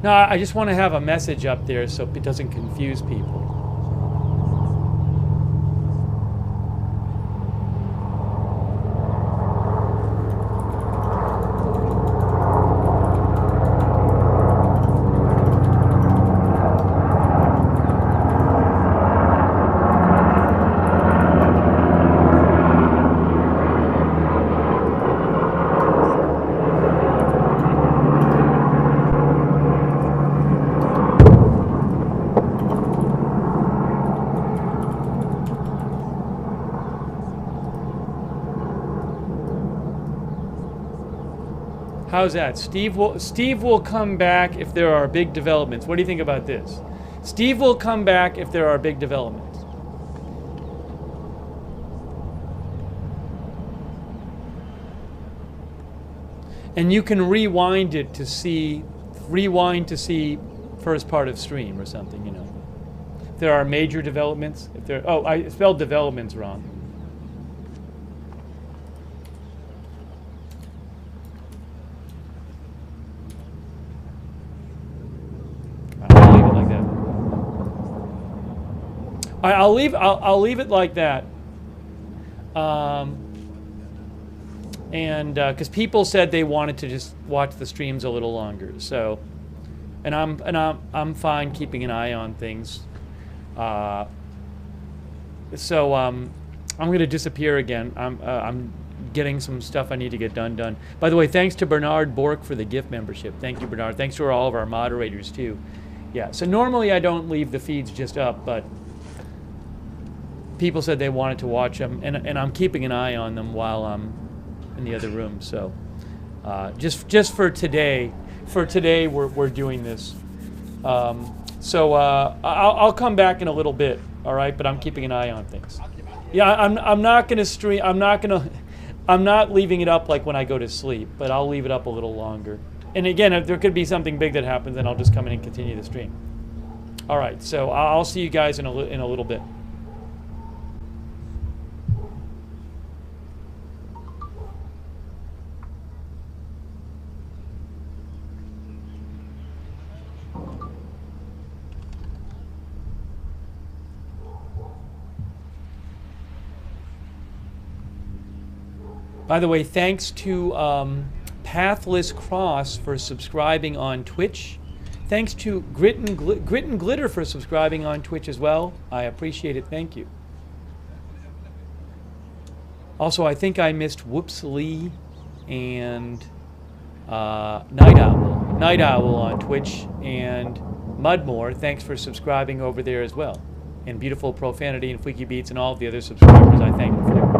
No, I just want to have a message up there so it doesn't confuse people. How's that? Steve will come back if there are big developments. What do you think about this? Steve will come back if there are big developments. And you can rewind to see first part of stream or something, If there are major developments, I spelled developments wrong. I'll leave it like that, and because people said they wanted to just watch the streams a little longer, so, and I'm fine keeping an eye on things. So I'm going to disappear again. I'm getting some stuff I need to get done. By the way, thanks to Bernard Bork for the gift membership. Thank you, Bernard. Thanks to all of our moderators too. Yeah. So normally I don't leave the feeds just up, but people said they wanted to watch them, and I'm keeping an eye on them while I'm in the other room. So just for today, we're doing this. So I'll come back in a little bit, all right? But I'm keeping an eye on things. Yeah, I'm not going to stream. I'm not leaving it up like when I go to sleep, but I'll leave it up a little longer. And again, if there could be something big that happens, then I'll just come in and continue the stream. All right. So I'll see you guys in a little bit. By the way, thanks to Pathless Cross for subscribing on Twitch. Thanks to Grit and Glitter for subscribing on Twitch as well. I appreciate it. Thank you. Also, I think I missed Whoops Lee and Night Owl on Twitch, and Mudmore. Thanks for subscribing over there as well. And Beautiful Profanity and Freaky Beats and all of the other subscribers. I thank you for that.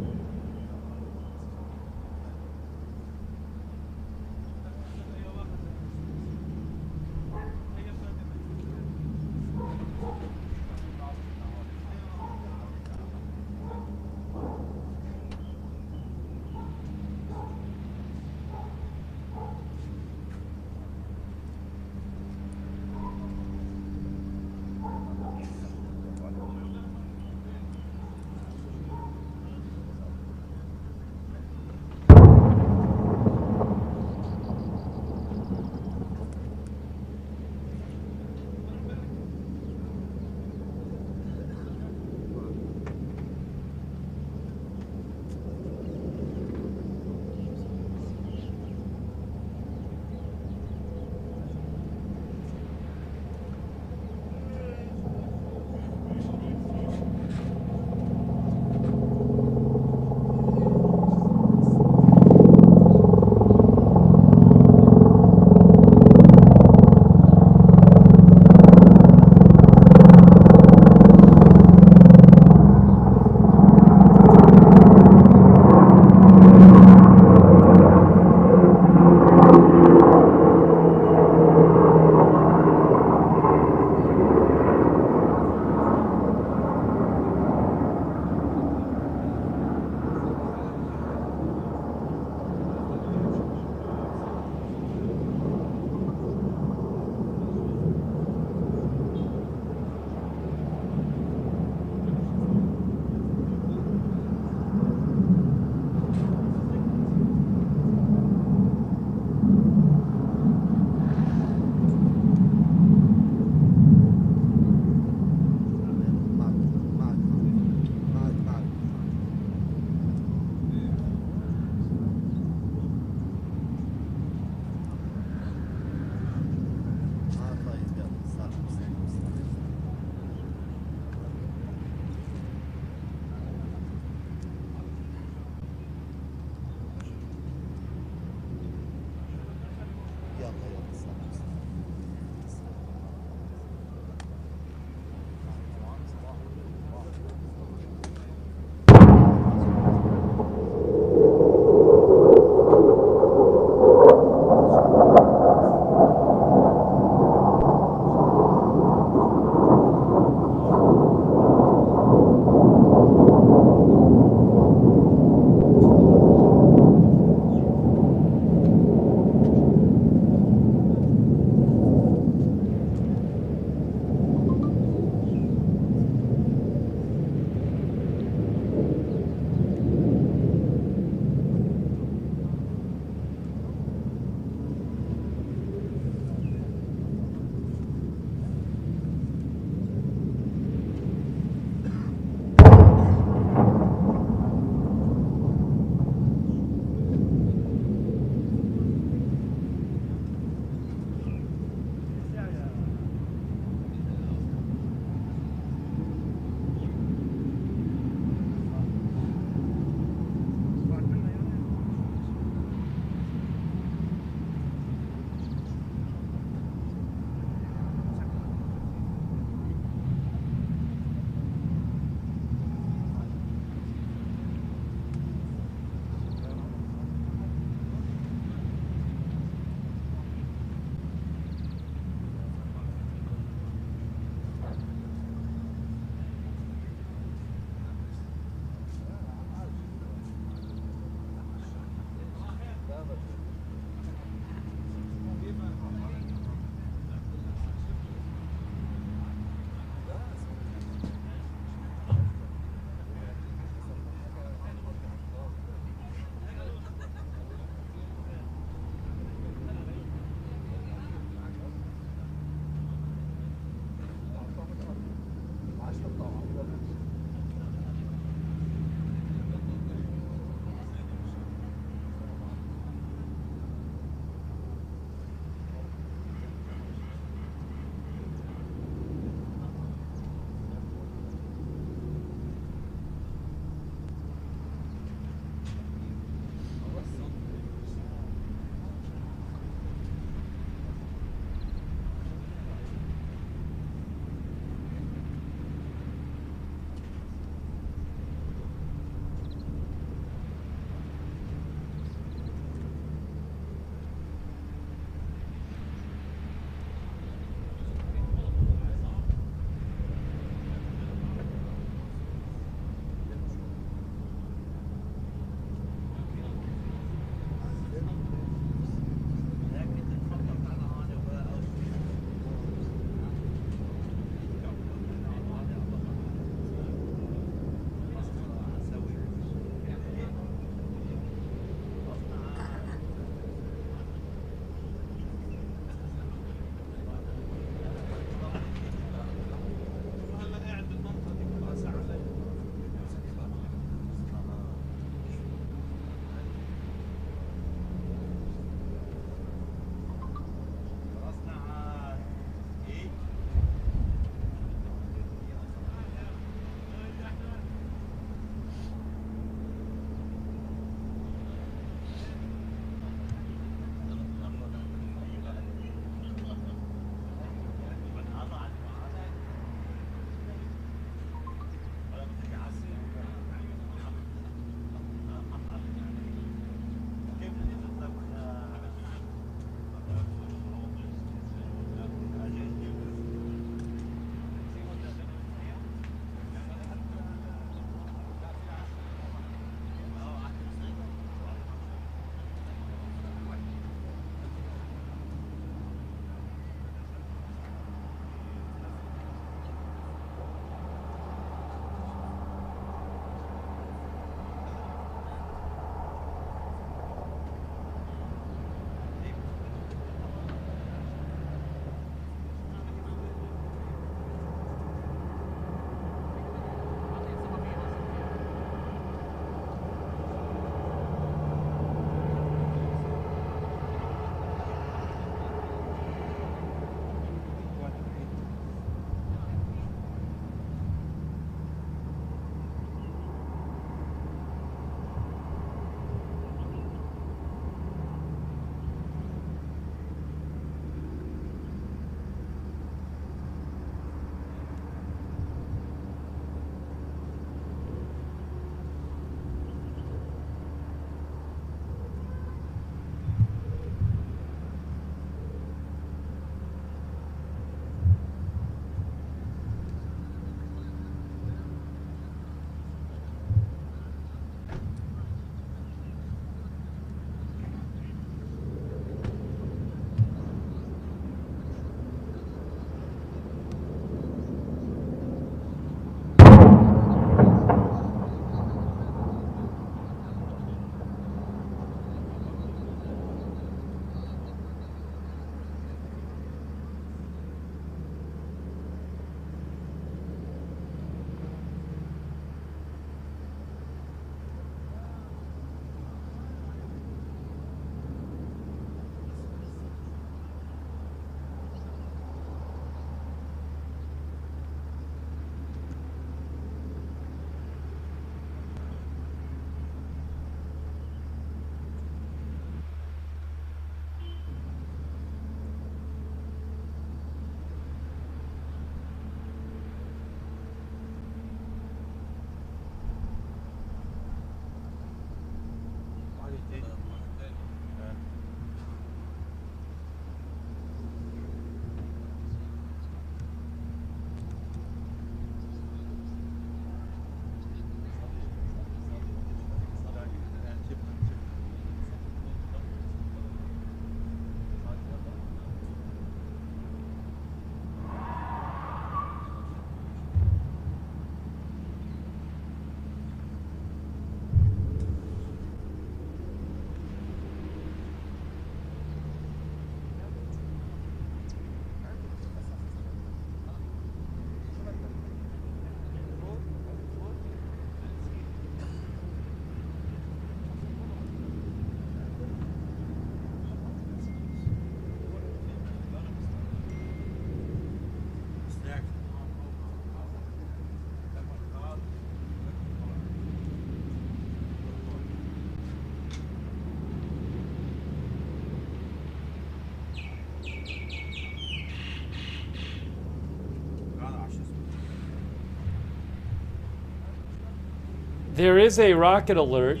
There is a rocket alert.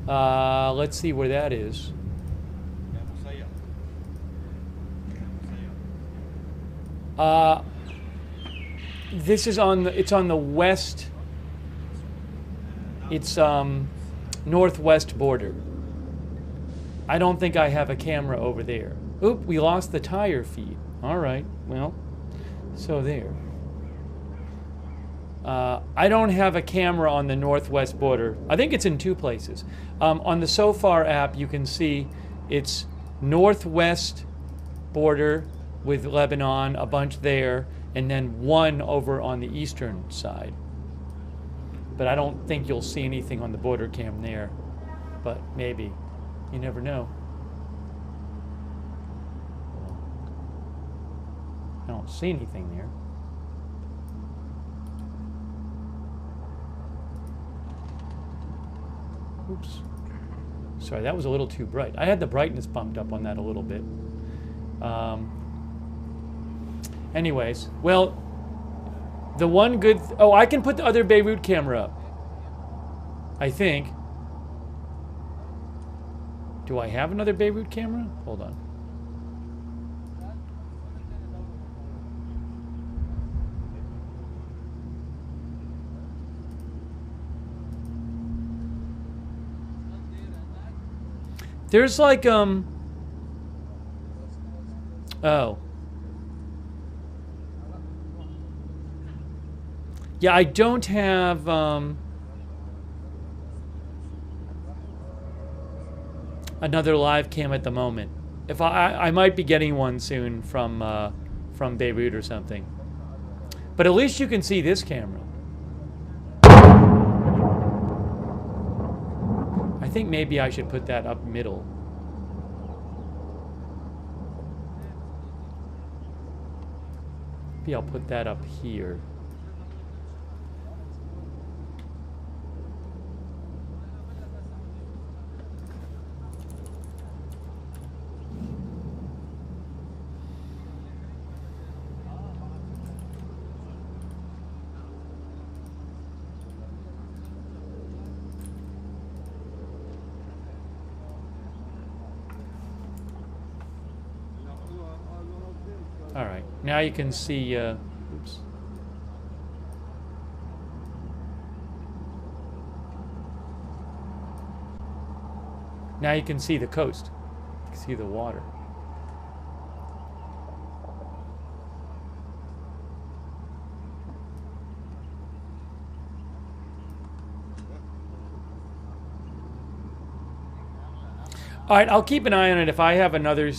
Let's see where that is. This is on the, it's on the west. It's northwest border. I don't think I have a camera over there. Oop, we lost the tire feed. All right, well, so there. I don't have a camera on the northwest border. I think it's in two places. On the SoFar app, you can see it's northwest border with Lebanon, a bunch there, and then one over on the eastern side. But I don't think you'll see anything on the border cam there. But maybe. You never know. I don't see anything there. Oops. Sorry, that was a little too bright. I had the brightness bumped up on that a little bit. Anyways, well, the one good... oh, I can put the other Beirut camera up. I think. Do I have another Beirut camera? Hold on. There's like, oh. Yeah, I don't have, another live cam at the moment. If I might be getting one soon from Beirut or something. But at least you can see this camera. I think maybe I should put that up middle. Maybe I'll put that up here. All right, now you can see, oops. Now you can see the coast. You can see the water. All right, I'll keep an eye on it. If I have another,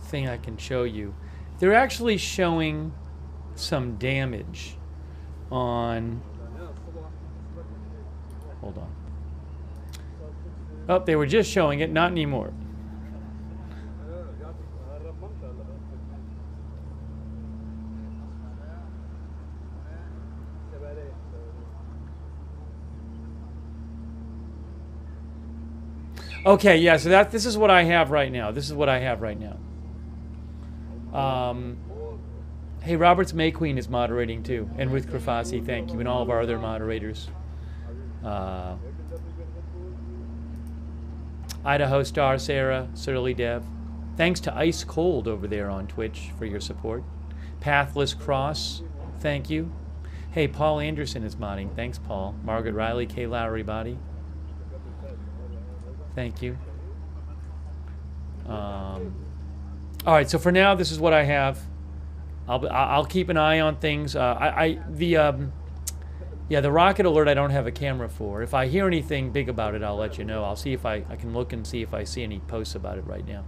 thing I can show you. They're actually showing some damage on, hold on. Oh, they were just showing it, not anymore. Okay, yeah, so this is what I have right now. This is what I have right now. Hey, Roberts May Queen is moderating too, and Ruth Krafasi, thank you, and all of our other moderators. Idaho Star, Sarah, Surly Dev. Thanks to Ice Cold over there on Twitch for your support. Pathless Cross, thank you. Hey, Paul Anderson is modding. Thanks, Paul. Margaret Riley, K. Lowry Body. Thank you. All right, so for now, this is what I have. I'll keep an eye on things. The rocket alert I don't have a camera for. If I hear anything big about it, I'll let you know. I'll see if I can look and see if I see any posts about it right now.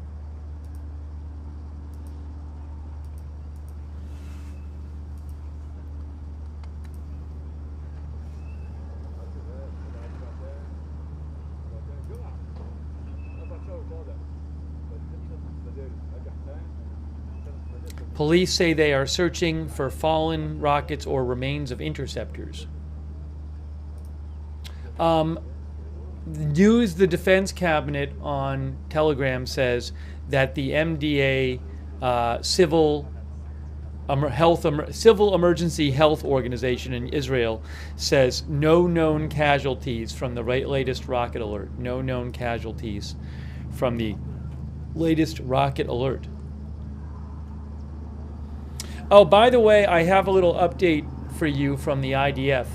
Police say they are searching for fallen rockets or remains of interceptors. News, the Defense Cabinet on Telegram says that the MDA civil emergency health organization in Israel says no known casualties from the latest rocket alert. No known casualties from the latest rocket alert. Oh, by the way, I have a little update for you from the IDF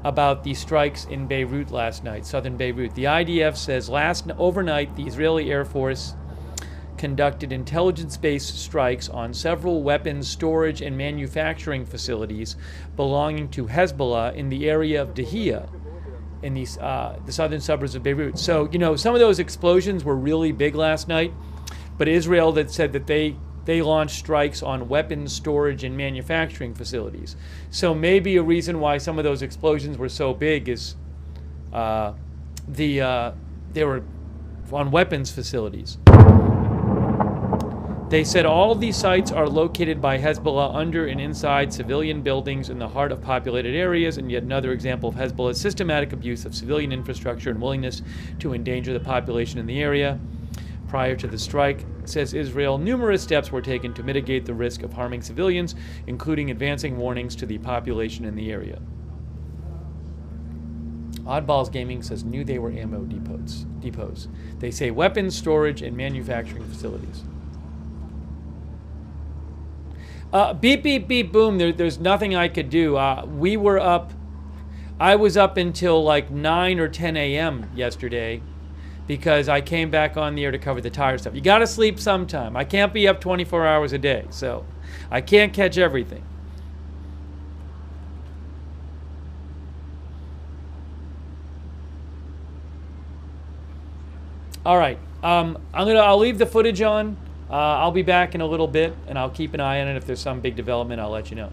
about the strikes in Beirut last night, southern Beirut. The IDF says overnight, the Israeli Air Force conducted intelligence-based strikes on several weapons storage and manufacturing facilities belonging to Hezbollah in the area of Dahia, in the southern suburbs of Beirut. So, some of those explosions were really big last night, but Israel that said that they launched strikes on weapons storage and manufacturing facilities. So maybe a reason why some of those explosions were so big is they were on weapons facilities. They said all these sites are located by Hezbollah under and inside civilian buildings in the heart of populated areas, and yet another example of Hezbollah's systematic abuse of civilian infrastructure and willingness to endanger the population in the area. Prior to the strike, says Israel, numerous steps were taken to mitigate the risk of harming civilians, including advancing warnings to the population in the area. Oddballs Gaming says knew they were ammo depots. They say weapons storage and manufacturing facilities. Beep, beep, beep, boom. There's nothing I could do. We were up. I was up until like 9 or 10 a.m. yesterday because I came back on the air to cover the tire stuff. You got to sleep sometime. I can't be up 24 hours a day, so I can't catch everything. All right. I'll leave the footage on. I'll be back in a little bit, and I'll keep an eye on it. If there's some big development, I'll let you know.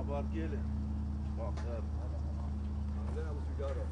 باركيلي خير عندنا ابو سيجاره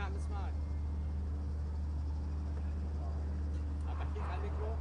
عم اسمعك عم بحكيك على الميكرو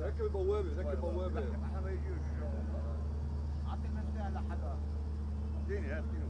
ركب بوابه ركب بوابه احنا ما يجيوش عطي المفتاح لحدا اديني اديني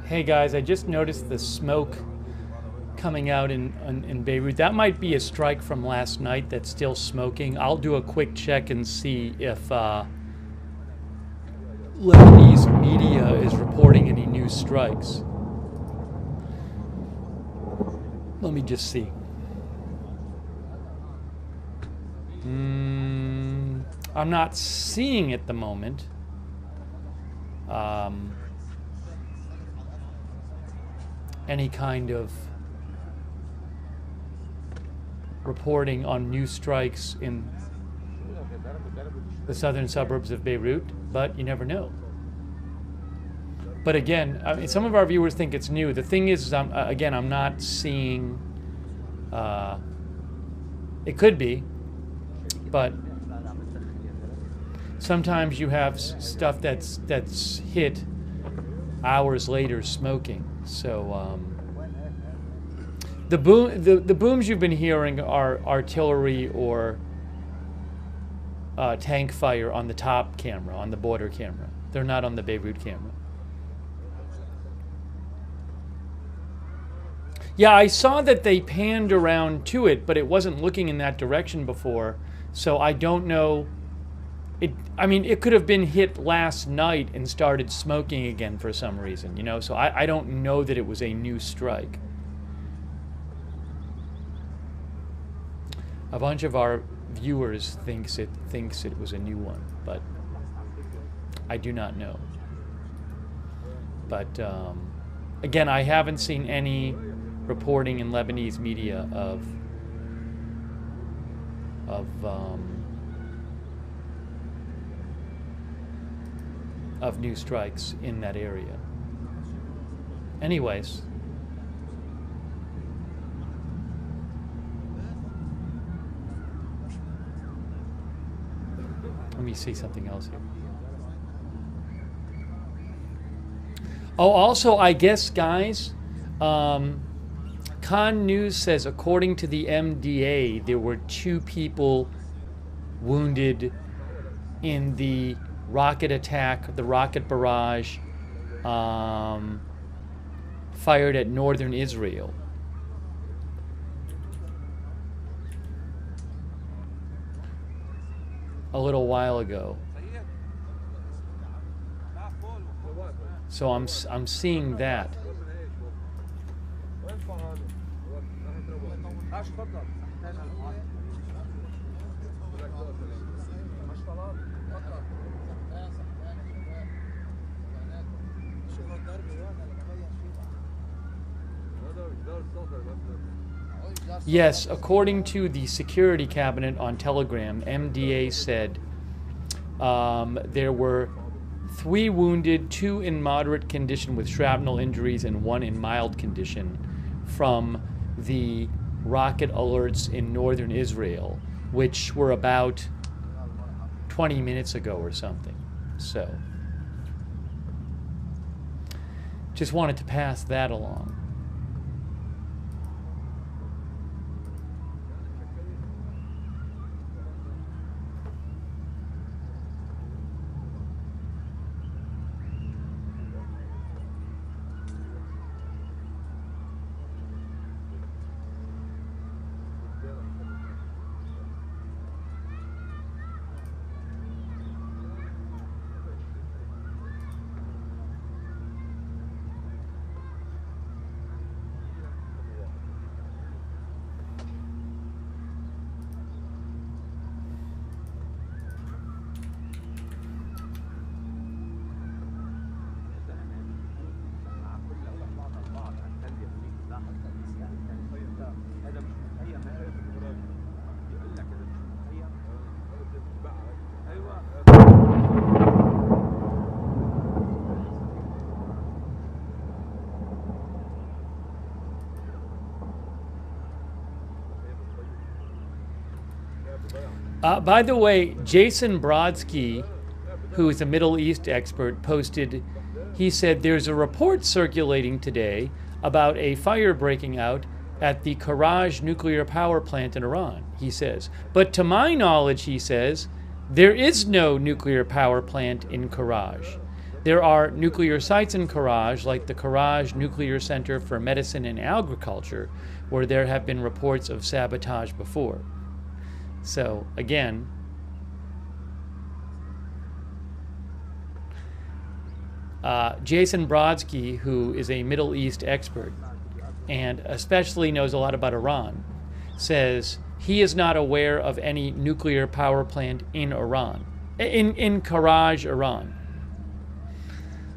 Hey guys, I just noticed the smoke coming out in Beirut. That might be a strike from last night that's still smoking. I'll do a quick check and see if Lebanese media is reporting any new strikes. Let me just see. I'm not seeing at the moment. Any kind of reporting on new strikes in the southern suburbs of Beirut, but you never know. But again, I mean, some of our viewers think it's new. The thing is, I'm not seeing. It could be, but sometimes you have stuff that's hit hours later smoking. So the booms you've been hearing are artillery or tank fire on the top camera, on the border camera. They're not on the Beirut camera. Yeah, I saw that they panned around to it, but it wasn't looking in that direction before, so I don't know. I mean, it could have been hit last night and started smoking again for some reason, you know? So I don't know that it was a new strike. A bunch of our viewers thinks it was a new one, but I do not know. But again, I haven't seen any reporting in Lebanese media of new strikes in that area. Anyways, let me see something else here. Oh, also, I guess, guys, Khan News says, according to the MDA, there were 2 people wounded in the rocket attack, the rocket barrage fired at northern Israel. A little while ago. So I'm seeing that. Yes, according to the Security Cabinet on Telegram, MDA said there were 3 wounded, 2 in moderate condition with shrapnel injuries, and 1 in mild condition from the rocket alerts in northern Israel, which were about 20 minutes ago or something. So, just wanted to pass that along. By the way, Jason Brodsky, who is a Middle East expert, posted, he said, there's a report circulating today about a fire breaking out at the Karaj nuclear power plant in Iran, he says. But to my knowledge, he says, there is no nuclear power plant in Karaj. There are nuclear sites in Karaj, like the Karaj Nuclear Center for Medicine and Agriculture, where there have been reports of sabotage before. So, again, Jason Brodsky, who is a Middle East expert and especially knows a lot about Iran, says he is not aware of any nuclear power plant in Iran, in Karaj, Iran.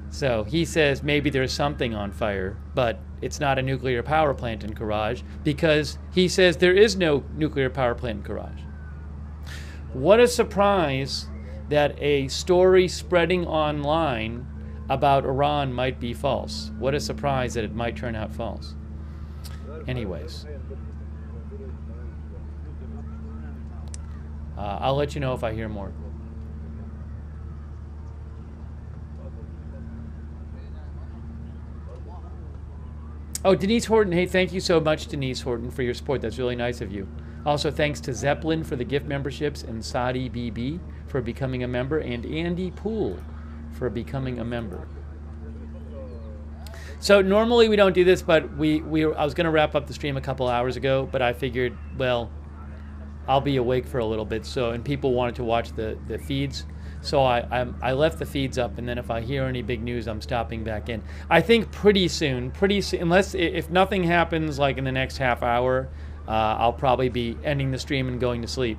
So he says maybe there's something on fire, but it's not a nuclear power plant in Karaj, because he says there is no nuclear power plant in Karaj. What a surprise that a story spreading online about Iran might be false. What a surprise that it might turn out false. Anyways, I'll let you know if I hear more. Oh, Denise Horton. Hey, thank you so much, Denise Horton, for your support. That's really nice of you. Also, thanks to Zeppelin for the gift memberships and Saudi BB for becoming a member, and Andy Poole for becoming a member. So normally we don't do this, but I was going to wrap up the stream a couple hours ago, but I figured, well, I'll be awake for a little bit. So, and people wanted to watch the feeds. So I left the feeds up, and then if I hear any big news, I'm stopping back in. I think pretty soon, unless if nothing happens like in the next half hour, I'll probably be ending the stream and going to sleep.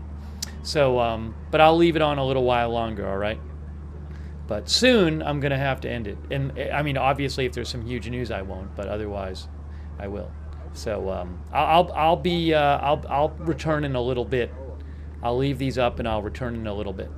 So, but I'll leave it on a little while longer, all right? But soon I'm going to have to end it. And I mean, obviously, if there's some huge news, I won't, but otherwise, I will. So I'll return in a little bit. I'll leave these up and I'll return in a little bit.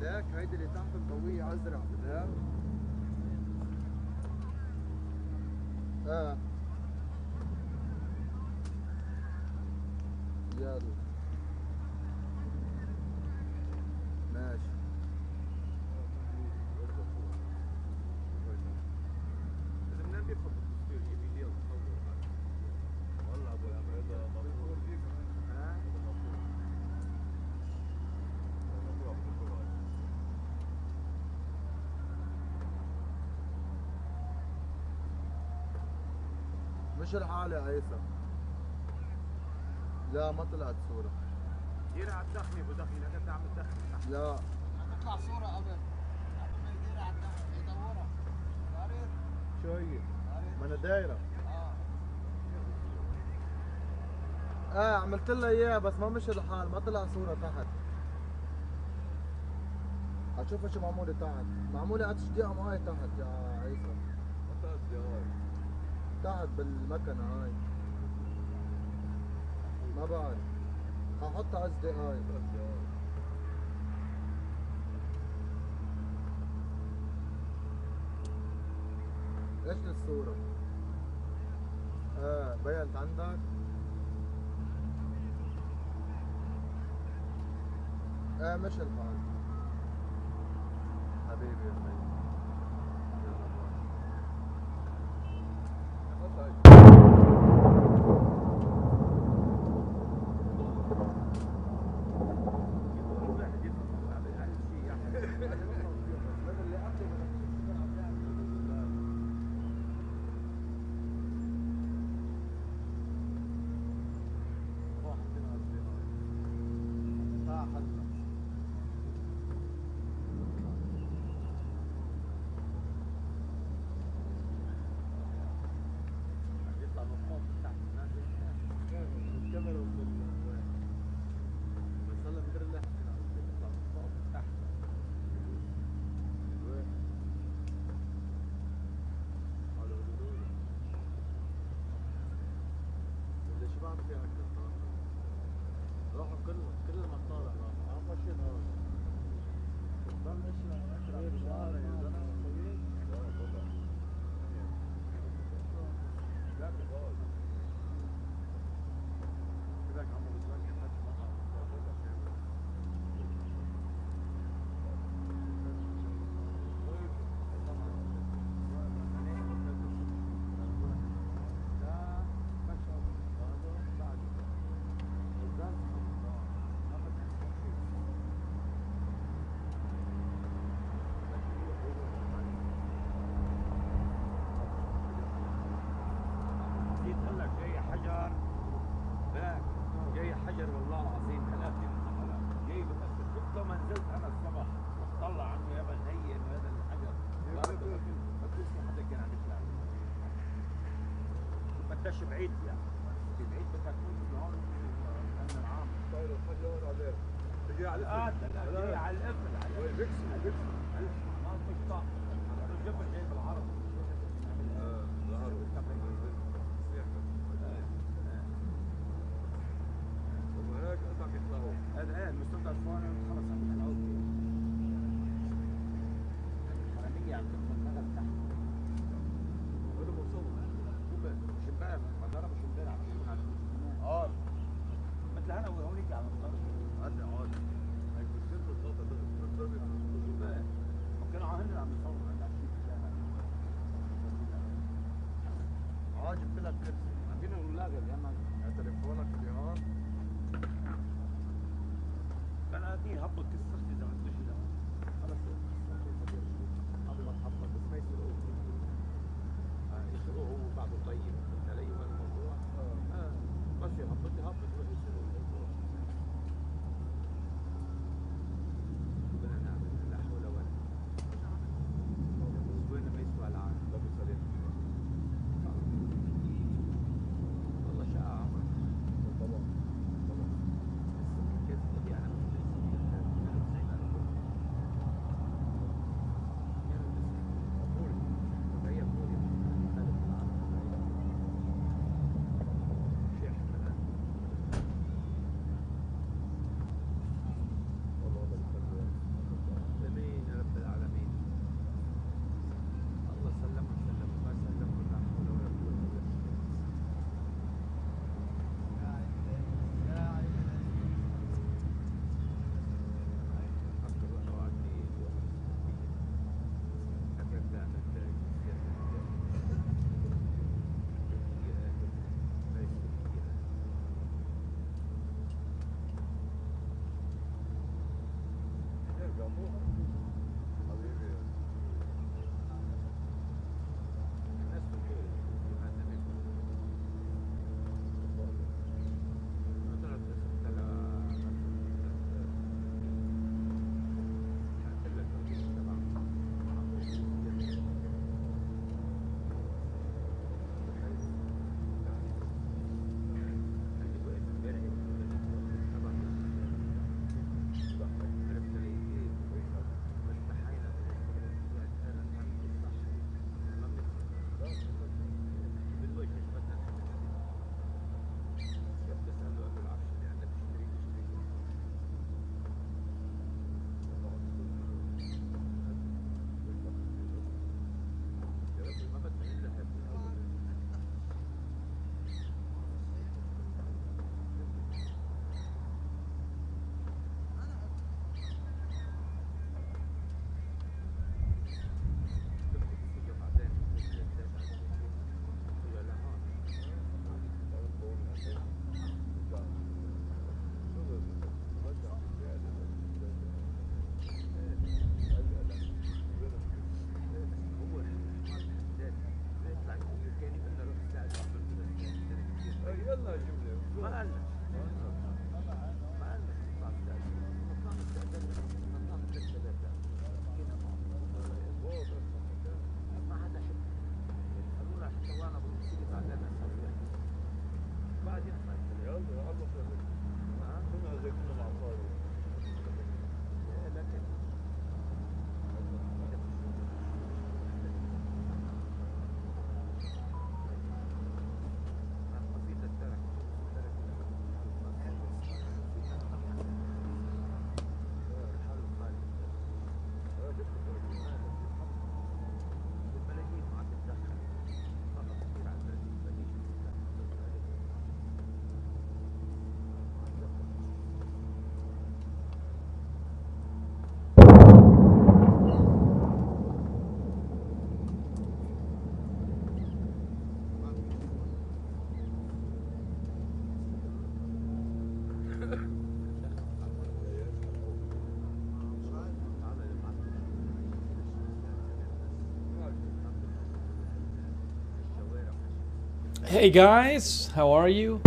بدك هيدي اللي تحت مضوية ازرق بدك؟ يلا ماشي. إذا منين بياخذ التصوير يبي لي أتصور والله أبو العمل هذا مفروض فيك مش الحال يا عيسى. لا ما طلعت صورة. ديرها على الدخنة ابو دخنة انا بدي اعمل دخنة تحت. لا تطلع صورة قبل ما يديرها على الدخل يدورها. عارف؟ شو هي؟ ما انا دايرة. عملت لها اياها بس ما مشي الحال، ما طلع صورة تحت. هتشوفها شو معمولة تحت، معمولة على تشجيع معي تحت يا عيسى. متى قصدي هاي؟ تحت بالمكنة هاي. ما بعرف. هحطها قصدي هاي. ايش الصورة؟ بينت عندك؟ مش الحال. حبيبي يا خيي. جاي حجر والله العظيم ثلاثة من الصحراء جاي بفكر شفت لو ما نزلت انا الصبح وطلع عنه يا بل هي انه هذا الحجر ما بتسمع حدا كان عم يطلع ما بدكش بعيد يعني بعيد بدك تكون في هون الامن العام طاير الحجر عليه تجي على لا جاي على القفل على بيكس ما فيش طاقة الجبل جاي بالعرض ظهر وهناك قطع بيطلعوا هذا المستودع الصغير خلص عم يطلعوا فيه الحرامية عم تدخل نغل تحت هذا مصور مش امبارح ما ضربش امبارح مثل انا وهونيك على الطريق عادي هيك بتصير الخطة كانوا هن عم يصوروا عند جبت لك كرسي. عندنا ولاغ اليمن تليفونك اليوم كان في Hey guys, how are you?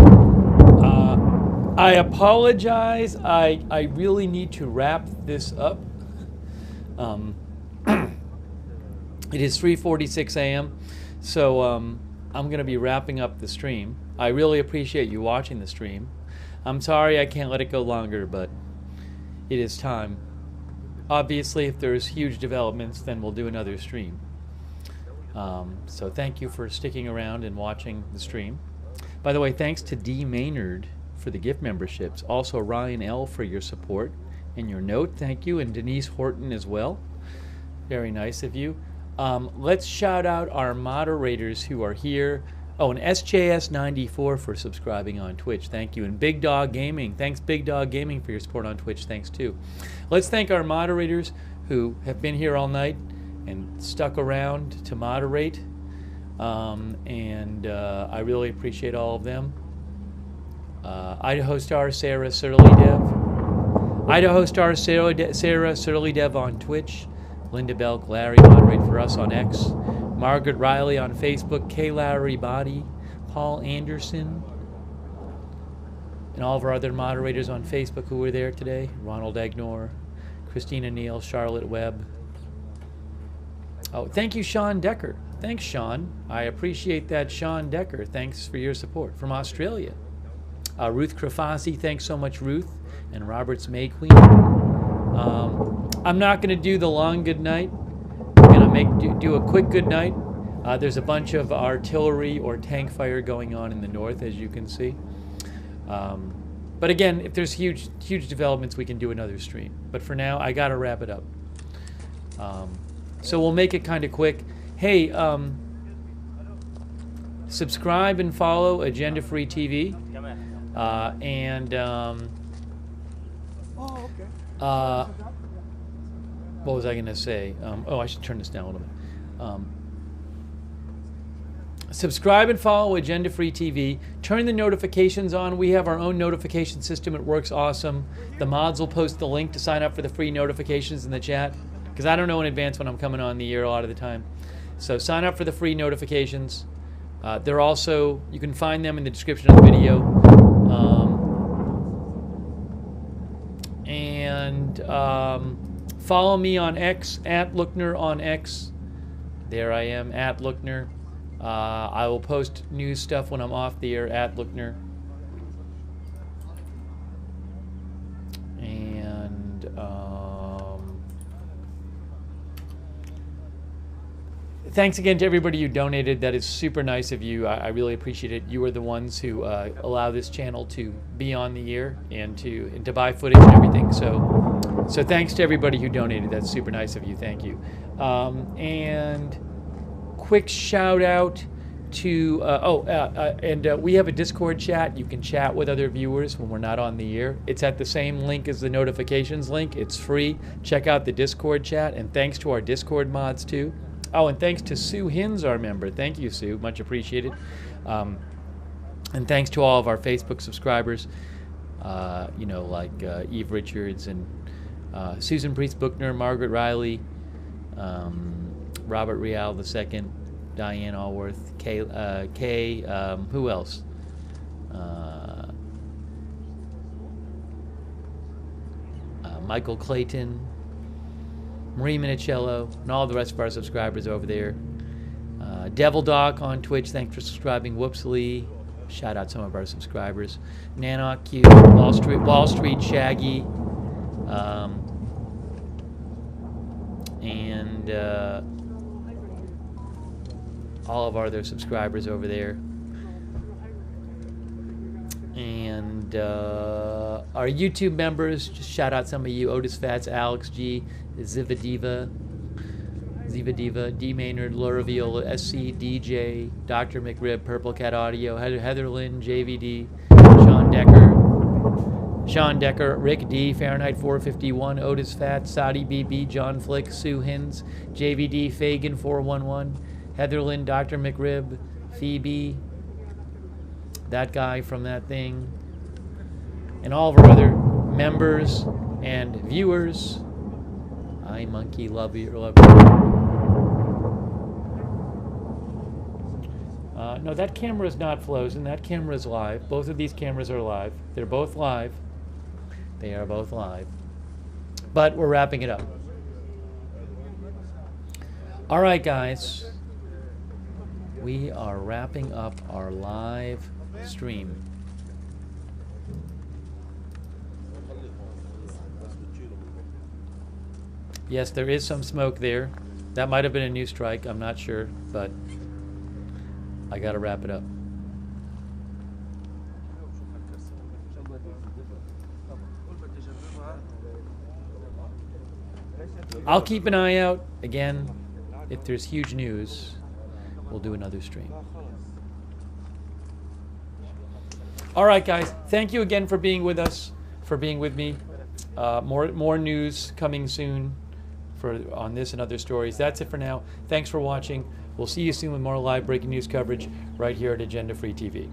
I apologize. I really need to wrap this up. It is 3:46 a.m. So I'm going to be wrapping up the stream. I really appreciate you watching the stream. I'm sorry I can't let it go longer, but it is time. Obviously, if there's huge developments, then we'll do another stream. So thank you for sticking around and watching the stream. By the way, thanks to D. Maynard for the gift memberships. Also Ryan L. for your support and your note. Thank you. And Denise Horton as well. Very nice of you. Let's shout out our moderators who are here. Oh, and SJS94 for subscribing on Twitch. Thank you. And Big Dog Gaming. Thanks, Big Dog Gaming, for your support on Twitch. Thanks, too. Let's thank our moderators who have been here all night and stuck around to moderate. I really appreciate all of them. Idaho Star Sarah Surly Dev. Idaho Star Sarah Surly Dev on Twitch. Linda Belk, Larry, moderate for us on X. Margaret Riley on Facebook. K. Larry Body. Paul Anderson. And all of our other moderators on Facebook who were there today. Ronald Egnor. Christina Neal. Charlotte Webb. Oh, thank you, Sean Decker. Thanks, Sean. I appreciate that, Sean Decker. Thanks for your support. From Australia. Ruth Krafasi. Thanks so much, Ruth. And Robert's May Queen. I'm not going to do the long good night. I'm going to do a quick good night. There's a bunch of artillery or tank fire going on in the north, as you can see. But again, if there's huge developments, we can do another stream. But for now, I got to wrap it up. So we'll make it kind of quick. Hey, subscribe and follow Agenda Free TV. What was I going to say? Oh, I should turn this down a little bit. Subscribe and follow Agenda Free TV. Turn the notifications on. We have our own notification system. It works awesome. The mods will post the link to sign up for the free notifications in the chat, because I don't know in advance when I'm coming on the air a lot of the time. So sign up for the free notifications. They're also, you can find them in the description of the video. Follow me on X, @Lookner on X. There I am, @Lookner. I will post news stuff when I'm off the air, @Lookner. And thanks again to everybody who donated. That is super nice of you. I really appreciate it. You are the ones who allow this channel to be on the air and to buy footage and everything. So thanks to everybody who donated. That's super nice of you. Thank you. And quick shout out to we have a Discord chat. You can chat with other viewers when we're not on the air. It's at the same link as the notifications link. It's free. Check out the Discord chat. And thanks to our Discord mods too. Oh, and thanks to Sue Hins, our member. Thank you, Sue. Much appreciated. And thanks to all of our Facebook subscribers. Like Eve Richards and Susan Priest Bookner, Margaret Riley, Robert Real II, Diane Allworth, Kay, who else? Michael Clayton, Marie Minicello, and all the rest of our subscribers over there. Devil Doc on Twitch, thanks for subscribing. Whoopsly, shout out some of our subscribers. Nanok Q, Wall Street Shaggy, and all of our other subscribers over there. And our YouTube members, just shout out some of you: Otis Fats, Alex G, Zivadiva, D Maynard, Laura Viola, SC, DJ, Dr. McRib, Purple Cat Audio, Heather Lynn, JVD, Sean Decker, Rick D, Fahrenheit 451, Otis Fats, Saudi BB, John Flick, Sue Hins, JVD, Fagan 411, Heather Lynn, Dr. McRib, Phoebe, that guy from that thing, and all of our other members and viewers. Hi, Monkey, love you. No, that camera is not frozen. That camera is live. Both of these cameras are live. They're both live. They are both live. But we're wrapping it up. All right, guys. We are wrapping up our live stream. Yes, there is some smoke there. That might have been a new strike. I'm not sure, but I got to wrap it up. I'll keep an eye out. Again, if there's huge news, we'll do another stream. All right, guys. Thank you again for being with us, for being with me. More news coming soon on this and other stories. That's it for now. Thanks for watching. We'll see you soon with more live breaking news coverage right here at Agenda Free TV.